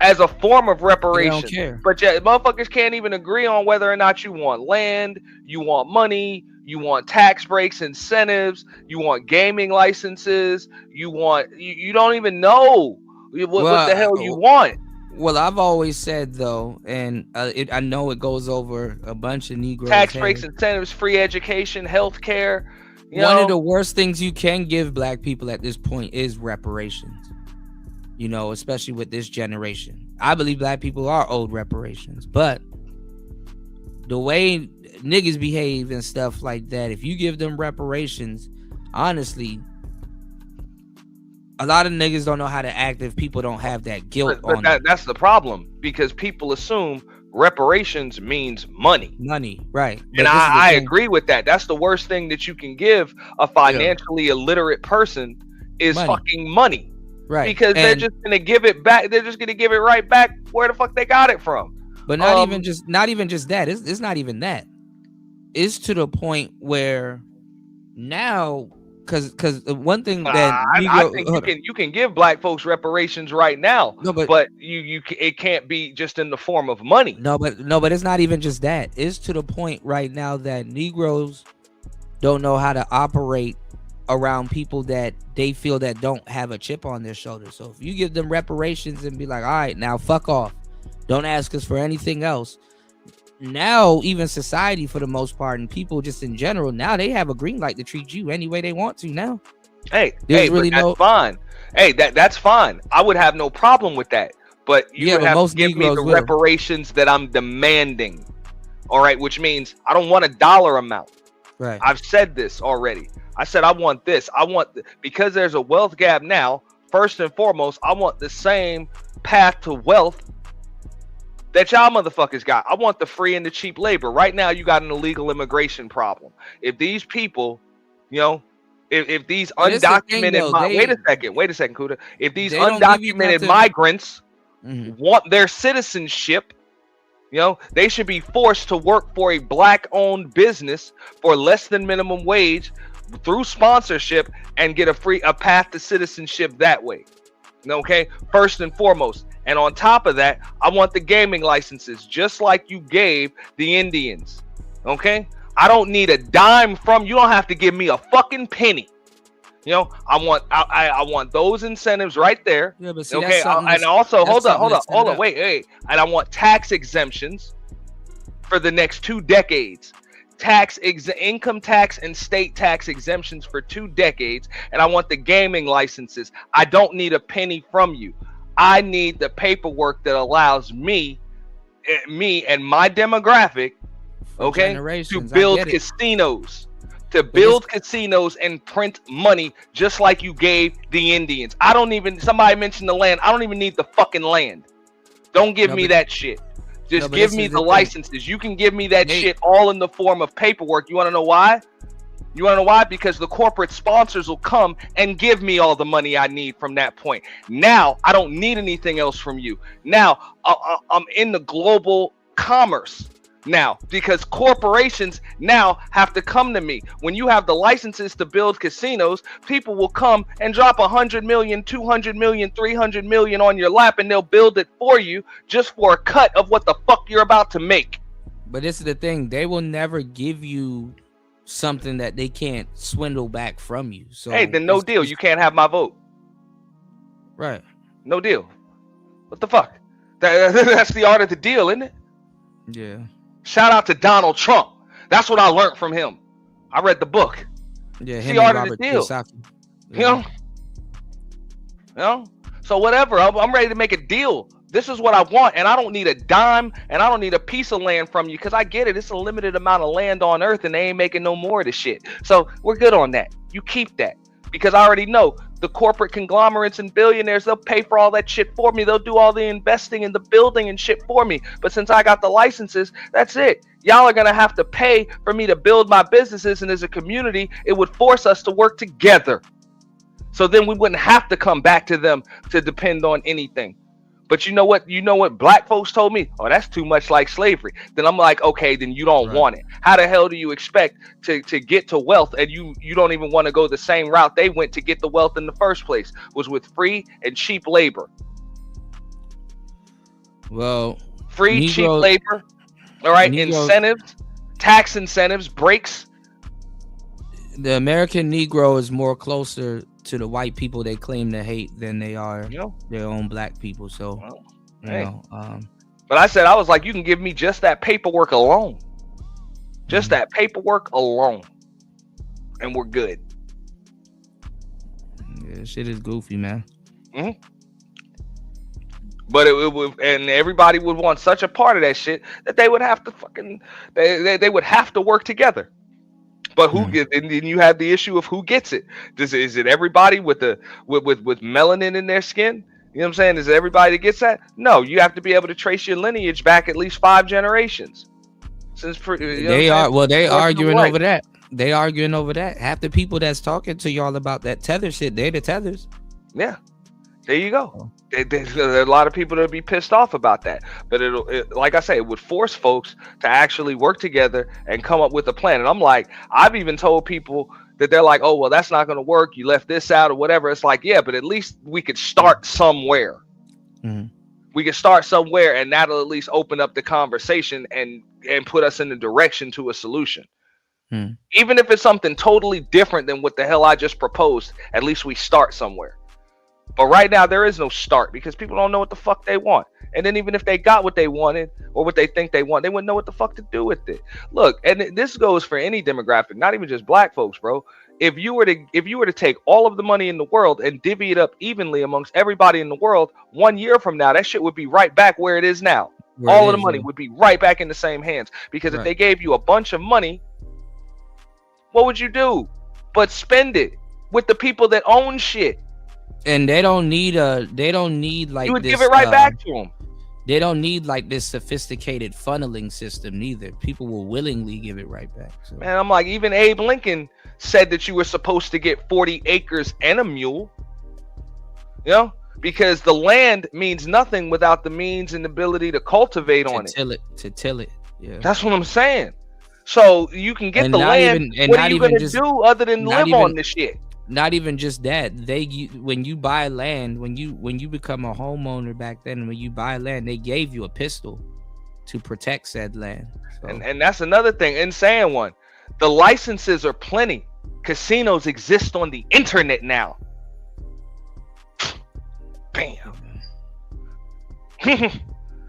as a form of reparation. They don't care. But yeah, motherfuckers can't even agree on whether or not you want land, you want money, you want tax breaks, incentives, you want gaming licenses, you don't even know what the hell you want. Well, I've always said though, and I know it goes over a bunch of Negroes. Tax breaks, incentives, free education, health care. One of the worst things you can give black people at this point is reparations. Especially with this generation. I believe black people are owed reparations, but the way niggas behave and stuff like that, if you give them reparations, honestly, a lot of niggas don't know how to act if people don't have that guilt on them. That's the problem, because people assume reparations means money. Right. And I agree with that. That's the worst thing that you can give a financially illiterate person is fucking money. Right. Because they're just gonna give it back. They're just gonna give it right back where the fuck they got it from. But not even just that. It's not even that. It's to the point where now, because one thing that I think you can give black folks reparations right now. No, but it can't be just in the form of money. No, but it's not even just that. It's to the point right now that Negroes don't know how to operate around people that they feel that don't have a chip on their shoulder. So if you give them reparations and be like, all right, now fuck off, don't ask us for anything else. Now even society for the most part and people just in general, now they have a green light to treat you any way they want to now. That's fine. That's fine. I would have no problem with that. But you would have to give me the reparations that I'm demanding. All right, which means I don't want a dollar amount. Right. I've said this already. I said I want this. Because there's a wealth gap now. First and foremost, I want the same path to wealth that y'all motherfuckers got. I want the free and the cheap labor. Right now, you got an illegal immigration problem. If these people, if these undocumented, wait a second, Kuda. If these undocumented migrants want their citizenship, they should be forced to work for a black-owned business for less than minimum wage through sponsorship and get a path to citizenship that way. Okay, first and foremost. And on top of that, I want the gaming licenses, just like you gave the Indians. Okay, I don't need a dime from you. Don't have to give me a fucking penny. I want those incentives right there. Yeah, but see, okay, and also hold on, wait, and I want tax exemptions for the next 2 decades. Income tax and state tax exemptions for 2 decades, and I want the gaming licenses. I don't need a penny from you. I need the paperwork that allows me and my demographic, to build casinos. To build casinos and print money just like you gave the Indians. Somebody mentioned the land. I don't even need the fucking land. Don't give me that shit. Just give me the licenses. You can give me that shit all in the form of paperwork. You want to know why? Because the corporate sponsors will come and give me all the money I need from that point. Now, I don't need anything else from you. Now, I'm in the global commerce now, because corporations now have to come to me. When you have the licenses to build casinos, people will come and drop 100 million, 200 million, 300 million on your lap, and they'll build it for you just for a cut of what the fuck you're about to make. But this is the thing. They will never give you something that they can't swindle back from you. So hey, then no deal. You can't have my vote. Right. No deal. What the fuck? That's the art of the deal, isn't it? Yeah. Shout out to Donald Trump. That's what I learned from him. I read the book. Yeah, him and Robert Kiyosaki. You know. So whatever. I'm ready to make a deal. This is what I want, and I don't need a dime, and I don't need a piece of land from you, because I get it. It's a limited amount of land on Earth, and they ain't making no more of this shit. So we're good on that. You keep that, because I already know the corporate conglomerates and billionaires, they'll pay for all that shit for me. They'll do all the investing and the building and shit for me. But since I got the licenses, that's it. Y'all are going to have to pay for me to build my businesses, and as a community, it would force us to work together. So then we wouldn't have to come back to them to depend on anything. But you know what black folks told me? Oh, that's too much like slavery. Then I'm like, okay, then you don't want it. How the hell do you expect to get to wealth, and you don't even want to go the same route they went to get the wealth in the first place, was with free and cheap labor. Well, free, cheap labor. All right, incentives, tax incentives, breaks. The American Negro is more closer to the white people they claim to hate than they are their own black people. So, you know, but I was like, you can give me just that paperwork alone, just that paperwork alone, and we're good. Yeah, shit is goofy, man. But it would, and everybody would want such a part of that shit that they would have to fucking, they would have to work together. But who gets? And then you have the issue of who gets it. Is it everybody with melanin in their skin? You know what I'm saying? Is it everybody that gets that? No, you have to be able to trace your lineage back at least 5 generations. Since they arguing over that. They arguing over that. Half the people that's talking to y'all about that tether shit, they're the tethers. Yeah, there you go. There's a lot of people that'll be pissed off about that, but like I say, it would force folks to actually work together and come up with a plan. And I'm like, I've even told people that they're like, oh, well, that's not going to work. You left this out or whatever. It's like, yeah, but at least we could start somewhere. We could start somewhere, and that'll at least open up the conversation and put us in the direction to a solution. Even if it's something totally different than what the hell I just proposed, at least we start somewhere. But right now, there is no start because people don't know what the fuck they want. And then even if they got what they wanted or what they think they want, they wouldn't know what the fuck to do with it. Look, and this goes for any demographic, not even just black folks, bro. If you were to take all of the money in the world and divvy it up evenly amongst everybody in the world, 1 year from now, that shit would be right back where it is now. All of the money would be right back in the same hands. Because if they gave you a bunch of money, what would you do? But spend it with the people that own shit. And they don't need like you would give it right back to them. They don't need like this sophisticated funneling system neither. People will willingly give it right back. So. Man, I'm like, even Abe Lincoln said that you were supposed to get 40 acres and a mule. You know, because the land means nothing without the means and ability to cultivate on it. To till it. Yeah. That's what I'm saying. So you can get the land. What are you gonna do other than live on this shit? Not even just that. When you buy land, when you become a homeowner back then, when you buy land, they gave you a pistol to protect said land. So. And that's another thing. Insane one. The licenses are plenty. Casinos exist on the internet now. Bam.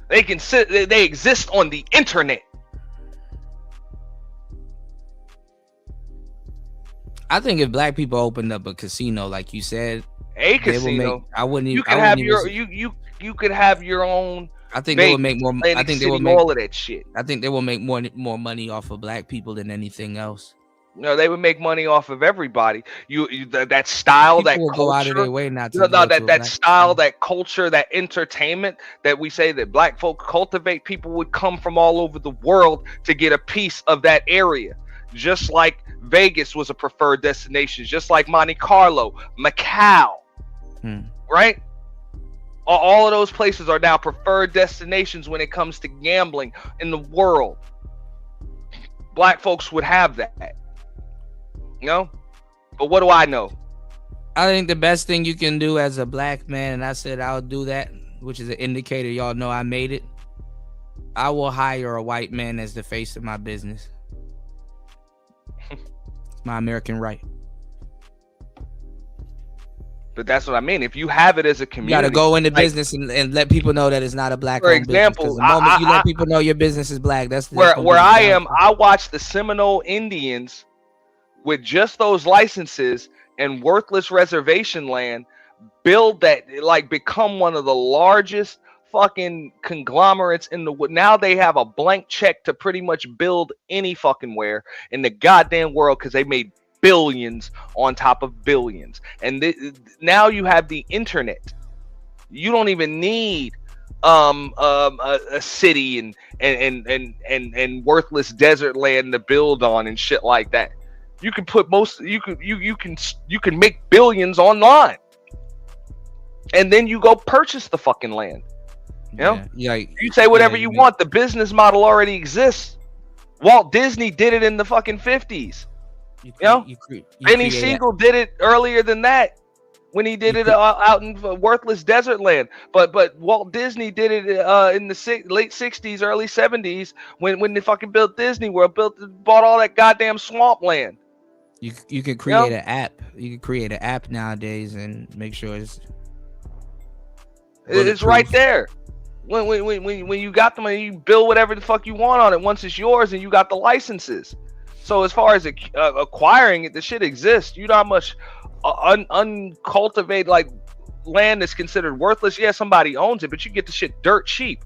They exist on the internet. I think if black people opened up a casino, like you said, a casino, you could have your own. I think they would make more. I think they will make all of that shit. I think they will make more money off of black people than anything else. No, they would make money off of everybody. That style, people that will culture, go out of their way not to. That style, that culture, that entertainment that we say that black folk cultivate. People would come from all over the world to get a piece of that area. Just like Vegas was a preferred destination, just like Monte Carlo, Macau, right? All of those places are now preferred destinations when it comes to gambling in the world. Black folks would have that, you know? But what do I know? I think the best thing you can do as a black man, and I said I'll do that, which is an indicator y'all know I made it. I will hire a white man as the face of my business. My American right. But that's what I mean. If you have it as a community, you gotta go into business and let people know that it's not a black. For example, the moment you let people know your business is black, that's where I am. I watch the Seminole Indians with just those licenses and worthless reservation land, build that, like become one of the largest fucking conglomerates in the now they have a blank check to pretty much build any fucking where in the goddamn world because they made billions on top of billions. And now you have the internet. You don't even need a city and worthless desert land to build on and shit like that. You can put you can make billions online, and then you go purchase the fucking land. You know, you say whatever you want. The business model already exists. Walt Disney did it in the fucking 50s. Benny Siegel did it earlier than that when he did it out in worthless desert land. But Walt Disney did it in the late 60s, early 70s when they fucking built Disney World, bought all that goddamn swamp land. You could create an app. You could create an app nowadays and make sure it's right there. When you got the money, you build whatever the fuck you want on it once it's yours and you got the licenses. So as far as acquiring it, the shit exists. You know how much uncultivated like land is considered worthless. Yeah, somebody owns it, but you get the shit dirt cheap.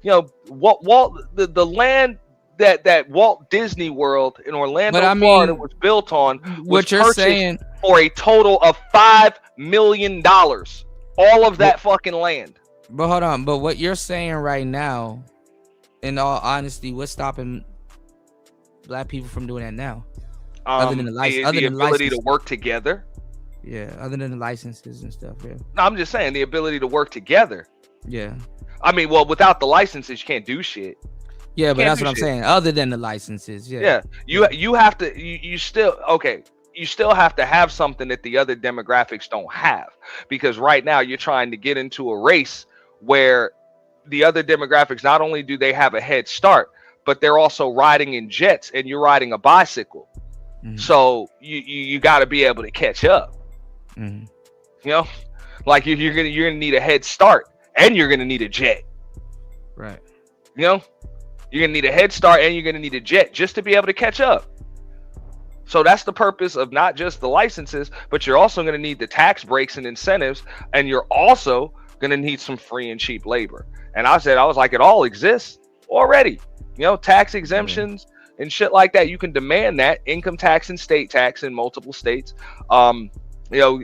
You know, the land that Walt Disney World in Orlando, Florida was built on was purchased for a total of $5 million. All of that fucking land. But hold on, but what you're saying right now, in all honesty, what's stopping black people from doing that now? Other than the ability to work together. Yeah, other than the licenses and stuff. Yeah. No, I'm just saying the ability to work together. Yeah. I mean, well, without the licenses, you can't do shit. Yeah, but that's what I'm saying. Other than the licenses, yeah. Yeah, you have to. You still okay. You still have to have something that the other demographics don't have, because right now you're trying to get into a race where the other demographics, not only do they have a head start, but they're also riding in jets and you're riding a bicycle. Mm-hmm. So you got to be able to catch up. Mm-hmm. You know, like you're gonna need a head start and you're gonna need a jet. Right. You know, you're gonna need a head start and you're gonna need a jet just to be able to catch up. So that's the purpose of not just the licenses, but you're also going to need the tax breaks and incentives, and you're also going to need some free and cheap labor. And I was like, it all exists already. You know, tax exemptions and shit like that. You can demand that income tax and state tax in multiple states. You know,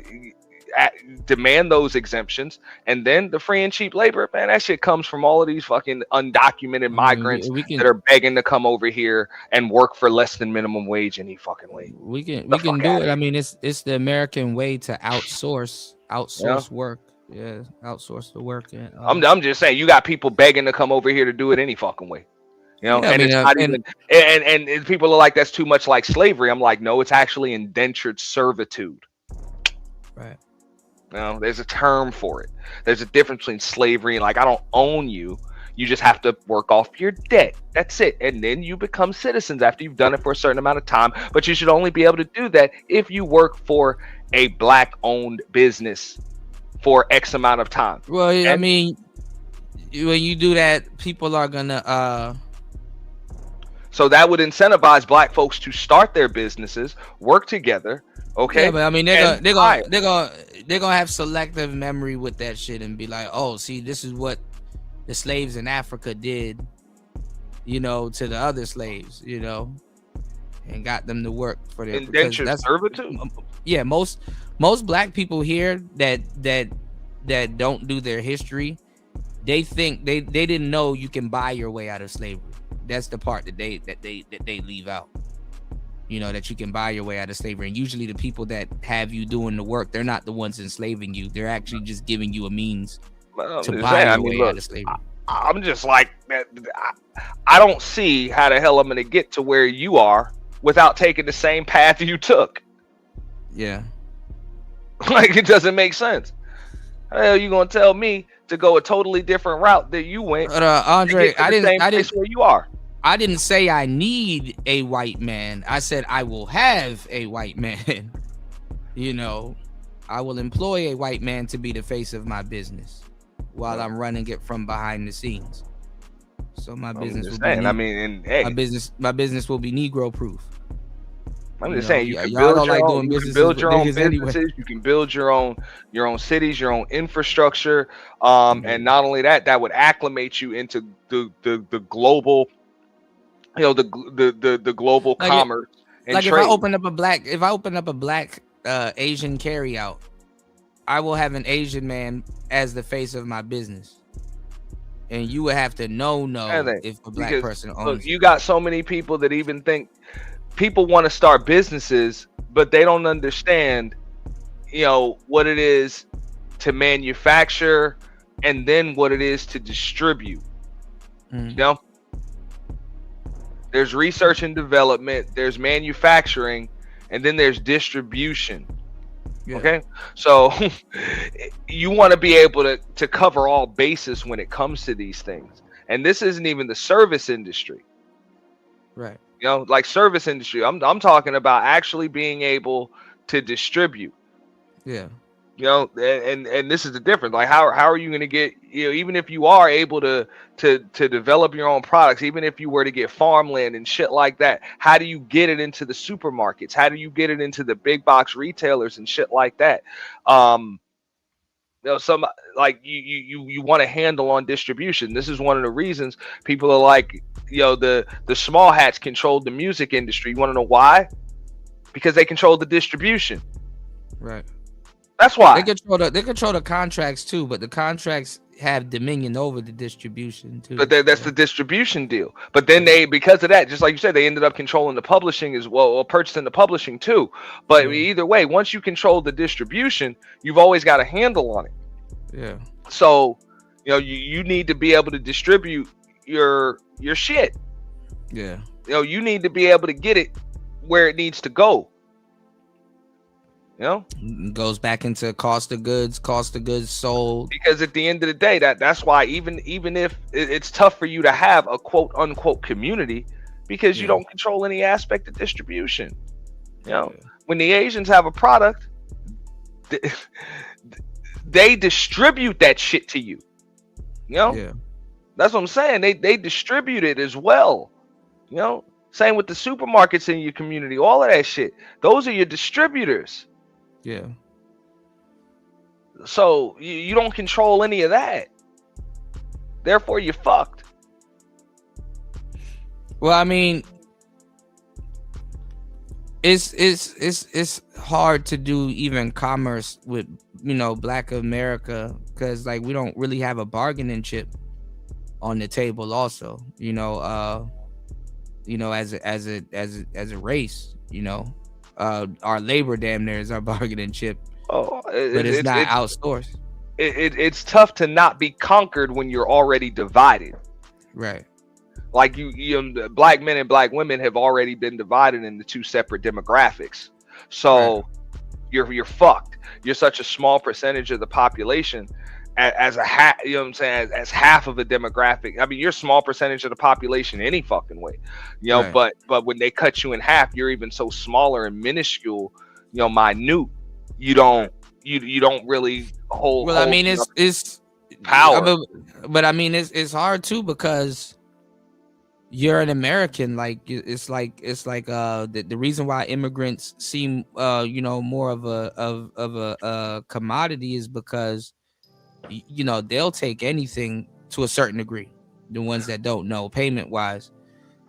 demand those exemptions, and then the free and cheap labor, man, that shit comes from all of these fucking undocumented migrants that are begging to come over here and work for less than minimum wage any fucking way. We can do it. I mean, it's the American way to outsource work. Yeah, outsource the work. And, I'm just saying, you got people begging to come over here to do it any fucking way. You know, and it's not even, and people are like, that's too much like slavery. I'm like, no, it's actually indentured servitude. Right. You know, there's a term for it. There's a difference between slavery and like, I don't own you. You just have to work off your debt. That's it. And then you become citizens after you've done it for a certain amount of time. But you should only be able to do that if you work for a black-owned business for X amount of time. Well, I mean, when you do that, people are gonna. So that would incentivize black folks to start their businesses, work together. Okay. Yeah, but I mean, they're gonna have selective memory with that shit and be like, oh, see, this is what the slaves in Africa did, you know, to the other slaves, you know, and got them to work for their indentured servitude. Yeah, most black people here that don't do their history, they think they didn't know you can buy your way out of slavery. That's the part that they leave out. You know, that you can buy your way out of slavery. And usually the people that have you doing the work, they're not the ones enslaving you. They're actually just giving you a means to buy your way out of slavery. I'm just like, I don't see how the hell I'm going to get to where you are without taking the same path you took. Yeah. Like, it doesn't make sense. How the hell you going to tell me to go a totally different route that you went? Andre, I didn't where you are. I didn't say I need a white man. I said I will have a white man. You know, I will employ a white man to be the face of my business while I'm running it from behind the scenes. So my business will be my business will be Negro proof. I'm just saying you can y'all build don't your like own. doing You can businesses build with your own niggas businesses. anyway. You can build your own cities, your own infrastructure. And not only that, that would acclimate you into the global, the global Like commerce and like if I trade. open up a black Asian carry out, I will have an Asian man as the face of my business. And you would have to know if a black person Look, owns you it. got so many people that even think people want to start businesses, but they don't understand, what it is to manufacture and then what it is to distribute. There's research and development, there's manufacturing, and then there's distribution. Yeah. Okay, so you want to be able to cover all bases when it comes to these things, and this isn't even the service industry. Right. Like service industry, I'm talking about actually being able to distribute. Yeah. And this is the difference. Like how are you going to get, even if you are able to develop your own products, even if you were to get farmland and shit like that, how do you get it into the supermarkets? How do you get it into the big box retailers and shit like that? Some like you want a handle on distribution. This is one of the reasons people are like, the small hats controlled the music industry. You want to know why? Because they control the distribution. Right. That's why they control the contracts too, but the contracts have dominion over the distribution too. But that's the distribution deal. But then because of that, just like you said, they ended up controlling the publishing as well, or purchasing the publishing too. But either way, once you control the distribution, you've always got a handle on it. Yeah. So, you need to be able to distribute your shit. Yeah. You need to be able to get it where it needs to go. It goes back into cost of goods sold. Because at the end of the day, that's why even if it's tough for you to have a quote unquote community, because you don't control any aspect of distribution. When the Asians have a product, they distribute that shit to you. Yeah. That's what I'm saying. They distribute it as well. Same with the supermarkets in your community, all of that shit. Those are your distributors. Yeah. So you don't control any of that. Therefore, you're fucked. Well, I mean, it's hard to do even commerce with Black America, because like we don't really have a bargaining chip on the table. Also, as a race, our labor damn near is our bargaining chip. But it's not outsourced. It's tough to not be conquered when you're already divided. Right. Like you black men and black women have already been divided into two separate demographics. So you're fucked. You're such a small percentage of the population as a half, as half of a demographic. I mean, you're a small percentage of the population any fucking way, but when they cut you in half, you're even so smaller and minuscule, minute. You don't really hold. Well, I mean, it's power. But I mean, it's hard too, because you're an American. Like it's like the reason why immigrants seem more of a commodity is because they'll take anything to a certain degree, the ones that don't know payment wise,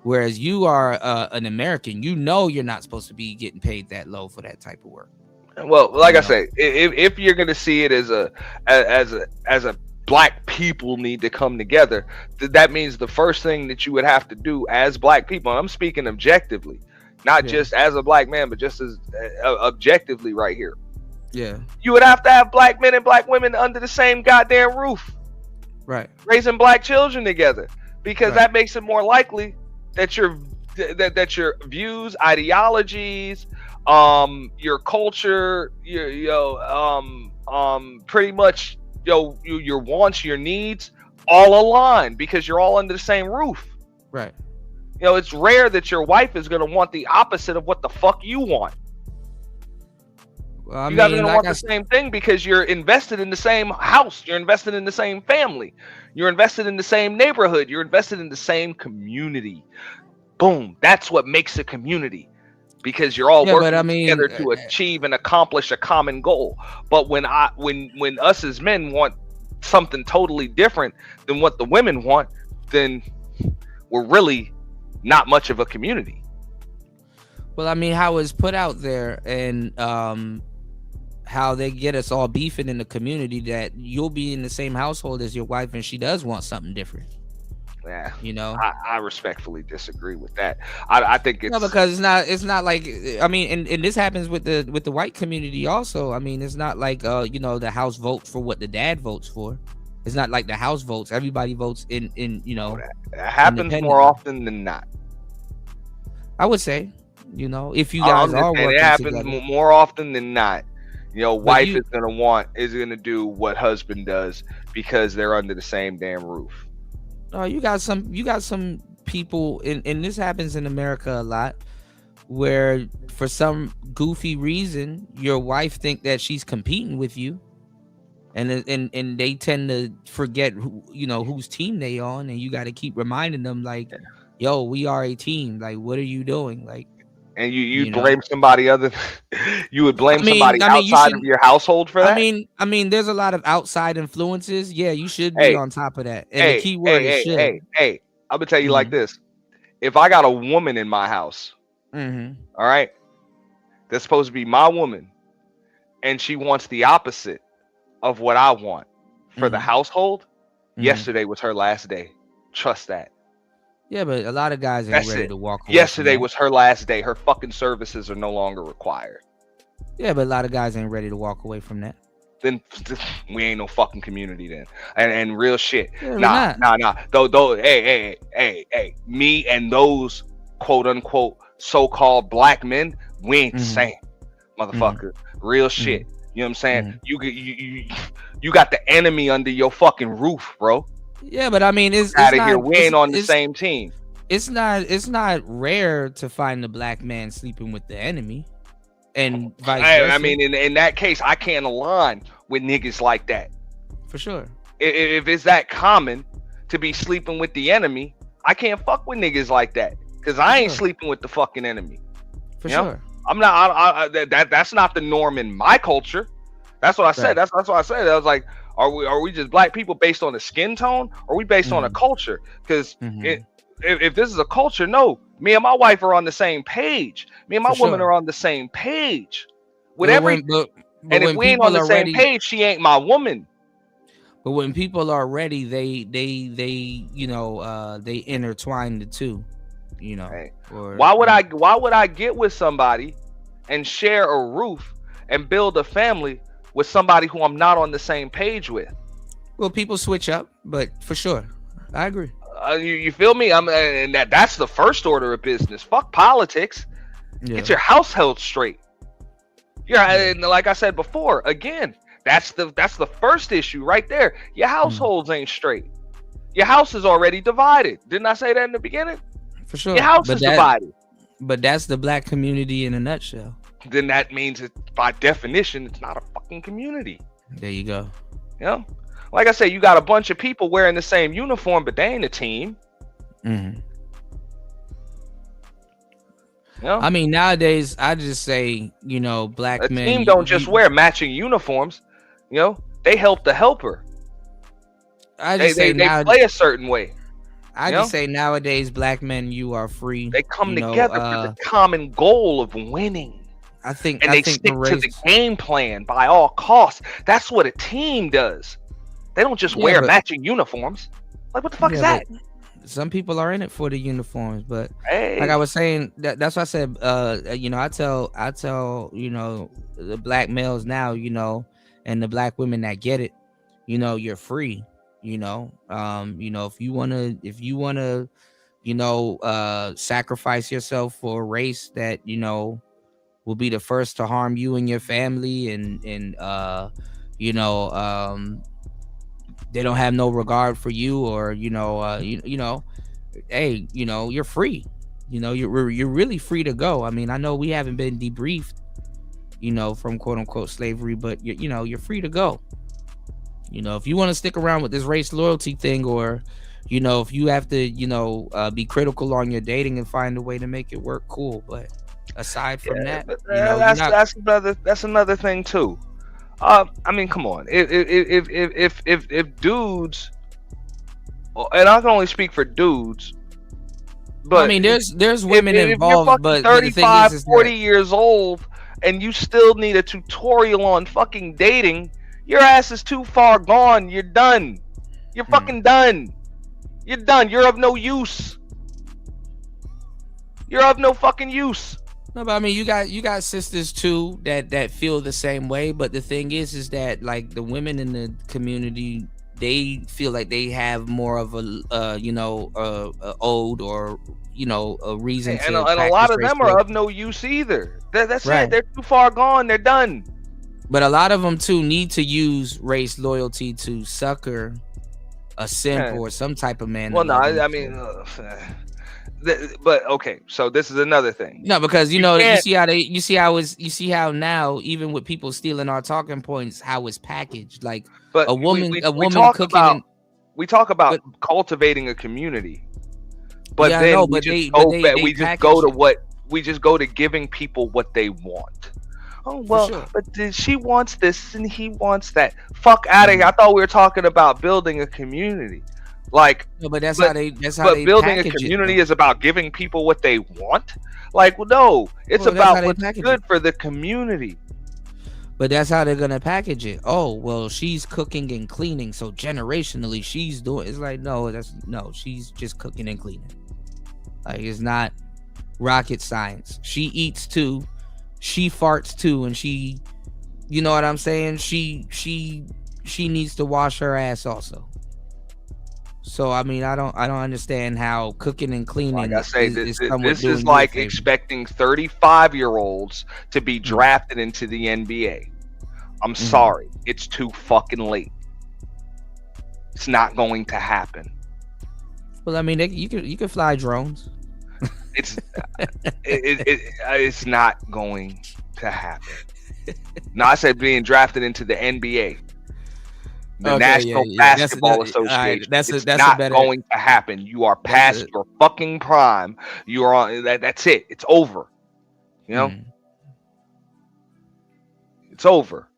whereas you are an American, you're not supposed to be getting paid that low for that type of work. Well, like I say, if you're going to see it as a black people need to come together, that means the first thing that you would have to do as black people, and I'm speaking objectively, not just as a black man, but just as objectively right here. Yeah. You would have to have black men and black women under the same goddamn roof. Right. Raising black children together, because that makes it more likely that your views, ideologies, your culture, pretty much your wants, your needs all align, because you're all under the same roof. Right. It's rare that your wife is going to want the opposite of what the fuck you want. Well, you guys are going to want the same thing, because you're invested in the same house. You're invested in the same family. You're invested in the same neighborhood. You're invested in the same community. Boom. That's what makes a community. because you're all Yeah, but working I mean, together to achieve and accomplish a common goal. But when us as men want something totally different than what the women want, then we're really not much of a community. well, I mean, how it's put out there, and how they get us all beefing in the community that you'll be in the same household as your wife and she does want something different. Yeah, You know, I respectfully disagree with that. I think it's no, because it's not like, I mean, and this happens with the white community also. I mean, it's not like you know, the house votes for what the dad votes for. It's not like the house votes. Everybody votes in you know. that happens more independently. often than not. I would say, you know, if you guys I'm just are saying, working it happens together. more often than not. You know, But wife you- is gonna do what husband does because they're under the same damn roof. You got some people, and this happens in America a lot, where for some goofy reason your wife think that she's competing with you, and they tend to forget who, you know, whose team they on, and you got to keep reminding them like, yo, we are a team. Like, what are you doing? Like, And you You know? blame somebody other you would blame I mean- somebody I mean, you outside of shouldn't- your household for that? I mean, there's a lot of outside influences. Yeah, you should be Hey, on top of that. And the key word is should. hey, I'm gonna tell you like Mhm. this. If I got a woman in my house, Mm-hmm. all right, that's supposed to be my woman, and she wants the opposite of what I want for the Mhm. household, Mhm. yesterday was her last day. Trust that. Yeah, but a lot of guys ain't That's ready it. to walk away. Yesterday from that. was her last day. Her fucking services are no longer required. Yeah, but a lot of guys ain't ready to walk away from that. Then we ain't no fucking community then. And real shit. Yeah, we're Nah. not. Though, hey. Me and those quote unquote so-called black men, we ain't the Mhm. same, motherfucker. Real shit. You know what I'm saying? You got the enemy under your fucking roof, bro. Yeah, but I mean, it's Out of not, here. We ain't on the it's- same team. It's not rare to find the black man sleeping with the enemy, and vice versa. I mean, in that case, I can't align with niggas like that. for sure. If it's that common to be sleeping with the enemy, I can't fuck with niggas like that because I ain't Sure. sleeping with the fucking enemy. For You know? sure. I'm not. That's not the norm in my culture. That's what I said. Right. That's what I said. I was like, are we just black people based on a skin tone, or are we based on a culture? Because Mhm. if this is a culture, no, me and my wife are on the same page. Me and my For woman sure. are on the same page with But everything. but And if when we ain't on people the are same ready, page, she ain't my woman. but when people are ready, they you know, they intertwine the two. You know, Right. or Why would I get with somebody and share a roof and build a family with somebody who I'm not on the same page with? Well, people switch up, but for sure, I agree. You feel me? And that's the first order of business. Fuck politics. Yeah. Get your house held straight. Yeah, and like I said before, again, that's the first issue right there. Your households ain't straight. Your house is already divided. Didn't I say that in the beginning? For sure. Your house is divided. But that's the black community in a nutshell. Then that means that by definition, it's not a fucking community. There you go. You know? Like I said, you got a bunch of people wearing the same uniform, but they ain't a team. Mm-hmm. You know? I mean, nowadays, I just say, you know, black A men. team don't just wear matching uniforms. You know, they help the helper. I They just say now. play a certain way. I you just know? say nowadays, black men, you are free. They come you know, together for the common goal of winning. I think. And I they think stick to the game plan by all costs. That's what a team does. They don't just Yeah, wear but- matching uniforms. Like, what the fuck is Yeah, that? Some people are in it for the uniforms, but Hey, like I was saying, that's why I said, you know, I tell, you know, the black males now, you know, and the black women that get it, you know, you're free. You know, if you wanna, you know, sacrifice yourself for a race that, you know, will be the first to harm you and your family, and you know, they don't have no regard for you, or you know, you know, hey, you know, you're free. You know, you're really free to go. I mean, I know we haven't been debriefed, you know, from quote unquote slavery, but you know, you're free to go. You know, if you want to stick around with this race loyalty thing, or you know, if you have to, you know, be critical on your dating and find a way to make it work, cool. But Aside from that, but, you know, you're not. that's another thing too. I mean, come on. If dudes, and I can only speak for dudes, but I mean, there's women if you're involved, fucking but 35, the thing is 40 that, years old, and you still need a tutorial on fucking dating, your ass is too far gone. You're done. You're fucking done. You're done. You're of no use. You're of no fucking use. no, but I mean, you got sisters too that feel the same way. But the thing is that like the women in the community, they feel like they have more of a ode or a reason And to a practice lot of race them are relations. of no use either. That's Right. it. They're too far gone. They're done. But a lot of them too need to use race loyalty to succor a simp Yeah. or some type of man. Well, that no, love them. I mean, but okay. So this is another thing. No, because you can't- see how now, even with people stealing our talking points, how it's packaged. Like But a woman we cooking. we talk about cultivating a community, but Yeah, I then know, we but just they- go but they- back- they we just package go to it. what we just go to giving people what they want. Oh well, sure. but she wants this and he wants that. Fuck out of here! I thought we were talking about building a community. Like, No, but that's but- how they. That's how but they building a package community it, is about giving people what they want. Like, well, no, it's Well, that's how about they what's package good for the community. but that's how they're gonna package it. Oh well, she's cooking and cleaning, so generationally she's doing. It's like no, she's just cooking and cleaning. Like it's not rocket science. She eats too, she farts too, and she, you know what I'm saying? She needs to wash her ass also. So I mean, I don't understand how cooking and cleaning. Like I say, is this somewhat doing is you a like favor. expecting 35-year-olds to be drafted into the NBA. I'm sorry, it's too fucking late. It's not going to happen. Well, I mean, you could fly drones. It's it's not going to happen. No, I said being drafted into the NBA. The Okay, National yeah. Basketball That's Association. that's It's a not better. going to happen. You are That's past your fucking prime. You are on that. That's it. It's over. You know, it's over.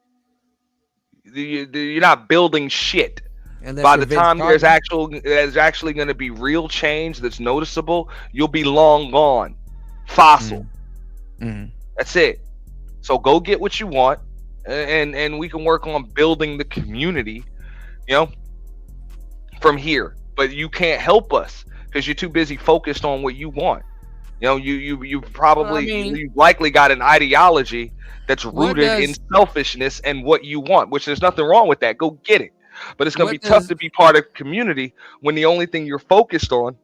You're not building shit. Unless By you're the Vince time there's Carter. actually going to be real change that's noticeable, you'll be long gone, fossil. Mhm. That's it. So go get what you want, and we can work on building the community, from here. But you can't help us because you're too busy focused on what you want. You probably you've likely got an ideology that's rooted in selfishness and what you want, which there's nothing wrong with that. Go get it. But it's going to be tough to be part of community when the only thing you're focused on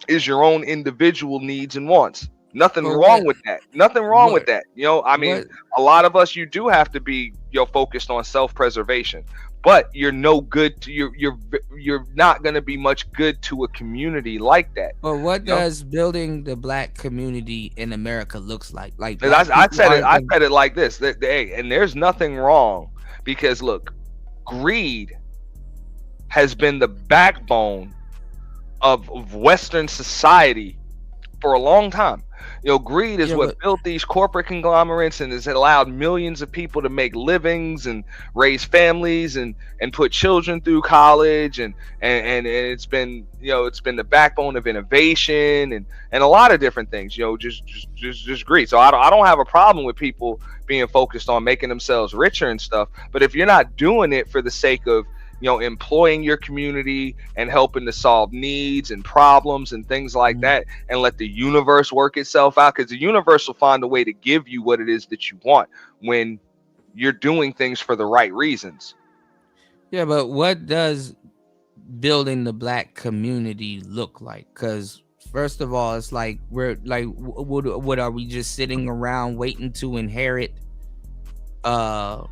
is your own individual needs and wants. Nothing wrong with that. Nothing wrong with that. I mean, a lot of us, you do have to be focused on self-preservation, but you're no good to you're not going to be much good to a community like that. But what does building the black community in America looks like? Like I said it like this. Hey, and there's nothing wrong because look, greed has been the backbone of Western society for a long time. Greed is what built these corporate conglomerates and has allowed millions of people to make livings and raise families and put children through college and it's been it's been the backbone of innovation and a lot of different things. Just greed. So I don't have a problem with people being focused on making themselves richer and stuff. But if you're not doing it for the sake of employing your community and helping to solve needs and problems and things like that, and let the universe work itself out, because the universe will find a way to give you what it is that you want when you're doing things for the right reasons. Yeah, but what does building the black community look like? Because first of all, it's like we're like, what are we just sitting around waiting to inherit a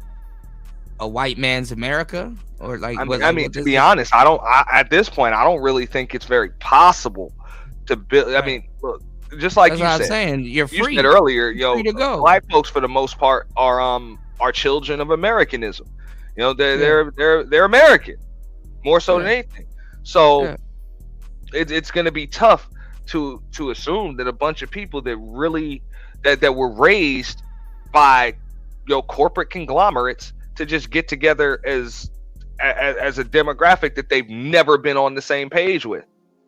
white man's America? Or like, I mean, to be honest, at this point, I don't really think it's very possible to build. I mean, look, just like that's you what said, I'm saying. You're free. You said earlier, free to go. Black folks for the most part are children of Americanism. They're American more so than anything. So it's going to be tough to assume that a bunch of people that really that were raised by corporate conglomerates to just get together as a demographic that they've never been on the same page with.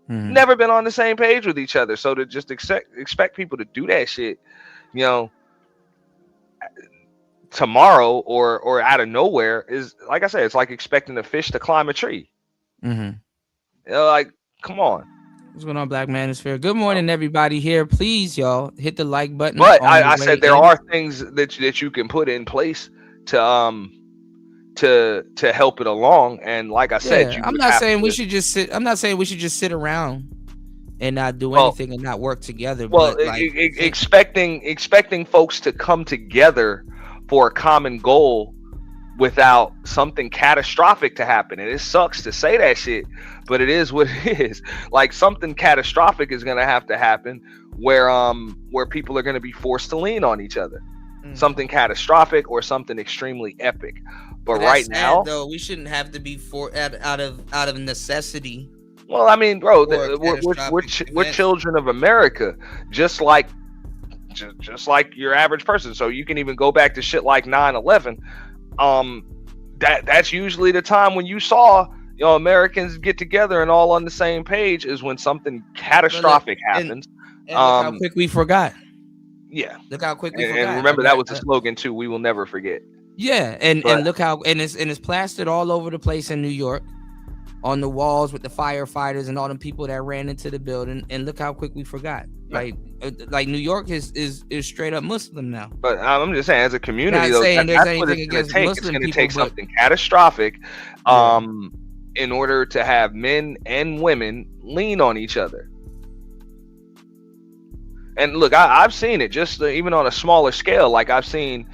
Never been on the same page with each other. So to just expect people to do that shit, tomorrow or out of nowhere is, like I said, it's like expecting a fish to climb a tree. Like, come on. What's going on, Black Manosphere? Good morning, everybody here. Please, y'all, hit the like button. But I said there are things that you can put in place to help it along, and like I said, I'm not saying we should just sit. I'm not saying we should just sit around and not do anything and not work together. Well, but like, expecting folks to come together for a common goal without something catastrophic to happen, and it sucks to say that shit, but it is what it is. Like, something catastrophic is gonna have to happen where people are gonna be forced to lean on each other. Something catastrophic or something extremely epic. But right now, though, we shouldn't have to be out of necessity. Well, I mean, bro, we're children of America, just like your average person. So you can even go back to shit like 9/11. That's usually the time when you saw Americans get together and all on the same page, is when something catastrophic happens. And look how quick we forgot. Yeah, look how quick we forgot. And remember, that was the slogan too. We will never forget. Yeah, and look how it's plastered all over the place in New York, on the walls with the firefighters and all them people that ran into the building. And look how quick we forgot. Like New York is straight up Muslim now. But I'm just saying, as a community, though, that's what it's going to take. It's going to take something catastrophic, in order to have men and women lean on each other. And look, I've seen it just even on a smaller scale. Like, I've seen,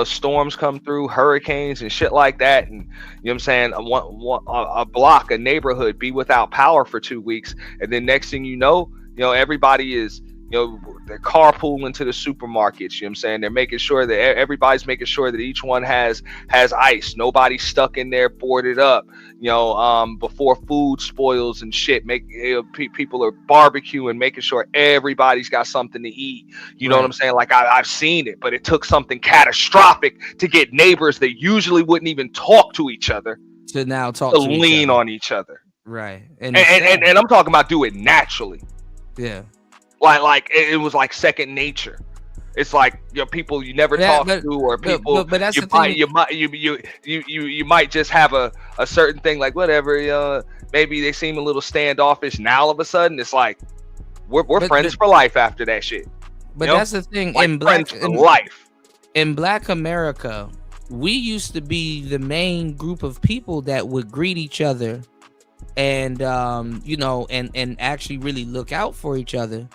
storms come through, hurricanes and shit like that. And what I'm saying, a block, a neighborhood be without power for 2 weeks. And then next thing you know, everybody is, they're carpooling to the supermarkets. What I'm saying? They're making sure that everybody's making sure that each one has ice. Nobody's stuck in there boarded up, before food spoils and shit. People are barbecuing, making sure everybody's got something to eat. You know what I'm saying? Like, I've seen it, but it took something catastrophic to get neighbors that usually wouldn't even talk to each other to now talk to lean on each other. Right. And I'm talking about do it naturally. Yeah. Like it was like second nature. It's like people you never talk to, or people. But that's you might just have a certain thing, like whatever. Maybe they seem a little standoffish. Now all of a sudden it's like we're friends for life after that shit. But that's the thing, like, in Black America, we used to be the main group of people that would greet each other, and and actually really look out for each other.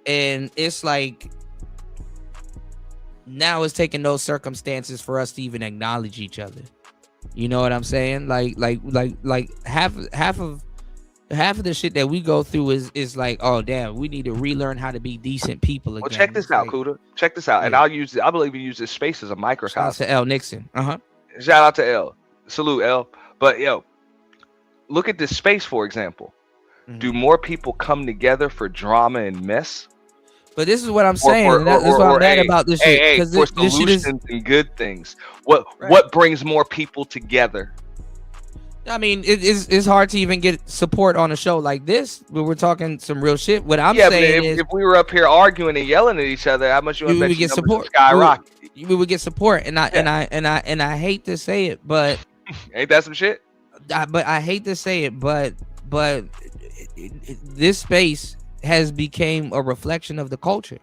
And it's like now it's taking those circumstances for us to even acknowledge each other. You know what I'm saying? Like half of the shit that we go through is like, oh damn, we need to relearn how to be decent people again. Well, check this out, Kuda. Check this out, and I believe you use this space as a microcosm. Shout out to L. Nixon. Shout out to L. Salute L. But look at this space, for example. Do more people come together for drama and mess? But this is what I'm saying. That's what I'm mad about this shit. Because for solutions and good things. What brings more people together? I mean, it's hard to even get support on a show like this, but we're talking some real shit. What I'm saying is, if we were up here arguing and yelling at each other, how much you would get support? Skyrocket. We would get support, and I hate to say it, but ain't that some shit? But I hate to say it, but this space has become a reflection of the culture.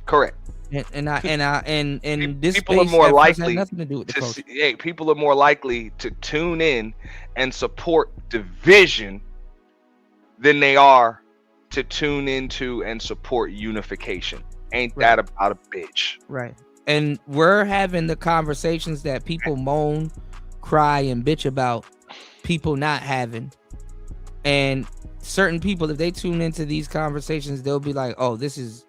Correct. And this people are more likely nothing to do with the culture. People are more likely to tune in and support division than they are to tune into and support unification. Ain't that about a bitch? Right. And we're having the conversations that people moan, cry, and bitch about people not having. And certain people, if they tune into these conversations, they'll be like, oh, this is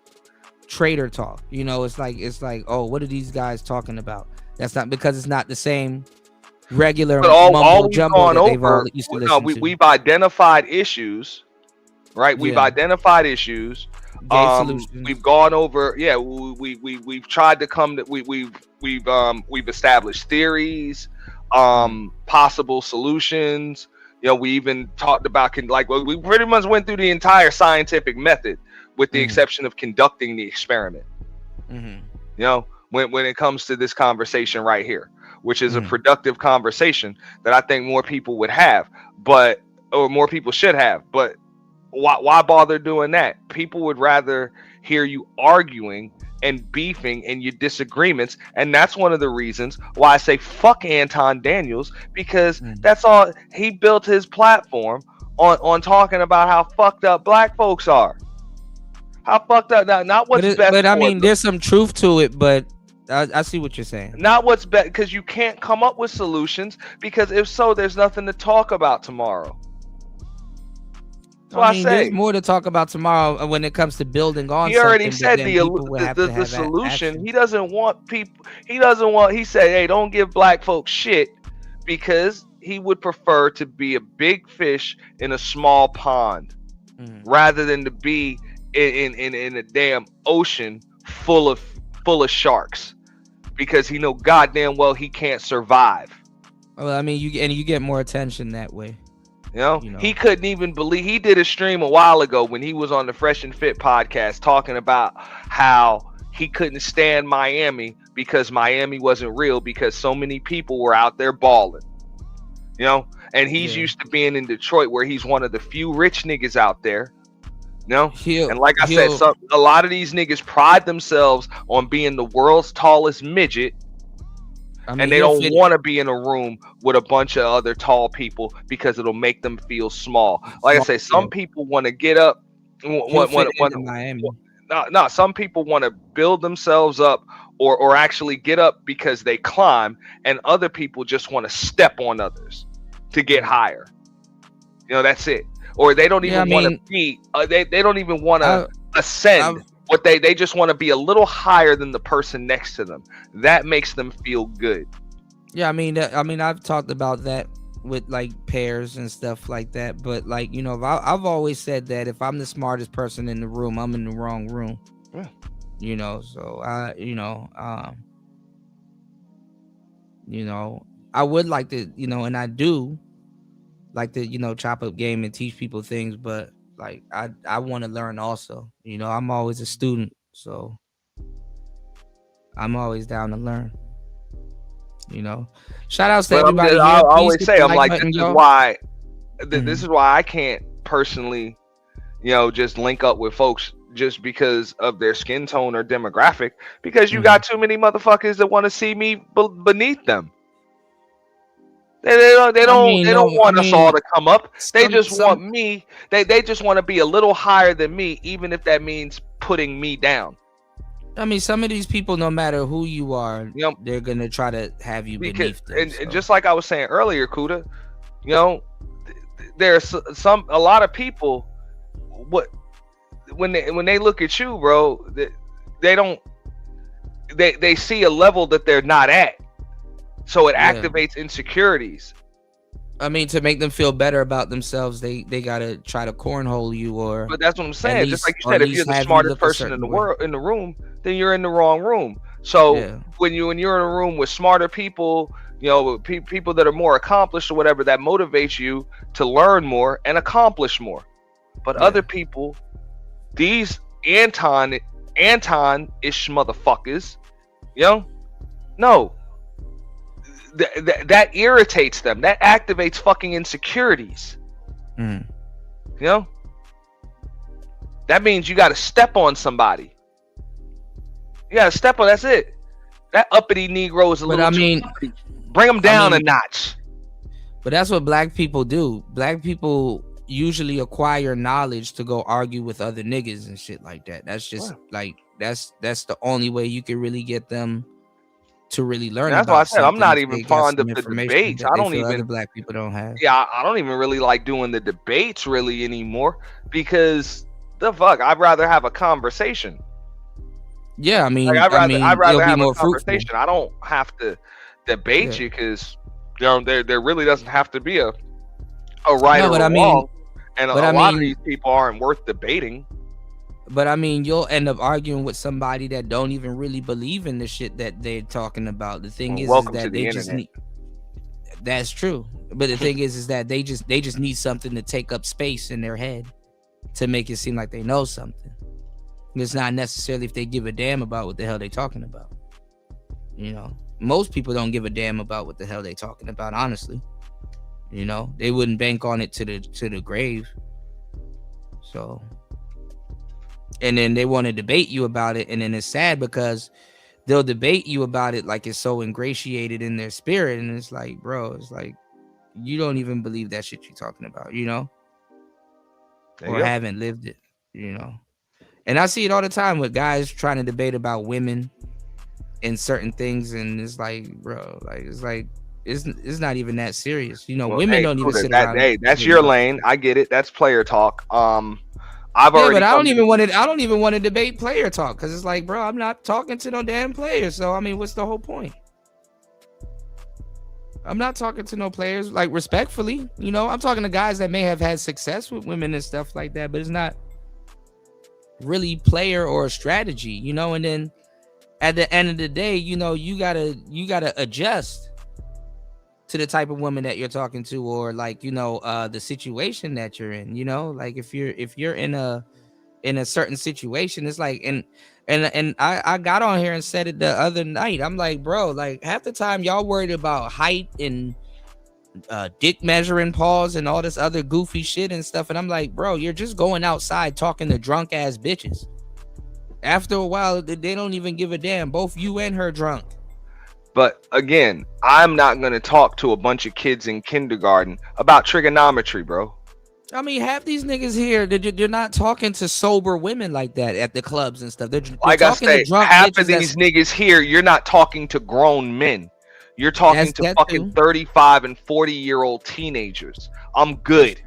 traitor talk. It's like, oh, what are these guys talking about? That's not because it's not the same regular mumbo jumbo that they've all used to listen to. We've identified issues, right? We've identified issues. Solutions. We've gone over, we've tried to come to we've established theories, possible solutions. You know, we even talked about we pretty much went through the entire scientific method, with the exception of conducting the experiment. You know, when it comes to this conversation right here, which is a productive conversation that I think more people would have, or more people should have, but why bother doing that? People would rather hear you arguing and beefing and your disagreements, and that's one of the reasons why I say fuck Anton Daniels, because that's all he built his platform on talking about how fucked up black folks are. How fucked up, not what's best. But I mean, there's some truth to it, but I see what you're saying. Not what's best, because you can't come up with solutions, because if so, there's nothing to talk about tomorrow. I mean, there's more to talk about tomorrow when it comes to building on. He already said the solution. Action. He doesn't want people. He said, hey, don't give black folks shit, because he would prefer to be a big fish in a small pond rather than to be in a damn ocean full of sharks, because he know goddamn well he can't survive. Well, I mean, you get more attention that way. You know, he couldn't even believe, he did a stream a while ago when he was on the Fresh and Fit podcast talking about how he couldn't stand Miami because Miami wasn't real, because so many people were out there balling, you know, and he's used to being in Detroit, where he's one of the few rich niggas out there, you know. And like I said, a lot of these niggas pride themselves on being the world's tallest midget. I mean, and they don't want to be in a room with a bunch of other tall people, because it'll make them feel small. Like I say, some people want to get up. Some people want to build themselves up, or actually get up because they climb, and other people just want to step on others to get higher. You know, that's it. Or they don't even want to be. They don't even want to ascend. What they just want to be a little higher than the person next to them. That makes them feel good. Yeah, I mean, I've talked about that with like pairs and stuff like that. But like, you know, I've always said that if I'm the smartest person in the room, I'm in the wrong room. Yeah. You know, so I would like to, you know, and I do like to, you know, chop up game and teach people things, but like I want to learn also. You know, I'm always a student, so I'm always down to learn. You know, shout outs to everybody. I always say, I'm like, this is why I can't personally, you know, just link up with folks just because of their skin tone or demographic, because you got too many motherfuckers that want to see me beneath them. They don't want us all to come up. They just want me. They just want to be a little higher than me, even if that means putting me down. I mean, some of these people, no matter who you are, they're gonna try to have you beneath them. And just like I was saying earlier, Kuda, you know, there's a lot of people. When they look at you, bro, they see a level that they're not at. So it activates insecurities. I mean, to make them feel better about themselves, they gotta try to cornhole you, or. But that's what I'm saying. Just like you said, if you're the smartest person in the world, in the room, then you're in the wrong room. So when you're in a room with smarter people, you know, people that are more accomplished or whatever, that motivates you to learn more and accomplish more. But other people, these Anton-ish motherfuckers, you know, no. That irritates them. That activates fucking insecurities. You know, that means you got to step on somebody. You got to step on. That's it. That uppity Negro is a little. Bring them down a notch. But that's what black people do. Black people usually acquire knowledge to go argue with other niggas and shit like that. That's just like that's the only way you can really get them to really learn. That's why I said I'm not even fond of the debates. I don't even. Black people don't have. Yeah, I don't even really like doing the debates really anymore, because the fuck, I'd rather have a conversation. Yeah, I mean, I'd rather have a conversation. I don't have to debate you, because you know there really doesn't have to be a right or a wrong, and a lot of these people aren't worth debating. But I mean, you'll end up arguing with somebody that don't even really believe in the shit that they're talking about. The thing is welcome that to the they just internet. need. That's true. But the thing is that they just need something to take up space in their head to make it seem like they know something. It's not necessarily if they give a damn about what the hell they talking about. You know, most people don't give a damn about what the hell they talking about. Honestly, you know, they wouldn't bank on it to the grave. So. And then they want to debate you about it, and then it's sad because they'll debate you about it like it's so ingratiated in their spirit, and it's like, bro, it's like you don't even believe that shit you're talking about, you know, or haven't lived it, you know. And I see it all the time with guys trying to debate about women and certain things, and it's like, bro, like it's not even that serious, you know. Well, women hey, don't even sit around. Hey, that's your lane. I get it. That's player talk. But I don't even want to debate player talk because it's like, bro, I'm not talking to no damn players. So I mean, what's the whole point? I'm not talking to no players, like, respectfully, you know. I'm talking to guys that may have had success with women and stuff like that, but it's not really player or strategy, you know. And then at the end of the day, you know, you gotta adjust to the type of woman that you're talking to, or like, you know, the situation that you're in, you know, like if you're in a certain situation, it's like, and I got on here and said it the other night. I'm like, bro, like half the time y'all worried about height and dick measuring paws and all this other goofy shit and stuff, and I'm like, bro, you're just going outside talking to drunk ass bitches. After a while, they don't even give a damn. Both you and her drunk. But again, I'm not going to talk to a bunch of kids in kindergarten about trigonometry, bro. I mean, half these niggas here, they're not talking to sober women like that at the clubs and stuff. They're like I talking say, to drunk half of these niggas here, you're not talking to grown men. You're talking to fucking 35 and 40-year-old teenagers. I'm good.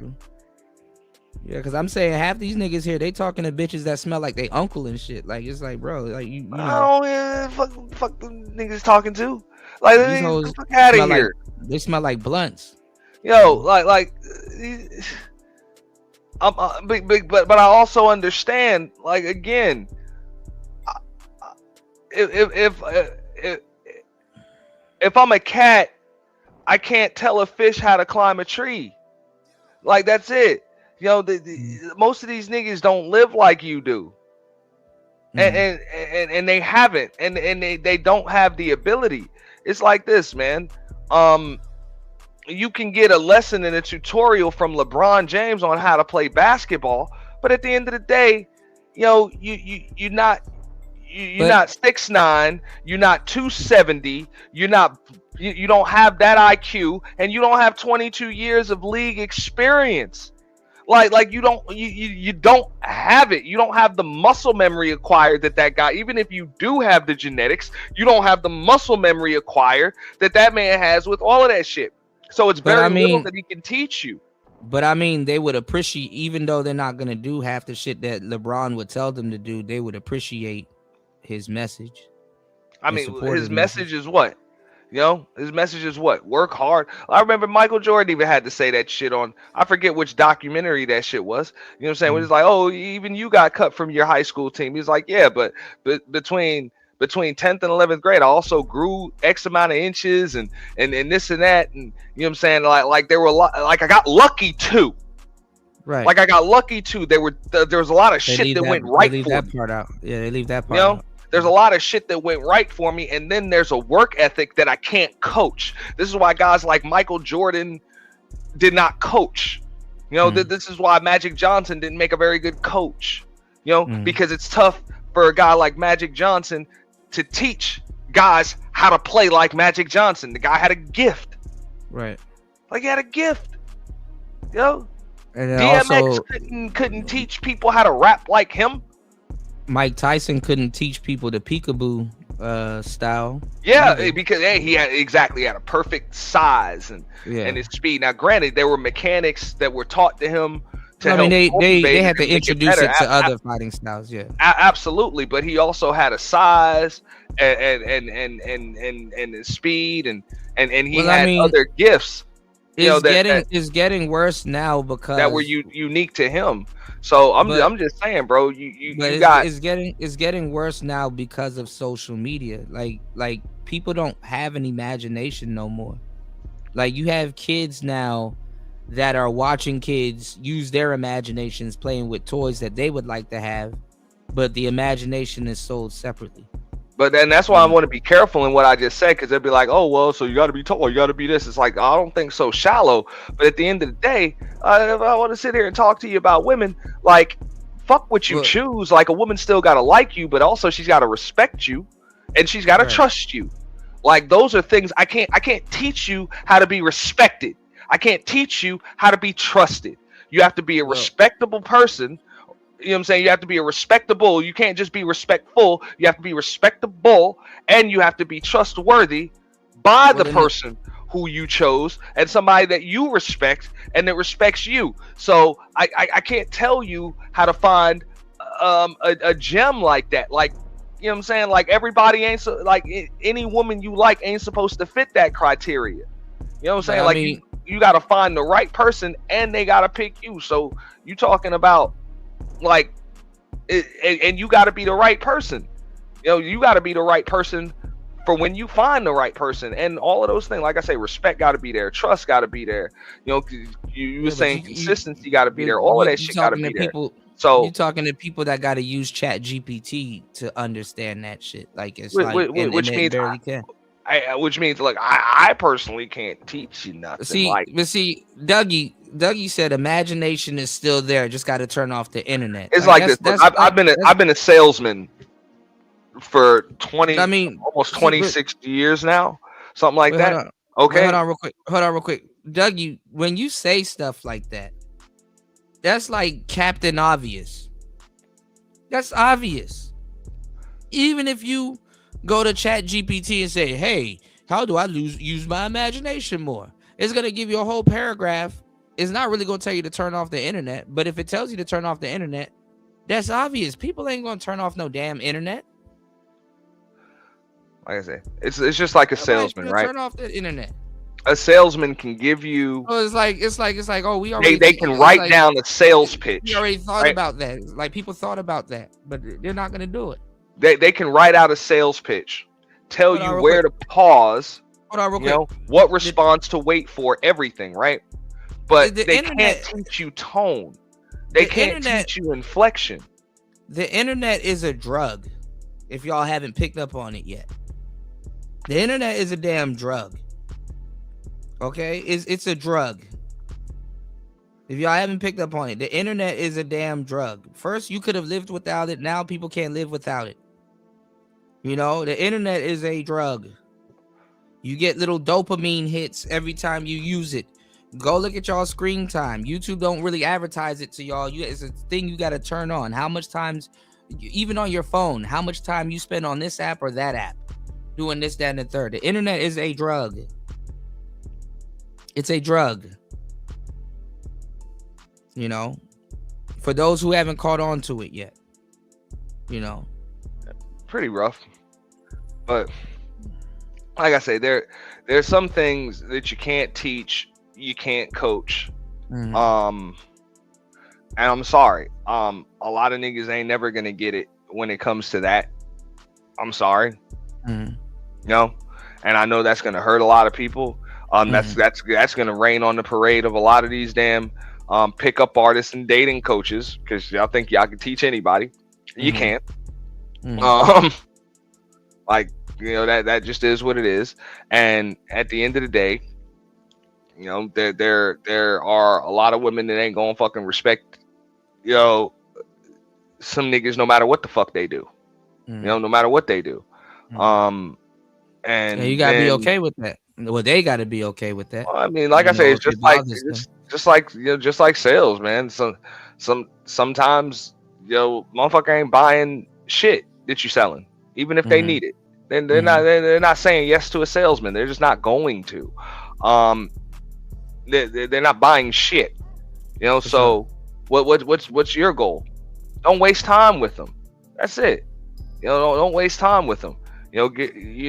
Yeah, because I'm saying half these niggas here, they talking to bitches that smell like they uncle and shit. Like, it's like, bro, like, you know. Oh, yeah, fuck the niggas talking to. Like, these hoes fuck out of here. Like, they smell like blunts. Yo, like, but I also understand, like, again, if I'm a cat, I can't tell a fish how to climb a tree. Like, that's it. You know, most of these niggas don't live like you do, and they haven't, and they don't have the ability. It's like this, man. You can get a lesson in a tutorial from LeBron James on how to play basketball, but at the end of the day, you know, you're not 6'9", you're not 270, you don't have that IQ, and you don't have 22 years of league experience. Like you don't have it. You don't have the muscle memory acquired that guy. Even if you do have the genetics, you don't have the muscle memory acquired that man has with all of that shit. So it's very little that he can teach you. But I mean, they would appreciate, even though they're not gonna do half the shit that LeBron would tell them to do, they would appreciate his message. I mean, his message is what? You know, his message is what? Work hard. I remember Michael Jordan even had to say that shit on, I forget which documentary that shit was. You know what I'm saying? When it's like, oh, even you got cut from your high school team. He's like, yeah, but between 10th and 11th grade, I also grew X amount of inches and this and that. And you know what I'm saying? Like there were a lot, like I got lucky too. Right. Like I got lucky too. There was a lot of shit that went right for me. They leave that part out. Yeah, they leave that part out. There's a lot of shit that went right for me, and then there's a work ethic that I can't coach. This is why guys like Michael Jordan did not coach. You know, this is why Magic Johnson didn't make a very good coach. You know, because it's tough for a guy like Magic Johnson to teach guys how to play like Magic Johnson. The guy had a gift. Right. Like, he had a gift. You know? And DMX couldn't teach people how to rap like him. Mike Tyson couldn't teach people the peekaboo style. Yeah, because he had a perfect size and his speed. Now, granted, there were mechanics that were taught to him. They had to introduce it to other fighting styles. Yeah, absolutely. But he also had a size and his speed and he had other gifts. It's getting worse now because that were unique to him. So I'm just saying, bro. It's getting worse now because of social media. Like people don't have an imagination no more. Like you have kids now that are watching kids use their imaginations playing with toys that they would like to have, but the imagination is sold separately. But then that's why I want to be careful in what I just said, because they'll be like, oh, well, so you got to be tall, you got to be this. It's like, I don't think so shallow. But at the end of the day, if I want to sit here and talk to you about women, like, fuck what you choose. Like, a woman still got to like you, but also she's got to respect you and she's got to trust you. Like, those are things I can't teach you how to be respected. I can't teach you how to be trusted. You have to be a respectable person. You know what I'm saying? You have to be respectable. You can't just be respectful. You have to be respectable, and you have to be trustworthy by the person who you chose and somebody that you respect and that respects you. So I can't tell you how to find a gem like that. Like, you know what I'm saying? Like, everybody ain't so, like, any woman you like ain't supposed to fit that criteria. You know what I'm saying? Like, you got to find the right person and they got to pick you. So you talking about, like, and you got to be the right person. You know, you got to be the right person for when you find the right person, and all of those things. Like I say, respect got to be there, trust got to be there. You know, you were saying consistency got to be there. All of that shit got to be there. So you're talking to people that got to use Chat GPT to understand that shit. Like, it's which means like I personally can't teach you nothing. But see, Dougie said imagination is still there. Just got to turn off the internet. It's like this. I've been a salesman for almost 26 years now, something like that. Okay, hold on real quick. Dougie, when you say stuff like that, that's like Captain Obvious. That's obvious. Even if you go to Chat GPT and say, hey, how do I use my imagination more? It's going to give you a whole paragraph. It's not really going to tell you to turn off the internet. But if it tells you to turn off the internet, that's obvious. People ain't going to turn off no damn internet. Like I say, it's just like a salesman, right? Turn off the internet. A salesman can give you. Oh, it's like. Oh, we already. They can write down a sales pitch. We already thought about that. Like, people thought about that, but they're not going to do it. They can write out a sales pitch, tell you where to pause, you know, what response to wait for, everything, right? But they can't teach you tone. They can't teach you inflection. The internet is a drug, if y'all haven't picked up on it yet. The internet is a damn drug. Okay? It's a drug. If y'all haven't picked up on it, the internet is a damn drug. First, you could have lived without it. Now people can't live without it. You know, the internet is a drug. You get little dopamine hits every time you use it. Go look at y'all screen time. YouTube don't really advertise it to y'all. It's a thing you got to turn on. How much times, even on your phone, how much time you spend on this app or that app, doing this, that, and the third. The internet is a drug. It's a drug. You know, for those who haven't caught on to it yet, you know, pretty rough. But like I say, there's some things that you can't teach, you can't coach. And I'm sorry, a lot of niggas ain't never gonna get it when it comes to that. I'm sorry. You know, and I know that's gonna hurt a lot of people. That's gonna rain on the parade of a lot of these damn pickup artists and dating coaches, because y'all think y'all can teach anybody. You can't. Like, you know, that just is what it is. And at the end of the day, you know, there are a lot of women that ain't gonna fucking respect, you know, some niggas no matter what the fuck they do. You know, no matter what they do. And you gotta be okay with that. Well, they gotta be okay with that. Well, I mean, like I say, it's just like you know, just like sales, man. Sometimes, you know, motherfucker ain't buying shit that you selling, even if they need it. Then they're not saying yes to a salesman. They're just not going to. They're not buying shit. You know, so what's your goal? Don't waste time with them. That's it. You know, don't waste time with them. You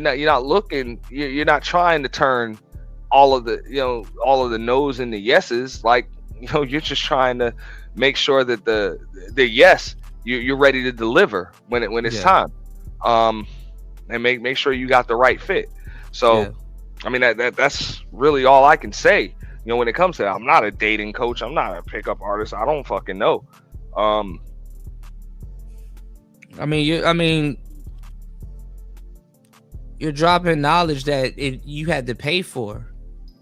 know, you're not looking. You're not trying to turn all of the no's and the yeses. Like, you're just trying to make sure that the yes, you're ready to deliver when it's time, and make sure you got the right fit. So I mean, that's really all I can say. When it comes to that, I'm not a dating coach, I'm not a pickup artist, I don't fucking know. I mean, you're dropping knowledge that you had to pay for.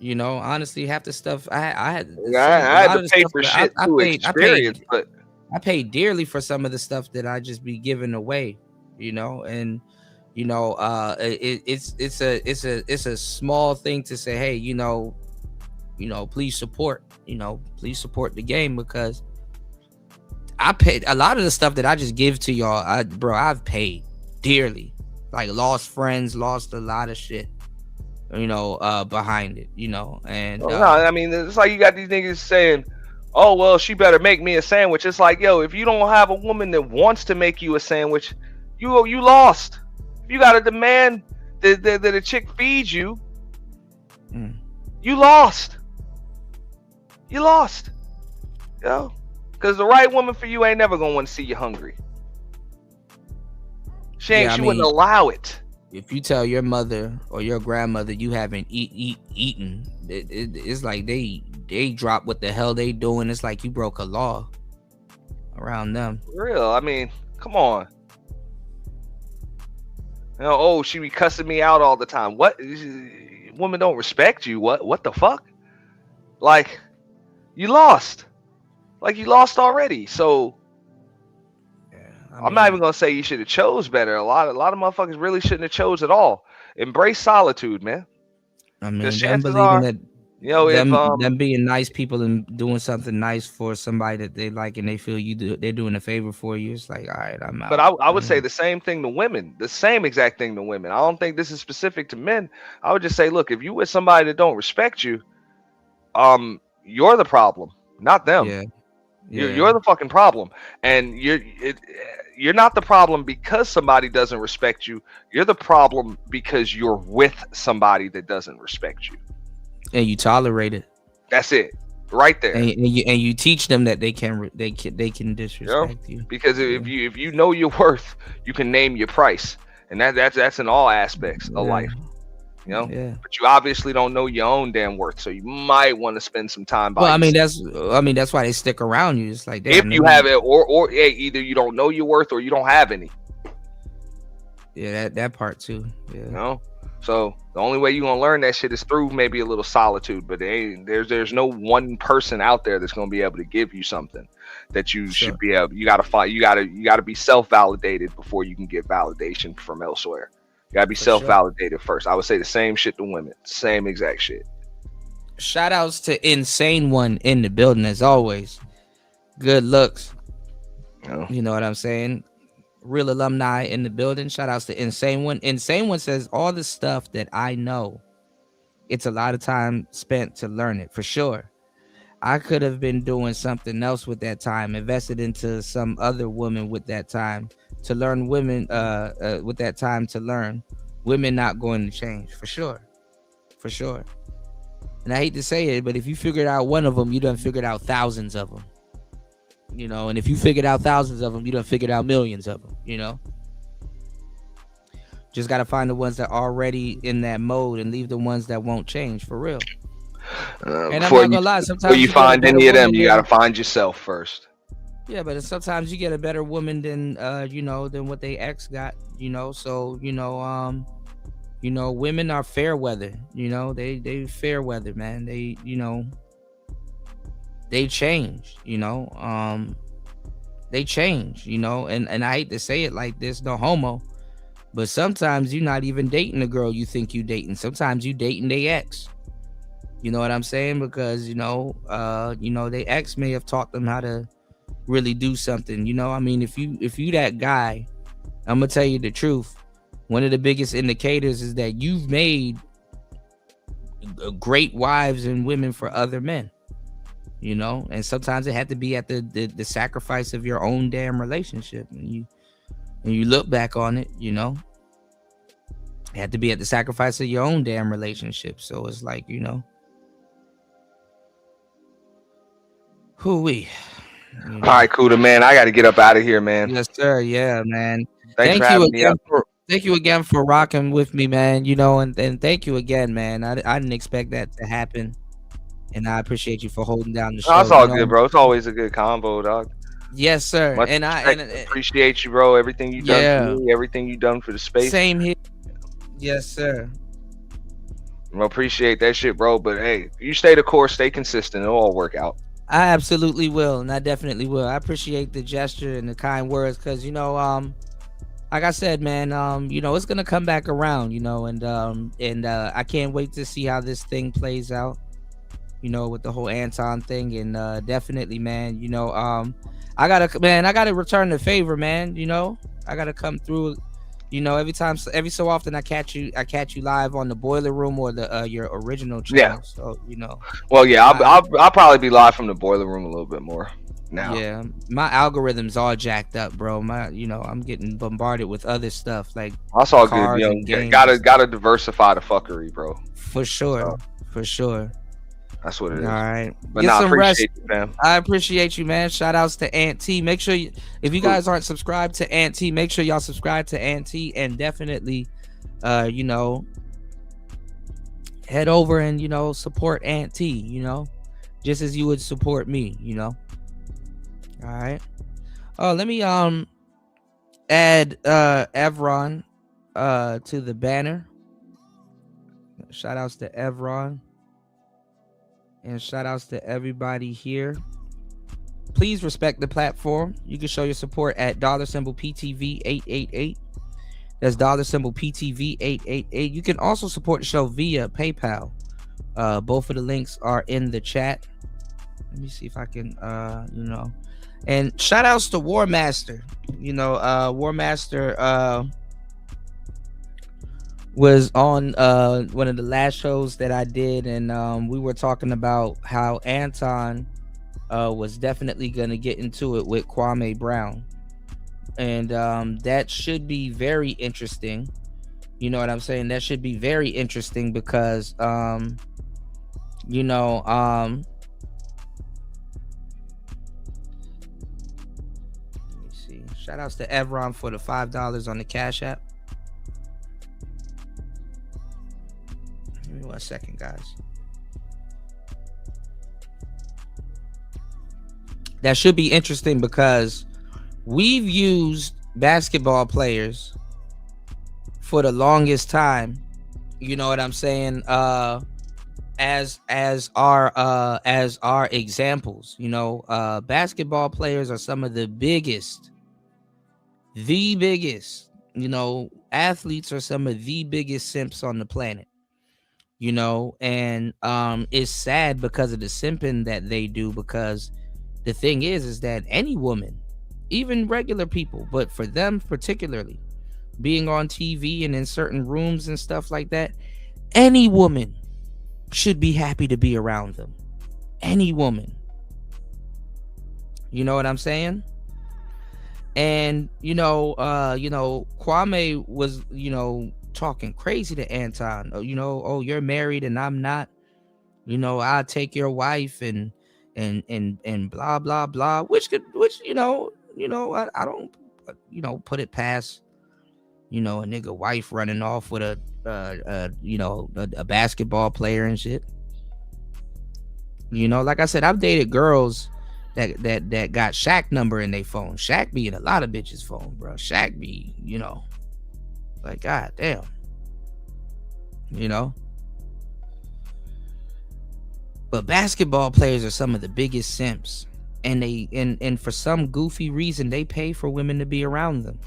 Honestly, half the stuff I had to pay for shit to experience, but I paid dearly for some of the stuff that I just be giving away, and it's a small thing to say, hey, please support the game, because I paid a lot of the stuff that I just give to y'all. I've paid dearly, like lost friends, lost a lot of shit, behind it, and no, I mean, it's like you got these niggas saying, oh, well, she better make me a sandwich. It's like, yo, if you don't have a woman that wants to make you a sandwich, you lost. If you got to demand that a chick feeds you, you lost. You lost. Because the right woman for you ain't never going to want to see you hungry. She wouldn't allow it. If you tell your mother or your grandmother you haven't eaten, it's like they drop what the hell they doing. It's like you broke a law around them. For real. I mean, come on. Oh, she be cussing me out all the time. What? Women don't respect you. What the fuck? Like, you lost. Like, you lost already. So I'm not even gonna say you should have chose better. A lot of motherfuckers really shouldn't have chose at all. Embrace solitude, man. I mean, them believing that them being nice people and doing something nice for somebody that they like and they feel they're doing a favor for you. It's like, all right, I'm out. But I would say the same thing to women. The same exact thing to women. I don't think this is specific to men. I would just say, look, if you with somebody that don't respect you, you're the problem, not them. Yeah. You're the fucking problem, and you're not the problem because somebody doesn't respect you. You're the problem because you're with somebody that doesn't respect you, and you tolerate it. That's it, right there. And you teach them that they can disrespect you. Because if you know your worth, you can name your price, and that's in all aspects of life. But you obviously don't know your own damn worth, so you might want to spend some time by yourself. that's why they stick around you. It's like, if you have it, or either you don't know your worth or you don't have any. Yeah, that part too. Yeah. So the only way you're gonna learn that shit is through maybe a little solitude. But there's no one person out there that's gonna be able to give you something that you should be able. You gotta find. You gotta be self-validated before you can get validation from elsewhere. You gotta be self-validated first. I would say the same shit to women. Same exact shit. Shout outs to Insane One in the building as always. Good looks. You know what I'm saying? Real alumni in the building. Shout outs to Insane One. Insane One says all the stuff that I know, it's a lot of time spent to learn it, for sure. I could have been doing something else with that time, invested into some other woman with that time to learn women, with that time to learn. Women not going to change, for sure. For sure. And I hate to say it, but if you figured out one of them, you done figured out thousands of them. And if you figured out thousands of them, you done figured out millions of them, Just got to find the ones that are already in that mode and leave the ones that won't change, for real. And I'm not gonna lie, sometimes before you find any of them, you got to find yourself first. Yeah, but sometimes you get a better woman than than what they ex got, So women are fair weather, they fair weather, man. They change, they change, and I hate to say it like this, no homo, but sometimes you're not even dating the girl you think you dating. Sometimes you dating they ex. You know what I'm saying? Because they ex may have taught them how to really do something. I mean, if you that guy, I'm gonna tell you the truth. One of the biggest indicators is that you've made great wives and women for other men. And sometimes it had to be at the sacrifice of your own damn relationship. And you look back on it, It had to be at the sacrifice of your own damn relationship. So it's like, you know, who-wee. You know. All right, Kuda, man. I got to get up out of here, man. Yes, sir. Yeah, man. Thanks for having me up. Thank you again for rocking with me, man. You know, and thank you again, man. I didn't expect that to happen. And I appreciate you for holding down the show. No, it's all good, bro. It's always a good combo, dog. Yes, sir. Much and respect. I appreciate you, bro. Everything you done for me, everything you done for the space. Same here. Yes, sir. I appreciate that shit, bro. But hey, you stay the course, stay consistent, it'll all work out. I absolutely will, and I definitely will. I appreciate the gesture and the kind words, because, you know, like I said, man, you know, it's gonna come back around, you know, and I can't wait to see how this thing plays out, you know, with the whole Anton thing. And definitely, man, you know, I gotta return the favor, man. You know, I gotta come through. You know, every so often I catch you live on the Boiler Room or the your original channel. Yeah. So, you know. Well, yeah, I'll probably be live from the Boiler Room a little bit more now. Yeah, my algorithm's all jacked up, bro. You know, I'm getting bombarded with other stuff like. That's all good. You know, gotta diversify the fuckery, bro. For sure, for sure. That's what it is. All right. But get some rest. You, fam. I appreciate you, man. Shout outs to Aunt T. Make sure if you guys aren't subscribed to Aunt T, make sure y'all subscribe to Aunt T, and definitely, you know, head over and, you know, support Aunt T, you know, just as you would support me, you know. All right. Oh, let me add Evron to the banner. Shout outs to Evron. And shout outs to everybody here. Please respect the platform. You can show your support at $PTV888. That's $PTV888. You can also support the show via PayPal. Both of the links are in the chat. Let me see if I can, you know. And shout outs to War Master. You know, War Master was on one of the last shows that I did, and we were talking about how Anton was definitely going to get into it with Kwame Brown, and that should be very interesting. You know what I'm saying? That should be very interesting because you know, let me see. Shout outs to Evron for the $5 on the Cash App. Give me 1 second, guys. That should be interesting because we've used basketball players for the longest time. You know what I'm saying? As our examples. You know, basketball players are some of the biggest. You know, athletes are some of the biggest simps on the planet. You know, and it's sad because of the simping that they do, because the thing is that any woman, even regular people, but for them particularly, being on TV and in certain rooms and stuff like that, any woman should be happy to be around them. Any woman. You know what I'm saying? And you know, Kwame was, you know, talking crazy to Anton. You know, oh, you're married and I'm not. You know, I'll take your wife and blah blah blah. Which you know, I don't, you know, put it past, you know, a nigga wife running off with a basketball player and shit. You know, like I said, I've dated girls that got Shaq number in their phone. Shaq be in a lot of bitches' phone, bro. Shaq be, you know. Like, god damn. You know? But basketball players are some of the biggest simps. And they and for some goofy reason they pay for women to be around them.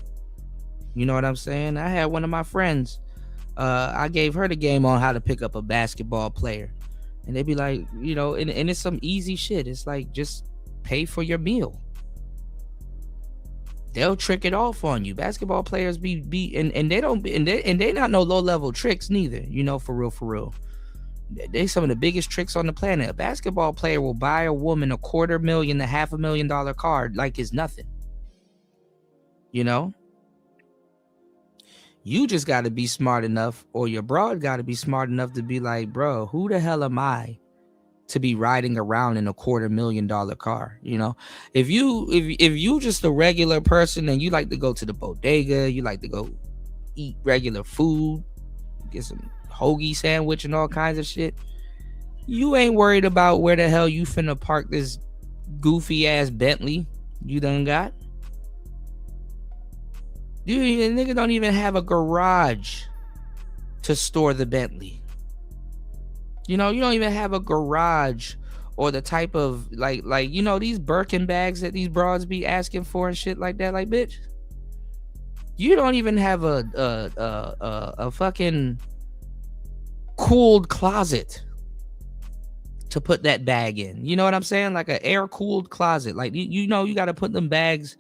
You know what I'm saying? I had one of my friends, I gave her the game on how to pick up a basketball player. And they'd be like, you know, and it's some easy shit. It's like, just pay for your meal. They'll trick it off on you. Basketball players be and they don't, and they not no low level tricks neither. You know, for real. They some of the biggest tricks on the planet. A basketball player will buy a woman $250,000 to $500,000 card like it's nothing. You know. You just got to be smart enough, or your broad got to be smart enough to be like, bro, who the hell am I to be riding around in a $250,000 car? You know, if you just a regular person and you like to go to the bodega, you like to go eat regular food, get some hoagie sandwich and all kinds of shit, you ain't worried about where the hell you finna park this goofy ass Bentley you done got. The nigga don't even have a garage to store the Bentley. You know, you don't even have a garage or the type of like you know, these Birkin bags that these broads be asking for and shit like that. Like, bitch, you don't even have a fucking cooled closet to put that bag in. You know what I'm saying? Like an air cooled closet. Like you know, you got to put them bags.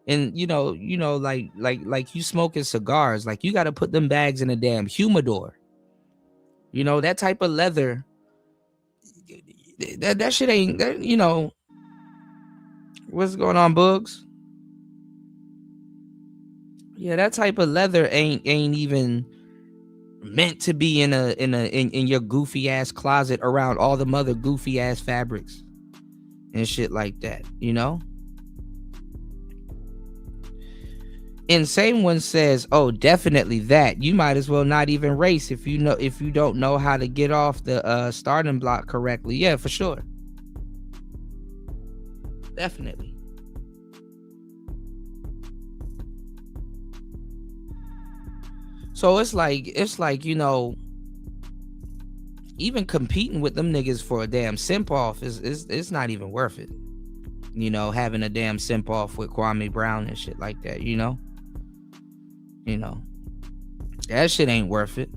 And you know, like you smoking cigars, like you got to put them bags in a damn humidor. You know, that type of leather, that shit ain't, that, you know, what's going on, Bugs? Yeah, that type of leather ain't even meant to be in your goofy ass closet around all the other goofy ass fabrics and shit like that, you know? Insane One says, oh, definitely that. You might as well not even race if you don't know how to get off the starting block correctly. Yeah, for sure. Definitely. So it's like, you know, even competing with them niggas for a damn simp off is not even worth it. You know, having a damn simp off with Kwame Brown and shit like that, you know? You know, that shit ain't worth it.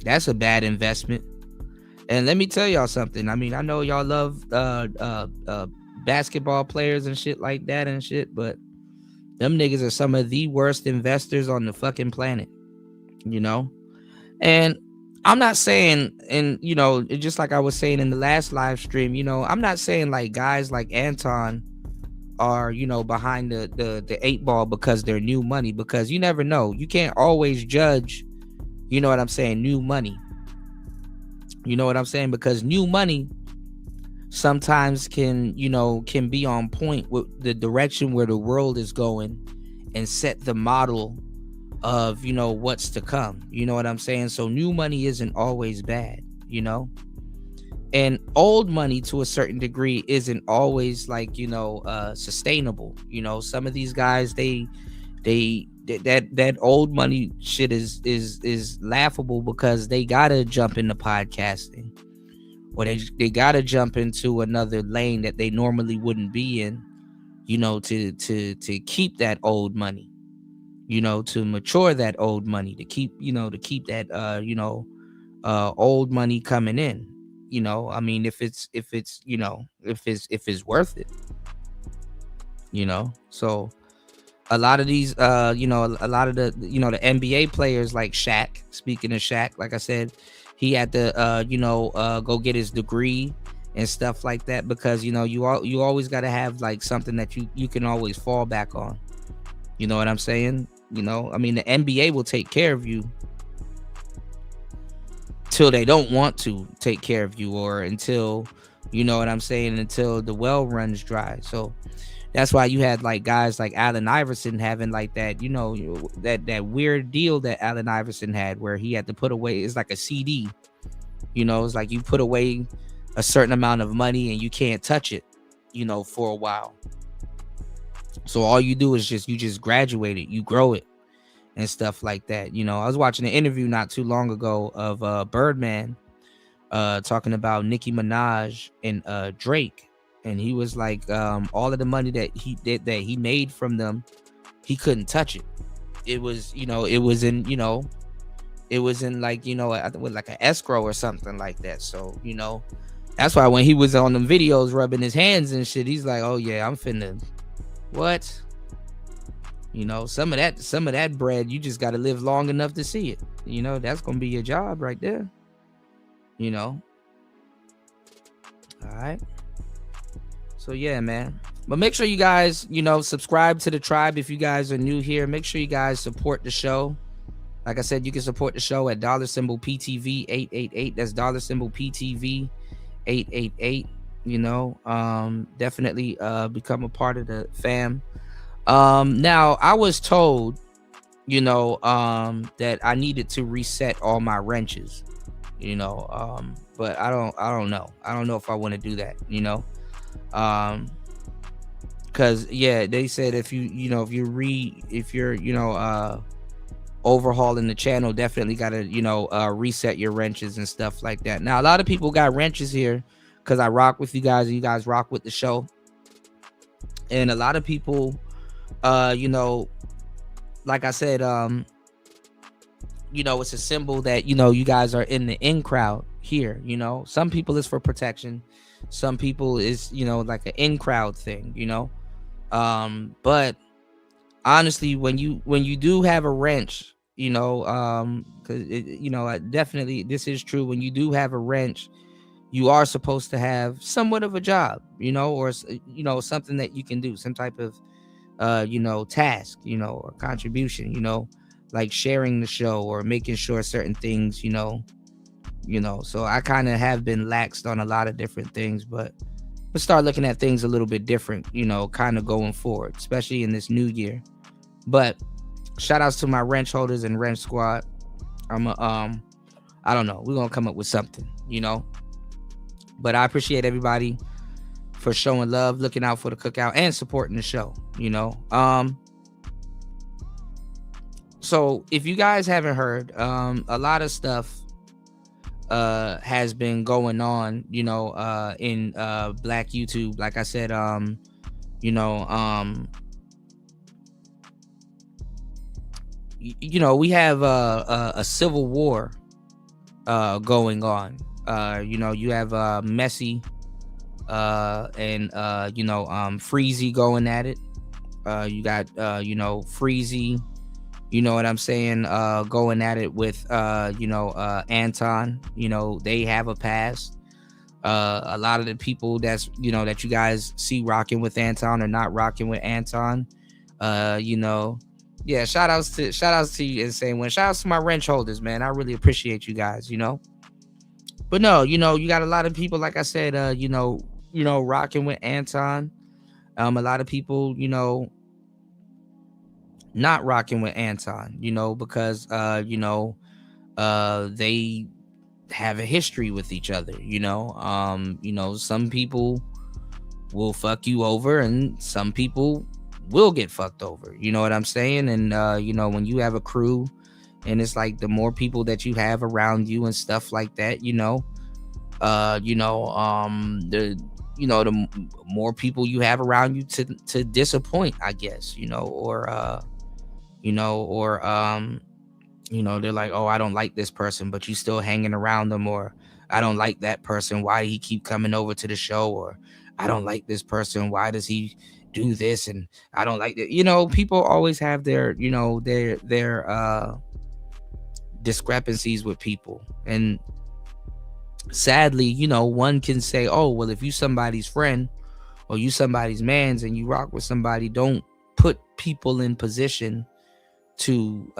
That's a bad investment. And let me tell y'all something. I mean, I know y'all love basketball players and shit like that and shit, but them niggas are some of the worst investors on the fucking planet, you know? And I'm not saying, and you know, just like I was saying in the last live stream, you know, I'm not saying like guys like Anton are, you know, behind the 8 ball because they're new money, because you never know. You can't always judge, you know what I'm saying, new money. You know what I'm saying? Because new money sometimes can be on point with the direction where the world is going and set the model of, you know, what's to come. You know what I'm saying? So new money isn't always bad, you know? And old money to a certain degree isn't always like, you know, sustainable. You know, some of these guys, that old money shit is laughable because they gotta jump into podcasting, or they gotta jump into another lane that they normally wouldn't be in, you know, to keep that old money, you know, to mature that old money, to keep that old money coming in. You know, I mean, if it's worth it, you know. So a lot of these, a lot of the NBA players like Shaq. Speaking of Shaq, like I said, he had to, go get his degree and stuff like that, because, you know, you always got to have like something that you can always fall back on. You know what I'm saying? You know, I mean, the NBA will take care of you till they don't want to take care of you, or until, you know what I'm saying, until the well runs dry. So that's why you had like guys like Allen Iverson having like that, you know, that weird deal that Allen Iverson had, where he had to put away, it's like a CD, you know, it's like you put away a certain amount of money and you can't touch it, you know, for a while. So all you do is you just graduate it, you grow it and stuff like that. You know, I was watching an interview not too long ago of Birdman talking about Nicki Minaj and Drake, and he was like, all of the money that he made from them, he couldn't touch it. It was in like, you know, with like an escrow or something like that. So, you know, that's why when he was on them videos rubbing his hands and shit, he's like, oh yeah, I'm finna what? You know, some of that bread, you just got to live long enough to see it. You know, that's going to be your job right there. You know. All right. So, yeah, man. But make sure you guys, you know, subscribe to the tribe if you guys are new here. Make sure you guys support the show. Like I said, you can support the show at $PTV 888. That's $PTV 888. You know, definitely become a part of the fam. Now I was told, you know, that I needed to reset all my wrenches, you know, but I don't know. I don't know if I want to do that, you know. Cause yeah, they said if you're overhauling the channel, definitely gotta, reset your wrenches and stuff like that. Now a lot of people got wrenches here because I rock with you guys and you guys rock with the show. And a lot of people, like I said, it's a symbol that, you guys are in the in crowd here. You know, some people is for protection, some people is, like an in crowd thing, but honestly, when you do have a wrench, because definitely this is true. When you do have a wrench, you are supposed to have somewhat of a job, or something that you can do, some type of task, or contribution, like sharing the show or making sure certain things, so I kind of have been laxed on a lot of different things, but let's start looking at things a little bit different, kind of going forward, especially in this new year. But shout outs to my wrench holders and wrench squad. I don't know, we're gonna come up with something, but I appreciate everybody for showing love, looking out for the cookout, and supporting the show, So if you guys haven't heard, a lot of stuff has been going on, in Black YouTube. Like I said, we have a civil war going on. You have Messi and Freezy going at it. You got Freezy, you know what I'm saying, going at it with Anton. They have a past. A lot of the people that you guys see rocking with Anton or not rocking with Anton, yeah, shout outs to you, Insane One. Shout outs to my wrench holders, man. I really appreciate you guys, but no, you got a lot of people, like I said, rocking with Anton. A lot of people, not rocking with Anton, because they have a history with each other. Some people will fuck you over and some people will get fucked over, you know what I'm saying? And when you have a crew and it's like the more people that you have around you and stuff like that, the more people you have around you to disappoint, I guess, or they're like, oh, I don't like this person, but you still hanging around them, or I don't like that person, why he keep coming over to the show, or I don't like this person, why does he do this, and I don't like that. People always have their discrepancies with people, and sadly, one can say, oh, well, if you somebody's friend or you somebody's mans and you rock with somebody, don't put people in position to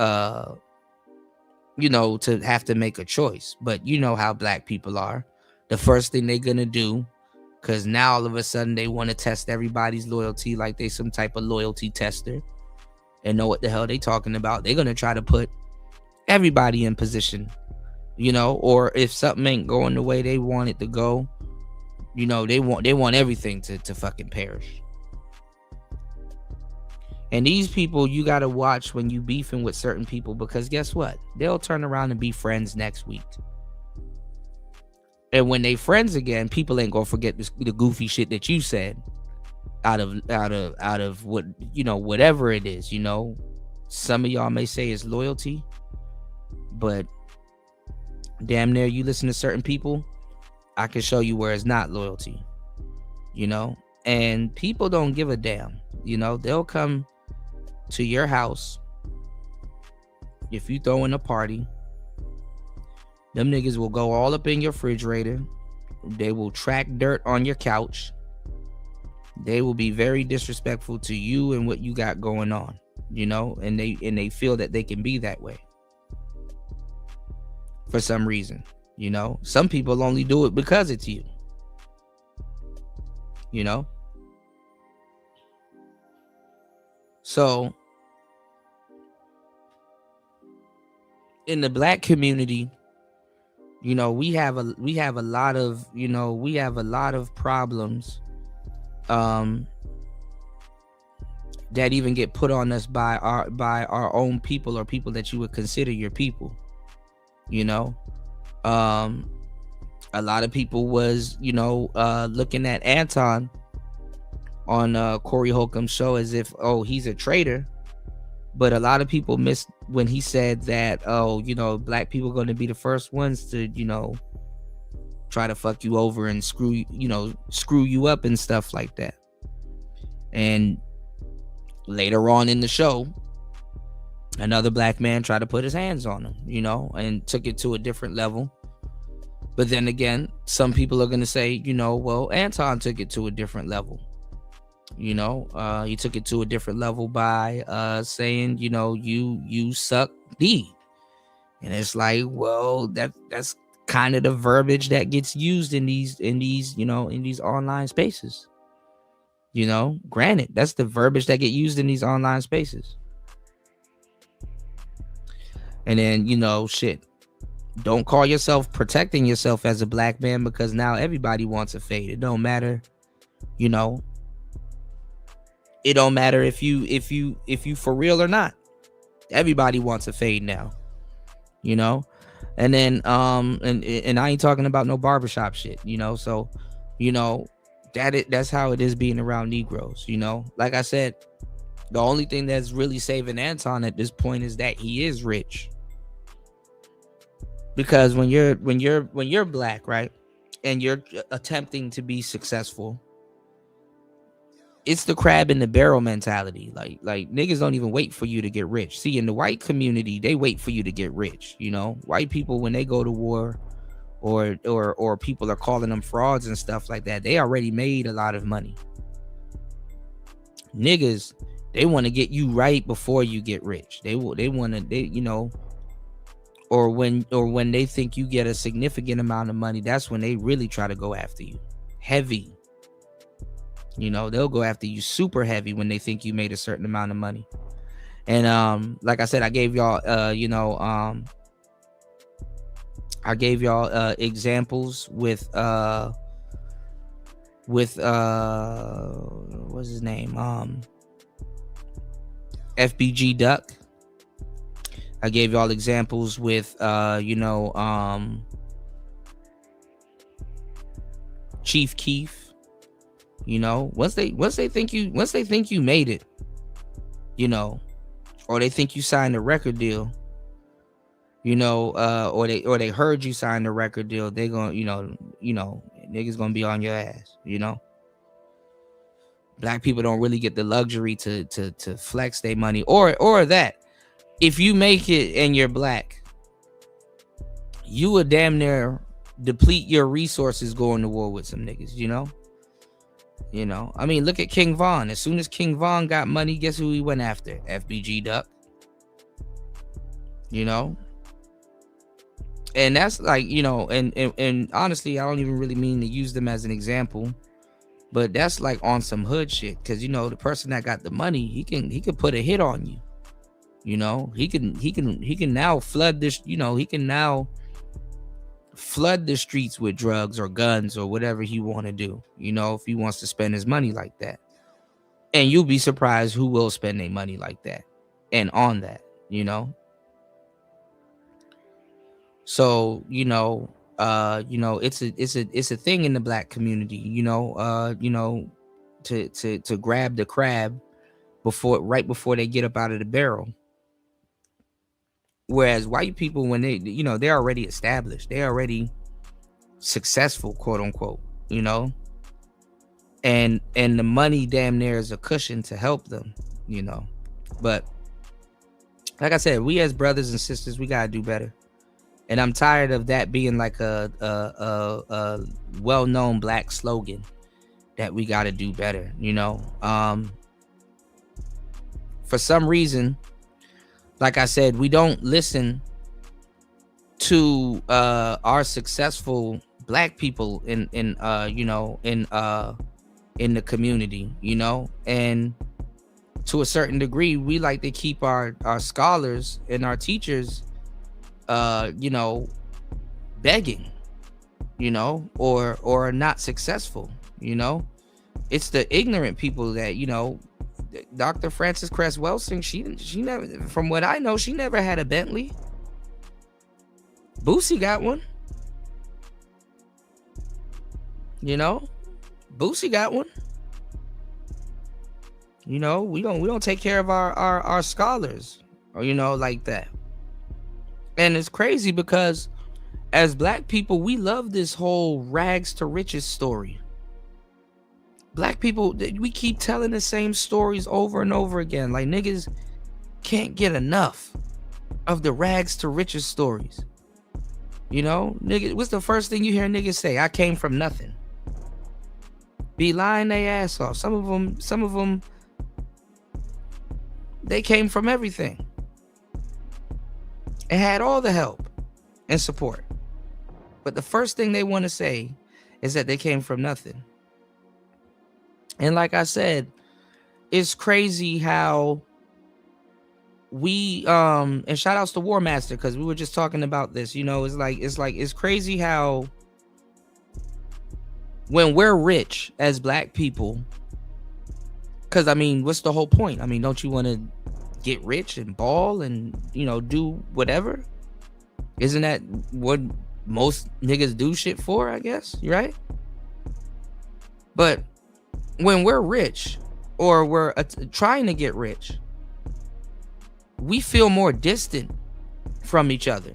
to have to make a choice. But you know how black people are. The first thing they're gonna do, because now all of a sudden they want to test everybody's loyalty like they some type of loyalty tester and know what the hell they talking about. They're gonna try to put everybody in position, or if something ain't going the way they want it to go, they want everything to fucking perish. And these people, you got to watch when you beefing with certain people, because guess what? They'll turn around and be friends next week. And when they friends again, people ain't going to forget the goofy shit that you said out of what, whatever it is, some of y'all may say it's loyalty, but damn near you listen to certain people, I can show you where it's not loyalty, and people don't give a damn, they'll come to your house if you throw in a party. Them niggas will go all up in your refrigerator. They will track dirt on your couch. They will be very disrespectful to you and what you got going on, and they feel that they can be that way. for some reason. You know, some people only do it because it's you. You know? So in the black community, you know, we have a lot of, you know, we have a lot of problems that even get put on us by our own people, or people that you would consider your people. You know, a lot of people was, you know, looking at Anton on Corey Holcomb's show as if, oh, he's a traitor. But a lot of people missed when he said that, oh, you know, black people are going to be the first ones to, you know, try to fuck you over and screw you up and stuff like that. And later on in the show, another black man tried to put his hands on him, you know, and took it to a different level. But then again, some people are going to say, you know, well, Anton took it to a different level. You know, he took it to a different level by saying, you know, you suck D. And it's like, well, that's kind of the verbiage that gets used in these, you know, in these online spaces. You know, granted, that's the verbiage that get used in these online spaces. And then, you know, shit, don't call yourself protecting yourself as a black man, because now everybody wants a fade. It don't matter, you know. It don't matter if you for real or not. Everybody wants a fade now, you know. And then and I ain't talking about no barbershop shit, you know. So, you know, that's how it is being around Negroes, you know. Like I said, the only thing that's really saving Anton at this point is that he is rich. Because when you're black, right, and you're attempting to be successful, it's the crab in the barrel mentality. Like niggas don't even wait for you to get rich. See, in the white community, they wait for you to get rich. You know, white people, when they go to war, or people are calling them frauds and stuff like that, they already made a lot of money. Niggas, they want to get you right before you get rich. They you know, or when they think you get a significant amount of money, that's when they really try to go after you heavy. You know, they'll go after you super heavy when they think you made a certain amount of money. And like I said, I gave y'all examples with what's his name, FBG Duck. I gave y'all examples with Chief Keef. You know, once they think you made it, you know, or they think you signed a record deal, you know, or they heard you sign the record deal, they gonna, you know, niggas gonna be on your ass, you know. Black people don't really get the luxury to flex their money, or that if you make it and you're black, you would damn near deplete your resources going to war with some niggas, you know. You know, I mean, look at King Von. As soon as King Von got money, guess who he went after? FBG Duck. You know, and that's like, you know, and honestly, I don't even really mean to use them as an example, but that's like on some hood shit. Because, you know, the person that got the money, he can put a hit on you. You know, he can now flood this. You know, he can now flood the streets with drugs or guns or whatever he want to do, you know, if he wants to spend his money like that. And you'll be surprised who will spend their money like that and on that, you know. So, you know, it's a thing in the black community, you know, to grab the crab right before they get up out of the barrel. Whereas white people, when they, you know, they're already established, they're already successful, quote unquote, you know, and the money damn near is a cushion to help them, you know. But like I said, we as brothers and sisters, we gotta do better. And I'm tired of that being like a well-known black slogan that we gotta do better, you know. For some reason, like I said, we don't listen to our successful black people in you know, in the community, you know, and to a certain degree, we like to keep our scholars and our teachers, you know, begging, you know, or not successful, you know. It's the ignorant people that, you know, Dr. Frances Cress Welsing, she never, from what I know, she never had a Bentley. Boosie got one. You know, Boosie got one. You know, we don't take care of our scholars, or, you know, like that. And it's crazy because as black people, we love this whole rags to riches story. Black people, we keep telling the same stories over and over again. Like, niggas can't get enough of the rags to riches stories. You know, nigga, what's the first thing you hear niggas say? I came from nothing. Be lying their ass off. Some of them, they came from everything and had all the help and support. But the first thing they want to say is that they came from nothing. And like I said, it's crazy how we and shout outs to War Master, because we were just talking about this. You know, it's crazy how when we're rich as black people, because I mean, what's the whole point? I mean, don't you want to get rich and ball and, you know, do whatever? Isn't that what most niggas do shit for, I guess, right? But when we're rich, or we're trying to get rich, we feel more distant from each other.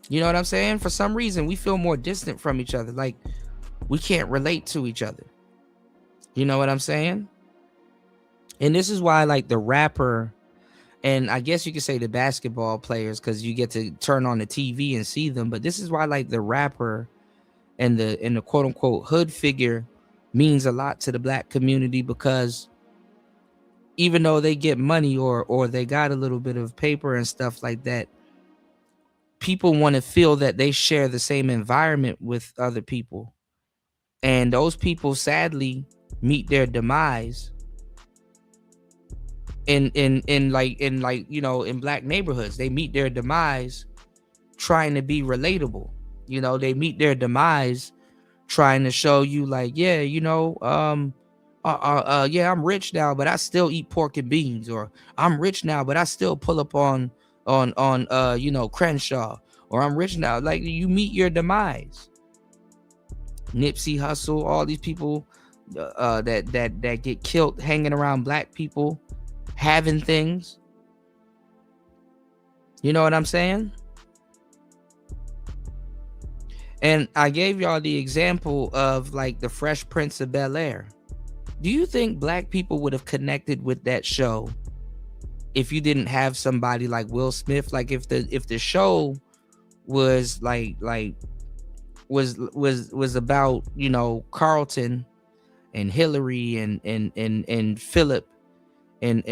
You know what I'm saying? For some reason, we feel more distant from each other. Like, we can't relate to each other. You know what I'm saying? And this is why, like, the rapper, and I guess you could say the basketball players, because you get to turn on the TV and see them. But this is why, like, the rapper and the quote unquote hood figure means a lot to the black community, because even though they get money or they got a little bit of paper and stuff like that, people want to feel that they share the same environment with other people. And those people sadly meet their demise in like, you know, in black neighborhoods. They meet their demise trying to be relatable. You know, they meet their demise trying to show you, like, yeah, you know, yeah, I'm rich now, but I still eat pork and beans, or I'm rich now, but I still pull up on you know, Crenshaw, or I'm rich now. Like, you meet your demise. Nipsey Hussle, all these people that get killed hanging around black people, having things. You know what I'm saying? And I gave y'all the example of, like, the Fresh Prince of Bel-Air. Do you think black people would have connected with that show if you didn't have somebody like Will Smith? Like, if the show was was about, you know, Carlton and Hillary and Philip and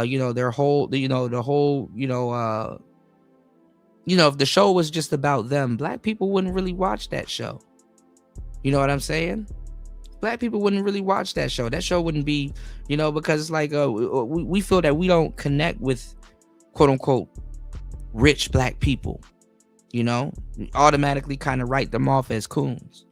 you know, their whole, you know, the whole, you know, if the show was just about them, black people wouldn't really watch that show. You know what I'm saying? Black people wouldn't really watch that show. That show wouldn't be, you know, because it's like we feel that we don't connect with quote unquote rich black people. You know, we automatically kind of write them off as coons.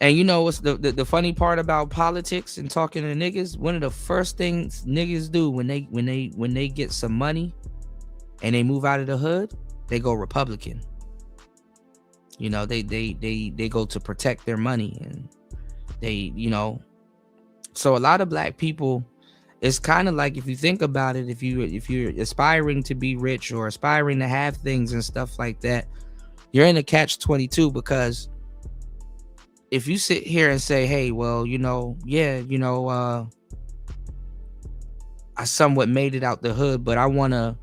And you know what's the funny part about politics and talking to niggas? One of the first things niggas do when they get some money and they move out of the hood, they go Republican. You know, they go to protect their money, and they, you know, so a lot of black people, it's kind of like, if you think about it, if you're aspiring to be rich or aspiring to have things and stuff like that, you're in a catch-22, because if you sit here and say, hey, well, you know, yeah, you know, I somewhat made it out the hood, but I wanna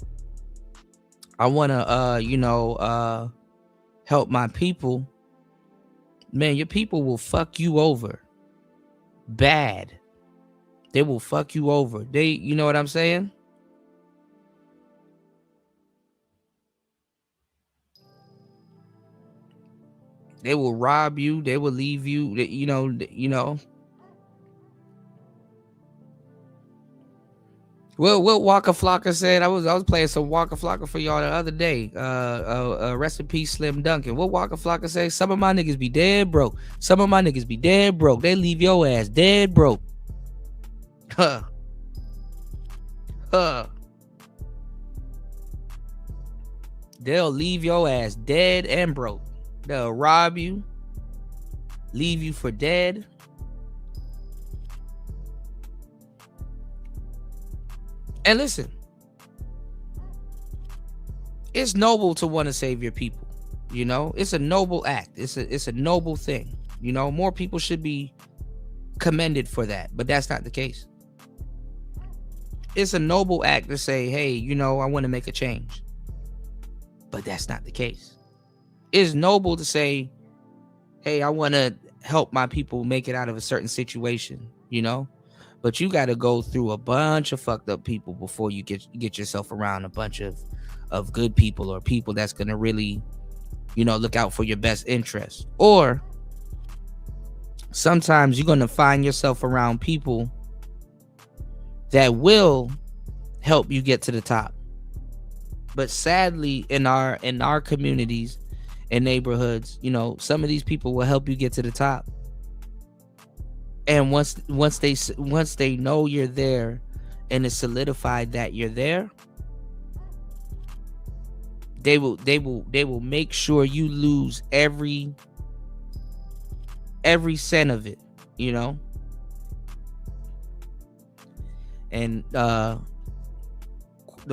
you know, help my people, man, your people will fuck you over bad. They will fuck you over. You know what I'm saying? They will rob you. They will leave you. You know. Well, what Waka Flocka said, I was playing some Waka Flocka for y'all the other day. Rest in peace, Slim Duncan. What Waka Flocka say? Some of my niggas be dead broke. Some of my niggas be dead broke. They leave your ass dead broke. Huh. They'll leave your ass dead and broke. They'll rob you, leave you for dead. And listen, it's noble to want to save your people. You know, it's a noble act. It's a noble thing. You know, more people should be commended for that, but that's not the case. It's a noble act to say, hey, you know, I want to make a change, but that's not the case. It's noble to say, hey, I want to help my people make it out of a certain situation, you know, but you got to go through a bunch of fucked up people before you get yourself around a bunch of good people, or people that's going to really, you know, look out for your best interest. Or sometimes you're going to find yourself around people that will help you get to the top. But sadly, in our communities and neighborhoods, you know, some of these people will help you get to the top. And once they know you're there and it's solidified that you're there, they will make sure you lose every cent of it, you know. And the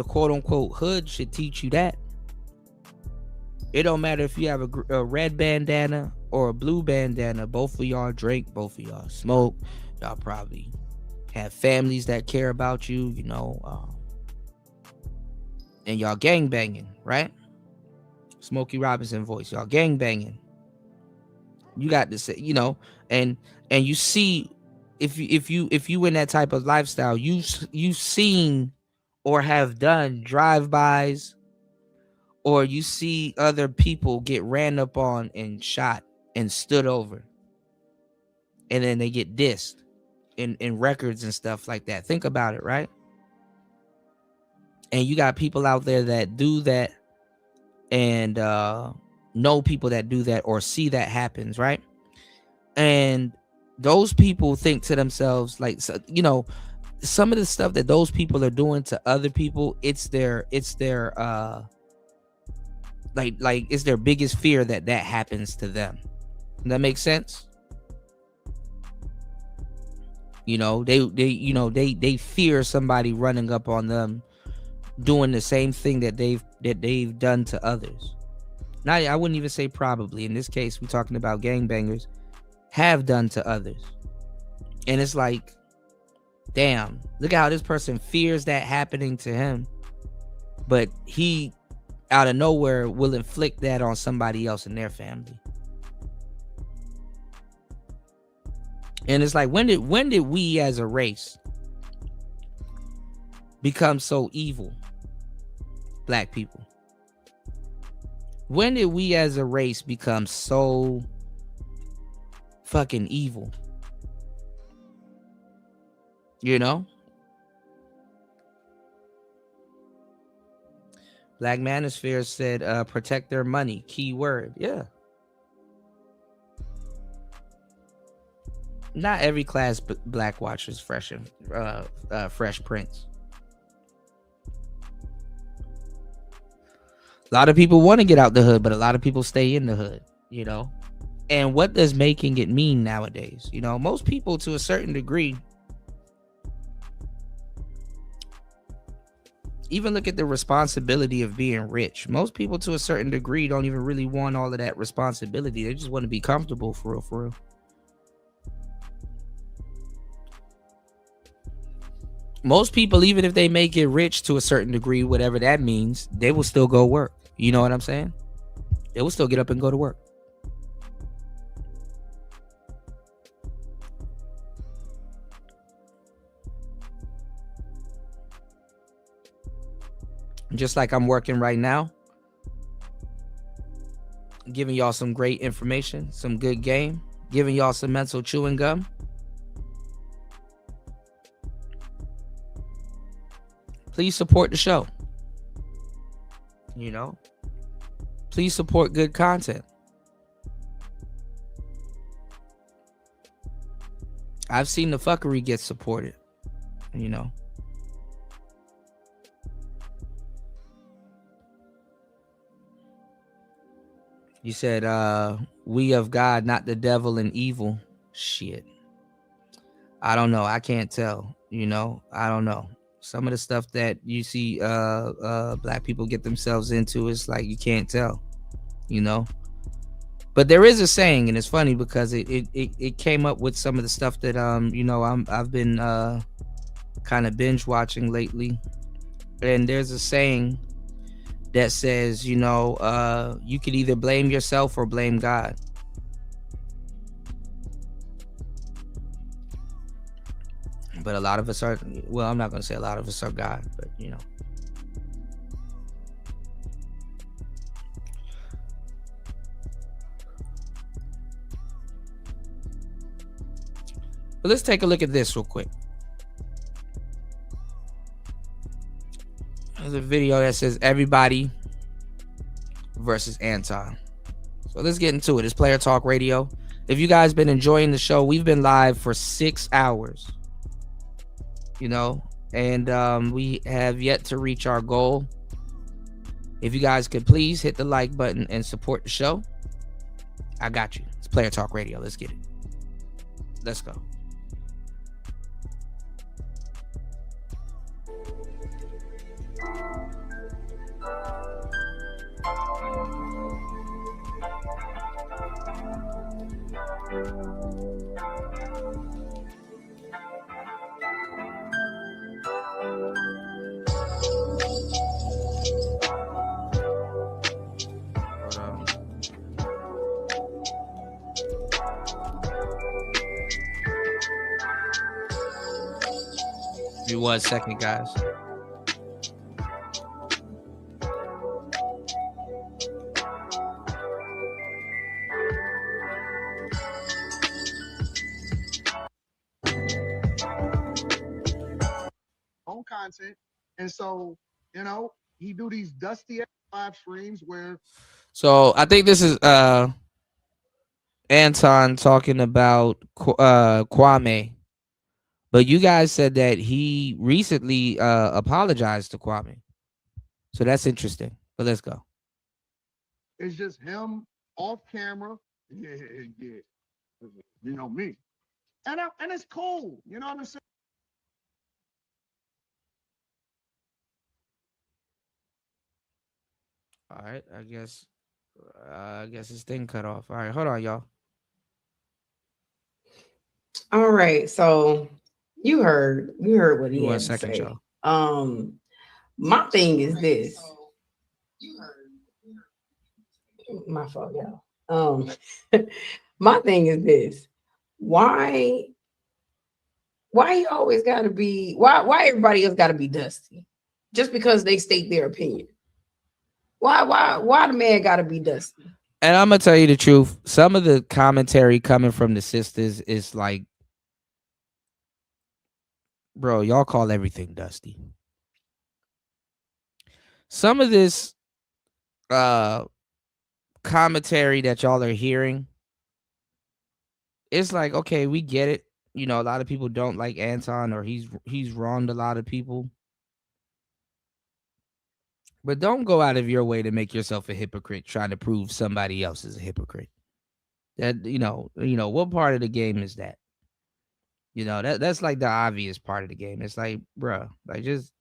quote unquote hood should teach you that. It don't matter if you have a red bandana or a blue bandana. Both of y'all drink, both of y'all smoke. Y'all probably have families that care about you, you know. And y'all gang banging, right? Smokey Robinson voice. Y'all gang banging. You got to say, you know, and you see, if you in that type of lifestyle, you've seen or have done drive-bys, or you see other people get ran up on and shot and stood over, and then they get dissed in records and stuff like that. Think about it, right? And you got people out there that do that, and know people that do that, or see that happens, right? And those people think to themselves, like, you know, some of the stuff that those people are doing to other people, it's their like it's their biggest fear that happens to them. Does that make sense? You know, they fear somebody running up on them doing the same thing that they've done to others. Now, I wouldn't even say probably. In this case, we're talking about gangbangers have done to others. And it's like, damn, look at how this person fears that happening to him, but he out of nowhere will inflict that on somebody else in their family. And it's like, when did we as a race become so evil? Black people. When did we as a race become so fucking evil? You know? Black Manosphere said, protect their money. Key word. Yeah. Not every class black watches Fresh Prince. A lot of people want to get out the hood, but a lot of people stay in the hood, you know? And what does making it mean nowadays? You know, most people to a certain degree, even look at the responsibility of being rich. Most people to a certain degree don't even really want all of that responsibility. They just want to be comfortable, for real, for real. Most people, even if they make it rich to a certain degree, whatever that means, they will still go work. You know what I'm saying? They will still get up and go to work. Just like I'm working right now. giving y'all some great information, some good game, giving y'all some mental chewing gum. Please support the show. You know, please support good content. I've seen the fuckery get supported, you know. You said, we of God, not the devil and evil. Shit. I don't know. I can't tell, you know. I don't know. Some of the stuff that you see black people get themselves into is like you can't tell, you know. But there is a saying, and it's funny because it came up with some of the stuff that you know, I've been kind of binge watching lately. And there's a saying that says, you know, you could either blame yourself or blame God. But a lot of us are, well, I'm not going to say a lot of us are God, but you know. But let's take a look at this real quick. There's a video that says everybody versus Anton. So let's get into it. It's Player Talk Radio. If you guys been enjoying the show, we've been live for 6 hours. You know, and we have yet to reach our goal. If you guys could please hit the like button and support the show, I got you. It's Player Talk Radio. Let's get it. Let's go. Give me 1 second, guys. Own content, and so you know he do these dusty live streams where. So I think this is Anton talking about Kwame. But you guys said that he recently apologized to Kwame. So that's interesting. But let's go. It's just him off camera. Yeah. You know me. And it's cool. You know what I'm saying? All right. I guess his thing cut off. All right. Hold on, y'all. All right. So you heard what he had to say. Y'all. My thing is this. My fault, y'all. My thing is this. Why you always gotta be why everybody else gotta be dusty? Just because they state their opinion. Why the man gotta be dusty? And I'm gonna tell you the truth. Some of the commentary coming from the sisters is like, bro, y'all call everything dusty. Some of this commentary that y'all are hearing, it's like, okay, we get it. You know, a lot of people don't like Anton, or he's wronged a lot of people. But don't go out of your way to make yourself a hypocrite trying to prove somebody else is a hypocrite. That you know, what part of the game is that? You know, that's like the obvious part of the game. It's like, bruh, like just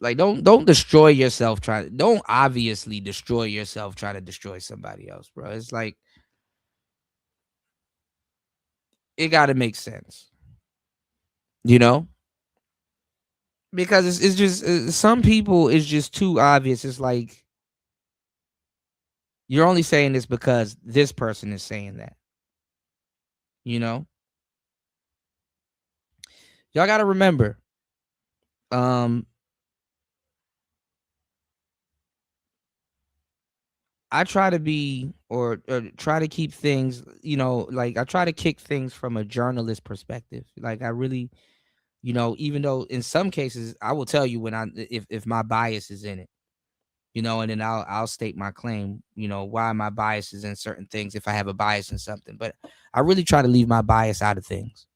like don't destroy yourself don't obviously destroy yourself trying to destroy somebody else, bro. It's like it got to make sense. You know? Because it's just some people it's just too obvious. It's like you're only saying this because this person is saying that. You know? Y'all got to remember I try to be or try to keep things, like I try to kick things from a journalist perspective. Like I really, even though in some cases I will tell you when if my bias is in it, and then I'll state my claim, why my bias is in certain things if I have a bias in something. But I really try to leave my bias out of things,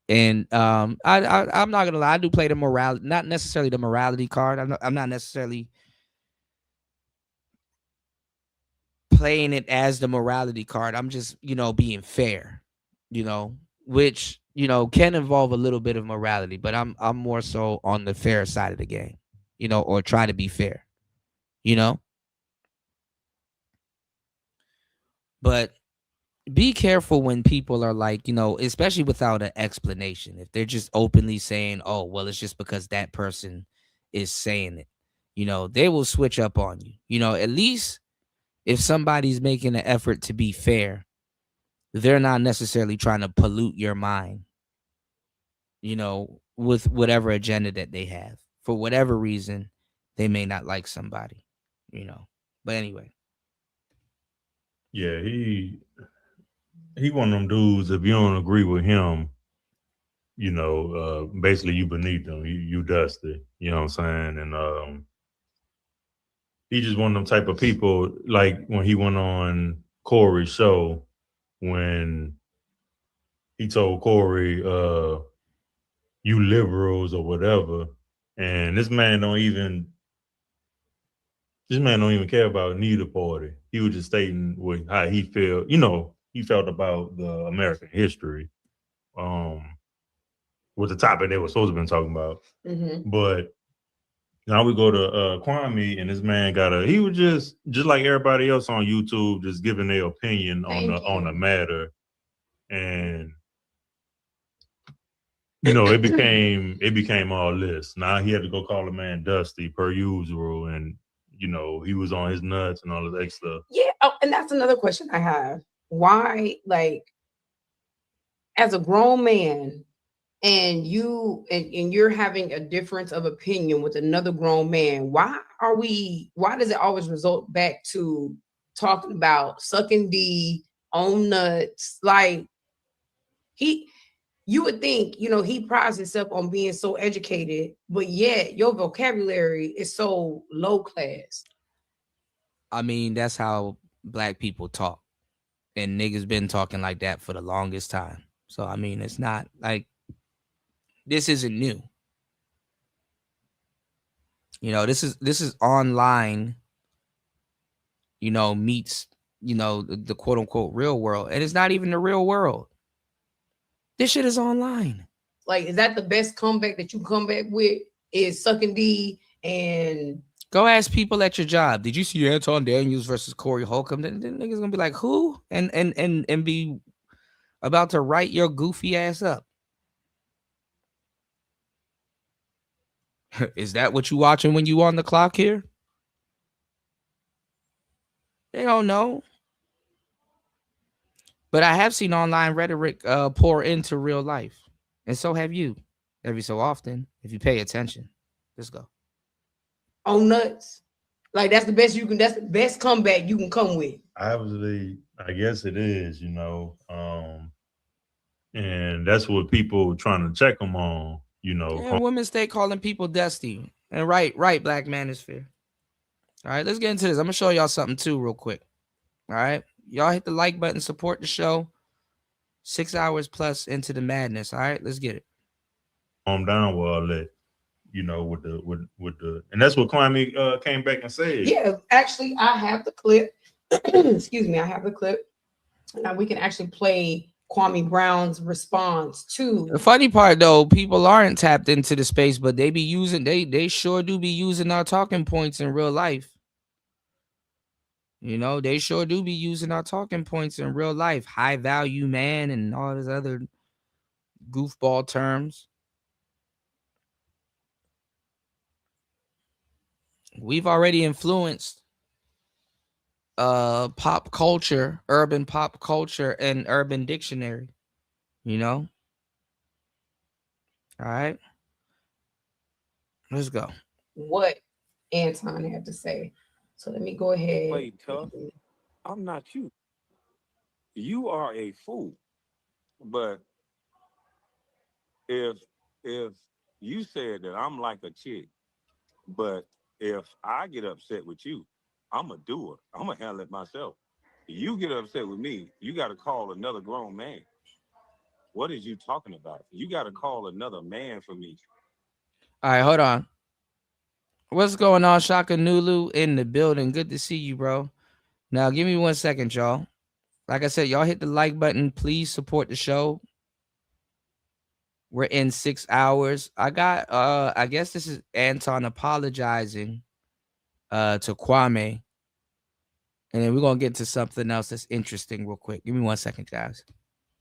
And I'm not gonna lie, I do play the morality, not necessarily the morality card. I'm not necessarily playing it as the morality card. I'm just, being fair, which, can involve a little bit of morality, but I'm more so on the fair side of the game, or try to be fair, you know. But be careful when people are like, especially without an explanation. If they're just openly saying, "Oh, well, it's just because that person is saying it," they will switch up on you. At least if somebody's making an effort to be fair, they're not necessarily trying to pollute your mind, with whatever agenda that they have. For whatever reason, they may not like somebody, But anyway. Yeah, he one of them dudes. If you don't agree with him, basically you beneath him. You dusty. You know what I'm saying? And he just one of them type of people. Like when he went on Corey's show, when he told Corey, "You liberals or whatever," and this man don't even care about neither party. He was just stating how he felt. He felt about the American history. Was the topic they were supposed to have been talking about. Mm-hmm. But now we go to Kwame, and this man he was just like everybody else on YouTube, just giving their opinion on the matter. And it became all this. Now he had to go call the man Dusty per usual, and he was on his nuts and all of that stuff. Yeah, and that's another question I have. Why, like, as a grown man, and you're having a difference of opinion with another grown man, why does it always result back to talking about sucking D on nuts? Like, you would think, he prides himself on being so educated, but yet your vocabulary is so low class. I mean, that's how black people talk. And niggas been talking like that for the longest time. So, I mean, it's not like this isn't new. This is online, meets, the quote unquote real world. And it's not even the real world. This shit is online. Like, is that the best comeback that you come back with? Is sucking D? And go ask people at your job. Did you see Anton Daniels versus Corey Holcomb? Then niggas gonna be like, who? And be about to write your goofy ass up. Is that what you watching when you on the clock here? They don't know. But I have seen online rhetoric pour into real life. And so have you. Every so often, if you pay attention. Let's go. On nuts. Like, that's the best comeback you can come with. Obviously, I guess it is, and that's what people trying to check them on, Yeah, women stay calling people dusty. And right, black manosphere. All right, let's get into this. I'm gonna show y'all something too, real quick. All right, y'all hit the like button, support the show. 6 hours plus into the madness. All right, let's get it. Calm down with all that, with the, and that's what Kwame came back and said. Yeah, actually, I have the clip. Excuse me, I have the clip. Now we can actually play Kwame Brown's response to. The funny part, though, people aren't tapped into the space, but they be using, they sure do be using our talking points in real life. They sure do be using our talking points in real life. High value man and all these other goofball terms. We've already influenced pop culture, urban pop culture, and Urban Dictionary. All right. Let's go. What Anton had to say. So let me go ahead. Play tough. I'm not you. You are a fool. But if you said that I'm like a chick, but if I get upset with you, I'm a doer. I'm gonna handle it myself. You get upset with me, you got to call another grown man. What is you talking about? You got to call another man for me. All right, hold on. What's going on, Shaka Nulu in the building? Good to see you, bro. Now, give me 1 second, y'all. Like I said, y'all hit the like button. Please support the show. We're in 6 hours. I guess this is Anton apologizing to Kwame. And then we're gonna get to something else that's interesting real quick. Give me 1 second, guys.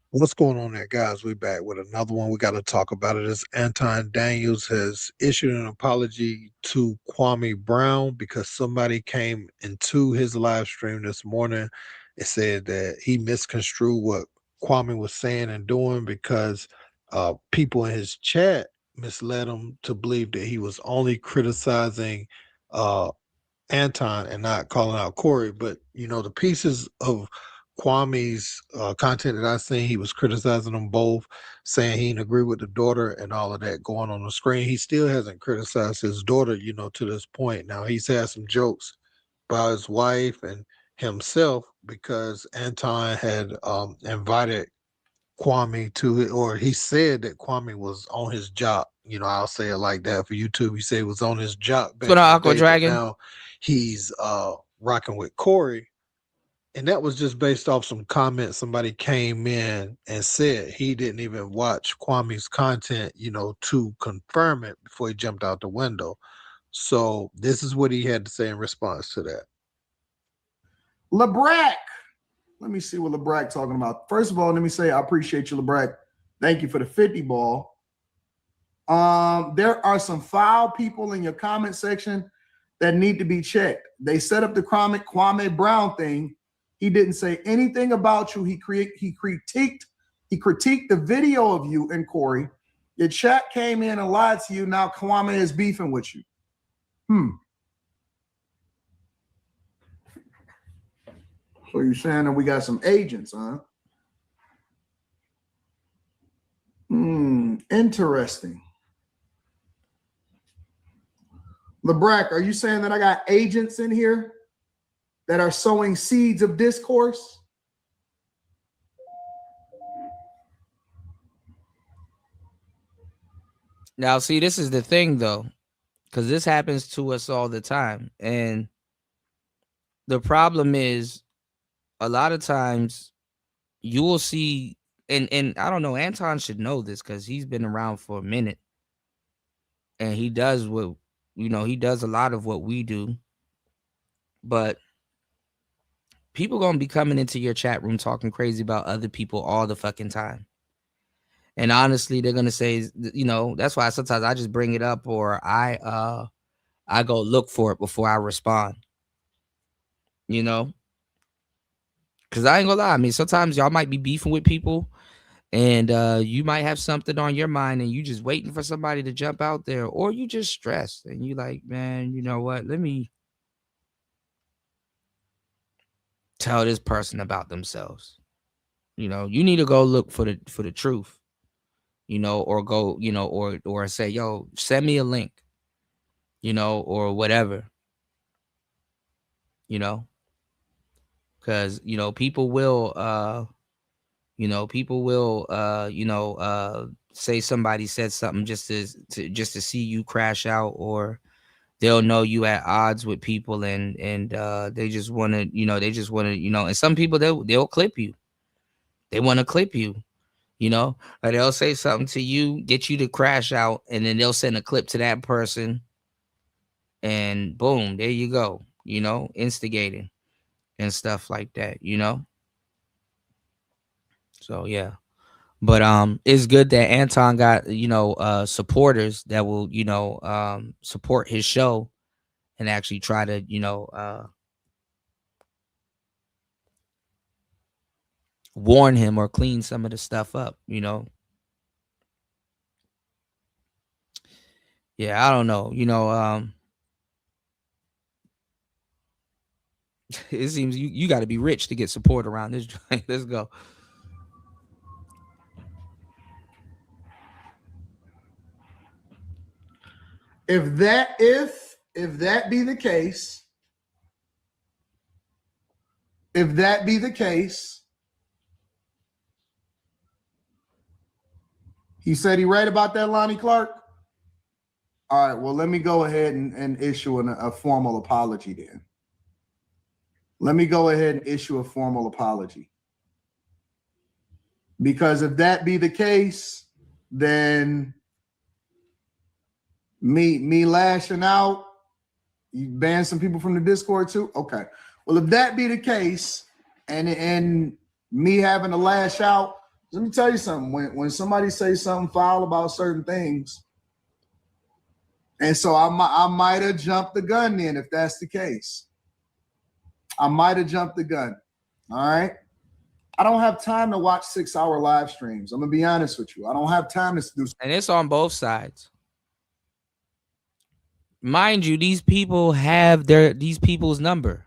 What's going on there, guys? We back with another one. We got to talk about it. As Anton Daniels has issued an apology to Kwame Brown because somebody came into his live stream this morning and said that he misconstrued what Kwame was saying and doing because people in his chat misled him to believe that he was only criticizing Anton and not calling out Corey. But the pieces of Kwame's content that I seen, he was criticizing them both, saying he didn't agree with the daughter and all of that going on the screen. He still hasn't criticized his daughter, to this point. Now he's had some jokes about his wife and himself because Anton had invited Kwame to it, or he said that Kwame was on his job. I'll say it like that for YouTube. He said he was on his job back What's going on, in the Aqua day, Dragon? but now he's rocking with Corey. And that was just based off some comments somebody came in and said. He didn't even watch Kwame's content, to confirm it before he jumped out the window. So this is what he had to say in response to that. LeBrack. Let me see what LeBrack talking about. First of all, let me say I appreciate you, LeBrack. Thank you for the 50 ball. There are some foul people in your comment section that need to be checked. They set up the Kwame Brown thing. He didn't say anything about you. He critiqued the video of you and Corey. Your chat came in and lied to you. Now Kwame is beefing with you. So you're saying that we got some agents, huh? Interesting. LeBrack, are you saying that I got agents in here that are sowing seeds of discourse? Now, see, this is the thing, though, because this happens to us all the time. And the problem is a lot of times you will see, and I don't know, Anton should know this because he's been around for a minute. And he does he does a lot of what we do. But people going to be coming into your chat room talking crazy about other people all the fucking time. And honestly, they're going to say, that's why sometimes I just bring it up or I go look for it before I respond. Because I ain't gonna lie. I mean, sometimes y'all might be beefing with people and you might have something on your mind and you just waiting for somebody to jump out there, or you just stressed and you like, man, you know what? Let me tell this person about themselves. You need to go look for the truth, or go, or say, yo, send me a link, or whatever, because, people will, say somebody said something just to see you crash out, or they'll know you at odds with people and they just want to, and some people they'll clip you. They want to clip you, or they'll say something to you, get you to crash out, and then they'll send a clip to that person and boom, there you go, instigating and stuff like that, So yeah. But it's good that Anton got, supporters that will, support his show and actually try to, warn him or clean some of the stuff up, Yeah, I don't know. It seems you got to be rich to get support around this joint. Let's go. If that be the case, he said he right about that, Lonnie Clark. All right, well, let me go ahead and issue a formal apology then. Let me go ahead and issue a formal apology. Because if that be the case, then me lashing out, you ban some people from the Discord too? Okay. Well, if that be the case, and me having to lash out, let me tell you something. When somebody says something foul about certain things, and so I might have jumped the gun then if that's the case. I might have jumped the gun. All right. I don't have time to watch 6-hour live streams. I'm gonna be honest with you. I don't have time to do. And it's on both sides. Mind you, these people have these people's number.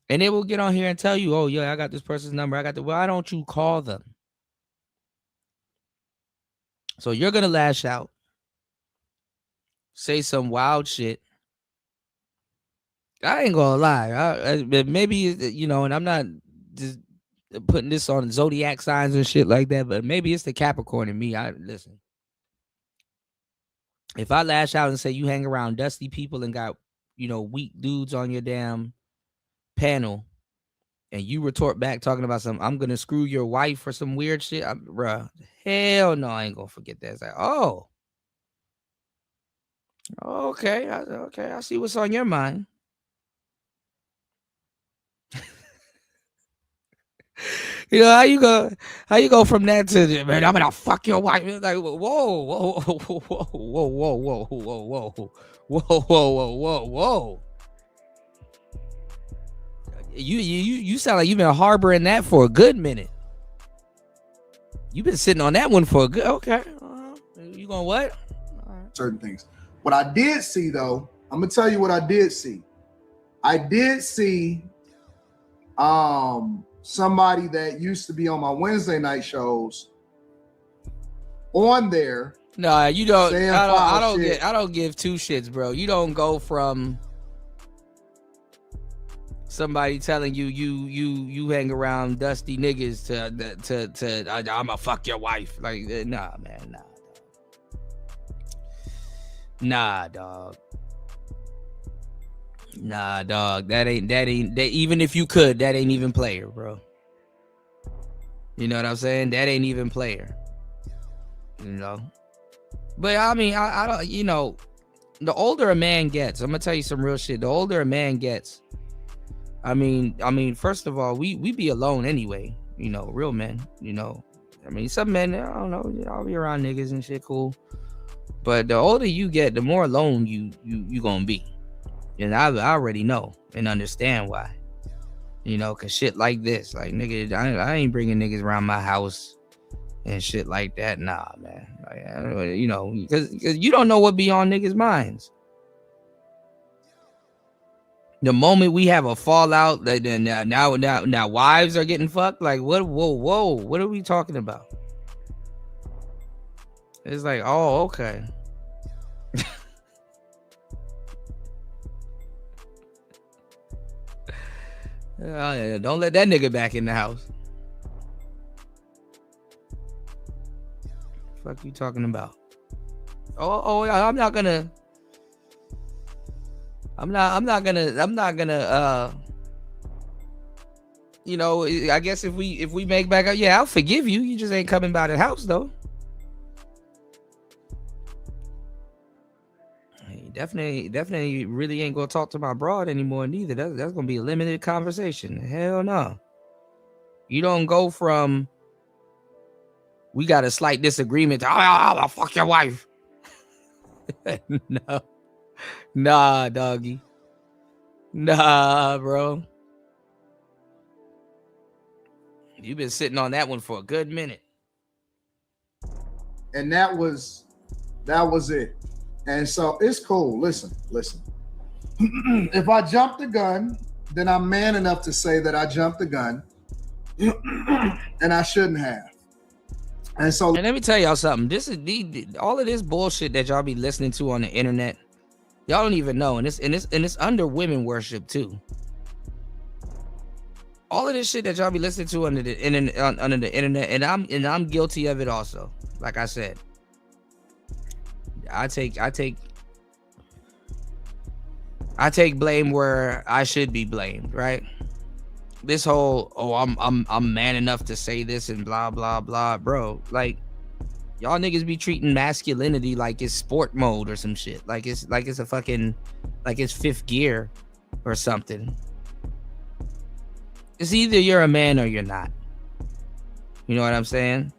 And they will get on here and tell you, oh, yeah, I got this person's number. Why don't you call them? So you're going to lash out, say some wild shit. I ain't going to lie. Maybe, you know, and I'm not just putting this on zodiac signs and shit like that, but maybe it's the Capricorn in me. Listen. If I lash out and say you hang around dusty people and got, you know, weak dudes on your damn panel, and you retort back talking about something, I'm gonna screw your wife or some weird shit, bruh, hell no, I ain't gonna forget that. It's like, oh, okay, I see what's on your mind. You know how you go from that to, man, I'm gonna fuck your wife. It's like, whoa. You sound like you've been harboring that for a good minute. You've been sitting on that one for a good. Okay, you going what? Certain things. What I did see, though, I'm gonna tell you what I did see. I did see somebody that used to be on my Wednesday night shows on there. No, you don't. I don't give two shits, bro. You don't go from somebody telling you hang around dusty niggas to I'ma fuck your wife. Like, nah, man, nah, dog. Nah, dog. That ain't even if you could, that ain't even player, bro. You know what I'm saying? That ain't even player. You know. But I mean, I don't, you know, the older a man gets, I'm gonna tell you some real shit. The older a man gets, I mean, first of all, we be alone anyway, you know, real men, you know. I mean, some men, I don't know, I'll be around niggas and shit, cool. But the older you get, the more alone you gonna be. And I already know and understand why. You know, cause shit like this, like, nigga, I ain't bringing niggas around my house and shit like that. Nah, man. Like, you know, cause you don't know what be on niggas' minds. The moment we have a fallout, then now wives are getting fucked. Like, what? Whoa! What are we talking about? It's like, oh, okay. Don't let that nigga back in the house. Fuck you talking about? Oh, I'm not gonna. You know, I guess if we make back up, yeah, I'll forgive you. You just ain't coming by the house though. Definitely really ain't gonna talk to my broad anymore neither. That's gonna be a limited conversation. Hell no. You don't go from we got a slight disagreement to I'll fuck your wife. No. Nah, doggy. Nah, bro. You've been sitting on that one for a good minute. And that was it. And so it's cool. Listen. If I jump the gun, then I'm man enough to say that I jumped the gun and I shouldn't have. And so, and let me tell y'all something. This is all of this bullshit that y'all be listening to on the internet. Y'all don't even know, and it's under women worship too. All of this shit that y'all be listening to under the internet, and I'm guilty of it also. Like I said, I take blame where I should be blamed, right? This whole I'm man enough to say this and blah blah blah, bro. Like y'all niggas be treating masculinity like it's sport mode or some shit. Like it's a fucking it's fifth gear or something. It's either you're a man or you're not. You know what I'm saying?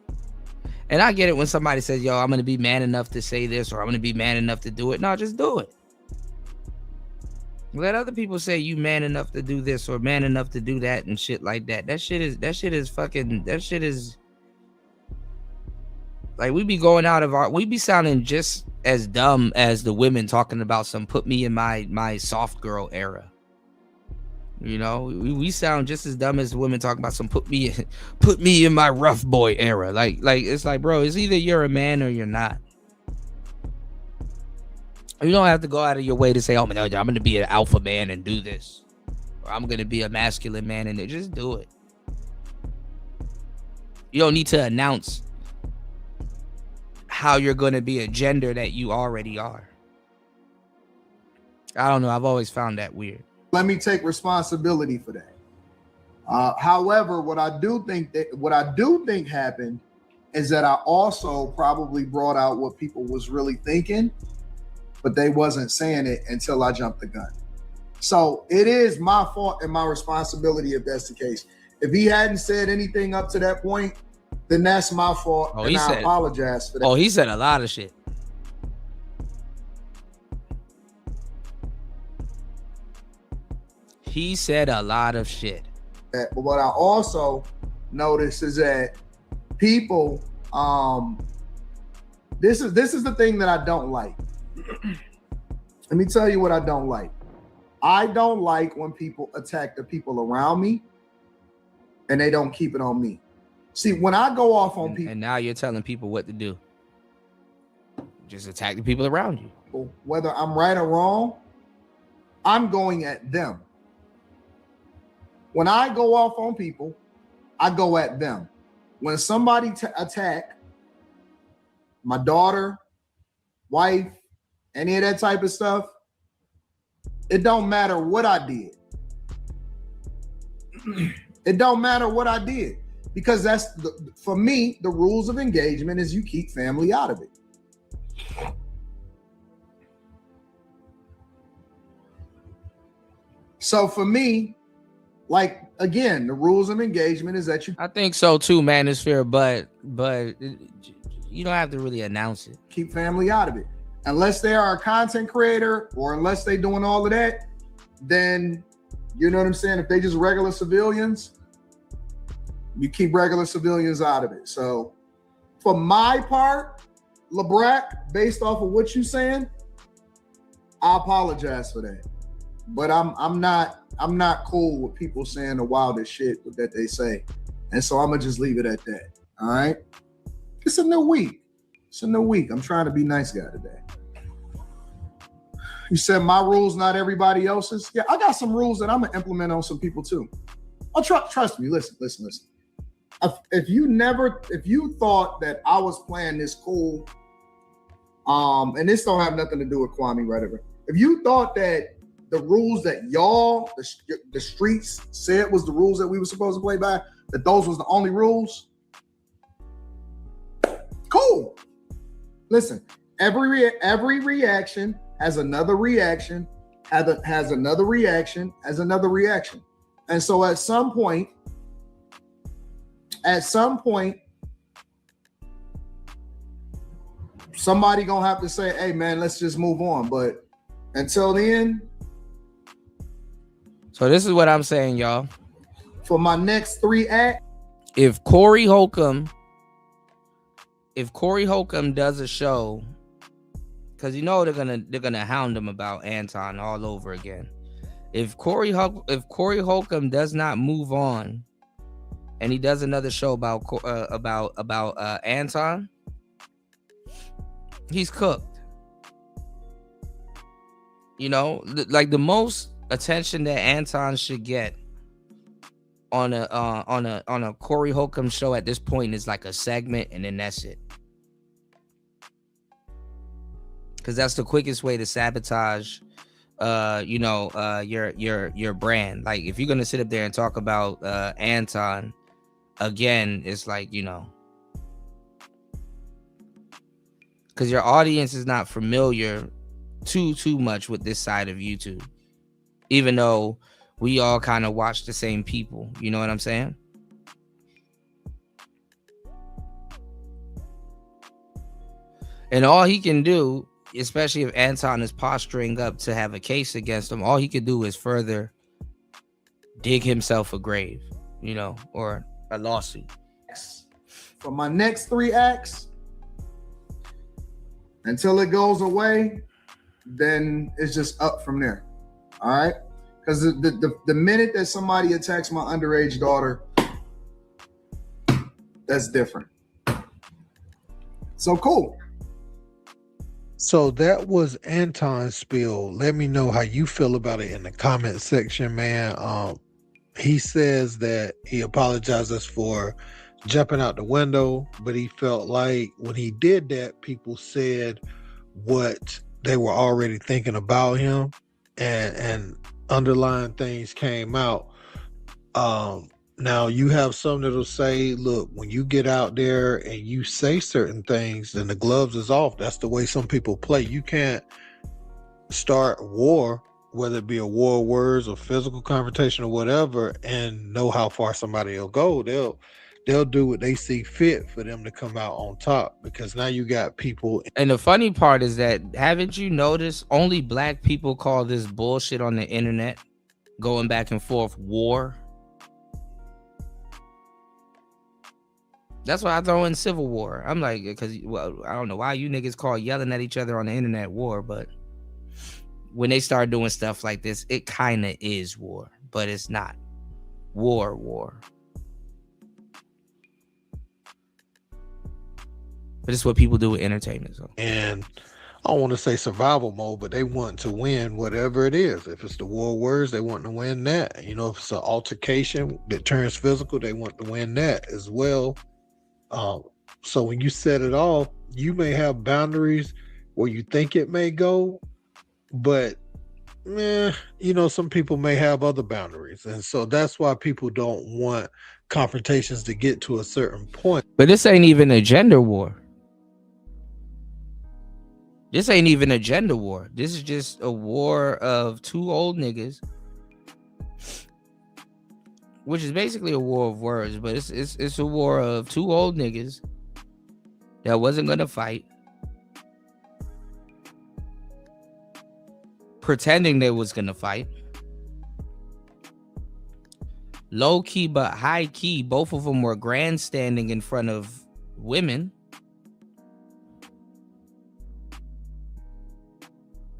And I get it when somebody says, yo, I'm gonna be man enough to say this or I'm gonna be man enough to do it. No, just do it. Let other people say you man enough to do this or man enough to do that and shit like that. That shit is like we be going out of we be sounding just as dumb as the women talking about some put me in my soft girl era. You know, we sound just as dumb as the women talking about some put me in my rough boy era. Like it's like, bro, it's either you're a man or you're not. You don't have to go out of your way to say, oh, man, I'm going to be an alpha man and do this. Or I'm going to be a masculine man and just do it. You don't need to announce how you're going to be a gender that you already are. I don't know. I've always found that weird. Let me take responsibility for that. However, what I do think happened is that I also probably brought out what people was really thinking, but they wasn't saying it until I jumped the gun. So it is my fault and my responsibility if that's the case. If he hadn't said anything up to that point, then that's my fault, and I apologize for that. Oh, he said a lot of shit. He said a lot of shit. But what I also noticed is that people, this is the thing that I don't like. Let me tell you what I don't like. I don't like when people attack the people around me and they don't keep it on me. See, when I go off on people, and now you're telling people what to do. Just attack the people around you. Whether I'm right or wrong, I'm going at them. When I go off on people, I go at them. When somebody attack my daughter, wife, any of that type of stuff, it don't matter what I did. It don't matter what I did, because that's for me, the rules of engagement is you keep family out of it. So for me, like, again, the rules of engagement is that you... I think so too, Manosphere, but you don't have to really announce it. Keep family out of it. Unless they are a content creator or unless they doing all of that, then, you know what I'm saying? If they just regular civilians, you keep regular civilians out of it. So for my part, LeBrack, based off of what you're saying, I apologize for that. But I'm not cool with people saying the wildest shit that they say. And so I'm gonna just leave it at that. All right. It's a new week. I'm trying to be nice guy today. You said my rules, not everybody else's. Yeah, I got some rules that I'm gonna implement on some people too. Oh, trust me. Listen. If you thought that I was playing this cool, and this don't have nothing to do with Kwame, whatever. If you thought that the rules that y'all, the streets said was the rules that we were supposed to play by, that those was the only rules, cool. Listen, every reaction has another reaction, has another reaction, has another reaction. And so at some point, somebody gonna have to say, hey man, let's just move on. But until then. So this is what I'm saying, y'all. For my next 3 acts. If Corey Holcomb does a show, because you know they're gonna hound him about Anton all over again. If Corey Holcomb does not move on, and he does another show about Anton, he's cooked. You know, like the most attention that Anton should get on a Corey Holcomb show at this point is like a segment, and then that's it. Because that's the quickest way to sabotage your brand. Like if you're gonna sit up there and talk about Anton again, it's like, you know, because your audience is not familiar too much with this side of YouTube, even though we all kind of watch the same people. You know what I'm saying? And all he can do, especially if Anton is posturing up to have a case against him, all he could do is further dig himself a grave, you know, or a lawsuit. For my next 3 acts, until it goes away, then it's just up from there. All right? Because the minute that somebody attacks my underage daughter, that's different. So cool. So that was Anton's spiel. Let me know how you feel about it in the comment section, man. He says that he apologizes for jumping out the window, but he felt like when he did that, people said what they were already thinking about him, and underlying things came out. Now you have some that'll say, look, when you get out there and you say certain things, then the gloves is off. That's the way some people play. You can't start war, whether it be a war of words or physical confrontation or whatever, and know how far somebody will go. They'll do what they see fit for them to come out on top, because now you got people. And the funny part is that, haven't you noticed, only black people call this bullshit on the internet, going back and forth, war? That's why I throw in civil war. I'm like, because, well, I don't know why you niggas call yelling at each other on the internet war, but when they start doing stuff like this, it kind of is war, but it's not war. But it's what people do with entertainment. So. And I don't want to say survival mode, but they want to win whatever it is. If it's the war words, they want to win that. You know, if it's an altercation that turns physical, they want to win that as well. So when you set it off, you may have boundaries where you think it may go, but you know, some people may have other boundaries. And so that's why people don't want confrontations to get to a certain point. But this ain't even a gender war. This ain't even a gender war. This is just a war of 2 old niggas, which is basically a war of words, but it's a war of 2 old niggas that wasn't gonna fight, pretending they was gonna fight. Low key but high key, both of them were grandstanding in front of women.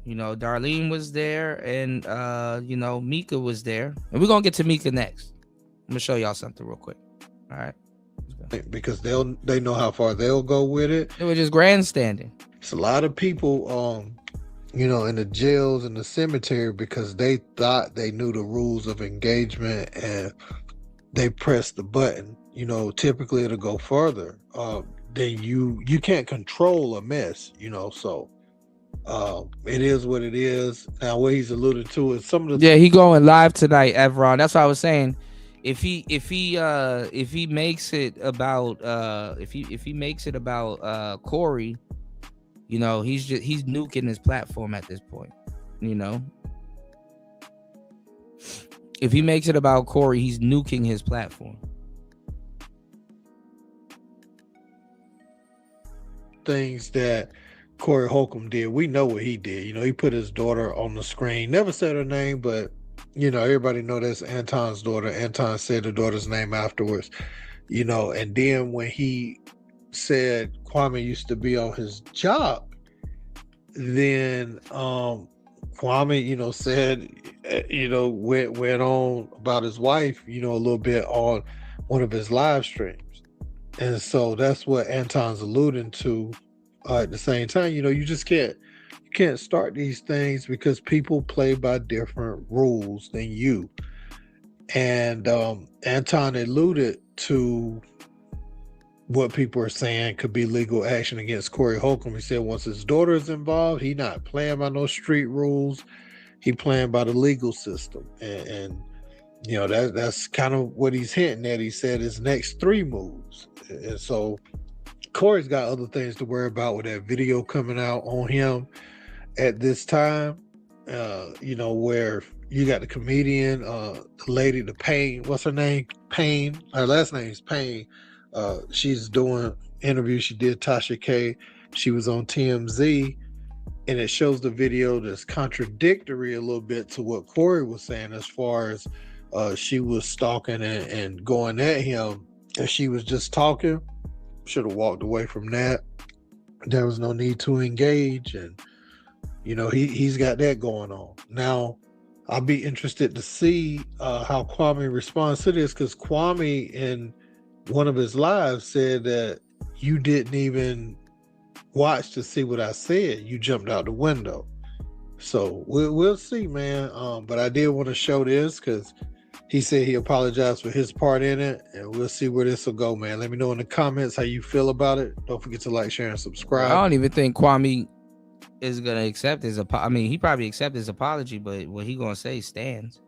You know, Darlene was there, and you know, Mika was there. And we're gonna get to Mika next. I'm gonna show y'all something real quick. All right. Because they know how far they'll go with it. They were just grandstanding. It's a lot of people you know, in the jails and the cemetery because they thought they knew the rules of engagement and they pressed the button. You know, typically it'll go further. Then you can't control a mess, you know, so it is what it is. Now what he's alluded to is some of the he going live tonight, Evron. That's what I was saying. If he makes it about if he makes it about Corey, you know, he's nuking his platform at this point. You know, if he makes it about Corey, he's nuking his platform. Things that Corey Holcomb did, we know what he did. You know, he put his daughter on the screen, never said her name, but you know, everybody know that's Anton's daughter. Anton said the daughter's name afterwards, you know, and then when he said Kwame used to be on his job, then Kwame, said, went on about his wife, a little bit on one of his live streams. And so that's what Anton's alluding to. At the same time, you just can't start these things because people play by different rules than you. And Anton alluded to what people are saying could be legal action against Corey Holcomb. He said once his daughter is involved, he not playing by no street rules. He playing by the legal system. And that's kind of what he's hinting at. He said his next 3 moves. And so Corey's got other things to worry about with that video coming out on him at this time. Where you got the comedian, the lady, the Payne, what's her name? Payne. Her last name is Payne. She's doing interviews. She did Tasha K. She was on TMZ, and it shows the video that's contradictory a little bit to what Corey was saying as far as she was stalking and going at him. And she was just talking. Should have walked away from that. There was no need to engage, and he's got that going on. Now, I'll be interested to see how Kwame responds to this, because Kwame in one of his lives said that you didn't even watch to see what I said. You jumped out the window. So we'll see, man. But I did want to show this because he said he apologized for his part in it, and we'll see where this will go, man. Let me know in the comments how you feel about it. Don't forget to like, share, and subscribe. I don't even think Kwame is gonna accept his apology. I mean, he probably accept his apology, but what he gonna say stands.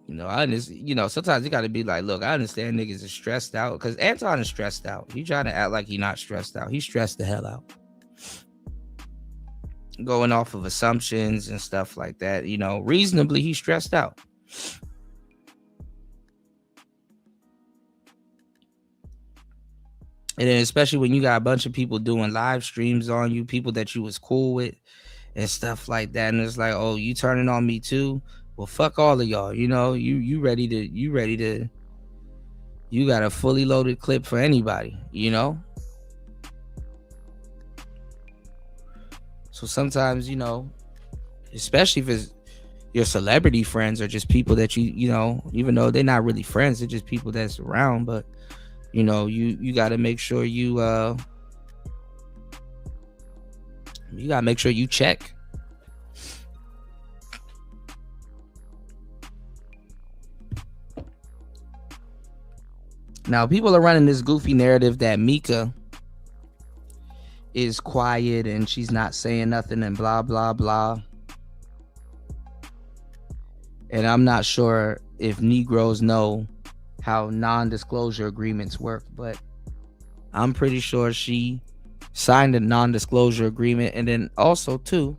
Sometimes you gotta be like, look, I understand niggas is stressed out, because Anton is stressed out. He trying to act like he not stressed out. He's stressed the hell out. Going off of assumptions and stuff like that, reasonably he's stressed out. And then especially when you got a bunch of people doing live streams on you, people that you was cool with and stuff like that, and it's like, oh, you turning on me too? Well, fuck all of y'all. You got a fully loaded clip for anybody, So sometimes, especially if it's your celebrity friends or just people that even though they're not really friends, they're just people that's around, but you got to make sure you got to make sure you check. Now, people are running this goofy narrative that Mika is quiet and she's not saying nothing and blah, blah, blah. And I'm not sure if Negroes know how non-disclosure agreements work, but I'm pretty sure she signed a non-disclosure agreement. And then also, too,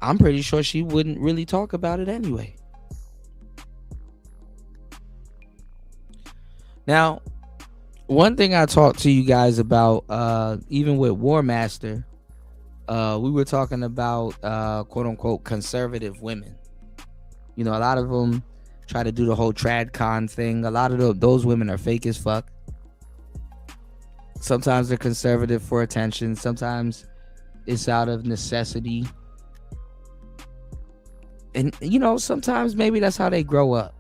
I'm pretty sure she wouldn't really talk about it anyway. Now, one thing I talked to you guys about, even with War Master, we were talking about quote unquote conservative women. A lot of them try to do the whole tradcon thing. A lot of those women are fake as fuck. Sometimes they're conservative for attention. Sometimes it's out of necessity. And sometimes maybe that's how they grow up.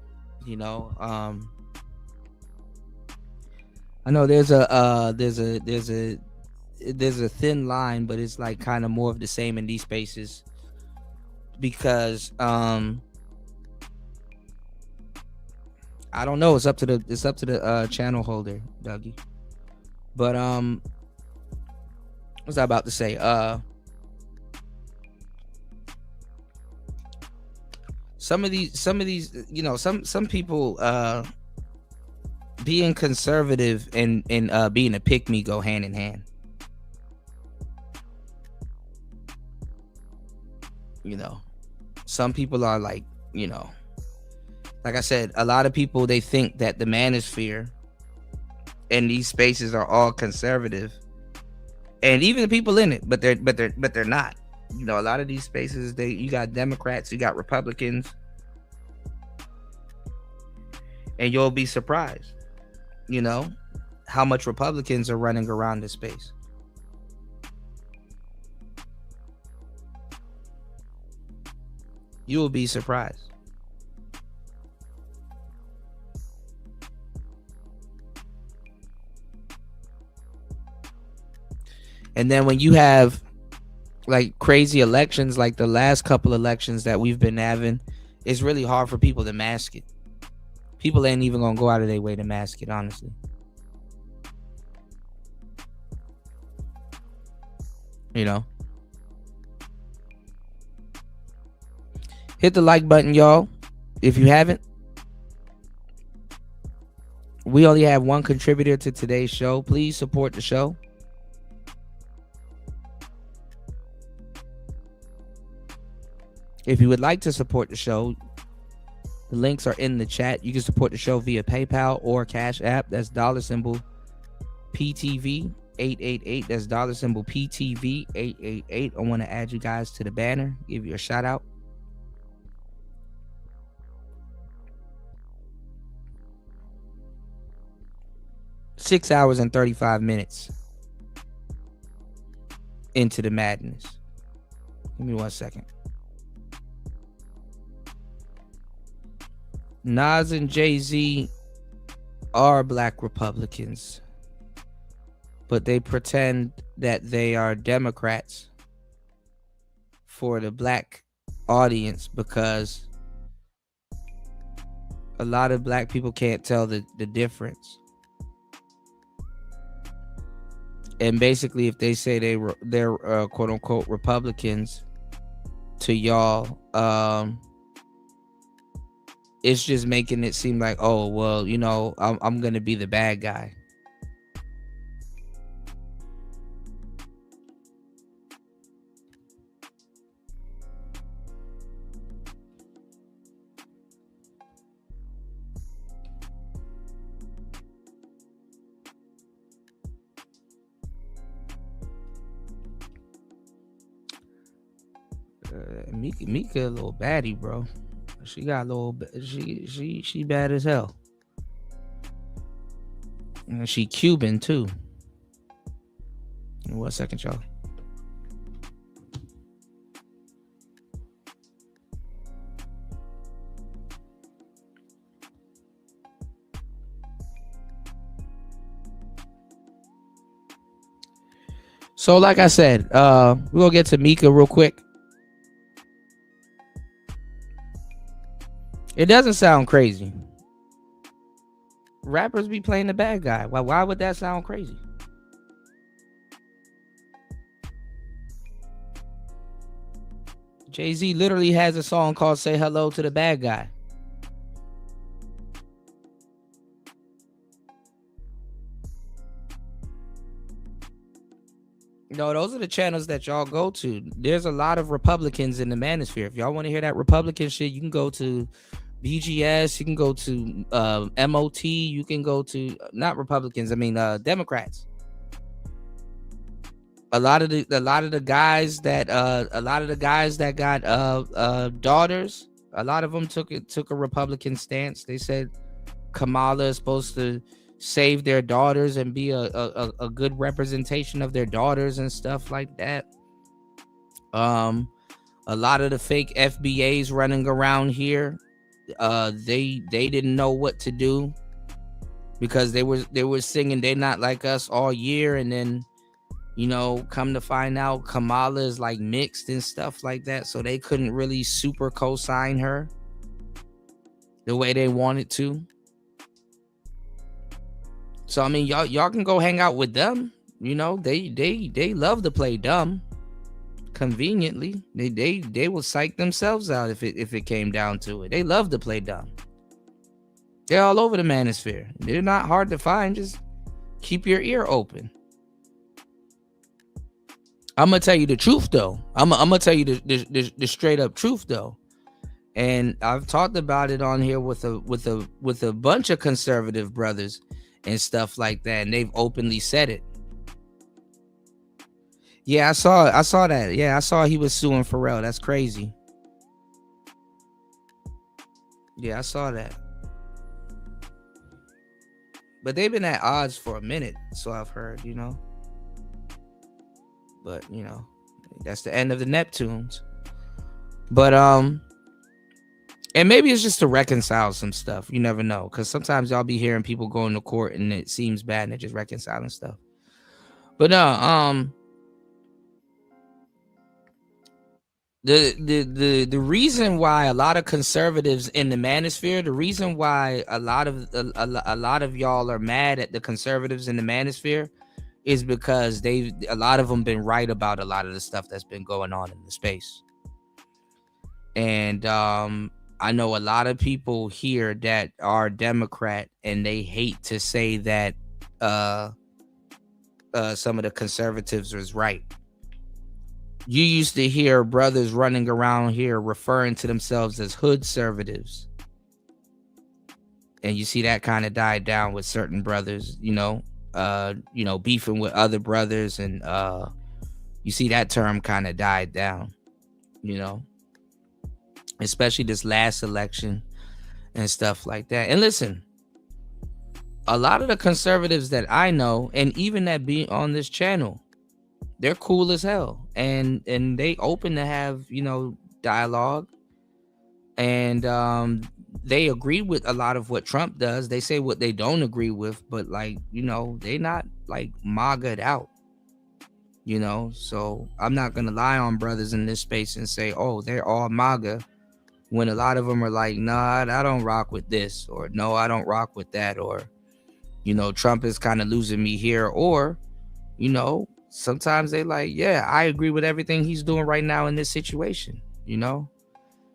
I know there's a thin line, but it's like kind of more of the same in these spaces, because I don't know. It's up to the channel holder, Dougie. But what was I about to say? Some of these, some people being conservative and being a pick-me go hand in hand. Some people are like, like I said, a lot of people, they think that the manosphere and these spaces are all conservative, and even the people in it, but they're not. A lot of these spaces, you got Democrats, you got Republicans, and you'll be surprised, how much Republicans are running around this space. You will be surprised. And then when you have like crazy elections, like the last couple elections that we've been having, it's really hard for people to mask it. People ain't even gonna go out of their way to mask it, honestly. You know, hit the like button, y'all, if you haven't. We only have one contributor to today's show. Please support the show. If you would like to support the show, the links are in the chat. You can support the show via PayPal or Cash App. That's $ PTV 888. That's $ PTV 888. I want to add you guys to the banner, give you a shout out. Six hours and 35 minutes into the madness. Give me 1 second. Nas and Jay-Z are black Republicans, but they pretend that they are Democrats for the black audience because a lot of black people can't tell the difference. And basically, if they say they're quote unquote Republicans to y'all, it's just making it seem like, oh, well, you know, I'm going to be the bad guy. Mika a little baddie, bro. She got a little, she bad as hell. And she Cuban too. 1 second, y'all. So like I said, we'll get to Mika real quick. It doesn't sound crazy. Rappers be playing the bad guy. Why would that sound crazy? Jay-Z literally has a song called Say Hello to the Bad Guy. No, those are the channels that y'all go to. There's a lot of Republicans in the manosphere. If y'all want to hear that Republican shit, you can go to BGS, you can go to MOT, you can go to not Republicans, I mean Democrats. A lot of the guys that got daughters, a lot of them took a Republican stance. They said Kamala is supposed to save their daughters and be a good representation of their daughters and stuff like that. A lot of the fake FBAs running around here, they didn't know what to do because they were singing "They Not Like Us" all year, and then, you know, come to find out Kamala is like mixed and stuff like that, so they couldn't really super co-sign her the way they wanted to. So I mean, y'all can go hang out with them. You know, they love to play dumb. Conveniently, they will psych themselves out if it came down to it. They love to play dumb. They're all over the manosphere. They're not hard to find. Just keep your ear open. I'm gonna tell you the truth though. I'm gonna tell you the straight up truth though. And I've talked about it on here with a bunch of conservative brothers and stuff like that, and they've openly said it. Yeah, I saw that. Yeah, I saw he was suing Pharrell. That's crazy. Yeah, I saw that. But they've been at odds for a minute, so I've heard, you know. But, you know, that's the end of the Neptunes. But And maybe it's just to reconcile some stuff. You never know, because sometimes y'all be hearing people going to court and it seems bad and they're just reconciling stuff. But the reason why a lot of conservatives in the manosphere, the reason why a lot of y'all are mad at the conservatives in the manosphere is because a lot of them been right about a lot of the stuff that's been going on in the space. And I know a lot of people here that are Democrat and they hate to say that some of the conservatives was right. You used to hear brothers running around here referring to themselves as hood conservatives. And you see that kind of died down with certain brothers, beefing with other brothers, and you see that term kind of died down, especially this last election and stuff like that. And listen, a lot of the conservatives that I know, and even that be on this channel, they're cool as hell, and they open to have dialogue, and they agree with a lot of what Trump does. They say what they don't agree with, but they not like MAGA'd out, so I'm not gonna lie on brothers in this space and say, oh, they're all MAGA, when a lot of them are like, nah, I don't rock with this, or no, I don't rock with that, or Trump is kind of losing me here, or sometimes they like, yeah, I agree with everything he's doing right now in this situation.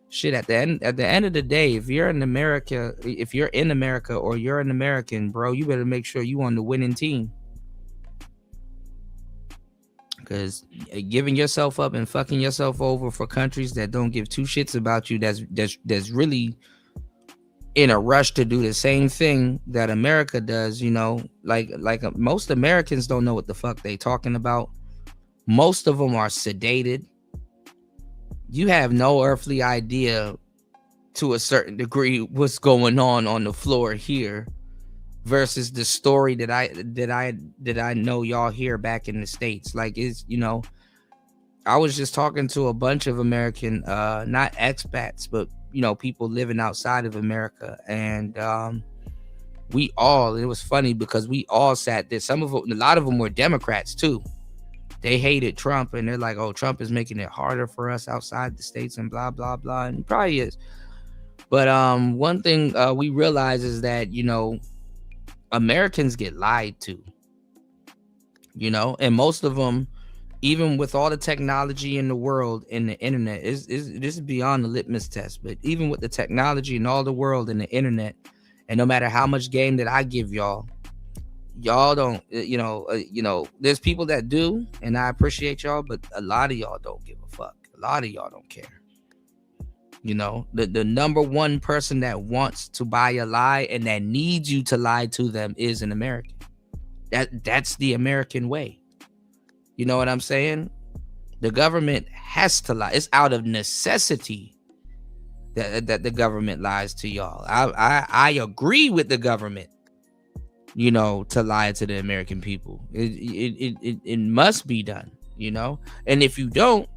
Shit, at the end of the day, if you're in America or you're an American, bro, you better make sure you on the winning team. Because giving yourself up and fucking yourself over for countries that don't give two shits about you, that's really in a rush to do the same thing that America does, most Americans don't know what the fuck they talking about. Most of them are sedated. You have no earthly idea to a certain degree what's going on the floor here versus the story that I know y'all hear back in the States. I was just talking to a bunch of American, not expats, but people living outside of America, and it was funny because we all sat there. A lot of them were Democrats too. They hated Trump, and they're like, oh, Trump is making it harder for us outside the States and blah blah blah, and he probably is. But one thing we realize is that Americans get lied to, and most of them, even with all the technology in the world and the internet, this is beyond the litmus test, but even with the technology and all the world and the internet, and no matter how much game that I give y'all don't, there's people that do, and I appreciate y'all, but a lot of y'all don't give a fuck. A lot of y'all don't care. The number one person that wants to buy a lie and that needs you to lie to them is an American. That's the American way. You know what I'm saying? The government has to lie. It's out of necessity that the government lies to y'all. I agree with the government, to lie to the American people. It must be done, and if you don't,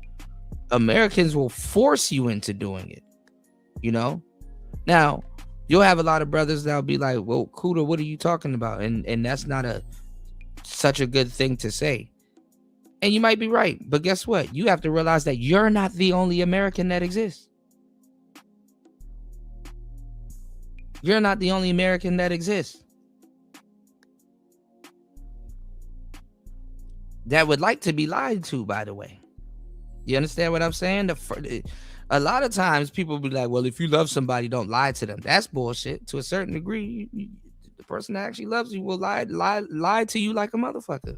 Americans will force you into doing it, Now, you'll have a lot of brothers that'll be like, well, Kuda, what are you talking about? And that's not such a good thing to say. And you might be right, but guess what? You have to realize that you're not the only American that exists. You're not the only American that exists. That would like to be lied to, by the way. You understand what I'm saying? A lot of times people be like, well, if you love somebody, don't lie to them. That's bullshit. To a certain degree, the person that actually loves you will lie to you like a motherfucker.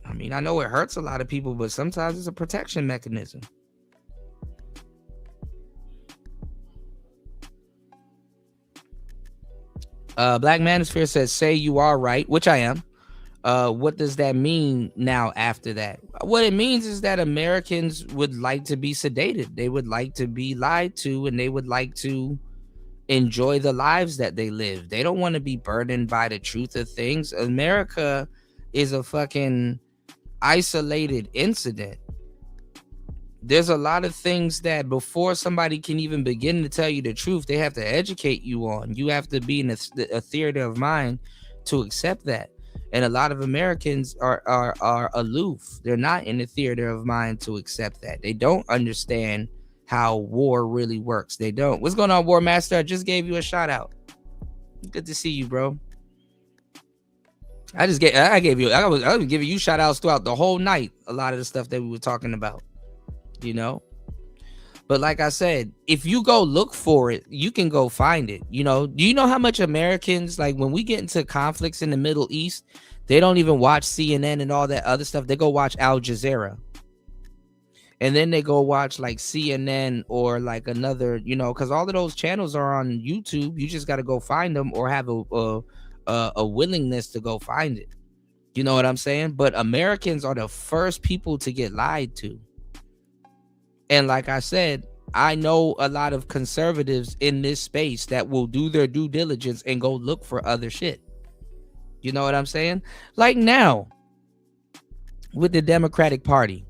I mean, I know it hurts a lot of people, but sometimes it's a protection mechanism. Black Manosphere says, say you are right, which I am. What does that mean now after that? What it means is that Americans would like to be sedated. They would like to be lied to, and they would like to enjoy the lives that they live. They don't want to be burdened by the truth of things. America is a fucking isolated incident. there's a lot of things that before somebody can even begin to tell you the truth, they have to educate you on. You have to be in a theater of mind to accept that. And a lot of Americans are aloof. They're not in the theater of mind to accept that. They don't understand how war really works. They don't. What's going on, War Master? I just gave you a shout out. Good to see you, bro. I was giving you shout outs throughout the whole night. A lot of the stuff that we were talking about, you know. But like I said, if you go look for it, you can go find it. You know, do you know how much Americans, like when we get into conflicts in the Middle East, they don't even watch CNN and all that other stuff. They go watch Al Jazeera. And then they go watch like CNN or like another, you know, because all of those channels are on YouTube. You just got to go find them or have a willingness to go find it. You know what I'm saying? But Americans are the first people to get lied to. And like I said, I know a lot of conservatives in this space that will do their due diligence and go look for other shit. You know what I'm saying? Like now, with the Democratic Party,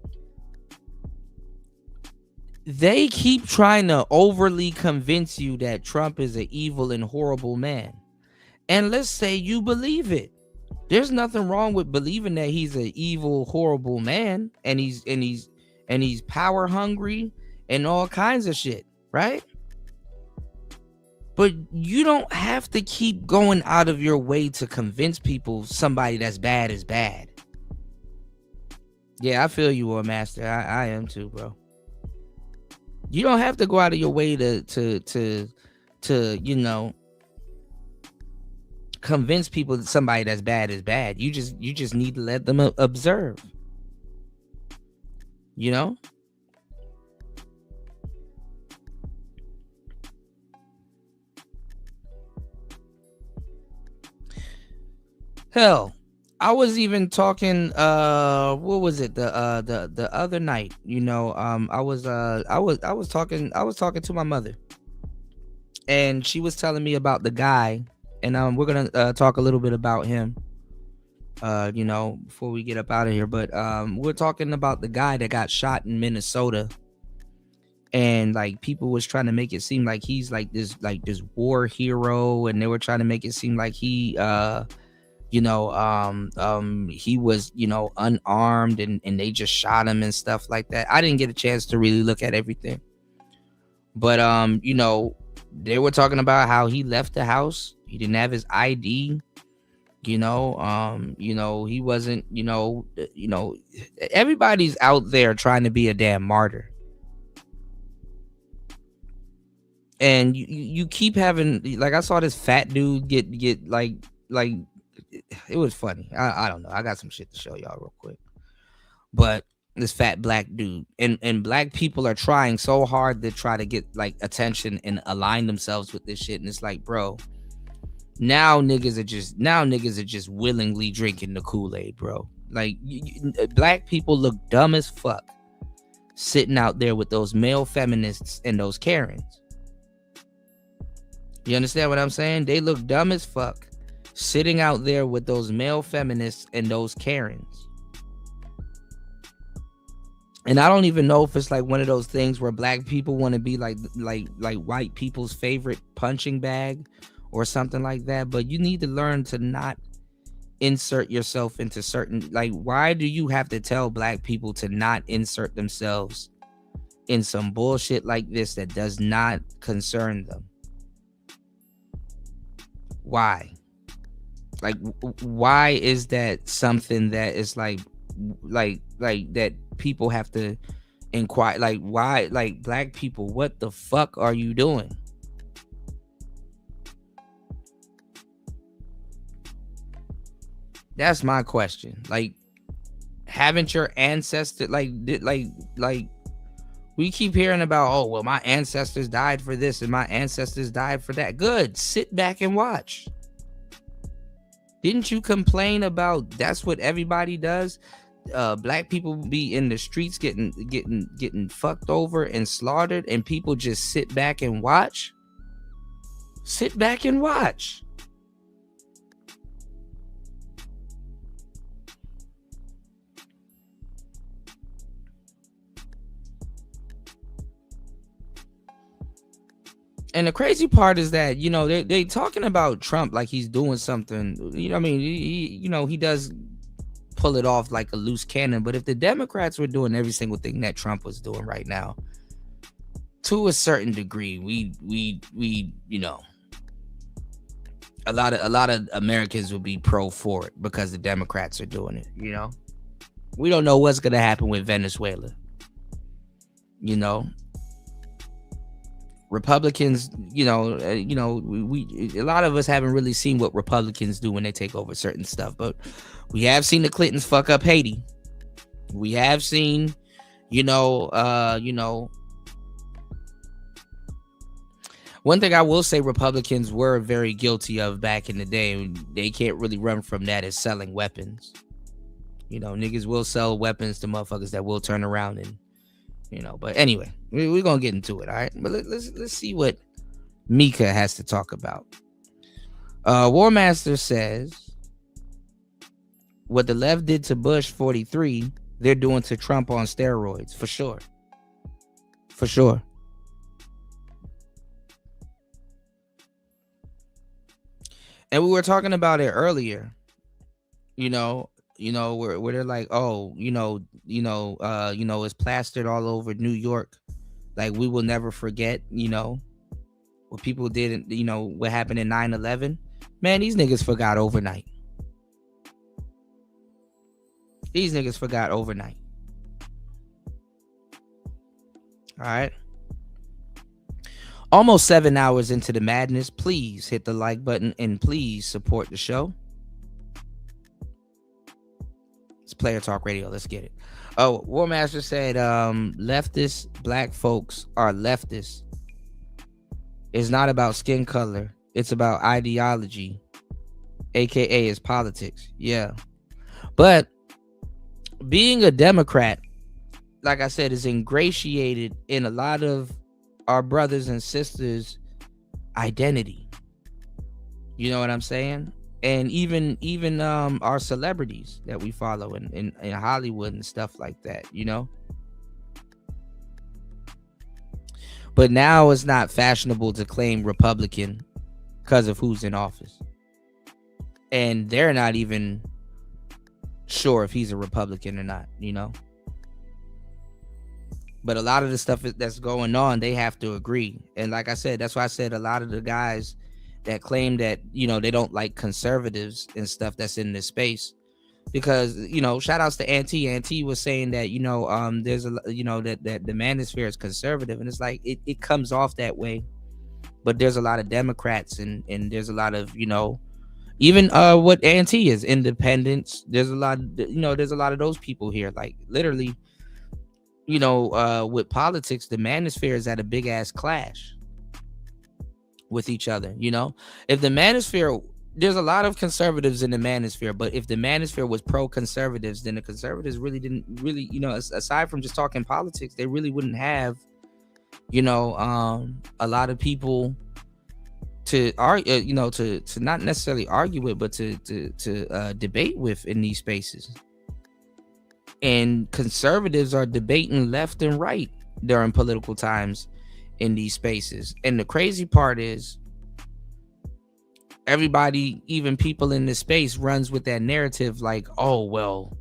they keep trying to overly convince you that Trump is an evil and horrible man. And let's say you believe it. There's nothing wrong with believing that he's an evil, horrible man and he's power hungry and all kinds of shit, right? But you don't have to keep going out of your way to convince people somebody that's bad is bad. Yeah, I feel you, War Master. I am too, bro. You don't have to go out of your way to you know, convince people that somebody that's bad is bad. You just need to let them observe. You know? Hell, I was even talking what was it the other night, you know, I was talking to my mother, and she was telling me about the guy, and we're gonna talk a little bit about him you know, before we get up out of here. But we're talking about the guy that got shot in Minnesota, and like people was trying to make it seem like he's like this war hero, and they were trying to make it seem like he you know, he was, you know, unarmed, and they just shot him and stuff like that. I didn't get a chance to really look at everything, but you know, they were talking about how he left the house. He didn't have his ID. You know, he wasn't, you know, everybody's out there trying to be a damn martyr. And you keep having, like, I saw this fat dude get like it was funny. I don't know. I got some shit to show y'all real quick. But this fat black dude, and black people are trying so hard to try to get like attention and align themselves with this shit. And it's like, bro, now niggas are just willingly drinking the Kool-Aid, bro. Like black people look dumb as fuck sitting out there with those male feminists and those Karens. You understand what I'm saying? They look dumb as fuck sitting out there with those male feminists and those Karens. And I don't even know if it's like one of those things where black people want to be like white people's favorite punching bag or something like that. But you need to learn to not insert yourself into certain, like, why do you have to tell black people to not insert themselves in some bullshit like this that does not concern them? Why? Like, why is that something that is like that people have to inquire? Like, why? Like, black people, what the fuck are you doing? That's my question. Like, haven't your ancestors, like we keep hearing about, oh, well, my ancestors died for this and my ancestors died for that. Good. Sit back and watch. Didn't you complain about that's what everybody does? Black people be in the streets getting fucked over and slaughtered, and people just sit back and watch. Sit back and watch. And the crazy part is that, you know, they talking about Trump like he's doing something. You know, I mean, he does pull it off like a loose cannon. But if the Democrats were doing every single thing that Trump was doing right now, to a certain degree, we you know, a lot of Americans would be pro for it because the Democrats are doing it. You know, we don't know what's gonna happen with Venezuela. You know, Republicans, we a lot of us haven't really seen what Republicans do when they take over certain stuff, but we have seen the Clintons fuck up Haiti. We have seen, one thing I will say Republicans were very guilty of back in the day, they can't really run from that, is selling weapons. You know, niggas will sell weapons to motherfuckers that will turn around and, but anyway, we're gonna get into it, all right? But let's see what Mika has to talk about. War Master says, what the left did to Bush 43, they're doing to Trump on steroids, for sure. For sure. And we were talking about it earlier, where they're like, oh, it's plastered all over New York. Like, we will never forget, what people did, what happened in 9/11. Man, these niggas forgot overnight. These niggas forgot overnight. All right. Almost 7 hours into the madness. Please hit the like button and please support the show. It's Player Talk Radio. Let's get it. Oh, War Master said, leftist black folks are leftists. It's not about skin color. It's about ideology, aka is politics. Yeah. But being a Democrat, like I said, is ingratiated in a lot of our brothers and sisters' identity. You know what I'm saying? And even our celebrities that we follow in Hollywood and stuff like that, But now it's not fashionable to claim Republican because of who's in office. And they're not even sure if he's a Republican or not, But a lot of the stuff that's going on, they have to agree. And like I said, that's why I said a lot of the guys that claim that, they don't like conservatives and stuff that's in this space. Because, shout outs to Auntie. Auntie was saying that, there's a, that the manosphere is conservative. And it's like, it comes off that way. But there's a lot of Democrats and there's a lot of, even what Auntie is, independents. There's a lot, there's a lot of those people here. Like literally, with politics, the manosphere is at a big ass clash with each other. If the manosphere, there's a lot of conservatives in the manosphere, but if the manosphere was pro-conservatives, then the conservatives didn't really, aside from just talking politics, they really wouldn't have, a lot of people to argue, to not necessarily argue with, but to debate with in these spaces. And conservatives are debating left and right during political times in these spaces. And the crazy part is everybody, even people in this space, runs with that narrative like, oh, well,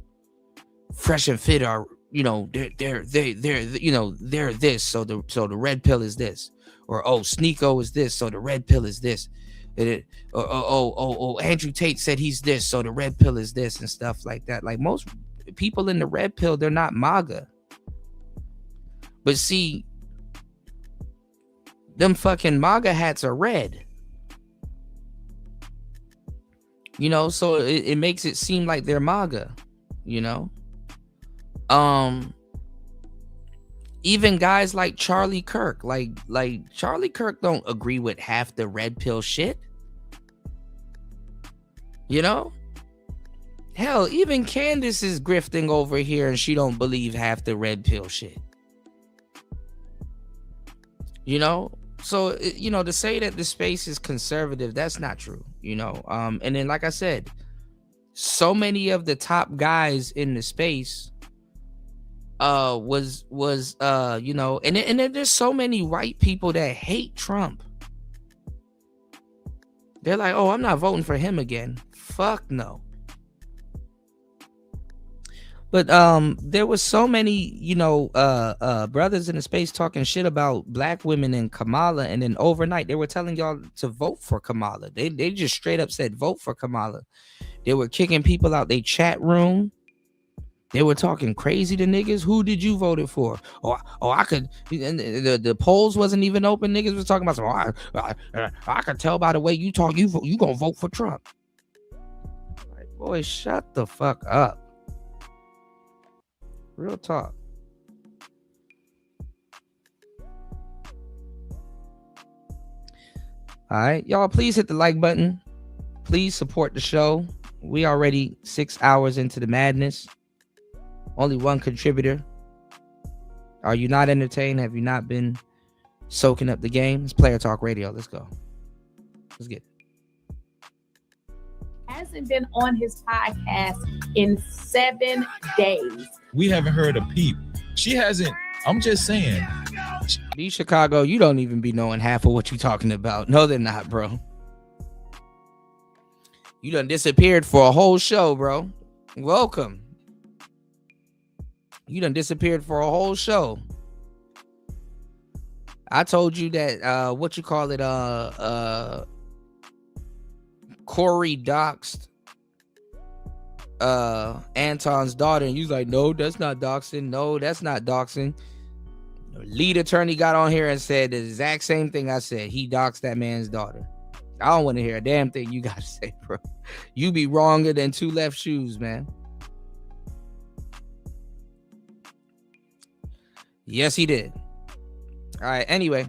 Fresh and Fit are, they're this, so the red pill is this. Or, oh, Sneeko is this, so the red pill is this. Andrew Tate said he's this, so the red pill is this, and stuff like that. Like most people in the red pill, they're not MAGA. But see, them fucking MAGA hats are red. So it makes it seem like they're MAGA, Even guys like Charlie Kirk, like Charlie Kirk don't agree with half the red pill shit. Hell, even Candace is grifting over here and she don't believe half the red pill shit. So, to say that the space is conservative, that's not true, And then, like I said, so many of the top guys in the space and then there's so many white people that hate Trump. They're like, oh, I'm not voting for him again. Fuck no. But there was so many, brothers in the space talking shit about black women and Kamala, and then overnight they were telling y'all to vote for Kamala. They just straight up said vote for Kamala. They were kicking people out their chat room. They were talking crazy to niggas. Who did you vote for? I could. And the polls wasn't even open. Niggas was talking about some. I could tell by the way you talk. You gonna vote for Trump? Like, boy, shut the fuck up. Real talk. All right, y'all. Please hit the like button. Please support the show. We already 6 hours into the madness. Only one contributor. Are you not entertained? Have you not been soaking up the game? It's Player Talk Radio. Let's go. Let's get it. Hasn't been on his podcast in 7 days. We haven't heard a peep. She hasn't. I'm just saying. These Chicago, you don't even be knowing half of what you talking about. No, they're not, bro. You done disappeared for a whole show, bro. Welcome. You done disappeared for a whole show. I told you that Corey doxed Anton's daughter, and you was like, no, that's not doxing. No, that's not doxing. Lead attorney got on here and said the exact same thing I said. He doxed that man's daughter. I don't want to hear a damn thing you gotta say, bro. You be wronger than two left shoes, man. Yes, he did. All right. Anyway,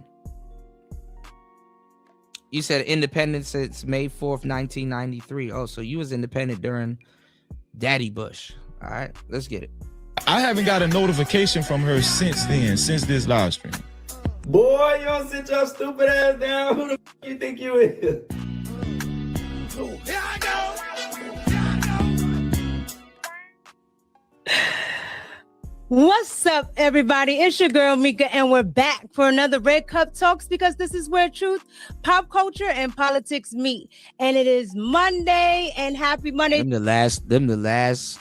you said independent since May 4th, 1993. Oh, so you was independent during Daddy Bush. All right, let's get it. I haven't got a notification from her since then, since this live stream. Boy, you don't sit your stupid ass down. Who the f you think you is? Here I go. What's up, everybody? It's your girl Mika, and we're back for another Red Cup Talks, because this is where truth, pop culture, and politics meet. And it is Monday, and happy Monday. Them the last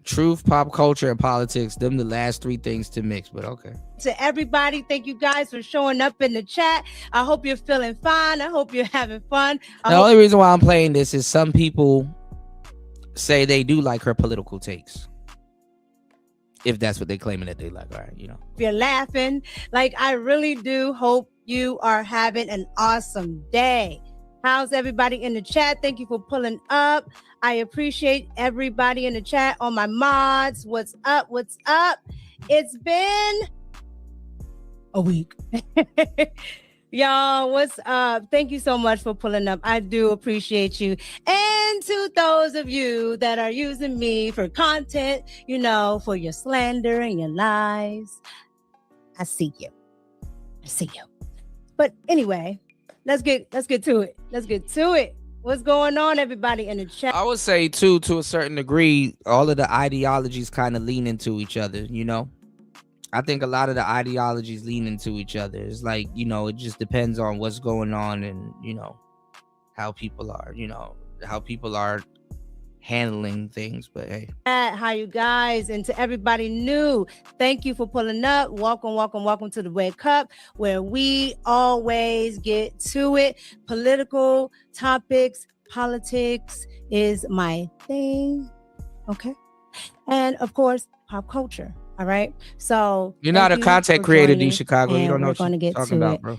truth, pop culture, and politics. Them the last three things to mix, but okay. To everybody, thank you guys for showing up in the chat. I hope you're feeling fine. I hope you're having fun. The only reason why I'm playing this is some people say they do like her political takes. If that's what they're claiming that they like, all right, If you're laughing, like I really do hope you are having an awesome day. How's everybody in the chat? Thank you for pulling up. I appreciate everybody in the chat. All my mods, what's up? What's up? It's been a week. Y'all, what's up? Thank you so much for pulling up. I do appreciate you. And to those of you that are using me for content, for your slander and your lies, I see you. But anyway, let's get to it. What's going on, everybody in the chat? I would say too, to a certain degree, all of the ideologies kind of lean into each other, I think a lot of the ideologies lean into each other. It's like, it just depends on what's going on and, how people are handling things. But hey. How you guys? And to everybody new, thank you for pulling up. Welcome to the Red Cup, where we always get to it. Political topics, politics is my thing. Okay. And of course, pop culture. All right. So you're not a content creator, D Chicago. You don't know what you're talking about, bro.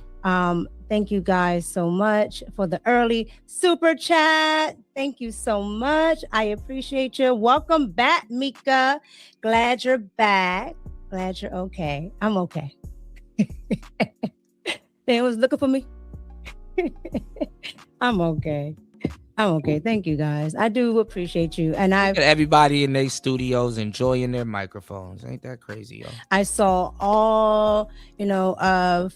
Thank you guys so much for the early super chat. Thank you so much. I appreciate you. Welcome back, Mika. Glad you're back. Glad you're okay. I'm okay. They was looking for me. I'm okay. Thank you guys. I do appreciate you. And everybody in their studios enjoying their microphones. Ain't that crazy, yo? I saw all, of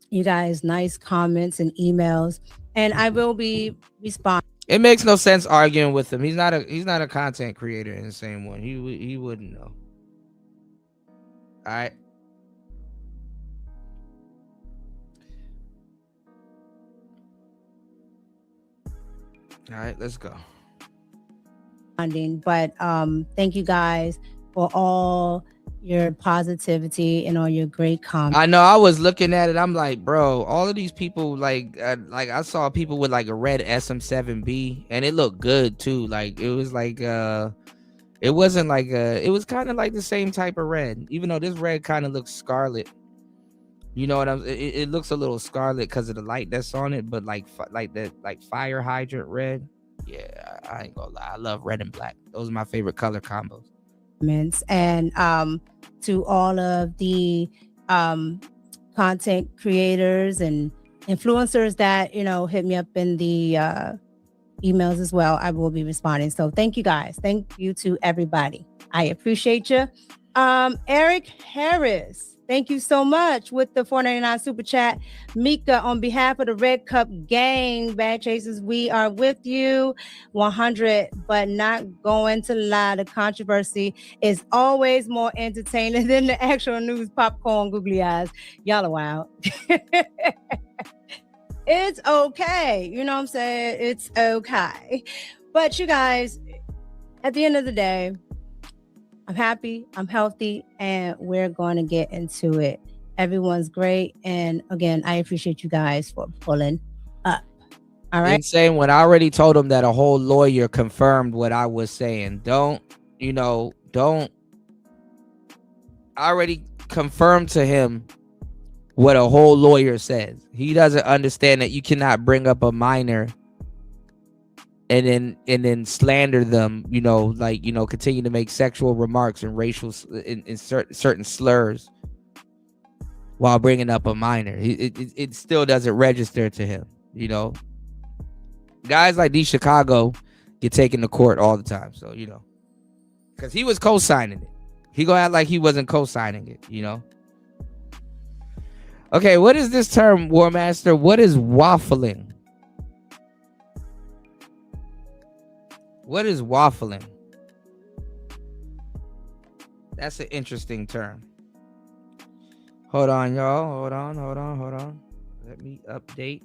you guys' nice comments and emails, and I will be responding. It makes no sense arguing with him. He's not a content creator in the same one. He wouldn't know. All right. All right, let's go. But thank you guys for all your positivity and all your great comments. I know I was looking at it. I'm like, bro, all of these people, like I saw people with like a red SM7B, and it looked good too. Like it was like it wasn't like it was kind of like the same type of red, even though this red kind of looks scarlet. You know what I'm? It looks a little scarlet because of the light that's on it, but like that, like fire hydrant red. Yeah, I ain't gonna lie. I love red and black. Those are my favorite color combos. And to all of the content creators and influencers that hit me up in the emails as well, I will be responding. So thank you guys. Thank you to everybody. I appreciate you. Eric Harris, thank you so much with the $4.99 super chat. Mika, on behalf of the Red Cup gang, Bad Chasers, we are with you 100, but not going to lie. The controversy is always more entertaining than the actual news. Popcorn, googly eyes. Y'all are wild. It's okay. You know what I'm saying? It's okay. But you guys, at the end of the day, I'm happy, I'm healthy, and we're going to get into it. Everyone's great. And again, I appreciate you guys for pulling up. All right. Insane when I already told him that a whole lawyer confirmed what I was saying. I already confirmed to him what a whole lawyer says. He doesn't understand that you cannot bring up a minor and then slander them, continue to make sexual remarks and racial in certain slurs while bringing up a minor. It still doesn't register to him, Guys like D Chicago get taken to court all the time, so because he was co-signing it. He gonna act like he wasn't co-signing it, Okay, what is this term, War Master? What is waffling? What is waffling? That's an interesting term. Hold on, y'all. Hold on. Let me update.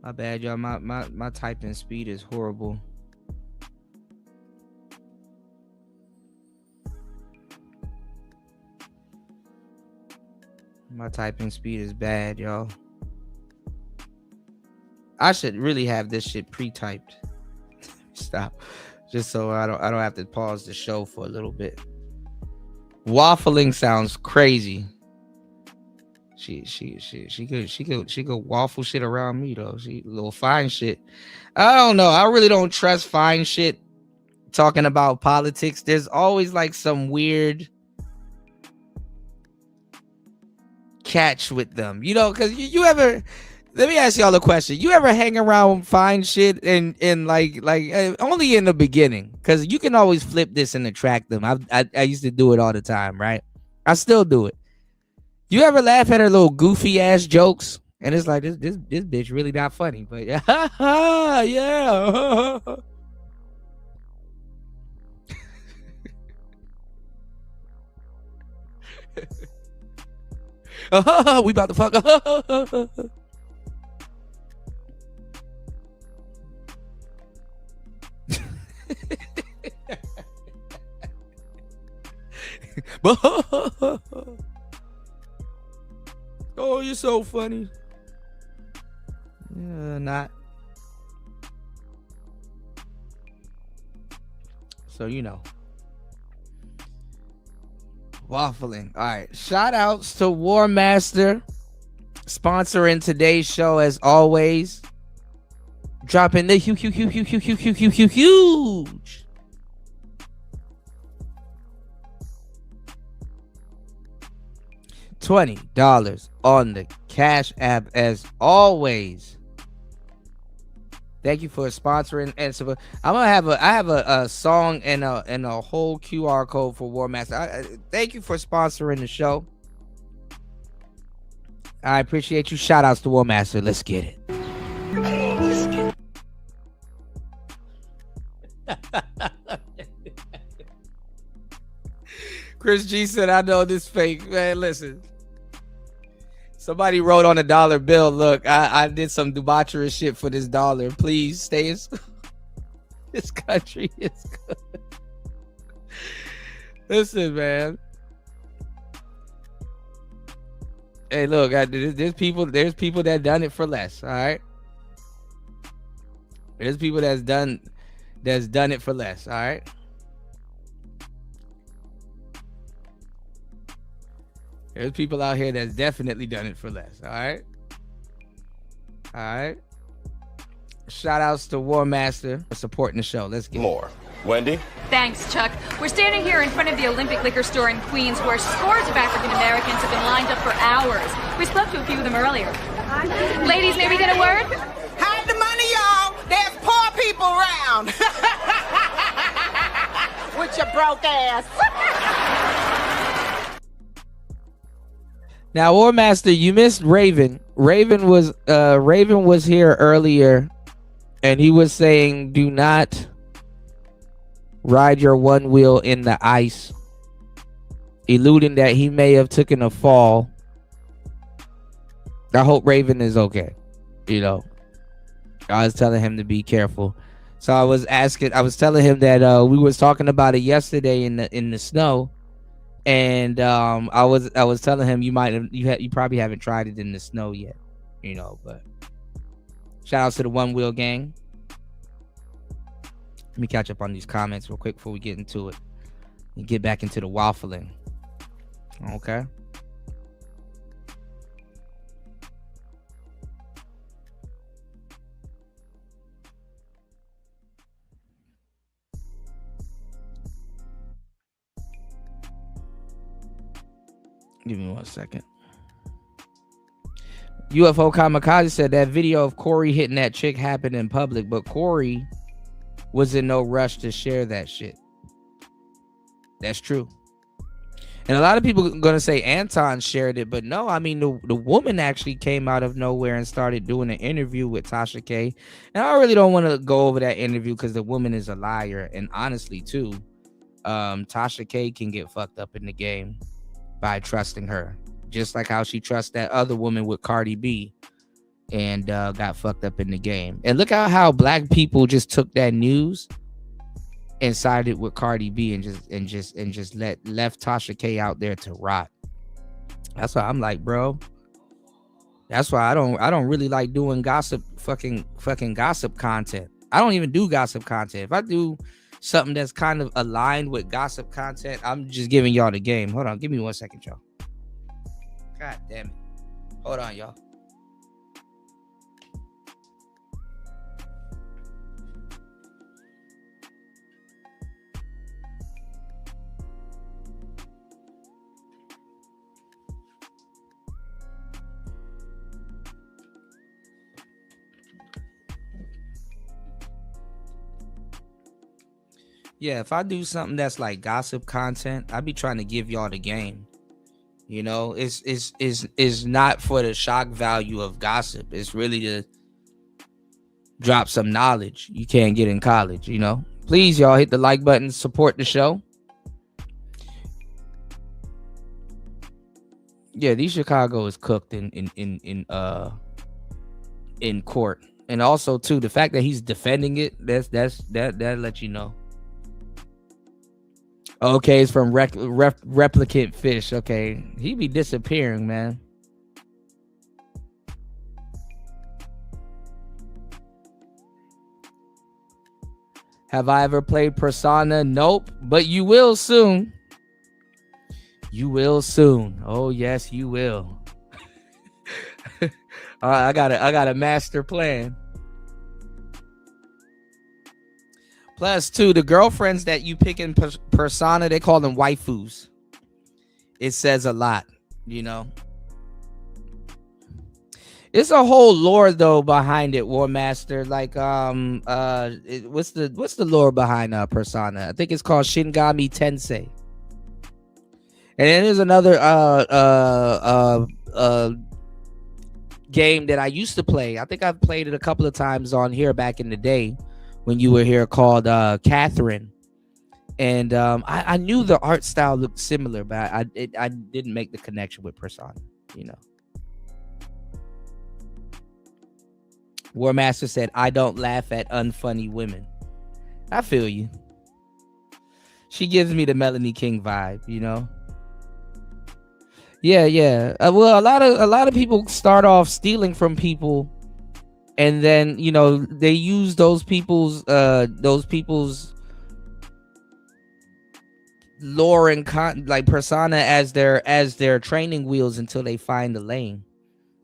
My bad, y'all. My typing speed is horrible. My typing speed is bad, y'all. I should really have this shit pre-typed. Stop. Just so I don't have to pause the show for a little bit. Waffling sounds crazy. She could waffle shit around me though. She little fine shit. I don't know. I really don't trust fine shit talking about politics. There's always like some weird catch with them, because you ever, let me ask y'all a question. You ever hang around fine shit and like only in the beginning, because you can always flip this and attract them. I used to do it all the time, right? I still do it. You ever laugh at her little goofy ass jokes and it's like this bitch really not funny, but yeah. We about to fuck. Oh, you're so funny. Not. So waffling. All right. Shout outs to War Master sponsoring today's show as always. Dropping the huge $20 on the Cash App as always. Thank you for sponsoring and support. I have a song and a whole QR code for War Master. Thank you for sponsoring the show. I appreciate you. Shout outs to War Master. Let's get it. Chris G said, I know this fake. Man, listen. Somebody wrote on a dollar bill, look, I did some debaucherous shit for this dollar. Please stay in school. This country is good. Listen, man. Hey, look, there's people that done it for less, all right? There's people that's done it for less, all right? There's people out here that's definitely done it for less. All right. All right. Shout outs to War Master for supporting the show. Let's get more. Wendy? Thanks, Chuck. We're standing here in front of the Olympic Liquor Store in Queens where scores of African Americans have been lined up for hours. We spoke to a few of them earlier. Ladies, may we get a word? Hide the money, y'all. There's poor people around. With your broke ass. Now, War Master, you missed Raven. Raven was here earlier, and he was saying, "Do not ride your one wheel in the ice," alluding that he may have taken a fall. I hope Raven is okay. You know, I was telling him to be careful. So I was telling him that we was talking about it yesterday in the snow. And I was telling him you probably haven't tried it in the snow yet, you know. But shout out to the One Wheel Gang. Let me catch up on these comments real quick before we get into it and get back into the waffling. Okay. Give me 1 second. UFO Kamikaze said that video of Corey hitting that chick happened in public, but Corey was in no rush to share that shit. That's true. And a lot of people are going to say Anton shared it, but no, I mean, the woman actually came out of nowhere and started doing an interview with Tasha K. And I really don't want to go over that interview because the woman is a liar. And honestly, too, Tasha K can get fucked up in the game by trusting her, just like how she trusts that other woman with Cardi B and got fucked up in the game. And look at how black people just took that news and sided with Cardi B and just left Tasha K out there to rot. That's why I'm like, bro. That's why I don't really like doing gossip, fucking gossip content. I don't even do gossip content. If I do something that's kind of aligned with gossip content, I'm just giving y'all the game. Hold on, give me 1 second, y'all. God damn it. Hold on, y'all. Yeah, if I do something that's like gossip content, I be trying to give y'all the game. You know, it's not for the shock value of gossip. It's really to drop some knowledge you can't get in college, you know. Please, y'all, hit the like button, support the show. Yeah, these Chicago is cooked in court. And also too, the fact that he's defending it, that lets you know. Okay, it's from Replicant Fish. Okay, he be disappearing, man. Have I ever played Persona? Nope, but you will soon. You will soon. Oh yes, you will. All right, I got a master plan. Plus, too, the girlfriends that you pick in Persona, they call them waifus. It says a lot, you know. It's a whole lore though behind it, War Master. Like what's the lore behind Persona? I think it's called Shingami Tensei. And then there's another game that I used to play. I think I've played it a couple of times on here back in the day when you were here, called Catherine. And I knew the art style looked similar, but I didn't make the connection with Persona, you know. War Master said, I don't laugh at unfunny women. I feel you. She gives me the Melanie King vibe, you know. Yeah. Well, a lot of people start off stealing from people, and then, you know, they use those people's lore and like persona as their training wheels until they find the lane.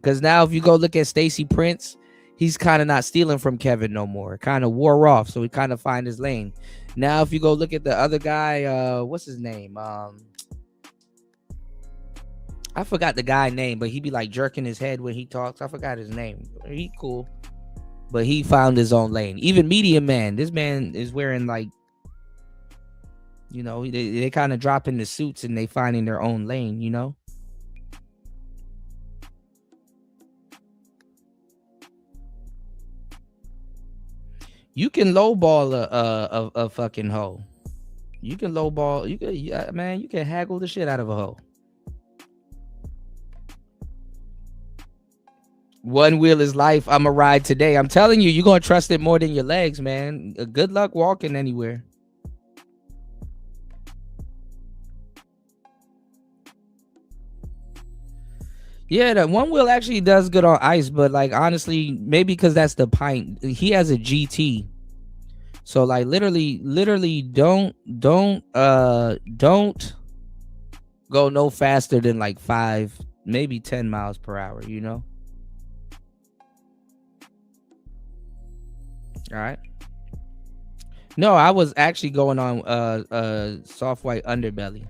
Because now, if you go look at Stacey Prince, he's kind of not stealing from Kevin no more. Kind of wore off, so he kind of find his lane. Now, if you go look at the other guy, what's his name? I forgot the guy name, but he be like jerking his head when he talks. I forgot his name. He cool, but he found his own lane. Even Medium Man, this man is wearing like, you know, they kind of dropping the suits and they finding their own lane, you know. You can lowball a fucking hoe. You can lowball. You can, man. You can haggle the shit out of a hoe. One wheel is life. I'm a ride today. I'm telling you, you're gonna trust it more than your legs, man. Good luck walking anywhere. Yeah, that one wheel actually does good on ice, but like honestly, maybe because that's the pint. He has a GT, so like literally, don't go no faster than like 5, maybe 10 miles per hour. You know. All right. No, I was actually going on soft white underbelly.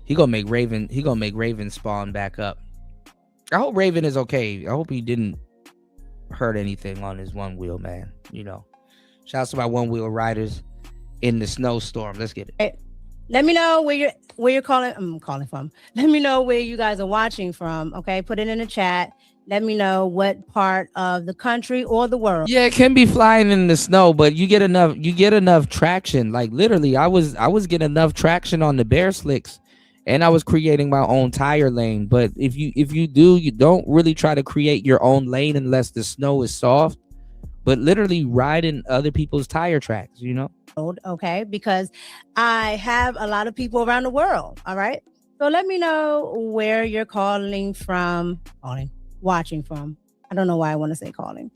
He gonna make Raven spawn back up. I hope Raven is okay. I hope he didn't hurt anything on his one wheel, man. You know. Shouts to my one wheel riders in the snowstorm. Let's get it. Hey, let me know where you're calling. I'm calling from. Let me know where you guys are watching from. Okay, put it in the chat. Let me know what part of the country or the world. Yeah, it can be flying in the snow, but you get enough traction. Like literally, I was getting enough traction on the bear slicks, and I was creating my own tire lane. But if you don't really try to create your own lane unless the snow is soft, but literally riding other people's tire tracks, you know. Okay, because I have a lot of people around the world. All right, so let me know where you're watching from. I don't know why I want to say calling.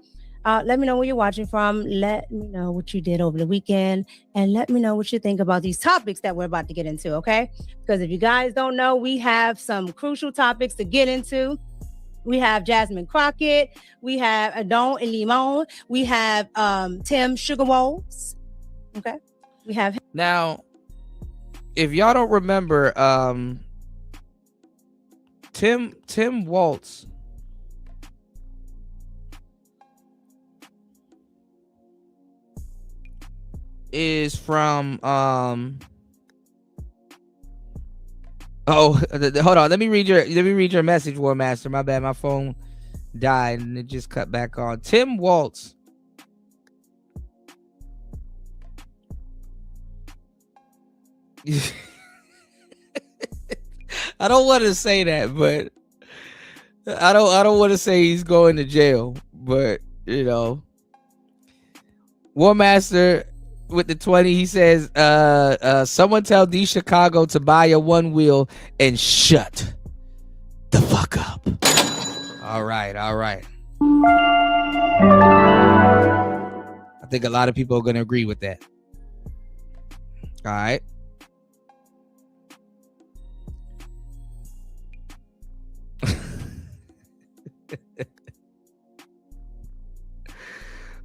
Let me know where you're watching from. Let me know what you did over the weekend, and let me know what you think about these topics that we're about to get into. Okay, because if you guys don't know, we have some crucial topics to get into. We have Jasmine Crockett, we have Adon and Limon, we have Tim Sugar Walls. Okay, we have him. Now, if y'all don't remember, Tim Waltz is from hold on, let me read your message, War Master. My bad, my phone died and it just cut back on. Tim Waltz I don't want to say that, but I don't want to say he's going to jail, but you know, War Master with the 20, he says, someone tell D Chicago to buy a one wheel and shut the fuck up. All right. I think a lot of people are going to agree with that. All right.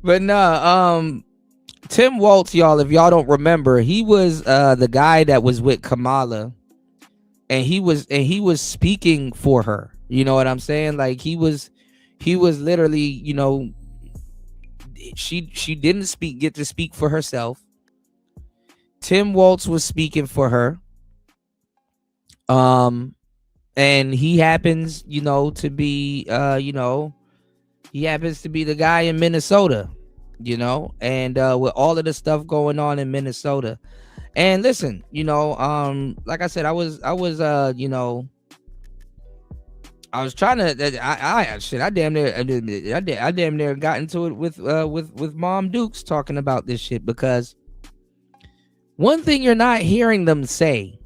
But no, Tim Waltz, y'all, if y'all don't remember, he was the guy that was with Kamala and he was speaking for her. You know what I'm saying? Like he was literally, you know, she didn't get to speak for herself. Tim Waltz was speaking for her. And he happens, you know, to be he happens to be the guy in Minnesota, you know, and with all of the stuff going on in Minnesota. And listen, you know, like I said, I was you know, I was trying to I damn near got into it with Mom Dukes talking about this shit, because one thing you're not hearing them say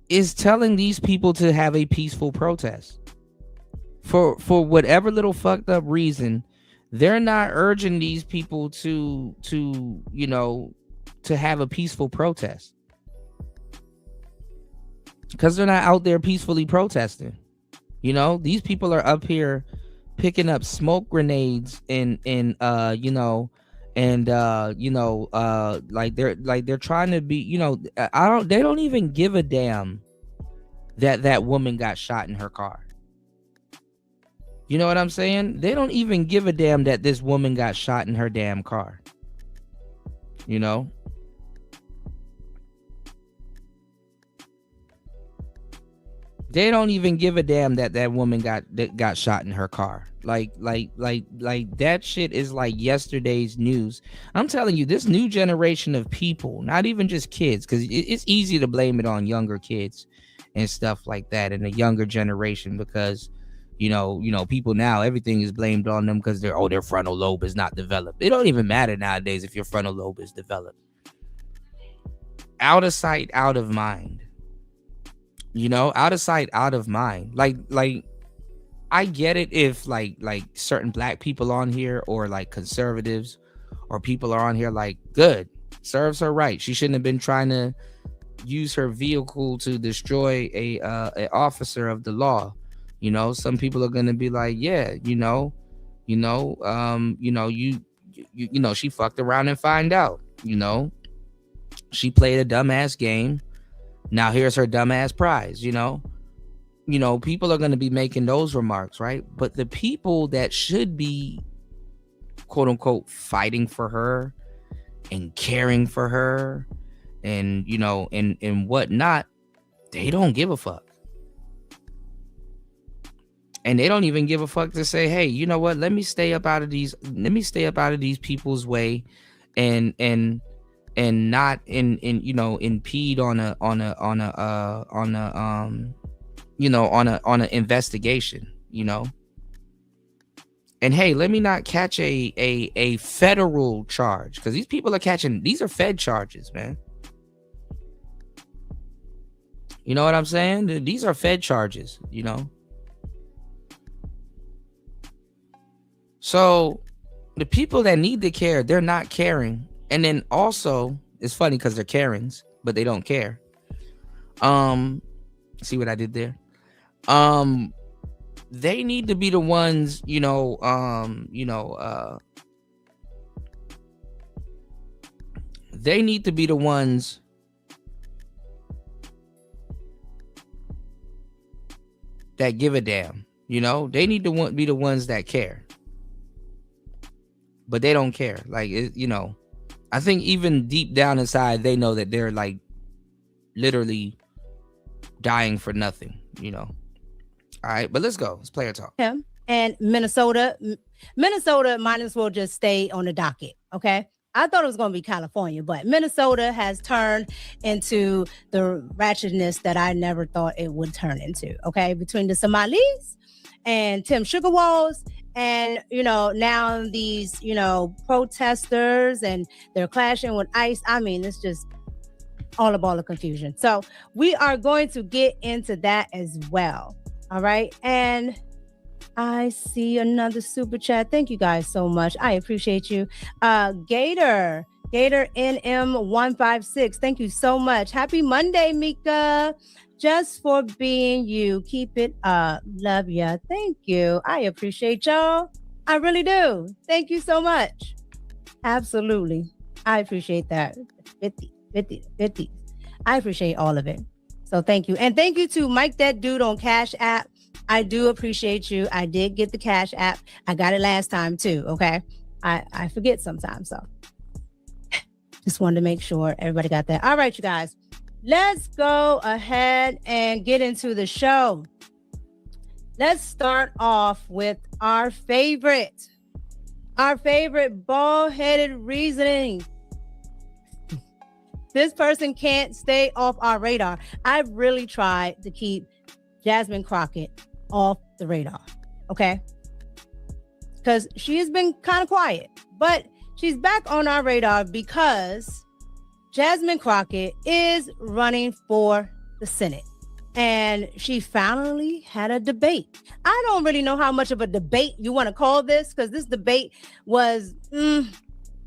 is telling these people to have a peaceful protest. For whatever little fucked up reason, they're not urging these people to you know, to have a peaceful protest, because they're not out there peacefully protesting. You know, these people are up here picking up smoke grenades and you know, and you know, like they're trying to be, you know, they don't even give a damn that woman got shot in her car. You know what I'm saying? They don't even give a damn that this woman got shot in her damn car. You know? They don't even give a damn that woman got shot in her car. Like that shit is like yesterday's news. I'm telling you, this new generation of people, not even just kids, because it's easy to blame it on younger kids and stuff like that, and the younger generation, because you know, people now, everything is blamed on them because their frontal lobe is not developed. It don't even matter nowadays if your frontal lobe is developed. Out of sight, out of mind. You know, out of sight, out of mind. Like I get it if like certain black people on here, or like conservatives, or people are on here like, good, serves her right. She shouldn't have been trying to use her vehicle to destroy a officer of the law. You know, some people are gonna be like, yeah, you know, she fucked around and find out. You know, she played a dumbass game. Now here's her dumbass prize. You know, people are gonna be making those remarks, right? But the people that should be, quote unquote, fighting for her and caring for her, and you know, and whatnot, they don't give a fuck. And they don't even give a fuck to say, hey, you know what? Let me stay up out of these people's way, and not you know, impede on an investigation, you know. And hey, let me not catch a federal charge, because these people are catching, these are Fed charges, man. You know what I'm saying? These are Fed charges, you know. So the people that need to care, they're not caring. And then also, it's funny because they're Karens, but they don't care. See what I did there? They need to be the ones, they need to be the ones that give a damn. You know, they need to be the ones that care. But they don't care. Like, you know, I think even deep down inside, they know that they're like literally dying for nothing, you know. All right, but let's go. Let's player talk. Him and Minnesota might as well just stay on the docket. Okay. I thought it was going to be California, but Minnesota has turned into the ratchetness that I never thought it would turn into. Okay. Between the Somalis and Tim Sugar Walls, and, you know, now these, you know, protesters, and they're clashing with ICE. I mean, it's just all a ball of confusion. So we are going to get into that as well. All right. And I see another super chat. Thank you guys so much. I appreciate you. Gator NM156. Thank you so much. Happy Monday, Mika. Just for being you. Keep it up. Love ya. Thank you. I appreciate y'all. I really do. Thank you so much. Absolutely. I appreciate that. 50. I appreciate all of it. So thank you. And thank you to Mike That Dude on Cash App. I do appreciate you. I did get the Cash App. I got it last time too. Okay. I forget sometimes. So just wanted to make sure everybody got that. All right, you guys. Let's go ahead and get into the show. Let's start off with our favorite bald-headed reasoning. This person can't stay off our radar. I've really tried to keep Jasmine Crockett off the radar, okay? Because she has been kind of quiet, but she's back on our radar because Jasmine Crockett is running for the Senate. And she finally had a debate. I don't really know how much of a debate you want to call this, because this debate was,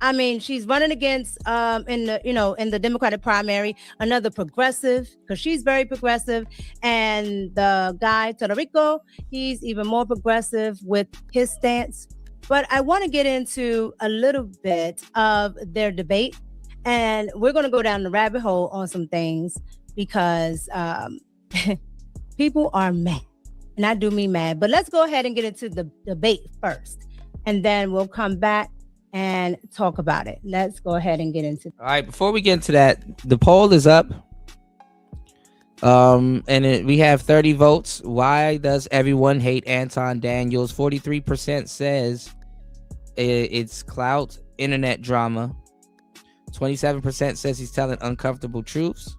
I mean, she's running against in the Democratic primary, another progressive, because she's very progressive. And the guy, Todorico, he's even more progressive with his stance. But I want to get into a little bit of their debate. And we're going to go down the rabbit hole on some things because people are mad. And I do mean mad. But let's go ahead and get into the debate first. And then we'll come back and talk about it. Let's go ahead and get into it. All right, before we get into that, the poll is up. We have 30 votes. Why does everyone hate Anton Daniels? 43% says it's clout, internet drama. 27% says he's telling uncomfortable truths.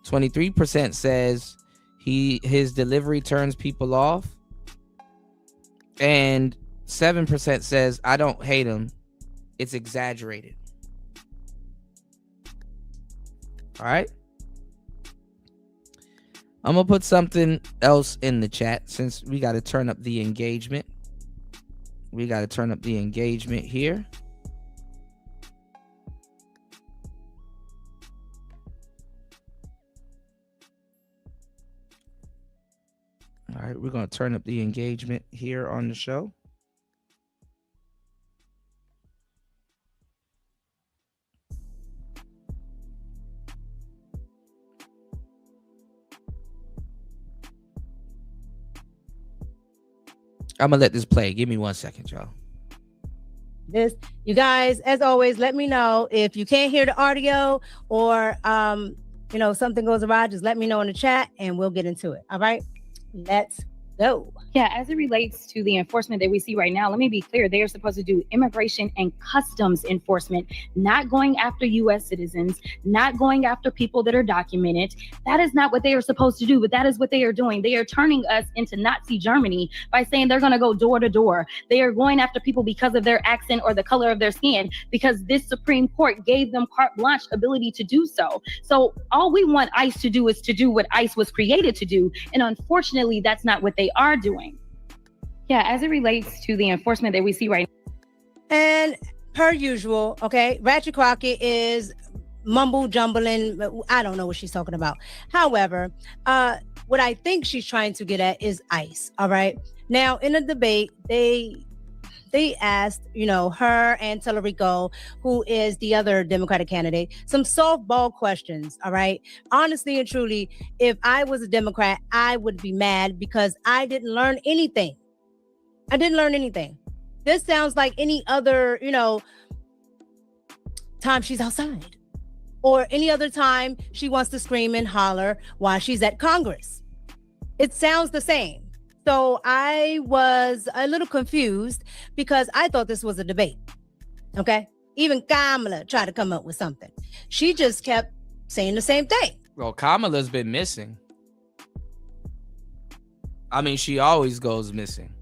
23% says his delivery turns people off. And 7% says, I don't hate him. It's exaggerated. All right. I'm going to put something else in the chat since we got to turn up the engagement. We got to turn up the engagement here. All right, we're going to turn up the engagement here on the show. I'm going to let this play. Give me 1 second, y'all. You guys, as always, let me know if you can't hear the audio or, something goes awry. Just let me know in the chat and we'll get into it. All right. Let's go. Yeah, as it relates to the enforcement that we see right now, let me be clear. They are supposed to do immigration and customs enforcement, not going after U.S. citizens, not going after people that are documented. That is not what they are supposed to do, but that is what they are doing. They are turning us into Nazi Germany by saying they're going to go door to door. They are going after people because of their accent or the color of their skin, because this Supreme Court gave them carte blanche ability to do so. So all we want ICE to do is to do what ICE was created to do. And unfortunately, that's not what they are doing. Yeah, as it relates to the enforcement that we see right now. And per usual, okay, Ratchet Crockett is mumble jumbling. I don't know what she's talking about. However, what I think she's trying to get at is ICE. All right. Now, in the debate, they asked, her and Tellerico, who is the other Democratic candidate, some softball questions. All right. Honestly and truly, if I was a Democrat, I would be mad because I didn't learn anything. This sounds like any other, time she's outside or any other time she wants to scream and holler while she's at Congress. It sounds the same. So I was a little confused because I thought this was a debate. Okay. Even Kamala tried to come up with something. She just kept saying the same thing. Well, Kamala's been missing. I mean, she always goes missing.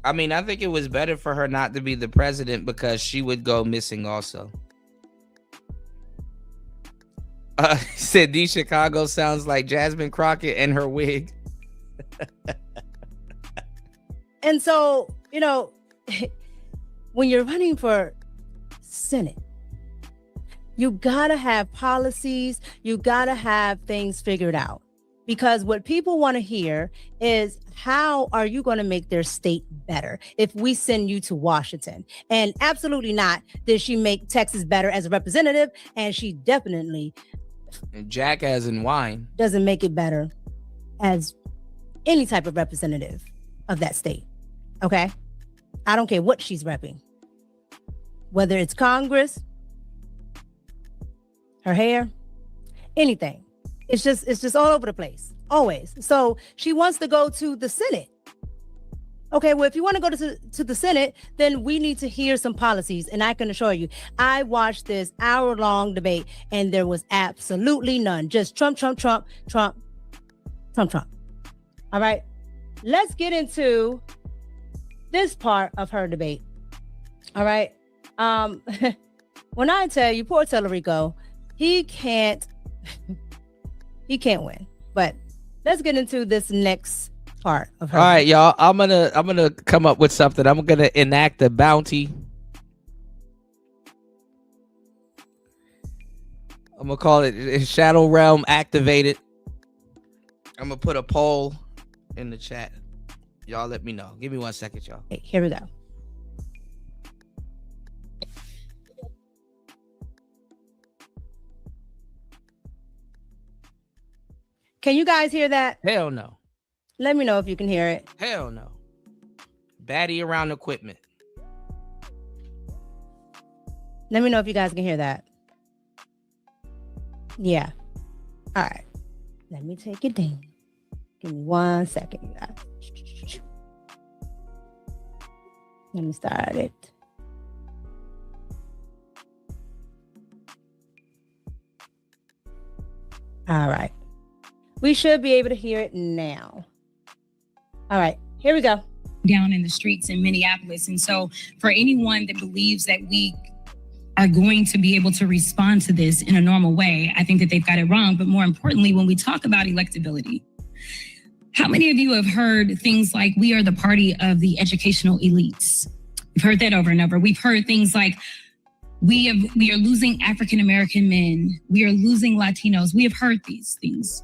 I mean, I think it was better for her not to be the president because she would go missing also. Said D Chicago sounds like Jasmine Crockett and her wig. And so, when you're running for Senate, you gotta have policies, you gotta have things figured out. Because what people want to hear is, how are you going to make their state better if we send you to Washington? And absolutely not did she make Texas better as a representative. And she definitely And Jack as in wine doesn't make it better as any type of representative of that state. Okay? I don't care what she's repping. Whether it's Congress, her hair, anything. It's just all over the place. Always. So she wants to go to the Senate. Okay, well, if you want to go to the Senate, then we need to hear some policies. And I can assure you, I watched this hour-long debate and there was absolutely none. Just Trump, Trump, Trump, Trump, Trump, Trump. All right, let's get into this part of her debate. All right. When I tell you, poor Tellerico, he can't win. But let's get into this next part of her. All right, y'all. I'm gonna come up with something. I'm gonna enact a bounty. I'm gonna call it Shadow Realm activated. I'm gonna put a poll in the chat. Y'all let me know. Give me 1 second, y'all. Okay, here we go. Can you guys hear that? Hell no. Let me know if you can hear it. Hell no. Baddie around equipment. Let me know if you guys can hear that. Yeah. All right. Let me take it down. Give me 1 second, you guys. Let me start it. All right. We should be able to hear it now. All right, here we go. Down in the streets in Minneapolis. And so for anyone that believes that we are going to be able to respond to this in a normal way, I think that they've got it wrong. But more importantly, when we talk about electability, how many of you have heard things like we are the party of the educational elites? We've heard that over and over. We've heard things like we are losing African-American men. We are losing Latinos. We have heard these things.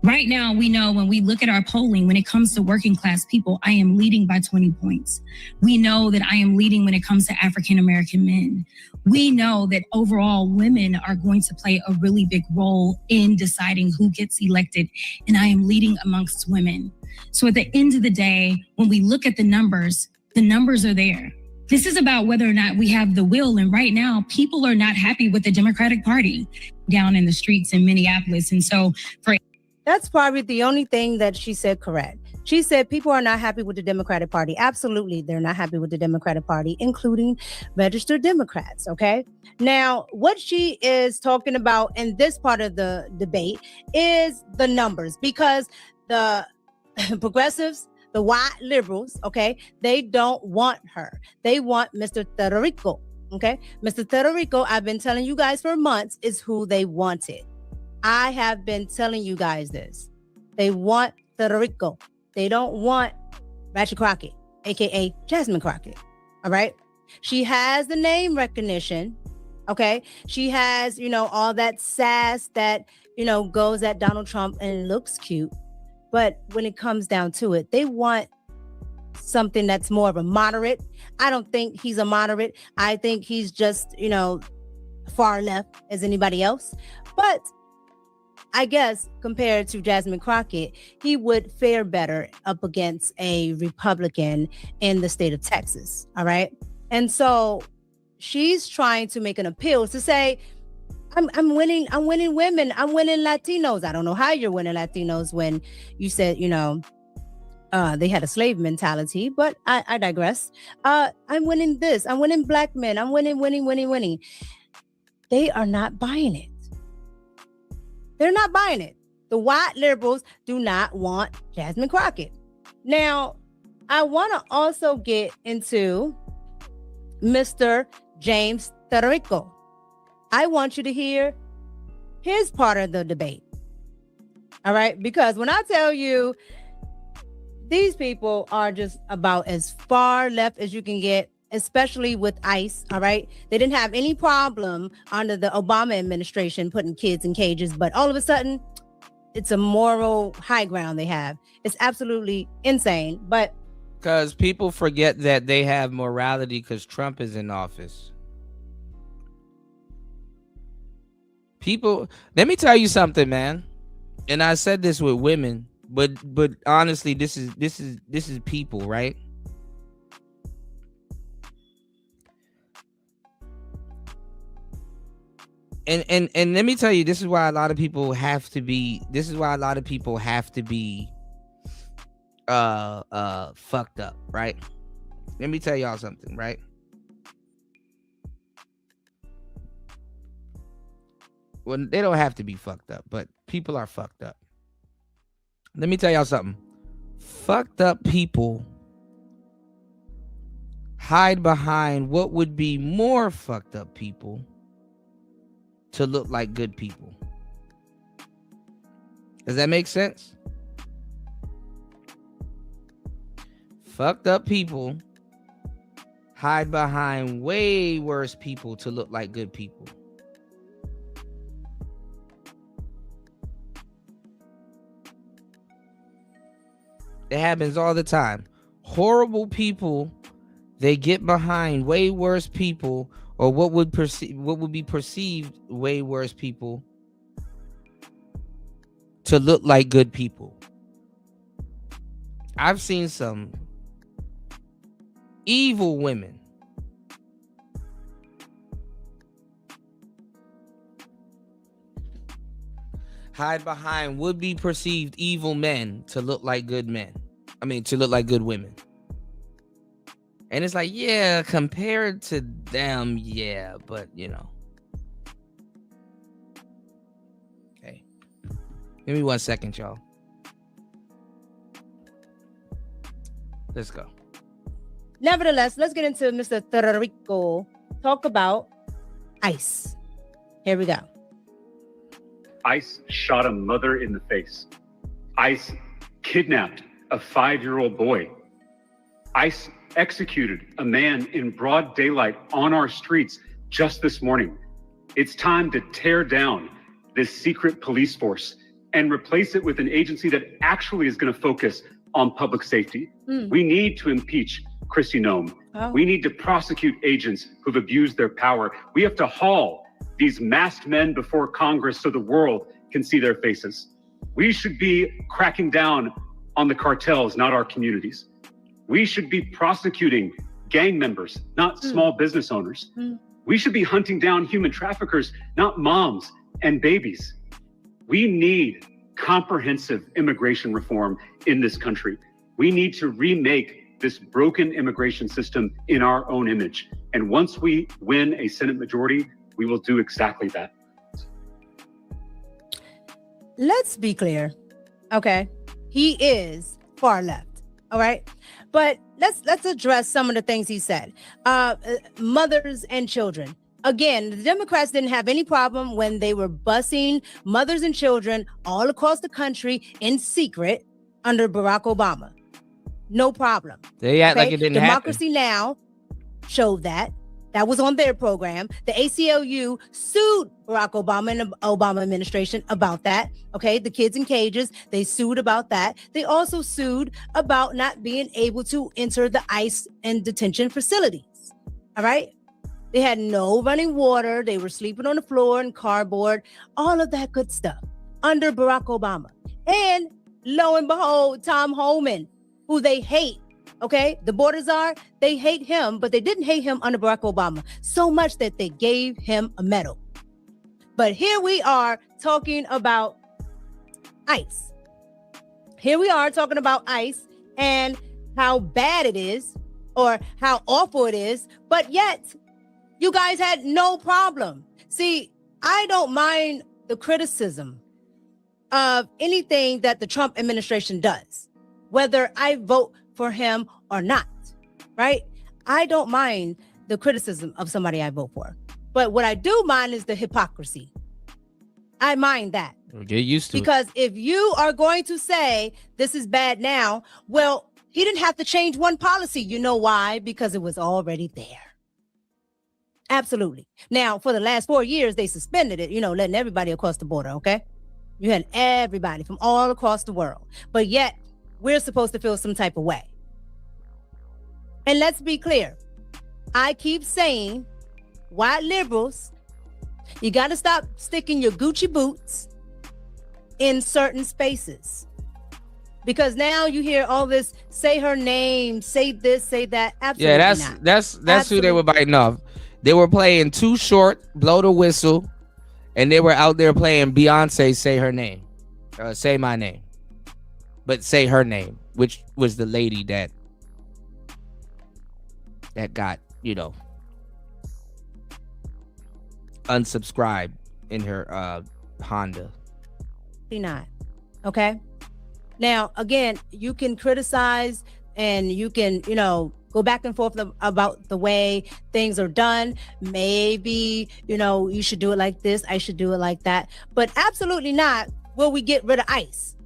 Right now, we know when we look at our polling, when it comes to working class people, I am leading by 20 points. We know that I am leading when it comes to African-American men. We know that overall women are going to play a really big role in deciding who gets elected, and I am leading amongst women. So at the end of the day, when we look at the numbers are there. This is about whether or not we have the will. And right now, people are not happy with the Democratic Party down in the streets in Minneapolis. And so that's probably the only thing that she said correct. She said people are not happy with the Democratic Party. Absolutely, they're not happy with the Democratic Party, including registered Democrats, okay? Now, what she is talking about in this part of the debate is the numbers, because the progressives, the white liberals, okay, they don't want her. They want Mr. Federico, okay? Mr. Federico, I've been telling you guys for months, is who they wanted. I have been telling you guys this. They want Federico. They don't want Ratchet Crockett, aka Jasmine Crockett. All right. She has the name recognition. Okay. She has, all that sass that, goes at Donald Trump and looks cute. But when it comes down to it, they want something that's more of a moderate. I don't think he's a moderate. I think he's just, far left as anybody else. But I guess compared to Jasmine Crockett, he would fare better up against a Republican in the state of Texas. All right. And so she's trying to make an appeal to say, I'm winning women. I'm winning Latinos. I don't know how you're winning Latinos when you said, they had a slave mentality, but I digress. I'm winning this. I'm winning black men. I'm winning. They are not buying it. They're not buying it. The white liberals do not want Jasmine Crockett. Now, I want to also get into Mr. James Federico. I want you to hear his part of the debate. All right? Because when I tell you, these people are just about as far left as you can get, especially with ICE, all right? They didn't have any problem under the Obama administration putting kids in cages, but all of a sudden, it's a moral high ground they have. It's absolutely insane, but... Because people forget that they have morality because Trump is in office. People, let me tell you something, man. And I said this with women, but honestly, this is people, right? And let me tell you, this is why a lot of people have to be fucked up, right? Let me tell y'all something, right? Well, they don't have to be fucked up, but people are fucked up. Let me tell y'all something. Fucked up people hide behind what would be more fucked up people to look like good people. Does that make sense? Fucked up people hide behind way worse people to look like good people. It happens all the time. Horrible people, they get behind way worse people, or what would be perceived way worse people to look like good people. I've seen some evil women hide behind would be perceived evil men to look like good men. I mean, to look like good women. And it's like, yeah, compared to them, yeah, but you know. Okay. Give me 1 second, y'all. Let's go. Nevertheless, let's get into Mr. Tarico. Talk about ICE. Here we go. ICE shot a mother in the face. ICE kidnapped a 5-year-old boy. ICE executed a man in broad daylight on our streets just this morning. It's time to tear down this secret police force and replace it with an agency that actually is going to focus on public safety. We need to impeach Kristi Noem. We need to prosecute agents who've abused their power. We have to haul these masked men before Congress so the world can see their faces. We should be cracking down on the cartels, not our communities. We should be prosecuting gang members, not small business owners. We should be hunting down human traffickers, not moms and babies. We need comprehensive immigration reform in this country. We need to remake this broken immigration system in our own image. And once we win a Senate majority, we will do exactly that. Let's be clear. Okay. He is far left. All right. But let's address some of the things he said. Mothers and children. Again, the Democrats didn't have any problem when they were busing mothers and children all across the country in secret under Barack Obama. No problem. They act like it didn't Democracy happen. Now! Showed that. That was on their program. The ACLU sued Barack Obama and the Obama administration about that. Okay, the kids in cages, they sued about that. They also sued about not being able to enter the ICE and detention facilities. All right. They had no running water. They were sleeping on the floor and cardboard, all of that good stuff under Barack Obama. And lo and behold, Tom Homan, who they hate. Okay, the border czar, they hate him, but they didn't hate him under Barack Obama so much that they gave him a medal. But here we are talking about ICE. Here we are talking about ICE and how bad it is or how awful it is, but yet you guys had no problem. See, I don't mind the criticism of anything that the Trump administration does, whether I vote for him or not, right? I don't mind the criticism of somebody I vote for. But what I do mind is the hypocrisy. I mind that. Get used to because if you are going to say this is bad now, well, he didn't have to change one policy. You know why? Because it was already there. Absolutely. Now, for the last 4 years, they suspended it, letting everybody across the border, okay? You had everybody from all across the world. But yet, we're supposed to feel some type of way. And let's be clear. I keep saying white liberals You got to stop sticking your Gucci boots in certain spaces. Because now you hear all this, say her name, say this, say that. Absolutely not. That's who they were biting off. They were playing Too Short, Blow the Whistle, and they were out there playing Beyonce, Say Her Name, Say My Name, but Say Her Name, which was the lady that got, unsubscribed in her Honda. Not. Okay. Now, again, you can criticize and you can, go back and forth about the way things are done. Maybe, you should do it like this. I should do it like that. But absolutely not will we get rid of ICE.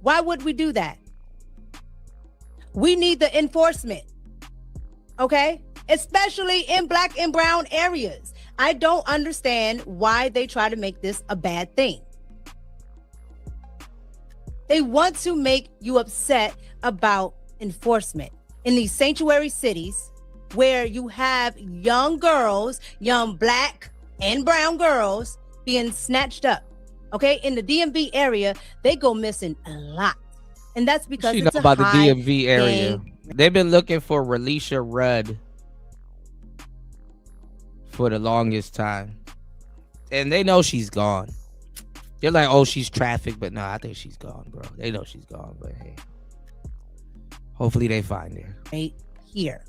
Why would we do that? We need the enforcement. Okay? Especially in Black and brown areas. I don't understand why they try to make this a bad thing. They want to make you upset about enforcement in these sanctuary cities where you have young girls, young Black and brown girls being snatched up. Okay, in the DMV area, they go missing a lot, and that's because you know about the DMV area. They've been looking for Relisha Rudd for the longest time, and they know she's gone. They're like, oh, she's trafficked, but no, I think she's gone, bro. They know she's gone, but hey, hopefully they find her. Right here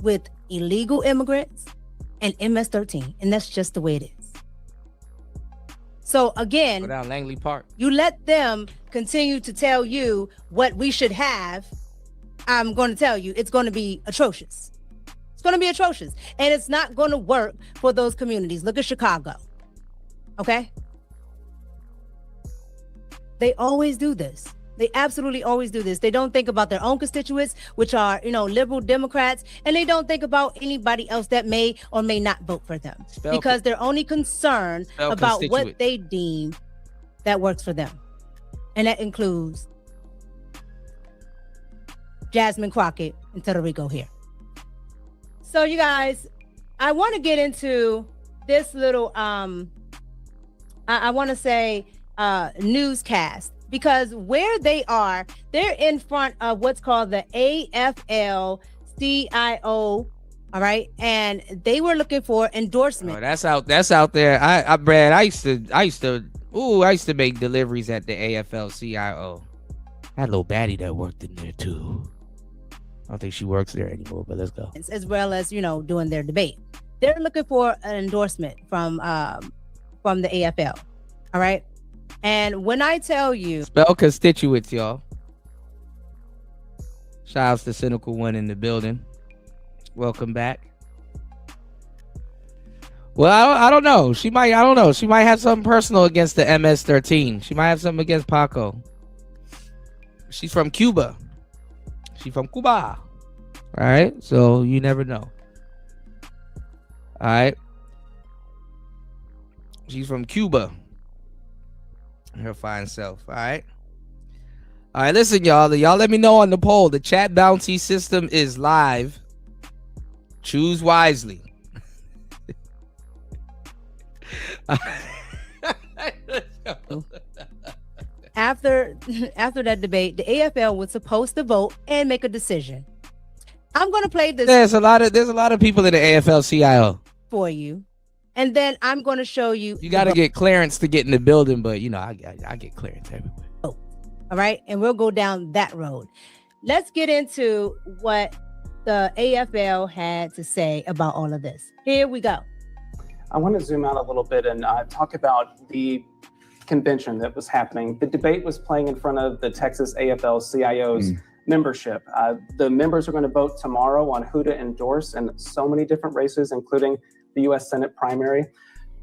with illegal immigrants and MS-13, and that's just the way it is. So again, go down Langley Park. You let them continue to tell you what we should have. I'm going to tell you, it's going to be atrocious. It's going to be atrocious, and it's not going to work for those communities. Look at Chicago. Okay. They always do this. They absolutely always do this. They don't think about their own constituents, which are, liberal Democrats, and they don't think about anybody else that may or may not vote for them because they're only concerned about what they deem that works for them. And that includes Jasmine Crockett and Puerto Rico here. So you guys, I want to get into this little, I want to say, newscast, because where they are, they're in front of what's called the AFL-CIO, all right, and they were looking for endorsement. Oh, that's out there. Brad, I used to make deliveries at the AFL-CIO. I had a little baddie that worked in there too. I don't think she works there anymore, but let's go. As well as doing their debate. They're looking for an endorsement from the AFL, all right. And when I tell you, spell constituents, y'all. Shout outs to Cynical One in the building. Welcome back. Well, I don't know. She might have something personal against the MS-13. She might have something against Paco. She's from Cuba. All right. So you never know. All right. She's from Cuba. Her fine self. All right. Listen, y'all let me know on the poll. The chat bounty system is live. Choose wisely. After that debate, the AFL was supposed to vote and make a decision. I'm going to play this. There's a lot of people in the AFL-CIO for you. And then I'm going to show you. You got to get clearance to get in the building, but I get clearance everywhere. Oh, all right. And we'll go down that road. Let's get into what the AFL had to say about all of this. Here we go. I want to zoom out a little bit and talk about the convention that was happening. The debate was playing in front of the Texas AFL-CIO's membership. The members are going to vote tomorrow on who to endorse in so many different races, including the U.S. Senate primary.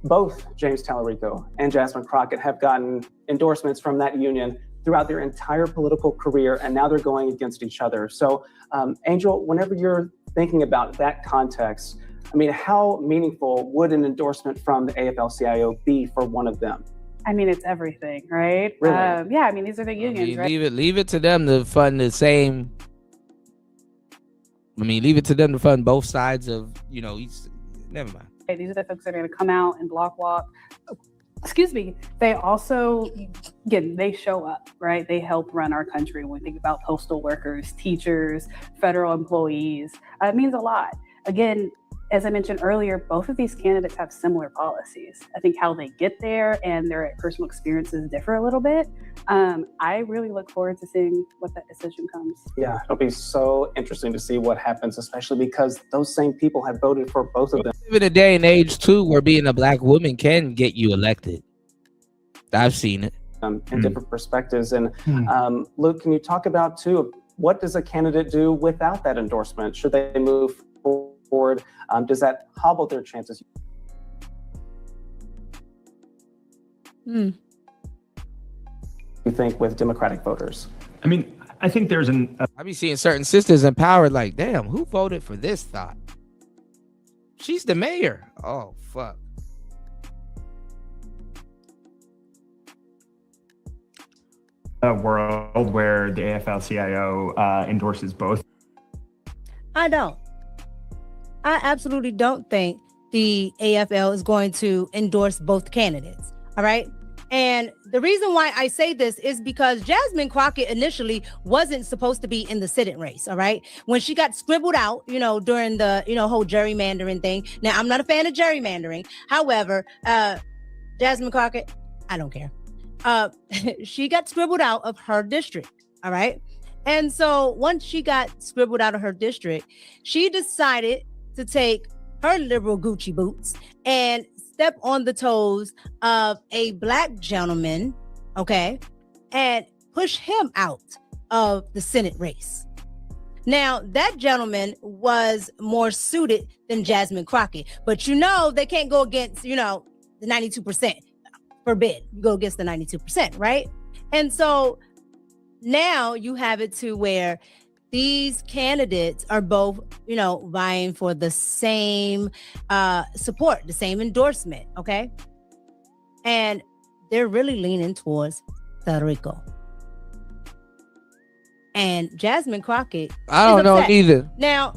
Both James Tallarico and Jasmine Crockett have gotten endorsements from that union throughout their entire political career, and now they're going against each other. So, Angel, whenever you're thinking about that context, I mean, how meaningful would an endorsement from the AFL-CIO be for one of them? I mean, it's everything, right? Really? Yeah, I mean, these are the unions, right? Leave it to them to fund the same. Leave it to them to fund both sides of, never mind. These are the folks that are going to come out and block walk. Excuse me. They also, again, they show up, right? They help run our country. When we think about postal workers, teachers, federal employees, it means a lot. Again, as I mentioned earlier, both of these candidates have similar policies. I think how they get there and their personal experiences differ a little bit. I really look forward to seeing what that decision comes. Yeah, it'll be so interesting to see what happens, especially because those same people have voted for both of them. We live in a day and age too where being a black woman can get you elected. I've seen it. And different perspectives. And Luke, can you talk about too, what does a candidate do without that endorsement? Should they move forward? Does that hobble their chances? You think with Democratic voters? I mean, I think there's I be seeing certain sisters in power like, damn, who voted for this thought? She's the mayor. Oh, fuck. A world where the AFL-CIO endorses both. I don't. I absolutely don't think the AFL is going to endorse both candidates. All right. And the reason why I say this is because Jasmine Crockett initially wasn't supposed to be in the sit-in race. All right. When she got scribbled out, during the, whole gerrymandering thing. Now, I'm not a fan of gerrymandering. However, Jasmine Crockett, I don't care. She got scribbled out of her district. All right. And so once she got scribbled out of her district, she decided to take her liberal Gucci boots and step on the toes of a black gentleman, okay, and push him out of the Senate race. Now, that gentleman was more suited than Jasmine Crockett, but they can't go against, the 92%. Forbid you go against the 92%, right? And so now you have it to where these candidates are both, vying for the same support, the same endorsement, okay? And they're really leaning towards Puerto Rico. And Jasmine Crockett, I don't know neither. Now,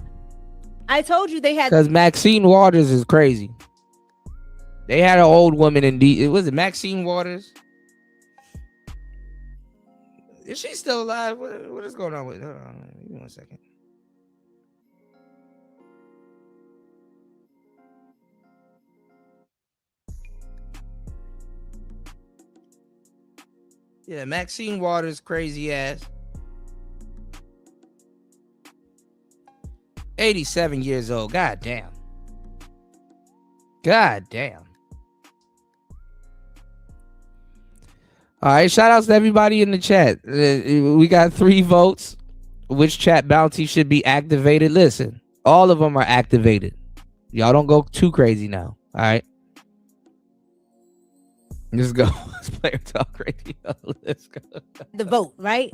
I told you they had... Because Maxine Waters is crazy. They had an old woman in was it Maxine Waters? Is she still alive? What is going on with her? Hold on, give me 1 second. Yeah, Maxine Waters, crazy ass. 87 years old. God damn. God damn. All right, shout outs to everybody in the chat. We got 3 votes. Which chat bounty should be activated? Listen, all of them are activated. Y'all don't go too crazy now. All right. Let's go. Let's play Talk Radio. Let's go. The vote, right?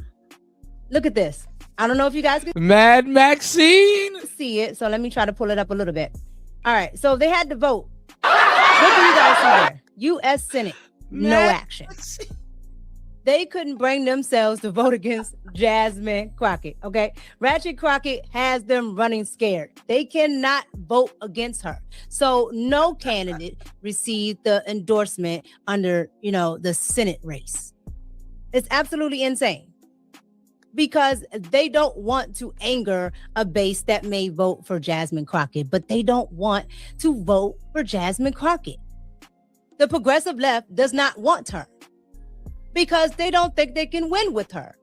Look at this. I don't know if you guys can Mad Maxine see it. So let me try to pull it up a little bit. All right. So they had to vote. What do you guys see there? U.S. Senate. No action. They couldn't bring themselves to vote against Jasmine Crockett, okay? Ratchet Crockett has them running scared. They cannot vote against her. So no candidate received the endorsement under, the Senate race. It's absolutely insane because they don't want to anger a base that may vote for Jasmine Crockett, but they don't want to vote for Jasmine Crockett. The progressive left does not want her, because they don't think they can win with her.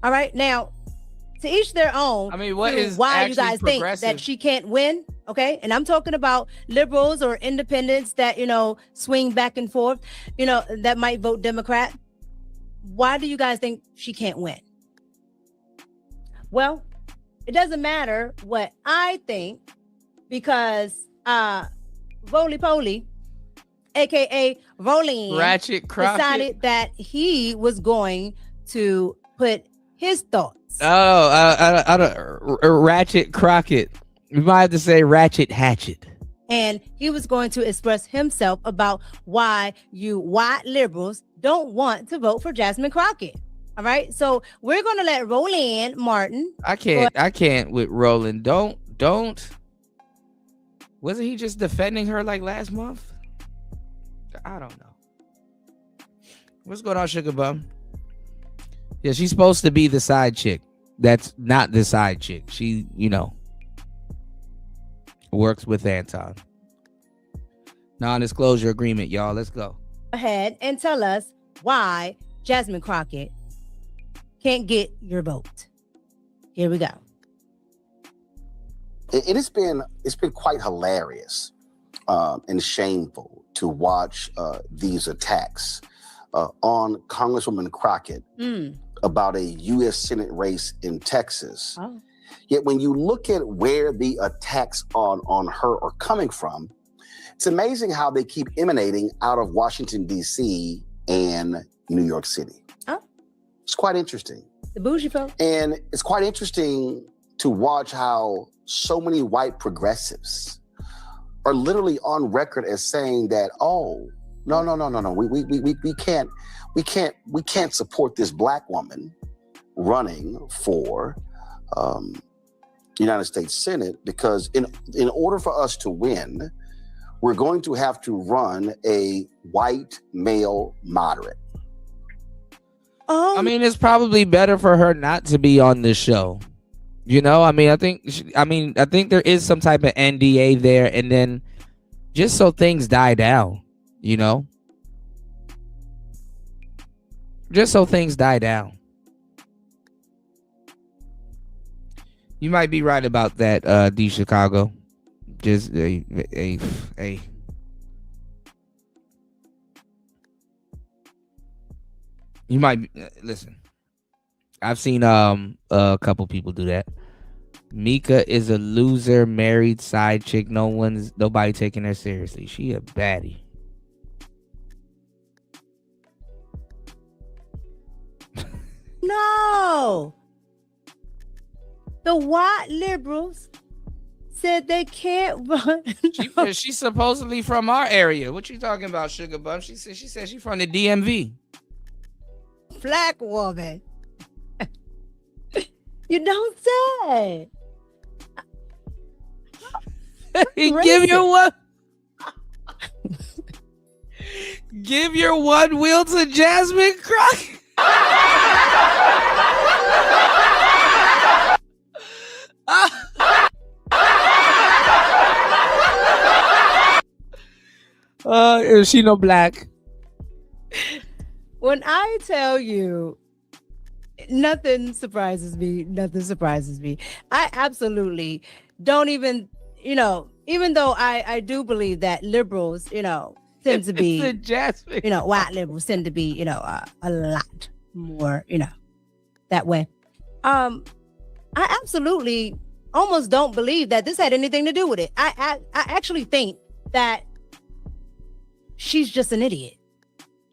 All right. Now, to each their own. I mean, why you guys think that she can't win? Okay. And I'm talking about liberals or independents that, swing back and forth, that might vote Democrat. Why do you guys think she can't win? Well, it doesn't matter what I think, because Roly Poly, aka Rolling, Ratchet Crockett, decided that he was going to put his thoughts. Ratchet Crockett. You might have to say Ratchet Hatchet. And he was going to express himself about why you white liberals don't want to vote for Jasmine Crockett. All right. So we're going to let Roland Martin. I can't with Roland. Don't. Wasn't he just defending her like last month? I don't know. What's going on, Sugar Bum? Yeah, she's supposed to be the side chick. That's not the side chick. She, works with Anton. Non-disclosure agreement, y'all. Let's go. Ahead and tell us why Jasmine Crockett can't get your vote. Here we go. It's been quite hilarious and shameful to watch these attacks on Congresswoman Crockett about a U.S. Senate race in Texas. Oh. Yet when you look at where the attacks on her are coming from, it's amazing how they keep emanating out of Washington, D.C. and New York City. Oh. It's quite interesting. The bougie folks. And it's quite interesting to watch how so many white progressives are literally on record as saying that, oh, no, we can't support this black woman running for United States Senate because in order for us to win, we're going to have to run a white male moderate. I mean, it's probably better for her not to be on this show. I think there is some type of NDA there, and then just so things die down, just so things die down. You might be right about that, D Chicago. Just a. You might listen. I've seen a couple people do that. Mika is a loser, married side chick. Nobody taking her seriously. She a baddie. No. The white liberals said they can't run. She's supposedly from our area. What you talking about, Sugar Bum? She said she's from the DMV. Black woman. You don't say. Give your one wheel to Jasmine Crockett. Is she no black? When I tell you, nothing surprises me. I absolutely don't even, even though I do believe that liberals, tend to be, white liberals tend to be, a lot more, that way. I absolutely almost don't believe that this had anything to do with it. I actually think that she's just an idiot.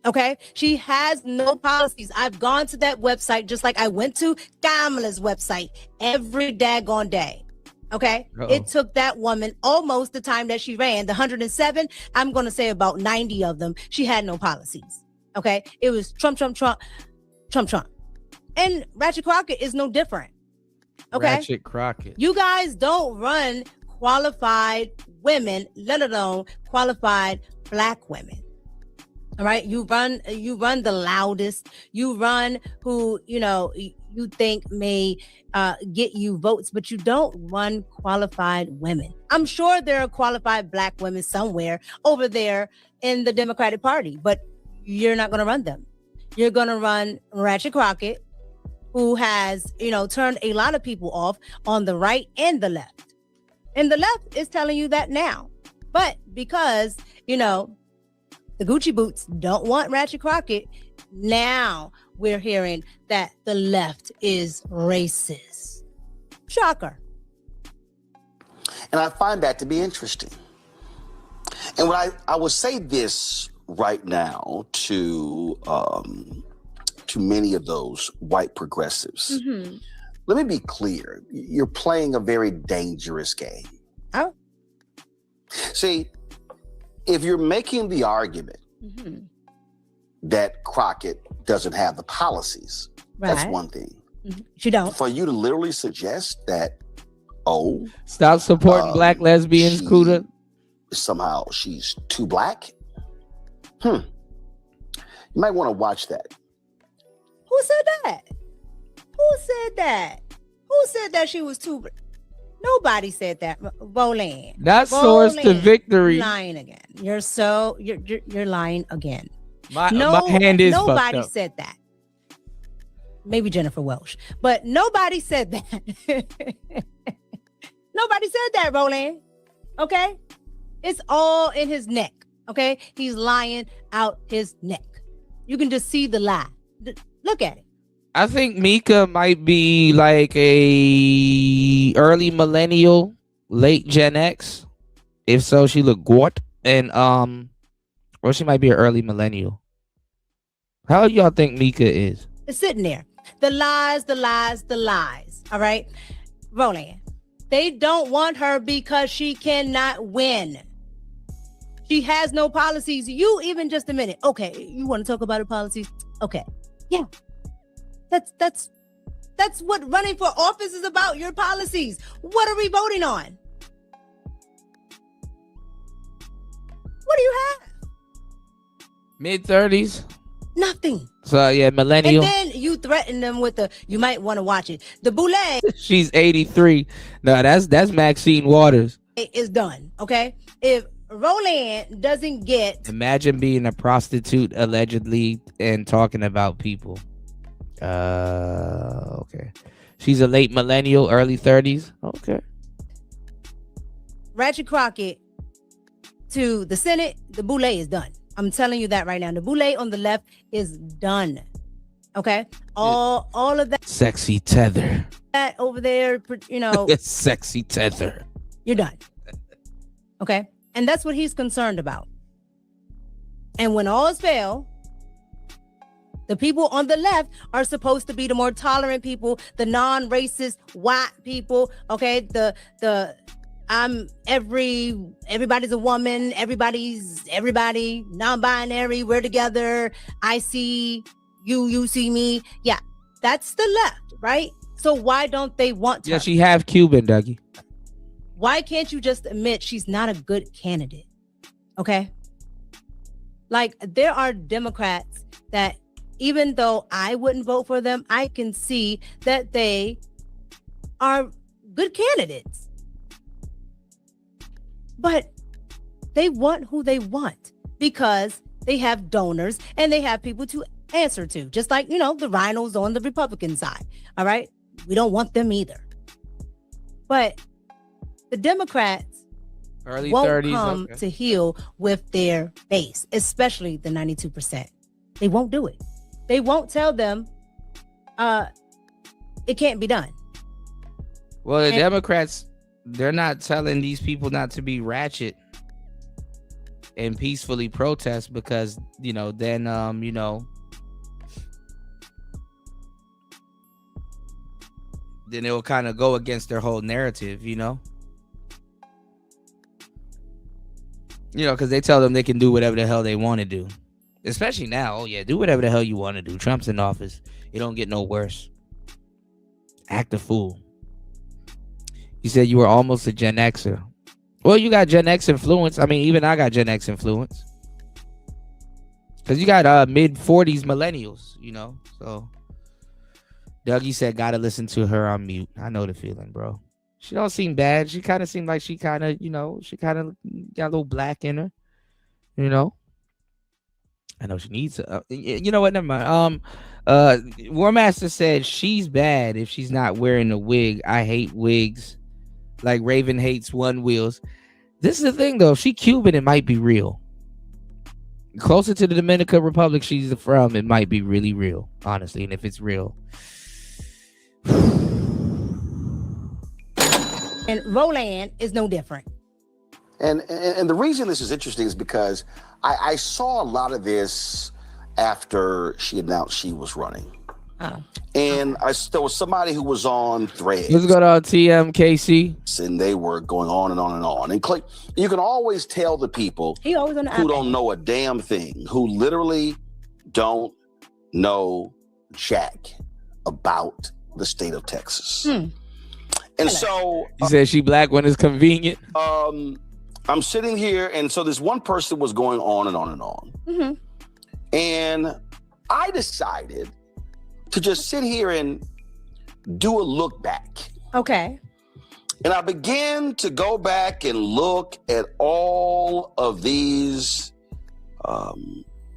Okay, she has no policies. I've gone to that website just like I went to Kamala's website every daggone day. Okay, It took that woman almost the time that she ran, the 107. I'm going to say about 90 of them. She had no policies. Okay, it was Trump. And Ratchet Crockett is no different. Okay, Ratchet Crockett. You guys don't run qualified women, let alone qualified black women. All right, you run the loudest. You run who you think may get you votes, but you don't run qualified women. I'm sure there are qualified black women somewhere over there in the Democratic Party, but you're not going to run them. You're going to run Ratchet Crockett, who has turned a lot of people off on the right and the left. And the left is telling you that now, but because the Gucci boots don't want Ratchet Crockett, now we're hearing that the left is racist. Shocker. And I find that to be interesting. And when I would say this right now to many of those white progressives, let me be clear. You're playing a very dangerous game. Oh. See, if you're making the argument that Crockett doesn't have the policies, that's one thing. She don't. For you to literally suggest that, stop supporting black lesbians, Kuda. somehow she's too black. You might want to watch that. Who said that? Who said that? Who said that she was too? Nobody said that. Roland. That source to victory. You're lying again. You're lying again. My hand is fucked nobody up. said that. Maybe Jennifer Welsh, but nobody said that. Nobody said that, Roland. Okay, it's all in his neck. Okay, he's lying out his neck. You can just see the lie. Look at it. I think Mika might be like a early millennial, late Gen X. If so, she look gort. And or she might be an early millennial. How do y'all think Mika is? It's sitting there. The lies, the lies, the lies. All right, Roland. They don't want her because she cannot win. She has no policies. You even just a minute. Okay, you want to talk about her policies? Okay, yeah. That's what running for office is about. Your policies. What are we voting on? What do you have? Mid-30s. Nothing. So yeah, millennial. And then you threaten them with you might want to watch it. The boule She's 83. No, that's Maxine Waters. is done. Okay. If Roland doesn't get, Imagine being a prostitute allegedly and talking about people. Okay. She's a late millennial, early 30s. Okay. Ratchet Crockett to the Senate, the boule is done. I'm telling you that right now. The boule on the left is done. Okay. All of that. Sexy tether. That over there, you know. Sexy tether. You're done. Okay. And that's what he's concerned about. And when all is failed, the people on the left are supposed to be the more tolerant people, the non-racist white people. Okay. Everybody's a woman, everybody, non-binary, we're together. I see you, you see me. Yeah. That's the left, right? So why don't they want to? Yeah, she half Cuban, Dougie. Why can't you just admit she's not a good candidate? Okay. Like, there are Democrats that, even though I wouldn't vote for them, I can see that they are good candidates. But they want who they want because they have donors and they have people to answer to, just like, you know, the rhinos on the Republican side. All right. We don't want them either. But the Democrats Early won't 30s, come okay. to heal with their base, especially the 92%. They won't do it. They won't tell them it can't be done. Well, the Democrats, they're not telling these people not to be ratchet and peacefully protest because, you know, then, then it will kind of go against their whole narrative, you know? Because they tell them they can do whatever the hell they want to do. Especially now. Oh, yeah, do whatever the hell you want to do. Trump's in office. It don't get no worse. Act a fool. You said you were almost a Gen Xer. Well, you got Gen X influence. I mean, even I got Gen X influence. Because you got mid-40s millennials, you know? So, Dougie said, gotta listen to her on mute. I know the feeling, bro. She don't seem bad. She kind of seemed like she kind of, she kind of got a little black in her, you know? I know she needs you know what? Never mind. War Master said she's bad if she's not wearing a wig. I hate wigs. Like Raven hates one wheels. This is the thing, though. If she Cuban, it might be real. Closer to the Dominican Republic she's from, it might be really real, honestly. And if it's real. And Roland is no different. And the reason this is interesting is because I saw a lot of this after she announced she was running. Oh. And there was somebody who was on Threads. Let's go to TMKC. And they were going on and on and on. And you can always tell the people He always on the who iPad. don't know a damn thing, who literally don't know jack about the state of Texas. And so You said she black when it's convenient. I'm sitting here, and so this one person was going on and on and on. Mm-hmm. And I decided to just sit here and do a look back. Okay. And I began to go back and look at all of these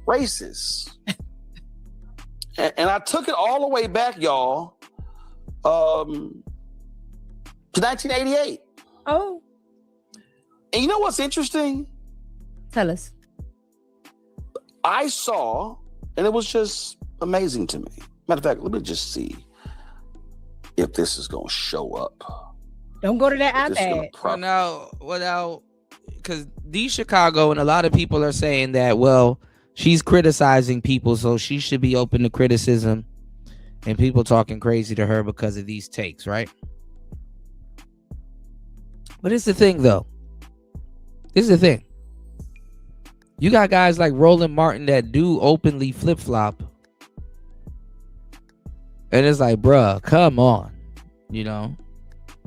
races. and I took it all the way back, y'all, to 1988. Oh. And you know what's interesting? Tell us. I saw, and it was just amazing to me. Matter of fact, let me just see if this is going to show up. Don't go to that If this is gonna iPad. Well, now, because D Chicago and a lot of people are saying that, well, she's criticizing people, so she should be open to criticism, and people talking crazy to her because of these takes, right? But it's the thing, though. This is the thing. You got guys like Roland Martin that do openly flip-flop. And it's like, bruh, come on. You know?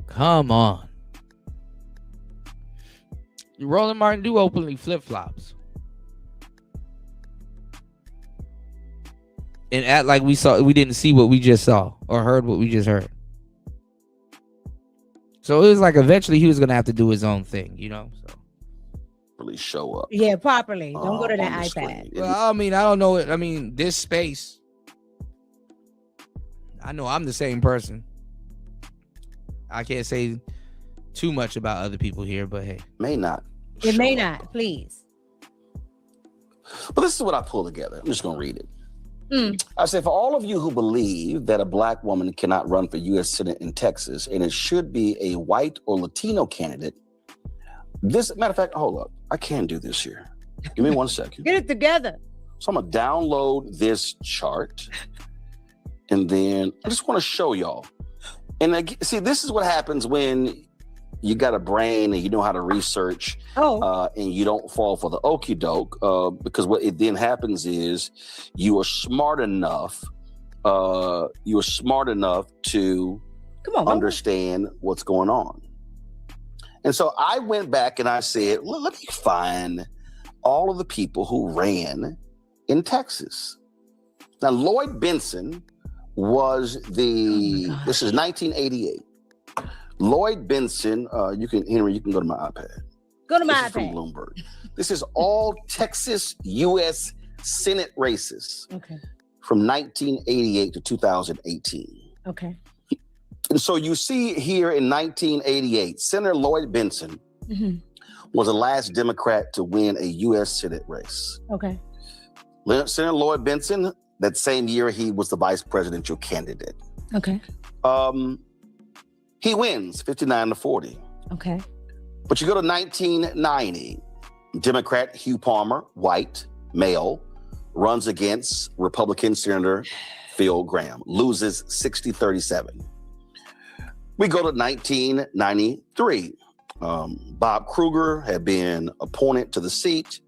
Come on. Roland Martin do openly flip-flops. And act like we didn't see what we just saw or heard what we just heard. So it was like eventually he was gonna have to do his own thing, you know? So really show up. Yeah, properly. Don't go to that on the iPad. screen. Well, I mean, I don't know. I mean, this space. I know I'm the same person. I can't say too much about other people here, but hey. May not. It may not, please. But this is what I pulled together. I'm just going to read it. I say, for all of you who believe that a black woman cannot run for U.S. Senate in Texas, and it should be a white or Latino candidate, this, matter of fact, hold up. I can't do this here. Give me 1 second. Get it together. So I'm going to download this chart, and then I just want to show y'all. And see, this is what happens when you got a brain and you know how to research, and you don't fall for the okie doke, because what it then happens is you are smart enough. You are smart enough to understand what's going on. And so I went back and I said, well, let me find all of the people who ran in Texas. Now, Lloyd Benson was this is 1988. Lloyd Benson, Henry, you can go to my iPad. Go to my This is from iPad. Bloomberg. This is all Texas U.S. Senate races Okay. from 1988 to 2018. Okay. And so you see here in 1988, Senator Lloyd Benson Mhm. was the last Democrat to win a U.S. Senate race. Okay. Senator Lloyd Benson, that same year, he was the vice presidential candidate. Okay. He wins 59-40. Okay. But you go to 1990, Democrat Hugh Palmer, white, male, runs against Republican Senator Phil Gramm, loses 60-37. We go to 1993. Bob Kruger had been appointed to the seat.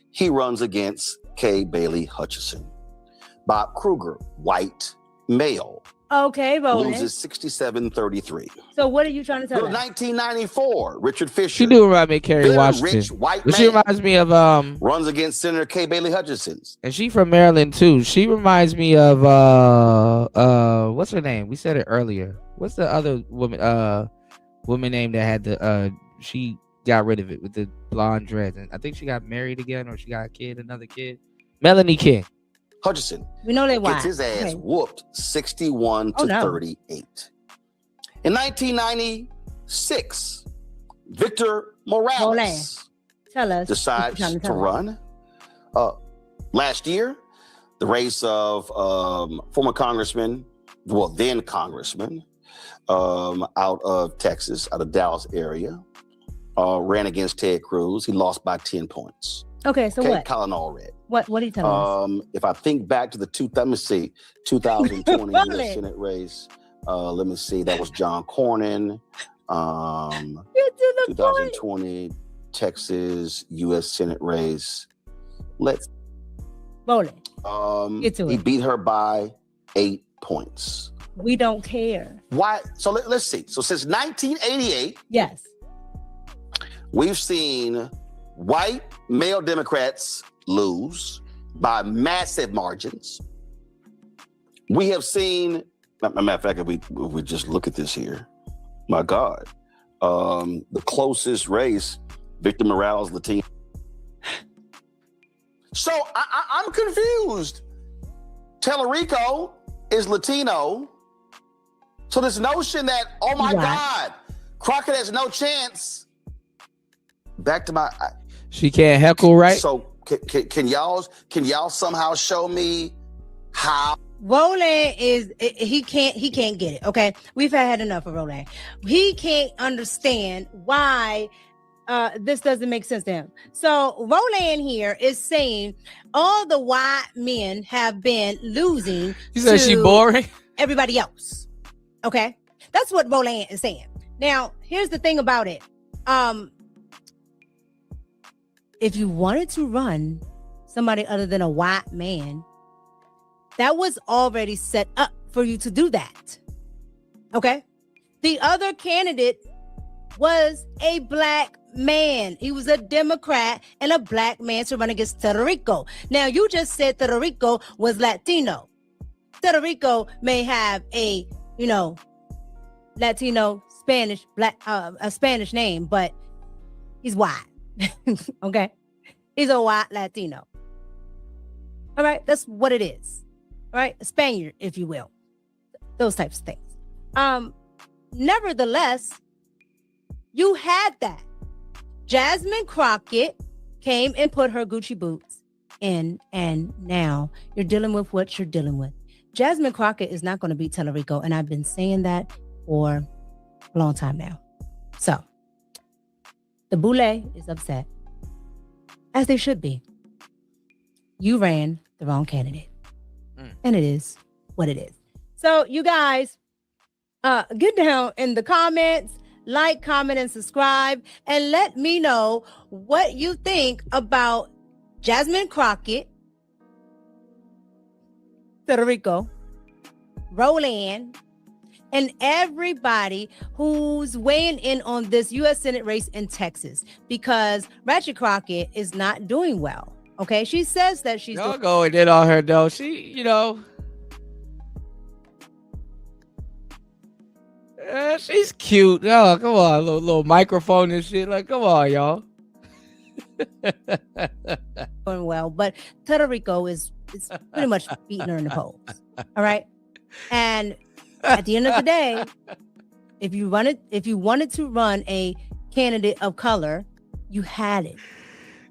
He runs against Kay Bailey Hutchison. Bob Kruger, white, male, Okay, Roland. loses 67-33. So what are you trying to tell Go to us? 1994, Richard Fisher. She do remind me of Kerry Bitter, Washington. rich, white But she man. reminds me of runs against Senator Kay Bailey Hutchison. and she from Maryland too. She reminds me of what's her name? We said it earlier. What's the other woman name that had the she got rid of it with the blonde dreads? And I think she got married again or she got another kid. Melanie King. Hutchison We know they gets his ass whooped 61-38. In 1996, Victor Morales Tell us. decides what you're trying to tell us. run. Last year, the race of former congressman, then congressman, out of Texas, out of Dallas area, ran against Ted Cruz. He lost by 10 points. Okay, so what? Colin Allred. What are you telling us? If I think back to the 2020 Roland. US Senate race, let me see, that was John Cornyn. Get to the 2020 Texas US Senate race. Roland. Get to He it. beat her by 8 points. We don't care. Why? So let's see. So since 1988, Yes. We've seen white male Democrats lose by massive margins. We have seen, matter of fact, if we just look at this here, my God, the closest race, Victor Morales, Latino. So I'm confused. Tellerico is Latino. So this notion that, oh my God, Crockett has no chance. Back to my. She can't heckle, right? So can y'all somehow show me how? Roland he can't get it. Okay, we've had enough of Roland. He can't understand why this doesn't make sense to him. So Roland here is saying all the white men have been losing. You said she boring? Everybody else. Okay, that's what Roland is saying. Now, here's the thing about it. If you wanted to run somebody other than a white man, that was already set up for you to do that. Okay? The other candidate was a black man. He was a Democrat and a black man to run against Tellerico. Now, you just said Tellerico was Latino. Tellerico may have a, Latino, Spanish, black, a Spanish name, but he's white. Okay? He's a white Latino. All right? That's what it is. All right? A Spaniard, if you will. Those types of things. Nevertheless, you had that. Jasmine Crockett came and put her Gucci boots in, and now you're dealing with what you're dealing with. Jasmine Crockett is not going to beat Tellerico, and I've been saying that for a long time now. So, the Boule is upset, as they should be. You ran the wrong candidate, and it is what it is. So, you guys, get down in the comments, like, comment, and subscribe, and let me know what you think about Jasmine Crockett, Tellerico, Roland, and everybody who's weighing in on this U.S. Senate race in Texas, because Ratchet Crockett is not doing well. Okay, she says that she's Y'all going in on her though. She, she's cute. Oh, come on, little microphone and shit. Like, come on, y'all. doing well, but Tellerico is pretty much beating her in the polls. All right, and at the end of the day, if you wanted to run a candidate of color, you had it.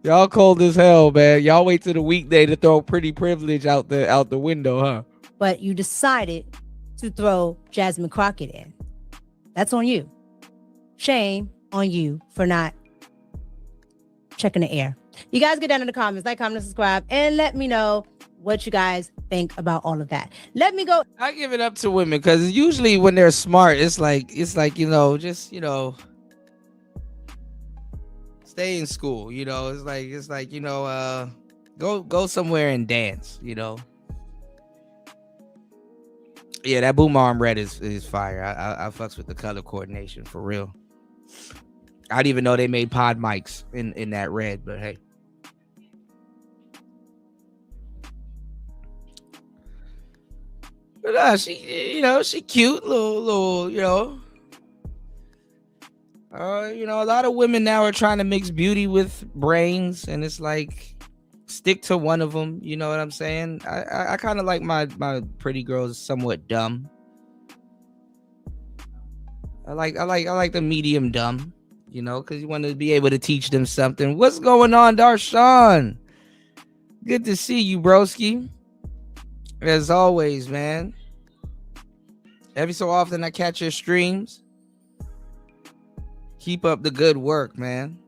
Y'all cold as hell, man. Y'all wait till the weekday to throw pretty privilege out the window, huh? But you decided to throw Jasmine Crockett in. That's on you. Shame on you for not checking the air. You guys get down in the comments, like, comment, and subscribe, and let me know what you guys think about all of that. Let me go. I give it up to women because usually when they're smart, it's like stay in school. It's like go somewhere and dance. Yeah, that boom arm red is fire. I fucks with the color coordination for real. I didn't even know they made pod mics in that red, but hey. But she cute, little. A lot of women now are trying to mix beauty with brains, and it's like stick to one of them. You know what I'm saying? I kind of like my pretty girls somewhat dumb. I like the medium dumb, because you want to be able to teach them something. What's going on, Darshawn? Good to see you, broski. As always, man. Every so often I catch your streams. Keep up the good work, man.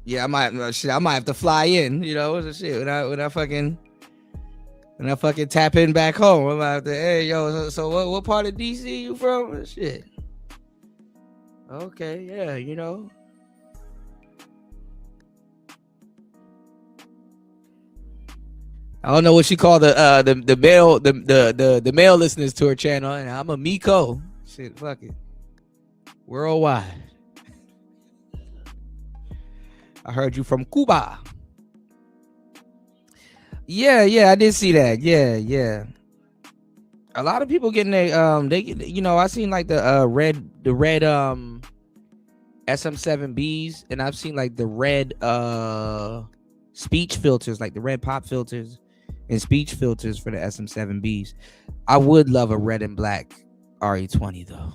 Yeah, I might have to fly in, when I fucking tap in back home. I'm about to, hey, yo, so what part of DC you from? Shit. Okay, yeah, I don't know what she called the male listeners to her channel, and I'm a Miko. Shit, fuck it. Worldwide. I heard you from Cuba. Yeah, I did see that. Yeah. A lot of people getting they I seen like the red SM7Bs, and I've seen like the red speech filters, like the red pop filters and speech filters for the SM7Bs. I would love a red and black RE20 though.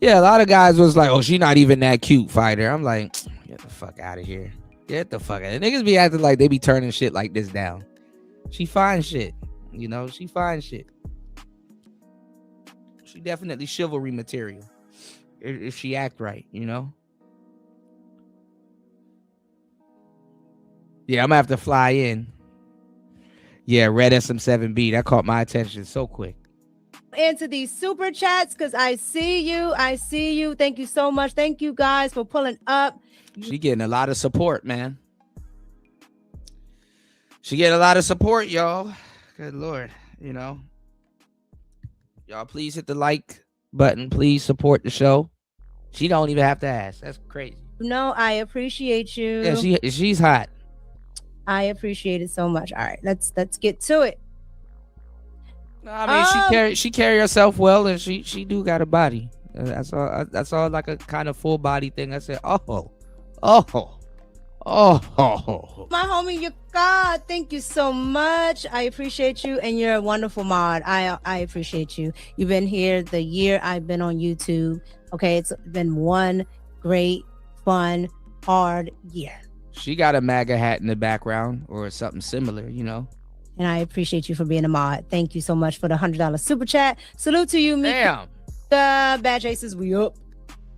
Yeah, a lot of guys was like, "Oh, she not even that cute, fighter." I'm like, get the fuck out of here. Get the fuck out. Niggas be acting like they be turning shit like this down. She fine shit. She fine shit. She definitely chivalry material. If she act right, Yeah, I'm gonna have to fly in. Yeah, red SM7B. That caught my attention so quick. Into these super chats because I see you. Thank you so much. Thank you guys for pulling up. She getting a lot of support, man. She getting a lot of support, y'all. Good Lord, Y'all please hit the like button. Please support the show. She don't even have to ask. That's crazy. No, I appreciate you. Yeah, she's hot. I appreciate it so much. All right, let's get to it. I mean, she carry herself well, and she do got a body. That's all like a kind of full body thing. I said, oh. My homie, you God, thank you so much. I appreciate you, and you're a wonderful mod. I appreciate you. You've been here the year I've been on YouTube. Okay, it's been one great, fun, hard year. She got a MAGA hat in the background or something similar, And I appreciate you for being a mod. Thank you so much for the $100 super chat. Salute to you, Mika. Damn. The Bad Aces, we up.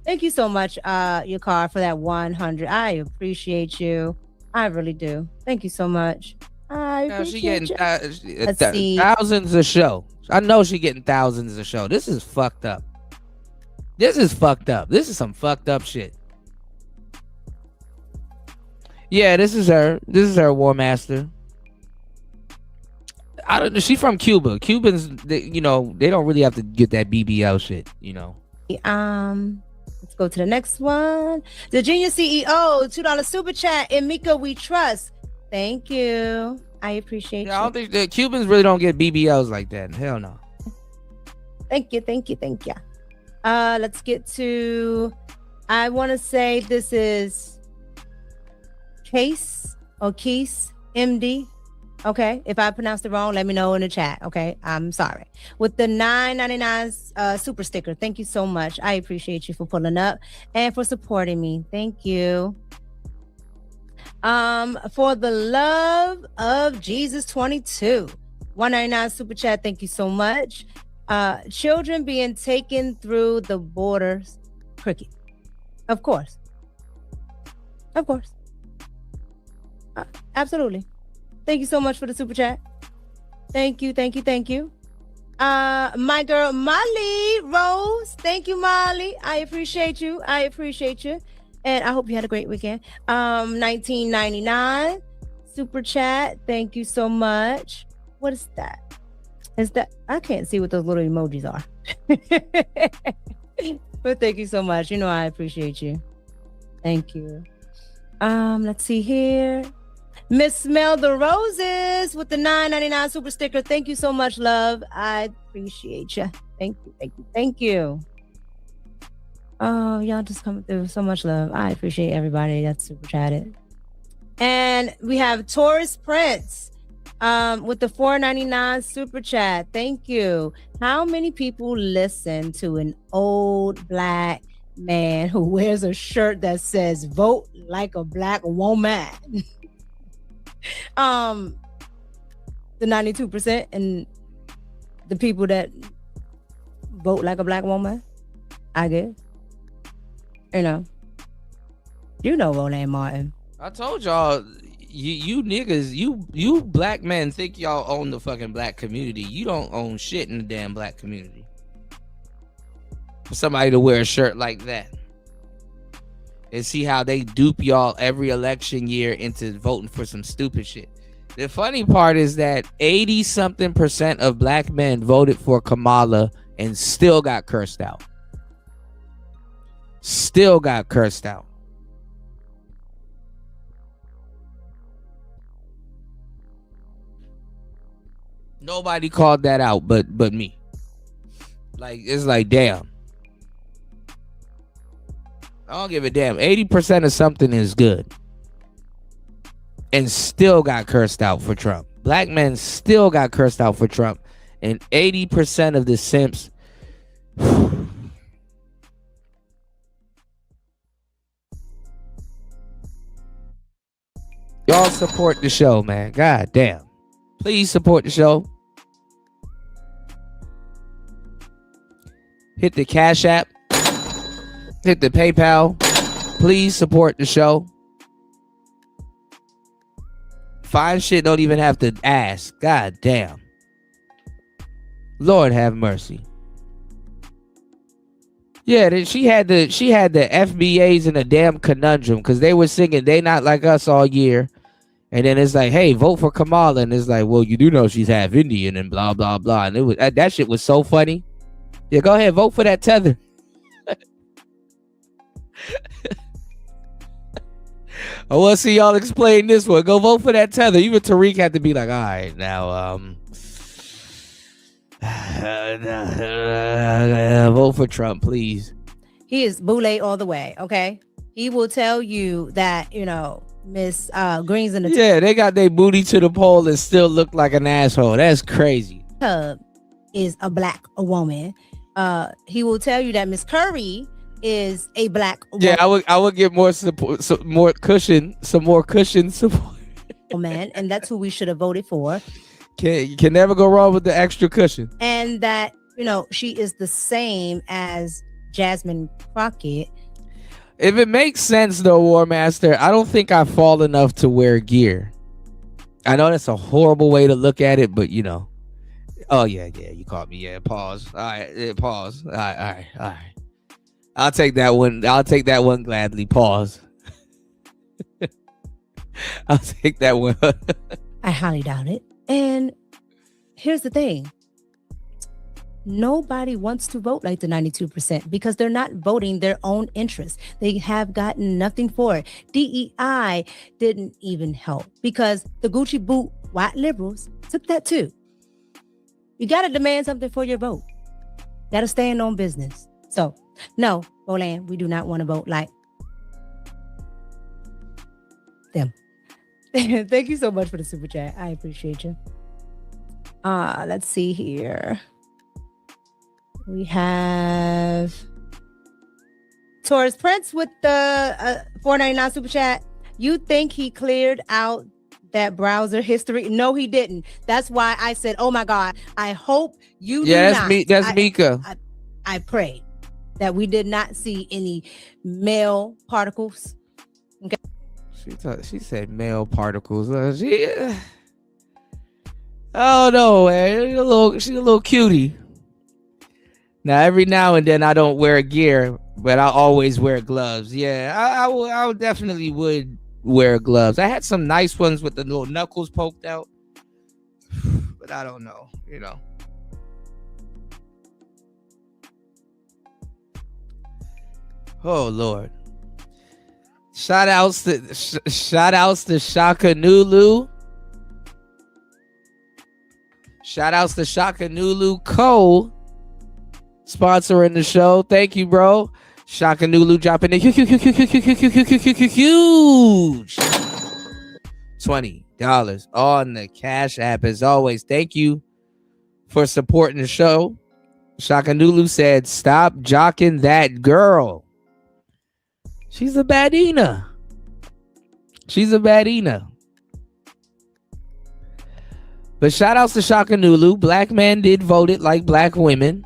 Thank you so much, Yakar, for that 100. I appreciate you. I really do. Thank you so much. I appreciate she getting thousands a show. I know she getting thousands a show. This is fucked up. This is some fucked up shit. Yeah, this is her. This is her War Master. I don't know. She's from Cuba. Cubans, they don't really have to get that BBL shit, Let's go to the next one. The Genius CEO, $2 super chat. In Mika, we trust. Thank you. I appreciate you. I don't think the Cubans really don't get BBLs like that. Hell no. Thank you. Let's get to, I want to say this is Case MD. Okay, if I pronounced it wrong, let me know in the chat. Okay, I'm sorry. With the $9.99 super sticker, thank you so much. I appreciate you for pulling up and for supporting me. Thank you. For the love of Jesus 22, $1.99 super chat. Thank you so much. Children being taken through the borders, cricket. Of course. Absolutely. Thank you so much for the super chat. Thank you. My girl Molly Rose. Thank you, Molly. I appreciate you. And I hope you had a great weekend. 1999 super chat. Thank you so much. What is that? I can't see what those little emojis are. But thank you so much. I appreciate you. Thank you. Let's see here. Miss Smell the Roses with the $9.99 super sticker. Thank you so much, love. I appreciate you. Thank you. Oh, y'all just coming through. So much love. I appreciate everybody that's super chatted. And we have Taurus Prince with the $4.99 super chat. Thank you. How many people listen to an old black man who wears a shirt that says "Vote like a black woman"? The 92% and the people that vote like a black woman, I guess. Roland Martin. I told y'all, you niggas, you black men think y'all own the fucking black community. You don't own shit in the damn black community. For somebody to wear a shirt like that and see how they dupe y'all every election year into voting for some stupid shit. The funny part is that 80-something% of black men voted for Kamala and still got cursed out. Still got cursed out. Nobody called that out but me. Like, it's like, damn. I don't give a damn. 80% of something is good. And still got cursed out for Trump. Black men still got cursed out for Trump. And 80% of the simps. Y'all support the show, man. God damn. Please support the show. Hit the Cash App. Hit the PayPal. Please support the show. Fine shit don't even have to ask. God damn. Lord have mercy. Yeah, she had the FBAs in a damn conundrum because they were singing "They Not Like Us" all year, and then it's like, hey, vote for Kamala, and it's like, well, you do know she's half Indian and blah blah blah, and it was that shit was so funny. Yeah, go ahead, vote for that tether. I want to see y'all explain this one. Go vote for that tether. Even Tariq had to be like, all right, now, vote for Trump, please. He is boule all the way, okay? He will tell you that, Miss Green's in the Yeah, they got their booty to the pole and still look like an asshole. That's crazy. tub is a black woman. He will tell you that Miss Curry is a black woman. Yeah, I would get more support, some more cushion support. Man, and that's who we should have voted for. You can never go wrong with the extra cushion. And that, she is the same as Jasmine Crockett. If it makes sense though, War Master, I don't think I fall enough to wear gear. I know that's a horrible way to look at it, but oh yeah, you caught me. Yeah, pause. All right, pause. All right. I'll take that one. I'll take that one gladly. Pause. I'll take that one. I highly doubt it. And here's the thing. Nobody wants to vote like the 92% because they're not voting their own interests. They have gotten nothing for it. DEI didn't even help because the Gucci boot white liberals took that too. You got to demand something for your vote. Got to stand on business. So, no, Boland, we do not want to vote like them. Thank you so much for the super chat. I appreciate you. Let's see here. We have Taurus Prince with the $4.99 super chat. You think he cleared out that browser history? No, he didn't. That's why I said, oh my God, I hope you do not. That's Mika. I pray that we did not see any male particles. Okay. She said male particles. Oh no, man. She's a little cutie. Now, every now and then I don't wear gear, but I always wear gloves. Yeah, I definitely would wear gloves. I had some nice ones with the little knuckles poked out, but I don't know, Oh Lord! Shout outs to Shaka Nulu. Shout outs to Shaka Nulu Co. Sponsoring the show. Thank you, bro. Shaka Nulu dropping the huge $20 on the Cash App as always. Thank you for supporting the show. Shaka Nulu said, "Stop jocking that girl. She's a badina. She's a badina." But shout outs to Shaka Nulu. Black men did vote it like black women.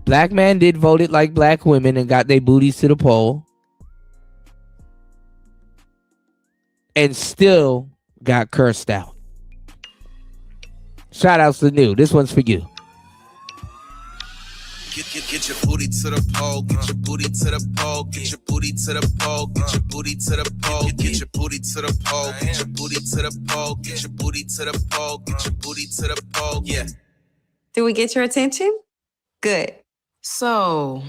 Black men did vote it like black women and got their booties to the poll. And still got cursed out. Shout outs to New. This one's for you. Get your booty to the pole, get your booty to the pole, get your booty to the pole, get your booty to the pole, get your booty to the pole, get your booty to the pole, get your booty to the pole, get your booty to the pole, yeah. Did we get your attention? Good. So,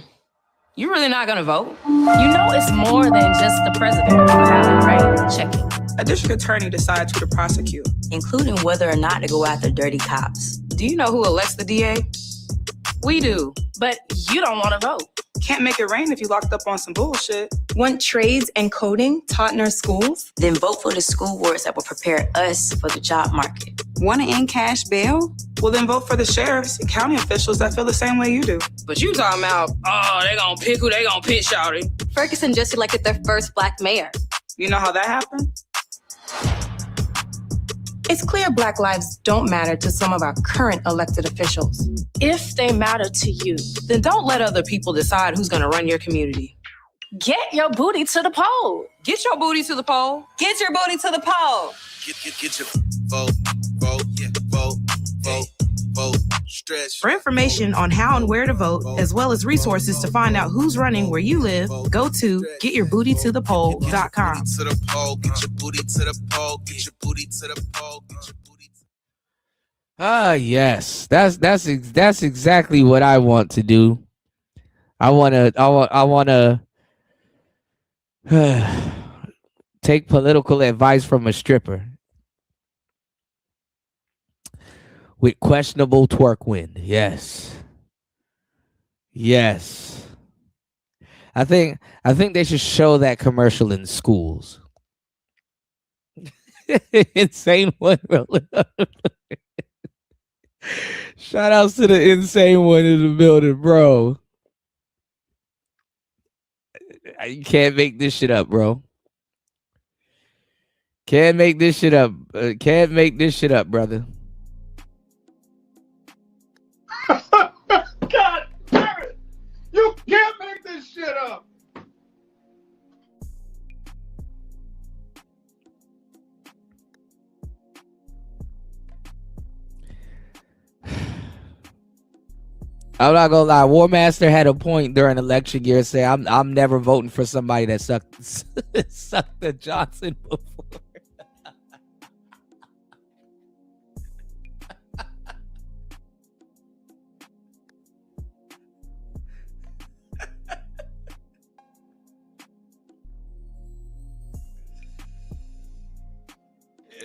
you're really not gonna vote? You know it's more than just the president, right? Check it. A district attorney decides who to prosecute, Including whether or not to go after dirty cops. Do you know who elects the DA? We do, but you don't want to vote. Can't make it rain if you locked up on some bullshit. Want trades and coding taught in our schools? Then vote for the school boards that will prepare us for the job market. Want to end cash bail? Well, then vote for the sheriffs and county officials that feel the same way you do. But you talking about, oh, they gonna pick who they gonna pick, shawty. Ferguson just elected their first black mayor. You know how that happened? It's clear Black lives don't matter to some of our current elected officials. If they matter to you, Then don't let other people decide who's going to run your community. get your booty to the poll. Get your booty to the poll. Get your booty to the poll. Get your vote, yeah, vote, stretch. For information on how and where to vote, as well as resources to find out who's running where you live, go to getyourbootytothepoll.com. To the pole, get your booty to the pole, get your booty to the pole, get your booty to Yes, that's exactly what I want to do. I want to take political advice from a stripper with questionable twerk wind. Yes. I think they should show that commercial in schools. Insane one rolling up. Shout outs to the insane one in the building, bro. You can't make this shit up, bro. Can't make this shit up, brother. God damn it! You can't make this shit up! I'm not gonna lie. War Master had a point during election year saying, I'm never voting for somebody that sucked the Johnson before.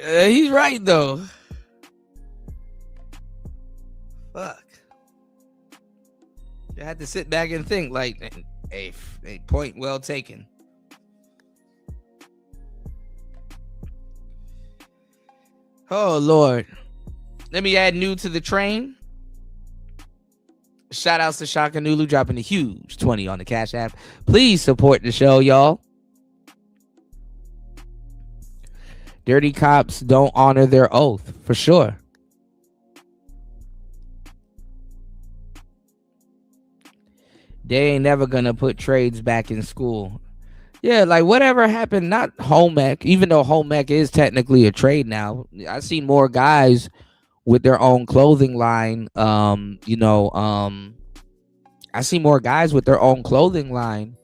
He's right though. Fuck. You had to sit back and think like, a point well taken. Oh Lord. Let me add new to the train. Shout outs to Shaka Nulu dropping a huge 20 on the Cash App. Please support the show, y'all. Dirty cops don't honor their oath, for sure. They ain't never gonna put trades back in school. Yeah, like whatever happened, not home ec, even though home ec is technically a trade now. I see more guys with their own clothing line. I see more guys with their own clothing line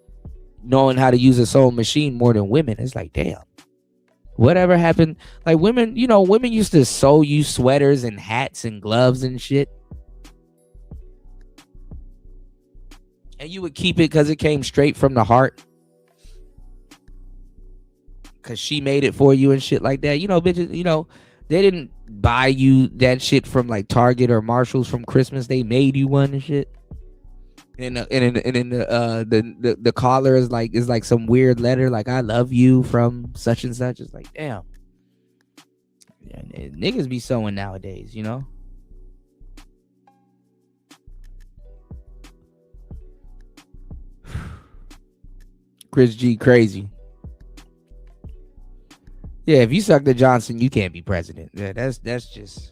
knowing how to use a sewing machine more than women. It's like, damn. Whatever happened? Like women used to sew you sweaters and hats and gloves and shit. And you would keep it because it came straight from the heart. Because she made it for you and shit like that. Bitches, they didn't buy you that shit from like Target or Marshalls from Christmas. They made you one and shit. And the collar is like some weird letter like I love you from such and such. It's like, damn. Yeah, niggas be sewing nowadays, Chris G crazy. Yeah, if you suck the Johnson, you can't be president. Yeah, that's just,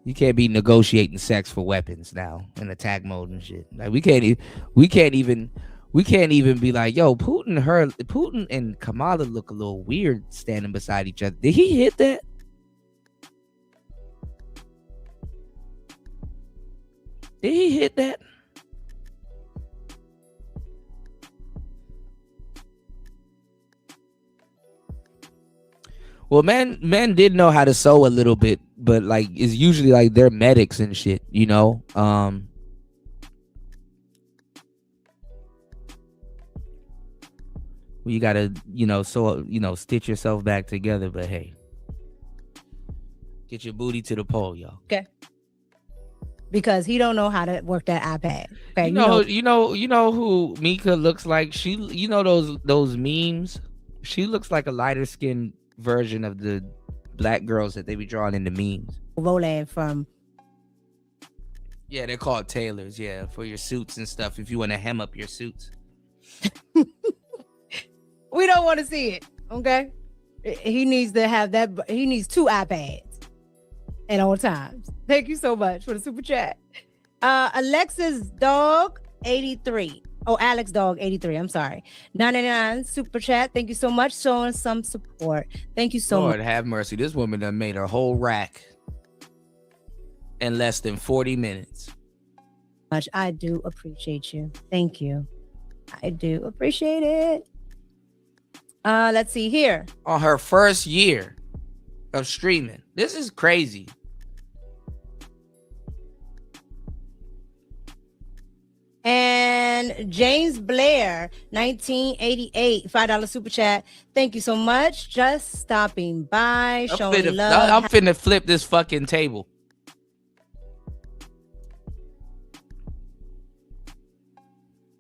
you can't be negotiating sex for weapons now in attack mode and shit. Like we can't even be like, yo, Putin and Kamala look a little weird standing beside each other. Did he hit that? Did he hit that? Well, men did know how to sew a little bit, but like it's usually like they're medics and shit, you know. You gotta, stitch yourself back together. But hey, get your booty to the pole, y'all. Okay. Because he don't know how to work that iPad. Okay. You know who Mika looks like? Those memes. She looks like a lighter skinned version of the black girls that they be drawing in the memes. Roland from. Yeah, they're called tailors. Yeah, for your suits and stuff. If you want to hem up your suits. We don't want to see it. Okay. He needs to have that. He needs 2 iPads at all times. Thank you so much for the super chat. Alexis Dog 83. Oh, Alex Dog 83. I'm sorry. 99 super chat. Thank you so much. Showing some support. Thank you so Lord much. have mercy. This woman done made her whole rack in less than 40 minutes. I do appreciate you. Thank you. I do appreciate it. Let's see here. On her first year of streaming. This is crazy. And James Blair, 1988, $5 super chat. Thank you so much. Just stopping by, showing love. I'm finna flip this fucking table.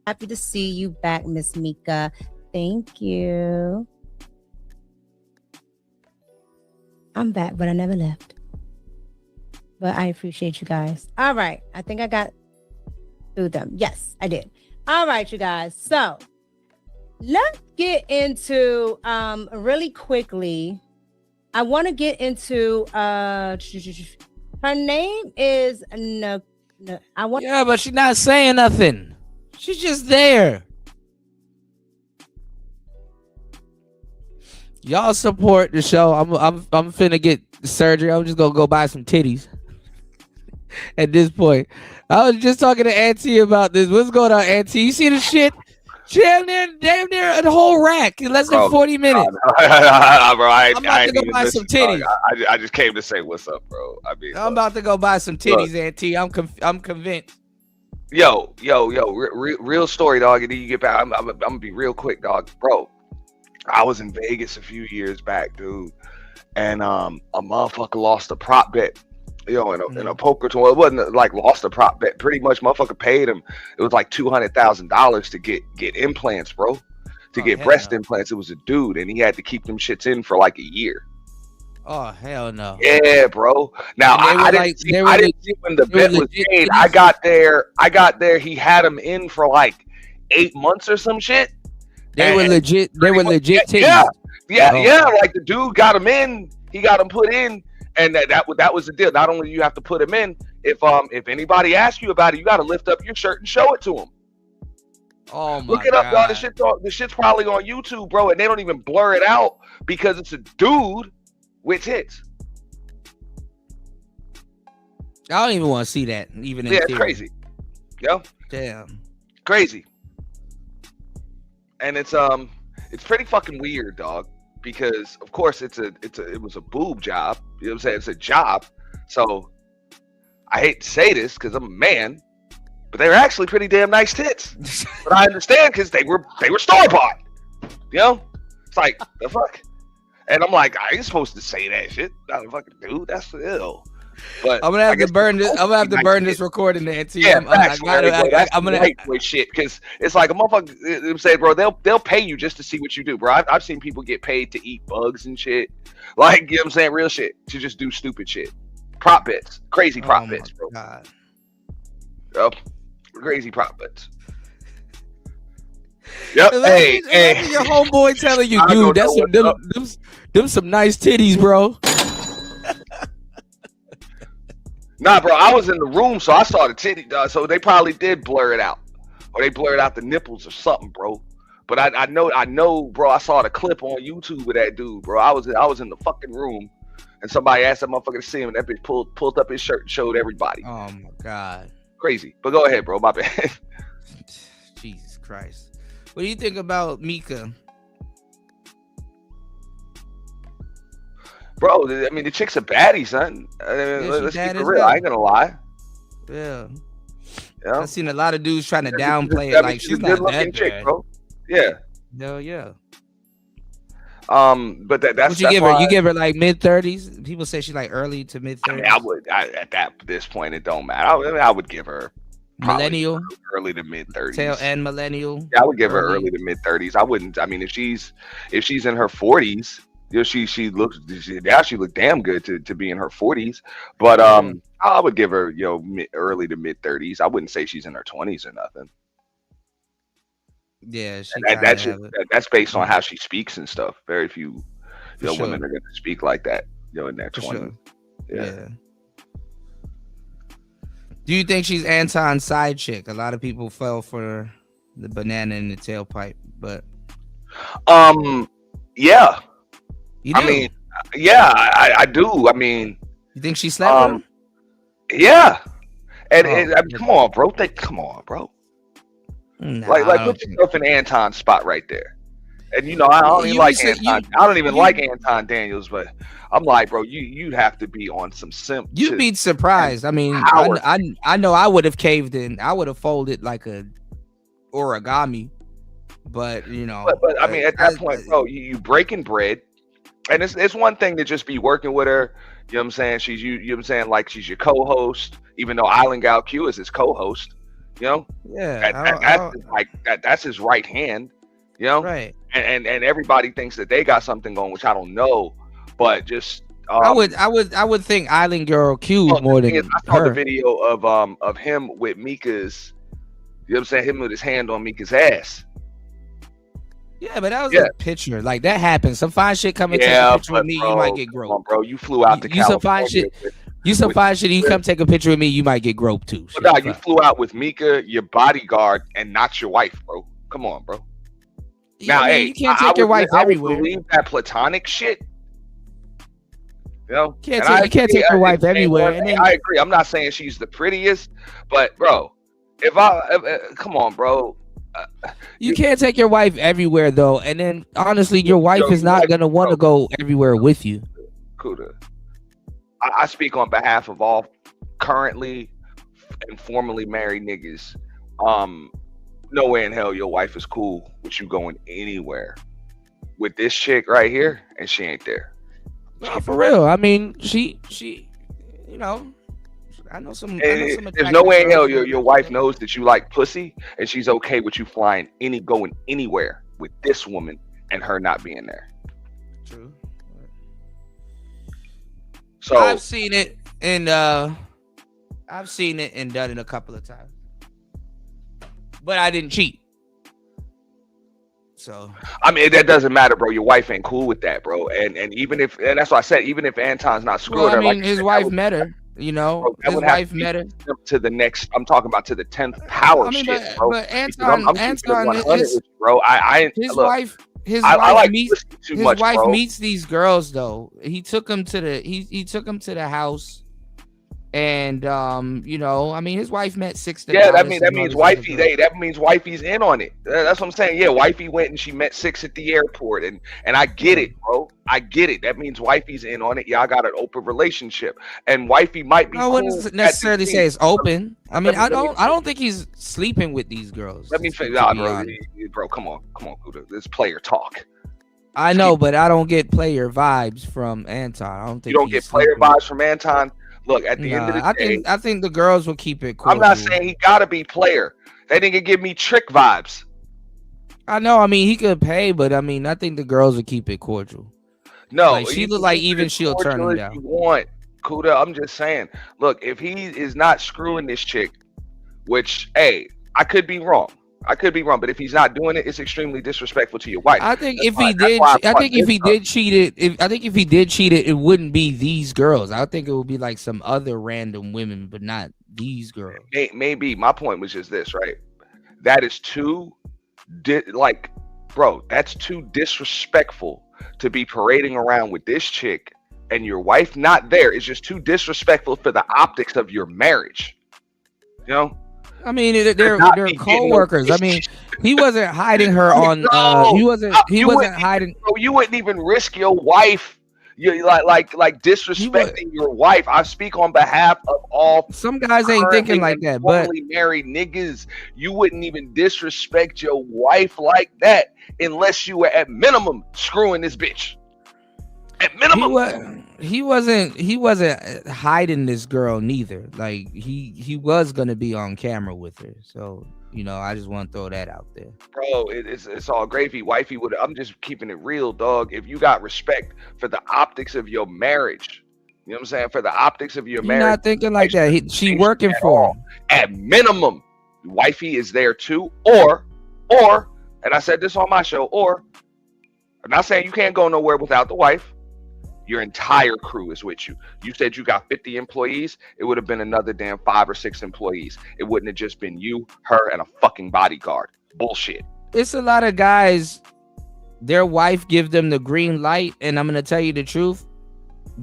Happy to see you back, Miss Mika. Thank you. I'm back, but I never left. But I appreciate you guys. All right. I think I got through them. Yes, I did. All right, you guys. So let's get into really quickly. I want to get into her name is Yeah, but she's not saying nothing. She's just there. Y'all support the show. I'm finna get surgery. I'm just gonna go buy some titties. At this point, I was just talking to Auntie about this. What's going on, Auntie? You see the shit? Damn near a whole rack in less than 40 minutes. Bro, I'm about to go buy some titties. I just came to say what's up, bro. I mean, I'm about to go buy some titties, Auntie. I'm convinced. Yo, real story, dog. And then you get back. I'm gonna be real quick, dog, bro. I was in Vegas a few years back, dude, and a motherfucker lost a prop bet, in a poker tournament. It wasn't like lost a prop bet. Pretty much, motherfucker paid him. It was like $200,000 to get implants, bro, to get breast implants. It was a dude, and he had to keep them shits in for like a year. Oh hell no! Yeah, bro. Now I didn't see when the bet was paid. I got there. He had him in for like 8 months or some shit. They were legit. They were legit titties. Yeah. Like the dude got him in. He got him put in, and that was the deal. Not only do you have to put him in, if anybody asks you about it, you got to lift up your shirt and show it to him. Oh my Look it up, y'all. The shit's probably on YouTube, bro, and they don't even blur it out because it's a dude with tits. I don't even want to see that. Even in it's crazy. Yo. Damn. Crazy. And it's pretty fucking weird, dog, because of course it was a boob job. You know what I'm saying? It's a job. So I hate to say this because I'm a man, but they were actually pretty damn nice tits. But I understand because they were store bought. You know? It's like the fuck. And I'm like, I ain't supposed to say that shit. Not a fucking dude. That's ill. But I'm gonna have to burn this. I'm gonna have to burn this recording, Auntie. Yeah, I'm gonna lightweight shit because it's like a motherfucker. I'm saying, bro, they'll pay you just to see what you do, bro. I've seen people get paid to eat bugs and shit, like, you know what I'm saying, real shit, to just do stupid shit, prop bets, crazy prop bets, bro. God. Yep, crazy prop bets. Yep. Hey, your homeboy telling you, dude, that's them some nice titties, bro. Nah, bro, I was in the room, so I saw the titty. So they probably did blur it out, or they blurred out the nipples or something, bro. But I know, bro. I saw the clip on YouTube of that dude, bro. I was in the fucking room, and somebody asked that motherfucker to see him, and that bitch pulled up his shirt and showed everybody. Oh my god. Crazy. But go ahead, bro. My bad. Jesus Christ. What do you think about Mika? Bro, I mean, the chick's a baddie, son. Let's keep it real. I ain't gonna lie. Yeah. Yeah. I've seen a lot of dudes trying to downplay it like she's not that chick, bad. bro. Yeah. No, yeah. But that's what you give her? You give her like mid-30s. People say she's like early to mid-30s. I would at this point it don't matter. I would give her millennial, early to mid-30s. Tail end millennial. Yeah, I would give her early to mid-30s. I wouldn't. I mean, if she's in her 40s, you know, she looked damn good to be in her 40s. But I would give her, you know, early to mid-30s. I wouldn't say she's in her 20s or nothing. Yeah, that's based on how she speaks and stuff. Very few, women are going to speak like that, you know, in their 20s. Sure. Yeah. Do you think she's Anton's side chick? A lot of people fell for the banana in the tailpipe, but yeah. You do? I mean, yeah, I do. I mean, you think she slept with him? Yeah. And I mean, come on, bro. Come on, bro. Nah, like put yourself in Anton's spot right there. And you know, I don't even like Anton. I don't even like Anton Daniels, but I'm like, bro, you'd have to be on some simple. You'd be surprised. I mean, I know I would have caved in. I would have folded like a origami, but you know. But I mean, at that point, bro, you breaking bread, and it's one thing to just be working with her. You know what I'm saying? She's you know what I'm saying, like she's your co-host, even though Island Gal Q is his co-host. You know, that's his right hand. You know, right? And everybody thinks that they got something going, which I don't know, but just I would think Island Girl Q more than I saw her. the video of him with Mika's. You know what I'm saying? Him with his hand on Mika's ass. Yeah, but that was a picture. Like that happens. Some fine shit coming take a picture with me, you might get groped. Bro, you flew out to California. Some fine shit. You some fine shit. You come take a picture with me, you might get groped too. But nah, you flew out with Mika, your bodyguard, and not your wife, bro. Come on, bro. Now, hey, you can't take your wife everywhere. I would believe that platonic shit. You know, you can't take your wife everywhere. I agree. I'm not saying she's the prettiest, but bro, if come on, bro. You can't take your wife everywhere though, and then honestly, your wife is not gonna want to go everywhere with you. Kuda. I speak on behalf of all currently and formerly married niggas. No way in hell your wife is cool with you going anywhere with this chick right here, and she ain't there. No, for real. I mean, she, you know, I know some. There's no way in hell your wife knows that you like pussy, and she's okay with you going anywhere with this woman and her not being there. True. So I've seen it and done it a couple of times, but I didn't cheat. So I mean, that doesn't matter, bro. Your wife ain't cool with that, bro. And even if, and that's why I said, even if Anton's not screwing her, like his wife met her. You know, his wife met her to the next. I'm talking about to the 10th power shit, bro. But Anton, bro. His look, wife. His wife meets these girls though. He took him to the house, and you know, I mean, his wife met 6. Yeah, that means wifey. That means wifey's in on it. That's what I'm saying. Yeah, wifey went and she met 6 at the airport, and I get it, bro. I get it. That means wifey's in on it. Y'all got an open relationship, and wifey might be. I wouldn't necessarily say it's open. I mean, I don't think he's sleeping with these girls. Let me say, bro, come on, Kuda. This player talk. I know, but I don't get player vibes from Anton. I don't think you don't get player vibes from Anton. Look, at the end of the day, I think the girls will keep it cool. I'm not saying he gotta be player. That nigga give me trick vibes. I know. I mean, he could pay, but I mean, I think the girls will keep it cordial. No, like, she look like even she'll turn him down. You want Kuda? I'm just saying. Look, if he is not screwing this chick, which, hey, I could be wrong. But if he's not doing it, it's extremely disrespectful to your wife. I think if he did cheat it, it wouldn't be these girls. I think it would be like some other random women, but not these girls. Maybe my point was just this, right? That is too, bro, that's too disrespectful to be parading around with this chick and your wife not there. It's just too disrespectful for the optics of your marriage. You know. I mean, they're co-workers. I mean, he wasn't hiding her on. He wasn't hiding. Bro, you wouldn't even risk your wife. You like disrespecting your wife. I speak on behalf of all. Some guys ain't thinking like that, but married niggas, you wouldn't even disrespect your wife like that unless you were at minimum screwing this bitch. At minimum, he wasn't hiding this girl neither. Like he was gonna be on camera with her. So I just want to throw that out there, bro. It's all gravy. Wifey would. I'm just keeping it real, dog. If you got respect for the optics of your marriage, you know what I'm saying. For the optics of your marriage, not thinking like that. She working for him. At minimum, wifey is there too. Or, and I said this on my show. Or, I'm not saying you can't go nowhere without the wife. Your entire crew is with you. You said you got 50 employees. It would have been another damn 5 or 6 employees. It wouldn't have just been you, her, and a fucking bodyguard. Bullshit. It's a lot of guys, their wife give them the green light, and I'm going to tell you the truth.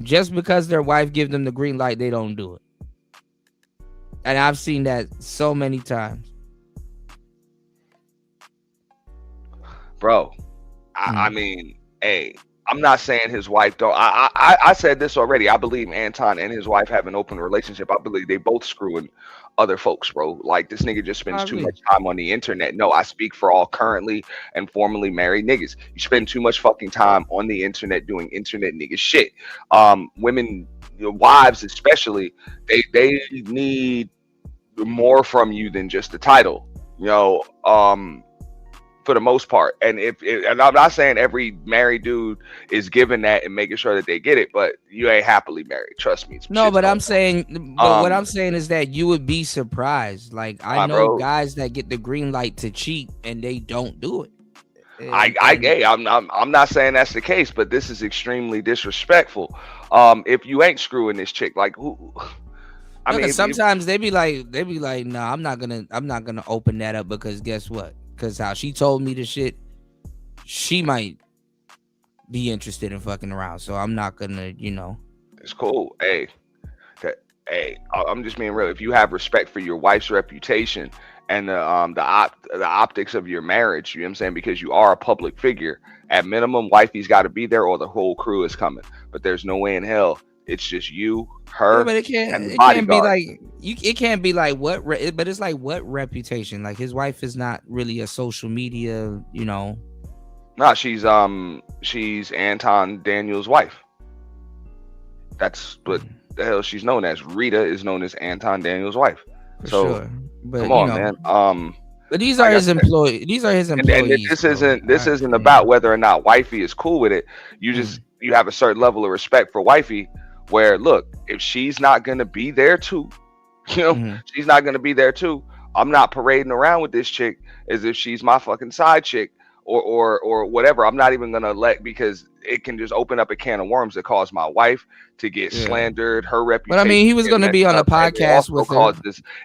Just because their wife give them the green light, they don't do it. And I've seen that so many times. Bro, I mean, hey, I'm not saying his wife don't. I said this already. I believe Anton and his wife have an open relationship. I believe they both screwing other folks, bro. Like, this nigga just spends too much time on the internet. No, I speak for all currently and formerly married niggas. You spend too much fucking time on the internet doing internet nigga shit. Women, wives especially, they need more from you than just the title. For the most part. And and I'm not saying every married dude is giving that and making sure that they get it, but you ain't happily married. Trust me. No, but I'm saying, what I'm saying is that you would be surprised. Like, I know guys that get the green light to cheat and they don't do it. I'm not saying that's the case, but this is extremely disrespectful. If you ain't screwing this chick, like who? I mean, sometimes they be like, nah, I'm not gonna open that up because guess what? Because how she told me the shit, she might be interested in fucking around. So I'm not gonna, It's cool. Hey, I'm just being real. If you have respect for your wife's reputation and the optics of your marriage, you know what I'm saying? Because you are a public figure. At minimum, wifey's got to be there or the whole crew is coming. But there's no way in hell it's just you, her, but it and the can't be bodyguard. like it can't be like but it's like what reputation? Like, his wife is not really a social media, Nah, she's Anton Daniels' wife. That's what the hell she's known as. Rita is known as Anton Daniels' wife. For so sure. But, come on, man. But these are his employees. These are his employees. And this isn't about whether or not wifey is cool with it. You just you have a certain level of respect for wifey. Where, look, if she's not gonna be there too, she's not gonna be there too. I'm not parading around with this chick as if she's my fucking side chick or whatever. I'm not even gonna because it can just open up a can of worms that cause my wife to get slandered, her reputation. But I mean, he was gonna be on a podcast with her.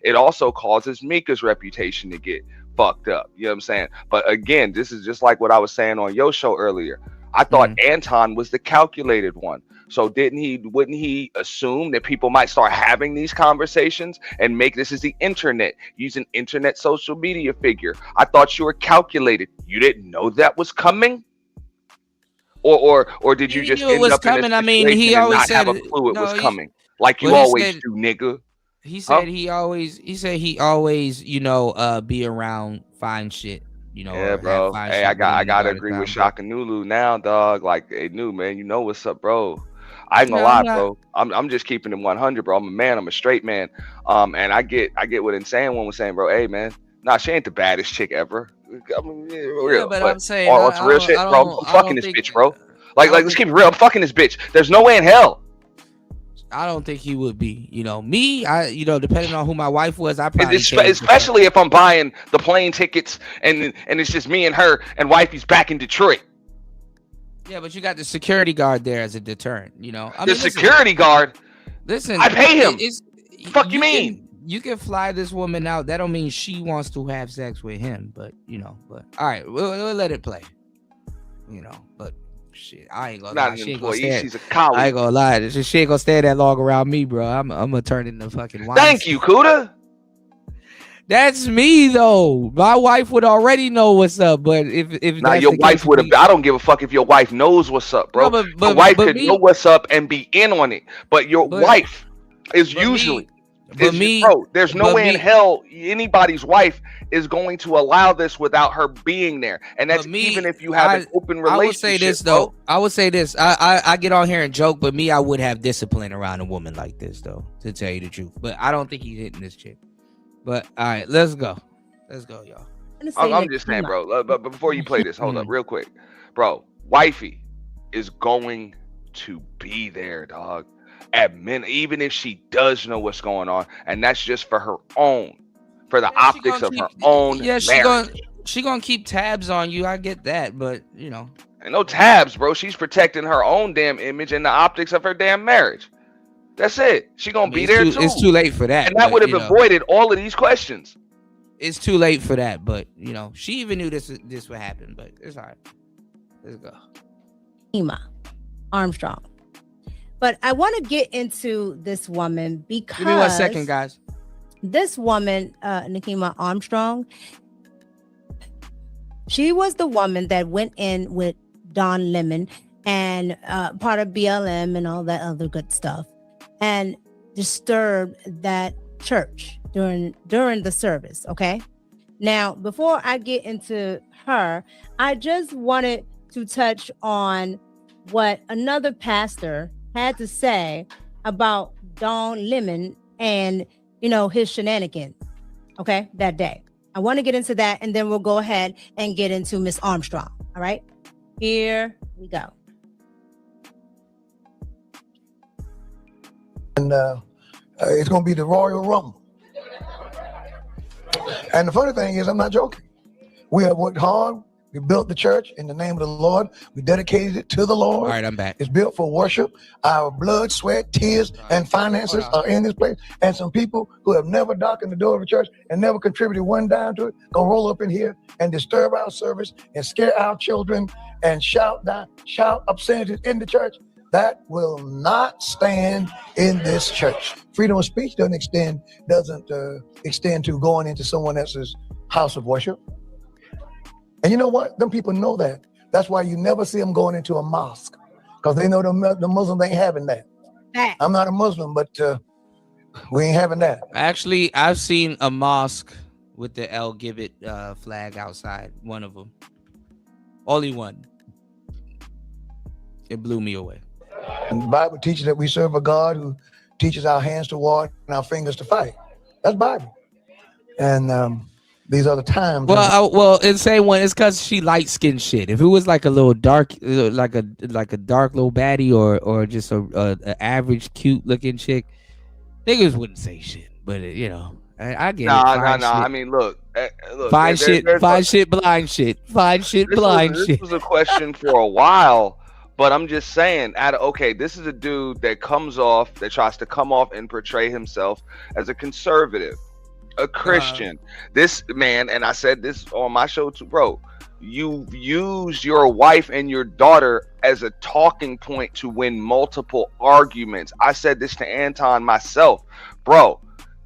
It also causes Mika's reputation to get fucked up. You know what I'm saying? But again, this is just like what I was saying on your show earlier. I thought Anton was the calculated one. So wouldn't he assume that people might start having these conversations and make this as the internet, use an internet social media figure? I thought you were calculated. You didn't know that was coming? Or did you just end up in a situation he and always not said have a clue it was coming? Like you he always said- do, nigga. He said he always be around fine shit. Yeah, bro. Hey, I gotta agree with Shaka Nulu now, dog. Like, hey, new man, you know what's up, bro. I ain't gonna lie, bro. I'm just keeping it 100, bro. I'm a man. I'm a straight man. And I get what Insane One was saying, bro. Hey, man, nah, she ain't the baddest chick ever. I mean, real. But I'm saying, or some real shit, bro. I'm fucking this bitch, bro. Like, let's keep it real. I'm fucking this bitch. There's no way in hell. I don't think he would be. Me, depending on who my wife was, I probably especially if I'm buying the plane tickets and it's just me and her and wifey's back in Detroit. Yeah, but you got the security guard there as a deterrent. Security guard. Listen, I pay him. Fuck you mean? You can fly this woman out. That don't mean she wants to have sex with him. But But all right, we'll let it play. But. Shit, I ain't gonna lie. She's a colleague. I ain't gonna lie. She ain't gonna stay that long around me, bro. I'm gonna turn into fucking wine. Thank you, Kuda. That's me though. My wife would already know what's up, but if now your wife would have. I don't give a fuck if your wife knows what's up, bro. No, your wife could know what's up and be in on it, but your wife is usually. Bro, there's no way in hell anybody's wife is going to allow this without her being there, and that's even if you have an open relationship. I would say this though. I would say this. I get on here and joke, but me, I would have discipline around a woman like this though, to tell you the truth. But I don't think he's hitting this chick. But all right, let's go, y'all. I'm just saying, bro. But before you play this, hold up, real quick, bro. Wifey is going to be there, dog. Even if she does know what's going on, and that's just for her own, for the optics of her own. Yeah, marriage. she gonna keep tabs on you. I get that, but you know, and no tabs, bro. She's protecting her own damn image and the optics of her damn marriage. That's it. She gonna be there too. It's too late for that, and that would have avoided all of these questions. It's too late for that, but you know, she even knew this would happen. But it's all right. Let's go. Ema Armstrong. But I want to get into this woman because give me 1 second, guys. This woman, Nakima Armstrong, she was the woman that went in with Don Lemon and part of BLM and all that other good stuff, and disturbed that church during the service. Okay. Now, before I get into her, I just wanted to touch on what another pastor had to say about Don Lemon and, you know, his shenanigans, okay, that day. I want to get into that, and then we'll go ahead and get into Miss Armstrong, all right? Here we go. And it's going to be the Royal Rumble. And the funny thing is, I'm not joking. We have worked hard. We built the church in the name of the Lord. We dedicated it to the Lord. All right, I'm back. It's built for worship. Our blood, sweat, tears, and finances are in this place. And some people who have never darkened the door of a church and never contributed one dime to it, gonna roll up in here and disturb our service and scare our children and shout obscenities in the church. That will not stand in this church. Freedom of speech doesn't extend to going into someone else's house of worship. And you know what? Them people know that. That's why you never see them going into a mosque, because they know the Muslims ain't having that. I'm not a Muslim, but we ain't having that. Actually, I've seen a mosque with the El Gibbet flag outside. One of them. Only one. It blew me away. And the Bible teaches that we serve a God who teaches our hands to war and our fingers to fight. That's Bible. And these are the times. Well, in the same one, it's because she light skinned shit. If it was like a little dark, like a dark little baddie or just a average cute looking chick, niggas wouldn't say shit. But I get it. Nah. I mean, look. Fine shit, blind shit. Fine shit, blind shit. This was a question for a while, but I'm just saying. This is a dude that tries to come off and portray himself as a conservative. A Christian, this man, and I said this on my show too, bro. You use your wife and your daughter as a talking point to win multiple arguments. I said this to Anton myself, bro.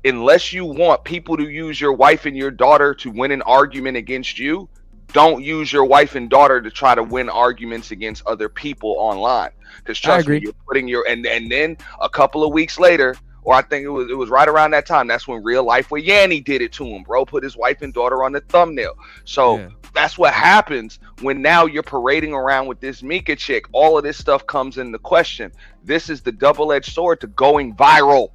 Unless you want people to use your wife and your daughter to win an argument against you, don't use your wife and daughter to try to win arguments against other people online. Because trust me, you're putting and then a couple of weeks later. Or I think it was right around that time. That's when Real Life with Yanni did it to him, bro. Put his wife and daughter on the thumbnail. So that's what happens when now you're parading around with this Mika chick. All of this stuff comes into question. This is the double-edged sword to going viral.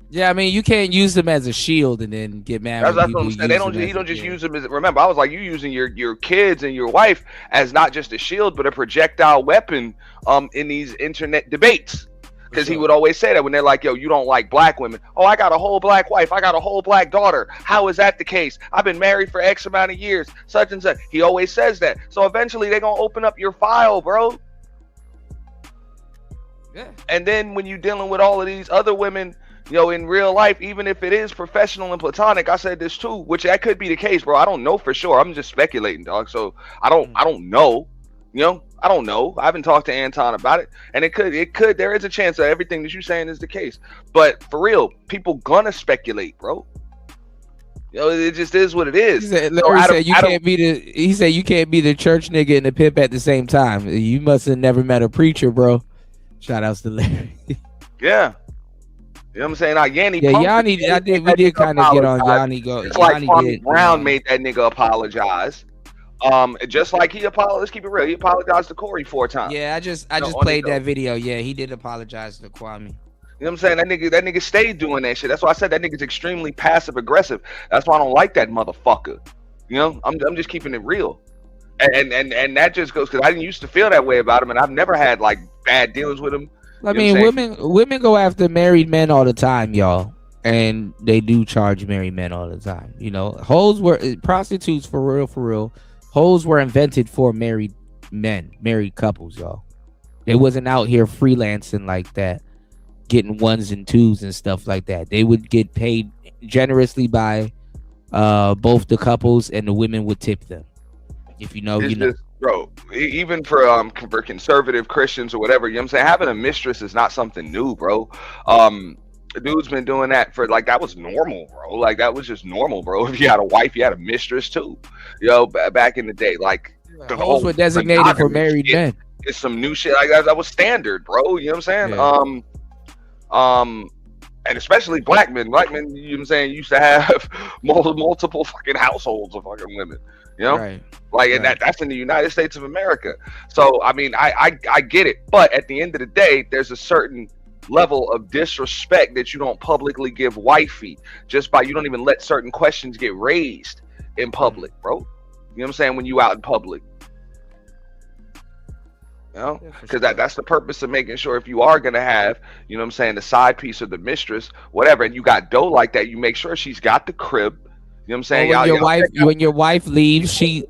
Yeah, I mean, you can't use them as a shield and then get mad. That's what I'm saying. He don't just use them as. Remember, I was like, you using your kids and your wife as not just a shield, but a projectile weapon in these internet debates. Because he would always say that when they're like, yo, you don't like black women. Oh, I got a whole black wife. I got a whole black daughter. How is that the case? I've been married for X amount of years, such and such. He always says that. So eventually they're going to open up your file, bro. Yeah. And then when you're dealing with all of these other women, in real life, even if it is professional and platonic, I said this too, which that could be the case, bro. I don't know for sure. I'm just speculating, dog. So I don't know. I don't know. I haven't talked to Anton about it, and it could. There is a chance that everything that you're saying is the case. But for real, people gonna speculate, bro. You know, it just is what it is. He said, Larry said you can't be the. He said you can't be the church nigga and the pimp at the same time. You must have never met a preacher, bro. Shout outs to Larry. Yeah. You know what I'm saying? Yanni. Yeah, Yanni. We did kind of get on Yanni. It's like Kwame Brown made that nigga apologize. Just like he apologized. Let's keep it real. He apologized to Corey 4 times. Yeah, I just played that video. Yeah, he did apologize to Kwame. You know what I'm saying? That nigga stayed doing that shit. That's why I said that nigga's extremely passive aggressive. That's why I don't like that motherfucker. You know, I'm just keeping it real. And that just goes because I didn't used to feel that way about him, and I've never had like bad dealings with him. I mean, women go after married men all the time, y'all, and they do charge married men all the time. You know, prostitutes for real. Hoes were invented for married men, married couples, y'all. They wasn't out here freelancing like that, getting 1s and 2s and stuff like that. They would get paid generously by both the couples, and the women would tip them. If you know, you know. Bro, even for conservative Christians or whatever, you know what I'm saying? Having a mistress is not something new, bro. The dude's been doing that for like that was normal, bro. Like that was just normal, bro. If you had a wife, you had a mistress too. You know, back in the day, like the hoes were designated for married men. It's some new shit like that was standard, bro. You know what I'm saying? Yeah. And especially black men. Black men, you know what I'm saying, used to have multiple fucking households of fucking women. You know, right. Like, and that's in the United States of America. So, I mean, I get it. But at the end of the day, there's a certain level of disrespect that you don't publicly give wifey just by you don't even let certain questions get raised in public, bro. You know what I'm saying? When you out in public. You know, because that's the purpose of making sure if you are going to have, you know what I'm saying, the side piece or the mistress, whatever, and you got dough like that, you make sure she's got the crib. You know what I'm saying? When your wife leaves, she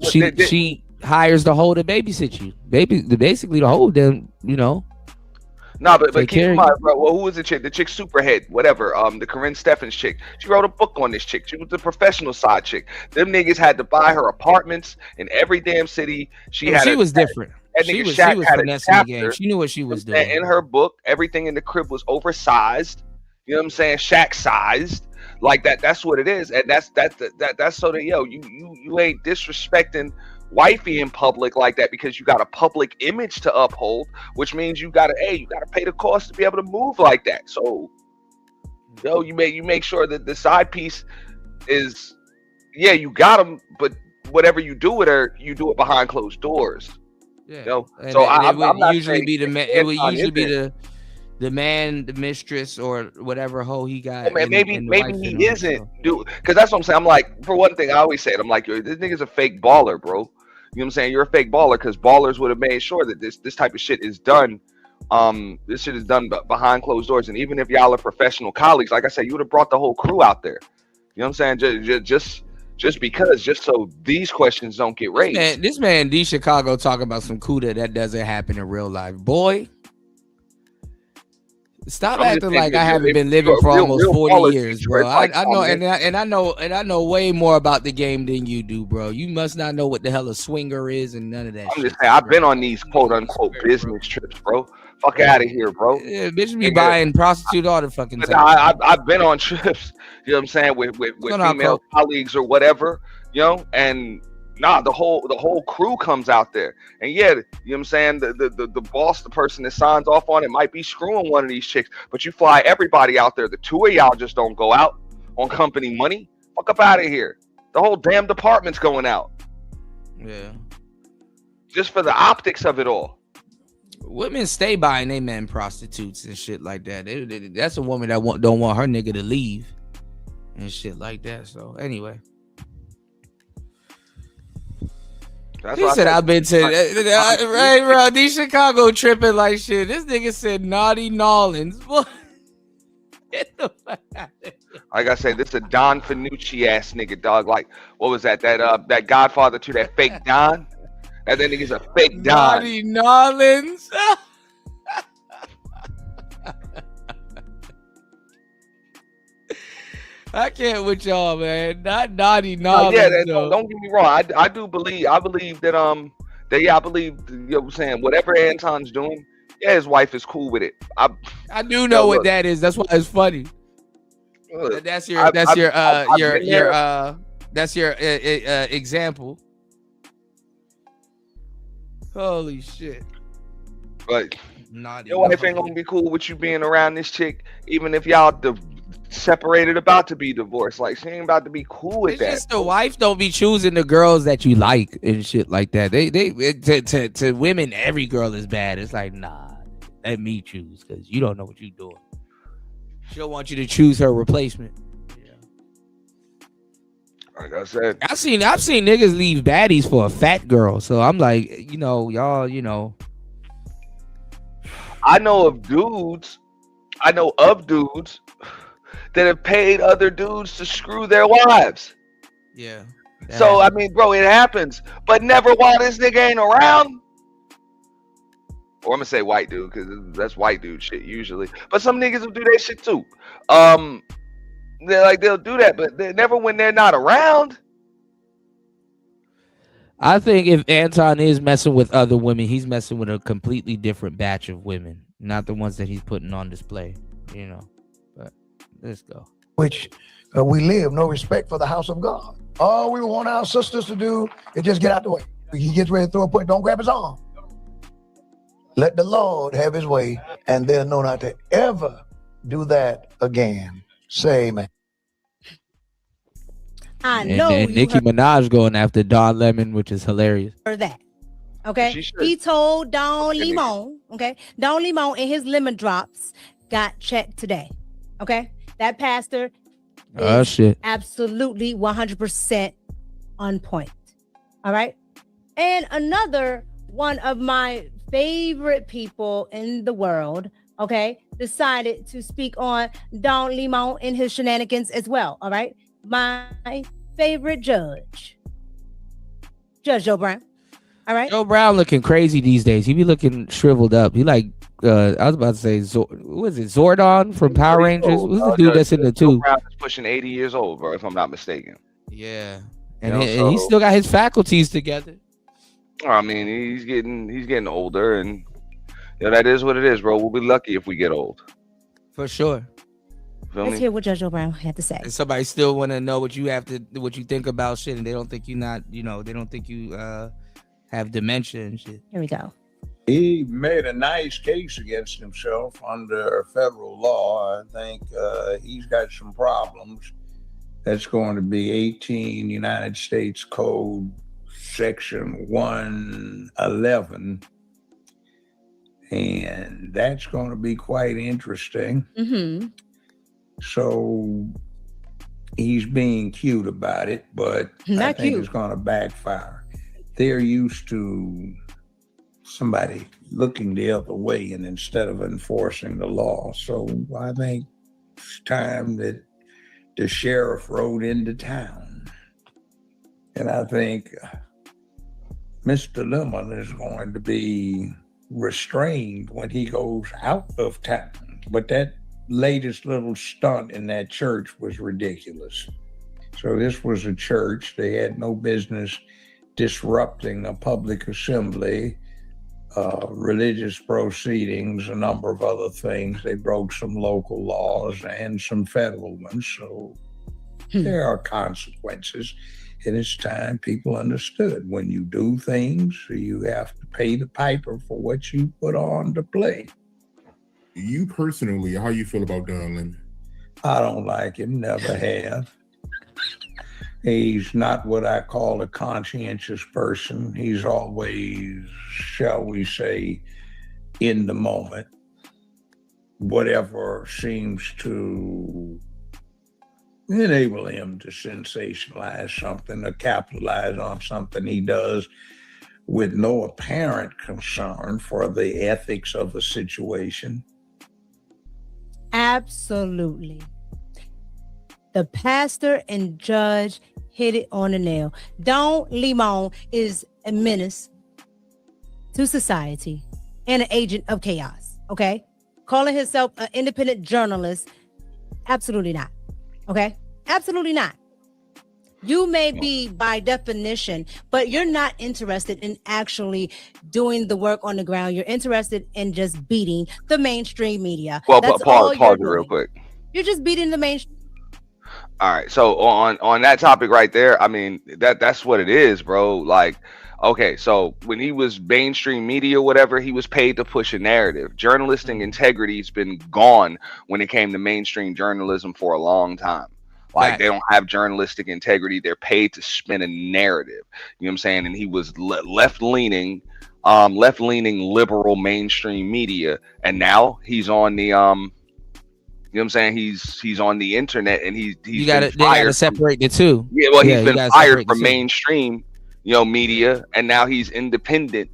hires the hoe to babysit you. Basically the hoe, then, you know. No, but keep in mind, bro. Well, who was the chick? The chick Superhead, whatever. The Corinne Steffens chick. She wrote a book on this chick. She was the professional side chick. Them niggas had to buy her apartments in every damn city. She was different. She was finessing the game. She knew what she was doing. In her book, everything in the crib was oversized. You know what I'm saying? Shaq sized. Like that. That's what it is, and that's so that you ain't disrespecting wifey in public like that because you got a public image to uphold, which means you gotta pay the cost to be able to move like that. So, you make sure that the side piece is, you got them, but whatever you do with her, you do it behind closed doors. Yeah. So it would usually be the man, the mistress, or whatever hoe he got. Maybe he isn't, dude. Because that's what I'm saying. I'm like, for one thing, I always say it. I'm like, this nigga's a fake baller, bro. You know what I'm saying? You're a fake baller because ballers would have made sure that this type of shit is done. This shit is done behind closed doors. And even if y'all are professional colleagues, like I said, you would have brought the whole crew out there. You know what I'm saying? Just so these questions don't get raised. This man D Chicago talking about some CUDA that doesn't happen in real life. Boy, stop acting like I haven't been living for almost 40 years, bro. I know, and I know way more about the game than you do, bro. You must not know what the hell a swinger is and none of that. I'm just saying, I've been on these quote unquote business trips, bro. Fuck out of here, bro. Yeah, bitch be buying prostitute all the fucking time. I've been on trips, you know what I'm saying, with female colleagues or whatever, you know, and the whole crew comes out there. And you know what I'm saying, the boss, the person that signs off on it might be screwing one of these chicks, but you fly everybody out there. The two of y'all just don't go out on company money. Fuck up out of here. The whole damn department's going out. Yeah. Just for the optics of it all. Women stay buying they men prostitutes and shit like that. That's a woman that don't want her nigga to leave and shit like that. So anyway, he said I've been to right, bro. These Chicago tripping like shit. This nigga said naughty Nolans. Get the fuck out of here. Like I said, this is a Don Fanucci ass nigga, dog. Like what was that? That Godfather 2, that fake Don. That nigga's a fake Don. Naughty Nolans. I can't with y'all, man. Not naughty Nolans. Don't get me wrong. I believe that I believe, you know what I'm saying, whatever Anton's doing, his wife is cool with it. I do know what that is. That's why it's funny. That's your example. Holy shit. But Naughty. your wife ain't gonna be cool with you being around this chick, even if y'all separated, about to be divorced. Like, she ain't about to be cool with It's that. just the wife don't be choosing the girls that you like and shit like that. To women, every girl is bad. It's like, nah, let me choose because you don't know what you're doing. She'll want you to choose her replacement. Like I said, I've seen niggas leave baddies for a fat girl. So I'm like, y'all, I know of dudes that have paid other dudes to screw their wives. Yeah. So I mean, bro, it happens, but never while this nigga ain't around. Or I'm gonna say white dude because that's white dude shit usually. But some niggas will do that shit too. They'll do that, but they never when they're not around. I think if Anton is messing with other women, he's messing with a completely different batch of women, not the ones that he's putting on display. But let's go. Which we live, no respect for the house of God. All we want our sisters to do is just get out the way. He gets ready to throw a point, don't grab his arm. Let the Lord have his way, and they'll know not to ever do that again. Say amen. I know and you Nicki Minaj going after Don Lemon, which is hilarious. heard that. Okay. He told Don Lemon, okay? Don Lemon and his lemon drops got checked today. Okay. That pastor Oh shit. absolutely 100% on point. All right. And another one of my favorite people in the world, okay, decided to speak on Don Lemon and his shenanigans as well. All right. My favorite Judge Joe Brown. All right. Joe Brown looking crazy these days. He be looking shriveled up. He like I was about to say what is it, Zordon from Power Rangers? Who's the dude that's in the Joe two? Brown is pushing 80 years old, bro, if I'm not mistaken. Yeah. And he still got his faculties together. I mean, he's getting older, and that is what it is, bro. We'll be lucky if we get old. For sure. Feel Let's me? hear what Judge Joe Brown had to say. And somebody still want to know what you think about shit, and they don't think you they don't think you have dementia and shit. Here we go. He made a nice case against himself under federal law. I think he's got some problems. That's going to be 18 United States Code Section 111. And that's going to be quite interesting. Mm-hmm. So he's being cute about it, but I think it's going to backfire. They're used to somebody looking the other way and instead of enforcing the law. So I think it's time that the sheriff rode into town. And I think Mr. Lemon is going to be restrained when he goes out of town. But that latest little stunt in that church was ridiculous. So this was a church. They had no business disrupting a public assembly, religious proceedings, a number of other things. They broke some local laws and some federal ones. So there are consequences. And it's time people understood when you do things, you have to pay the piper for what you put on to play. You personally, how you feel about Don Lemon? I don't like him, never have. He's not what I call a conscientious person. He's always, shall we say, in the moment. Whatever seems to enable him to sensationalize something or capitalize on something he does with no apparent concern for the ethics of the situation. Absolutely. The pastor and judge hit it on the nail. Don Lemon is a menace to society and an agent of chaos. Okay. Calling himself an independent journalist. Absolutely not. Okay. Absolutely not. You may be by definition, but you're not interested in actually doing the work on the ground. You're interested in just beating the mainstream media. Well, That's pause all it real quick. You're just beating the mainstream. All right. So on that topic right there, I mean that's what it is, bro. Like, okay, so when he was mainstream media, whatever, he was paid to push a narrative. Journalistic integrity's been gone when it came to mainstream journalism for a long time. Like, they don't have journalistic integrity. They're paid to spin a narrative. You know what I'm saying? And he was left-leaning liberal mainstream media, and now he's on the you know what I'm saying? He's on the internet, and he's they gotta separate the two. Yeah, well, he's been fired from mainstream, media, and now he's independent,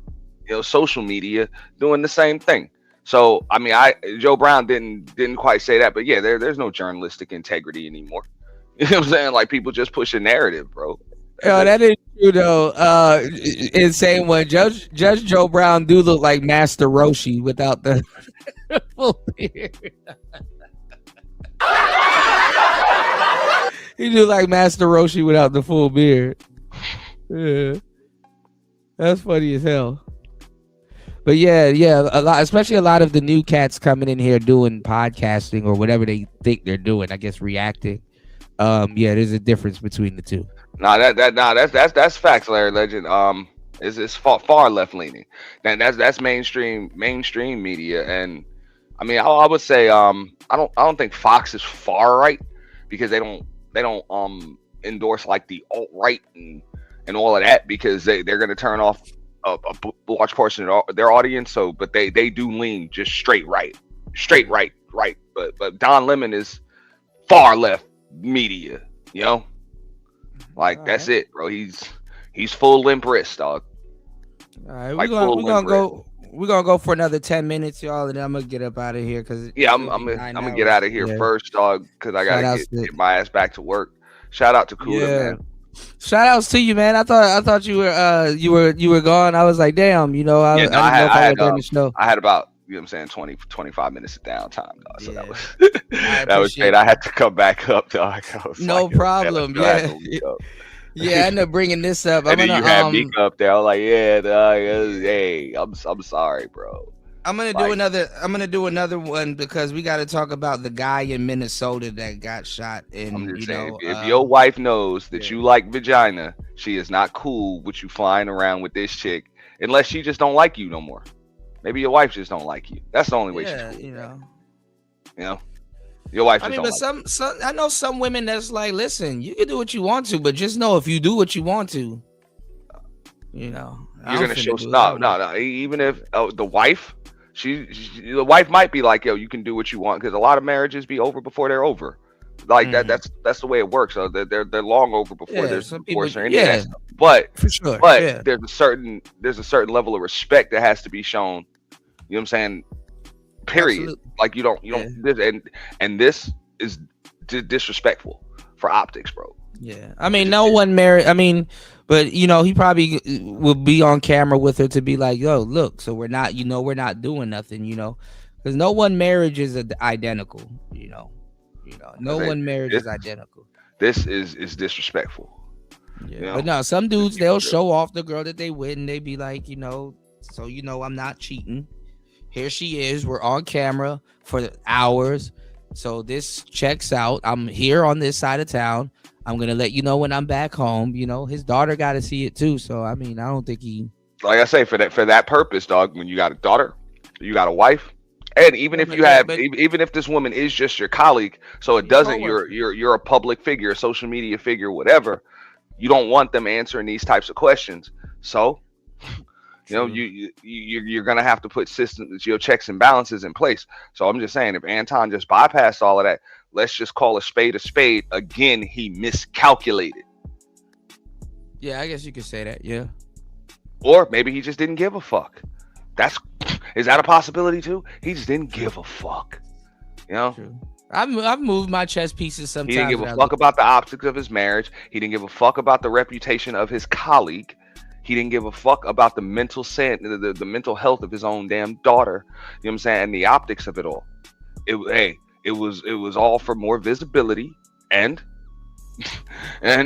social media, doing the same thing. So I mean, Joe Brown didn't quite say that, but yeah, there's no journalistic integrity anymore. You know what I'm saying? Like, people just push a narrative, bro. Yo, that is true though. Insane one. Judge Joe Brown do look like Master Roshi without the full beard. He do like Master Roshi without the full beard. Yeah, that's funny as hell. But yeah, especially a lot of the new cats coming in here doing podcasting or whatever they think they're doing. I guess reacting. There's a difference between the two. That's facts, Larry Legend. It's far left leaning. That's mainstream media, and I mean, I would say I don't think Fox is far right, because they don't endorse like the alt right and all of that, because they're gonna turn off a large portion of their audience. So, but they do lean just straight right. But Don Lemon is far left media, like that's it, bro. He's full limp wrist, dog. All right, we're gonna go for another 10 minutes, y'all, and I'm gonna get up out of here because I'm gonna get out of here first, dog, because I gotta get my ass back to work. Shout out to Kuda, man. Shout outs to you, man. I thought you were gone. I was like, damn, I didn't know if I was on the show. I had about 25 minutes of downtime, dog. So that was that was great. I had to come back up, dog. No problem. Yeah, I ended up bringing this up. And then you had me up there. I was like, yeah, dog, hey, I'm sorry, bro. I'm gonna do another one because we got to talk about the guy in Minnesota that got shot. And if your wife knows that you like vagina, she is not cool with you flying around with this chick, unless she just don't like you no more. Maybe your wife just don't like you. That's the only way she's cool. Your wife just some I know some women that's like, listen, you can do what you want to, but just know if you do what you want to, you're gonna show no. Even if the wife, the wife might be like, yo, you can do what you want, because a lot of marriages be over before they're over. Like that's the way it works. So they're long over before there's divorce or anything. But for sure, there's a certain level of respect that has to be shown. You know what I'm saying? Period. Absolutely. Like you don't and this is disrespectful for optics, bro. Yeah. I mean, no one married. I mean, but he probably will be on camera with her to be like, yo, look, so we're not doing nothing, because no one marriage is identical, no one marriage is identical. This is disrespectful. Yeah. But no, some dudes, they'll show off the girl that they with, and they be like, so I'm not cheating. Here she is. We're on camera for hours. So this checks out. I'm here on this side of town. I'm going to let you know when I'm back home. His daughter got to see it too. So, I mean, I don't think he... Like I say, for that purpose, dog, when you got a daughter, you got a wife, and even if you have, even if this woman is just your colleague, so it doesn't, you're a public figure, a social media figure, whatever, you don't want them answering these types of questions. So... you're gonna have to put systems, checks and balances in place. So I'm just saying, if Anton just bypassed all of that, let's just call a spade a spade. Again, he miscalculated. Yeah, I guess you could say that. Yeah. Or maybe he just didn't give a fuck. Is that a possibility too? He just didn't give a fuck. True. I've moved my chess pieces sometimes. He didn't give a fuck about the optics of his marriage. He didn't give a fuck about the reputation of his colleague. He didn't give a fuck about the mental the mental health of his own damn daughter. You know what I'm saying? And the optics of it all. It was all for more visibility and as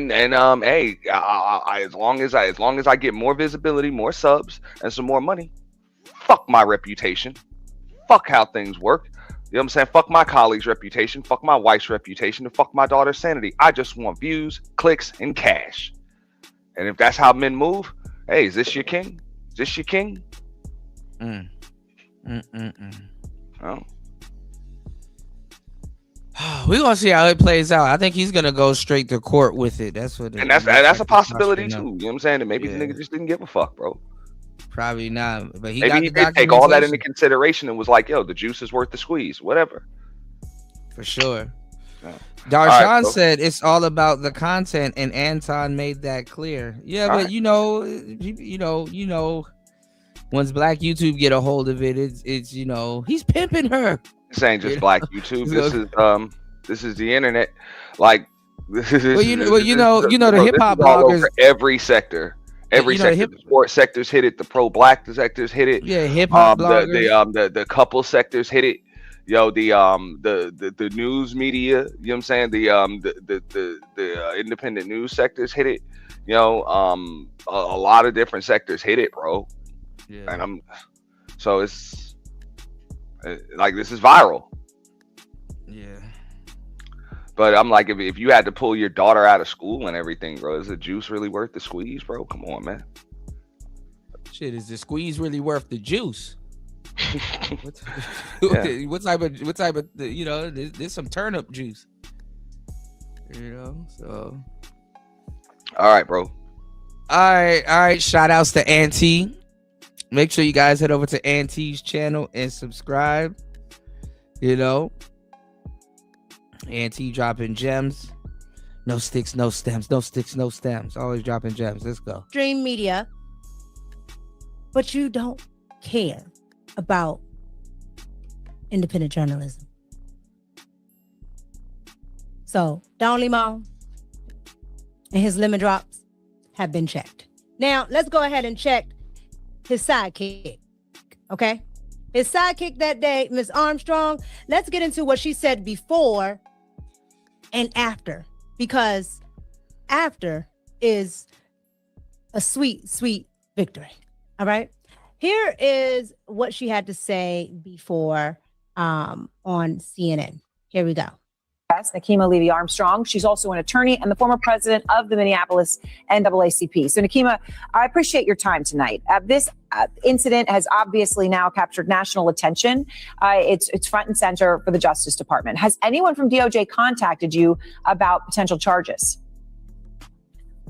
long as I get more visibility, more subs, and some more money, fuck my reputation. Fuck how things work. You know what I'm saying? Fuck my colleague's reputation, fuck my wife's reputation, and fuck my daughter's sanity. I just want views, clicks, and cash. And if that's how men move, hey, is this your king? Is this your king? Oh. We're gonna see how it plays out. I think he's gonna go straight to court with it. That's what. And that's a possibility too. You know what I'm saying? And maybe the nigga just didn't give a fuck, bro. Probably not. But he maybe he did take all that into consideration and was like, "Yo, the juice is worth the squeeze." Whatever. For sure. Yeah. Darshan said it's all about the content, and Anton made that clear. Yeah, all but right. you know, once Black YouTube get a hold of it, it's he's pimping her. This ain't just Black YouTube. This is the internet. Like this is. Well, the hip hop bloggers. Every sector. Every sector, the sports sectors hit it. The pro-black sectors hit it. Yeah, hip hop bloggers. The couple sectors hit it. Yo, the news media. You know what I'm saying? The independent news sectors hit it. You know, a lot of different sectors hit it, bro. Yeah. And so it's like this is viral. Yeah. But I'm like, if you had to pull your daughter out of school and everything, bro, is the juice really worth the squeeze, bro? Come on, man. Shit, is the squeeze really worth the juice? What type of there's some turnip juice. So. All right, bro. All right. Shout outs to Auntie. Make sure you guys head over to Auntie's channel and subscribe. Auntie dropping gems. No sticks, no stems. No sticks, no stems. Always dropping gems. Let's go. Stream media, but you don't care about independent journalism. So Don Limon and his lemon drops have been checked. Now let's go ahead and check his sidekick. Okay? His sidekick that day, Miss Armstrong. Let's get into what she said before and after, because after is a sweet, sweet victory. All right. Here is what she had to say before on CNN. Here we go. Nekima Levy Armstrong. She's also an attorney and the former president of the Minneapolis NAACP. So, Nekima, I appreciate your time tonight. This incident has obviously now captured national attention. It's front and center for the Justice Department. Has anyone from DOJ contacted you about potential charges?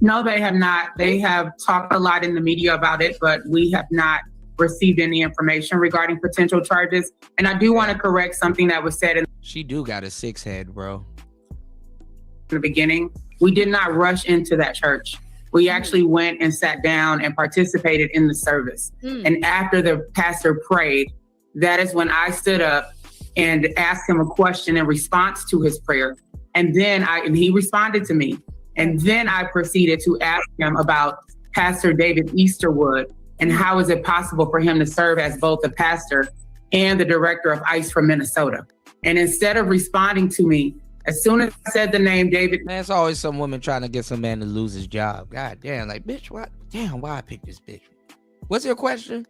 No, they have not. They have talked a lot in the media about it, but we have not received any information regarding potential charges. And I do want to correct something that was said in she do got a 6 head, bro. In the beginning, we did not rush into that church. We actually went and sat down and participated in the service. And after the pastor prayed, that is when I stood up and asked him a question in response to his prayer. And then he responded to me. And then I proceeded to ask him about Pastor David Easterwood and how is it possible for him to serve as both the pastor and the director of ICE from Minnesota. And instead of responding to me, as soon as I said the name David. Man, it's always some woman trying to get some man to lose his job. God damn, like, bitch, what? Damn, why I picked this bitch? What's your question?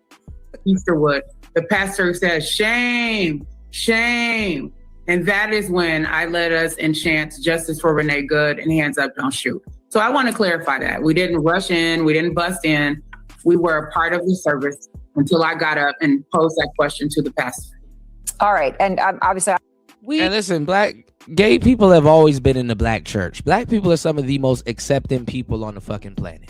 Easterwood, the pastor says, shame, shame. And that is when I led us in chants, justice for Renee Good and hands up, don't shoot. So I want to clarify that. We didn't rush in. We didn't bust in. We were a part of the service until I got up and posed that question to the pastor. All right. And obviously, and listen, gay people have always been in the black church. Black people are some of the most accepting people on the fucking planet.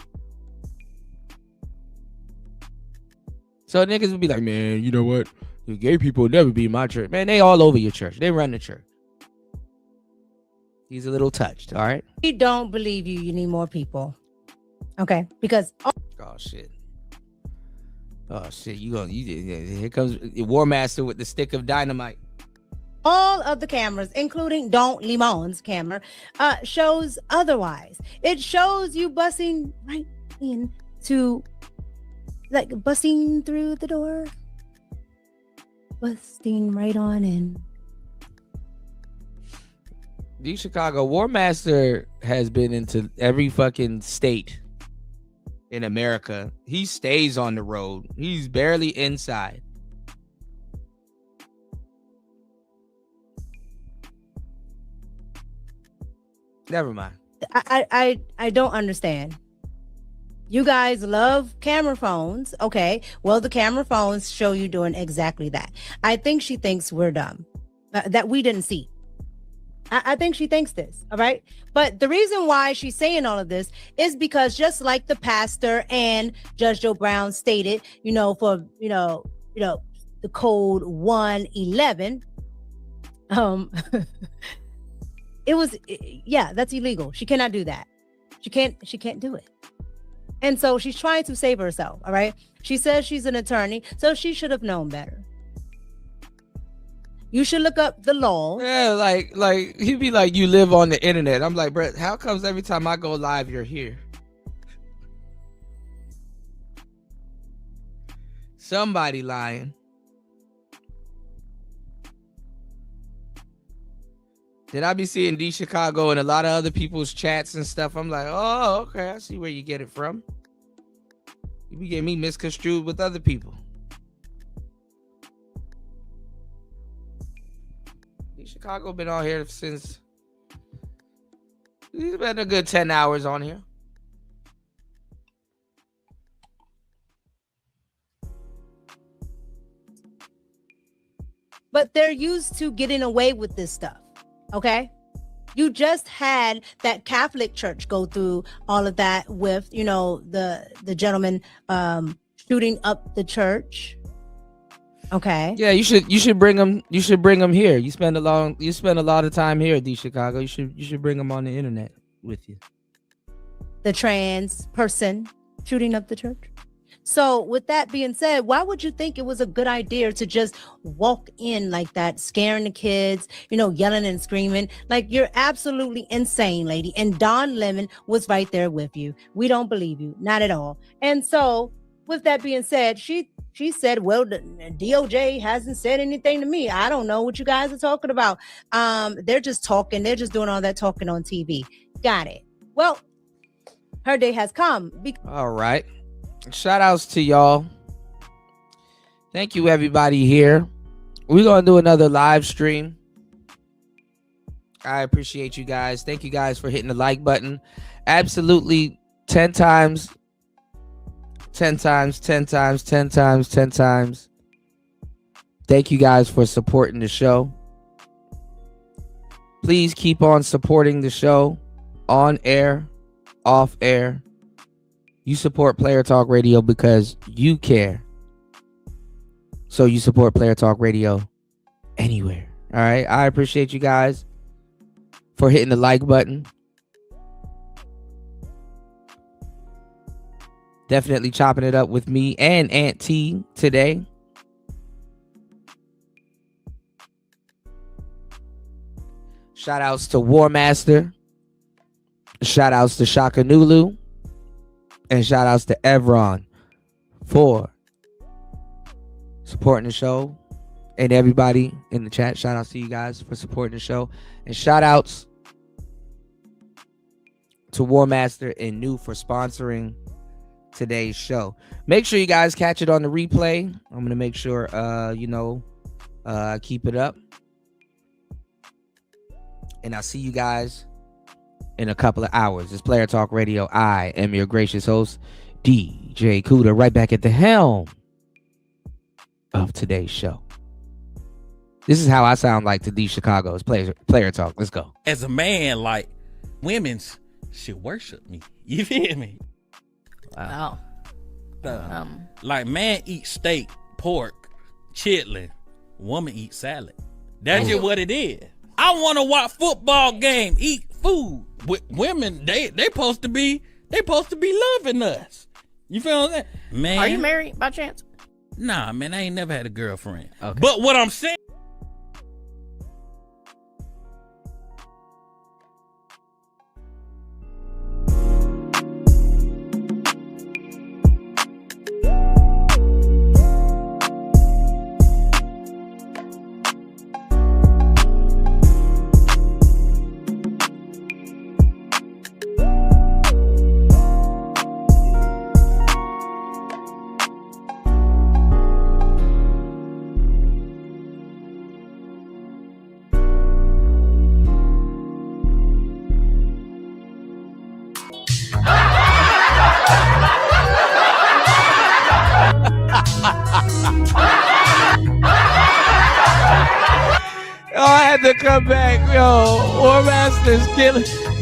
So niggas would be like, man, you know what? The gay people will never be in my church. Man, they all over your church. They run the church. He's a little touched, all right? We don't believe you. You need more people. Okay? Because... Oh, shit. Oh, shit. Here comes War Master with the stick of dynamite. All of the cameras, including Don Limon's camera, shows otherwise. It shows you busting right into, like, busting through the door. Busting right on in. The Chicago War Master has been into every fucking state in America. He stays on the road. He's barely inside. Never mind. I don't understand. You guys love camera phones. Okay. Well, the camera phones show you doing exactly that. I think she thinks we're dumb, that we didn't see. I think she thinks this. All right. But the reason why she's saying all of this is because just like the pastor and Judge Joe Brown stated, for, the code 111, it was, that's illegal. She cannot do that. She can't do it. And so she's trying to save herself. All right. She says she's an attorney, so she should have known better. You should look up the law. Yeah, like he'd be like, you live on the internet. I'm like, Brett, how comes every time I go live, you're here? Somebody lying. Then I be seeing D Chicago and a lot of other people's chats and stuff. I'm like, oh, okay, I see where you get it from. You be getting me misconstrued with other people. D Chicago been on here since, he's been a good 10 hours on here. But they're used to getting away with this stuff. Okay. You just had that Catholic church go through all of that with, the gentleman shooting up the church. Okay. Yeah, you should bring him. You should bring him here. You spend a lot of time here at D Chicago. You should bring him on the internet with you. The trans person shooting up the church. So with that being said, why would you think it was a good idea to just walk in like that, scaring the kids, yelling and screaming? Like, you're absolutely insane, lady. And Don Lemon was right there with you. We don't believe you. Not at all. And so with that being said, she said, well, the DOJ hasn't said anything to me. I don't know what you guys are talking about. They're just talking. They're just doing all that talking on TV. Got it. Well, her day has come. All right. Shout outs to y'all. Thank you, everybody here. We're going to do another live stream. I appreciate you guys. Thank you guys for hitting the like button. Absolutely 10 times. 10 times, 10 times, 10 times, 10 times. Thank you guys for supporting the show. Please keep on supporting the show on air, off air. You support Player Talk Radio because you care. So you support Player Talk Radio anywhere. All right. I appreciate you guys for hitting the like button. Definitely chopping it up with me and Aunt T today. Shout outs to War Master. Shout outs to Shaka Nulu. And shout outs to Evron for supporting the show. And everybody in the chat, shout outs to you guys for supporting the show. And shout outs to War Master and New for sponsoring today's show. Make sure you guys catch it on the replay. I'm going to make sure, keep it up. And I'll see you guys in a couple of hours. It's Player Talk Radio. I am your gracious host, DJ Kuda, right back at the helm of today's show. This is how I sound like to these Chicago's Player Talk. Let's go. As a man, like, women's should worship me. You feel me? Wow. Like, man eat steak, pork, chitlin. Woman eat salad. That's just what it is. I want to watch football game, eat food. With women, they supposed to be loving us. You feel what I'm saying? Man, Are you married by chance? Nah, man, I ain't never had a girlfriend. Okay. But what I'm saying, had to come back, yo. War Master's killing.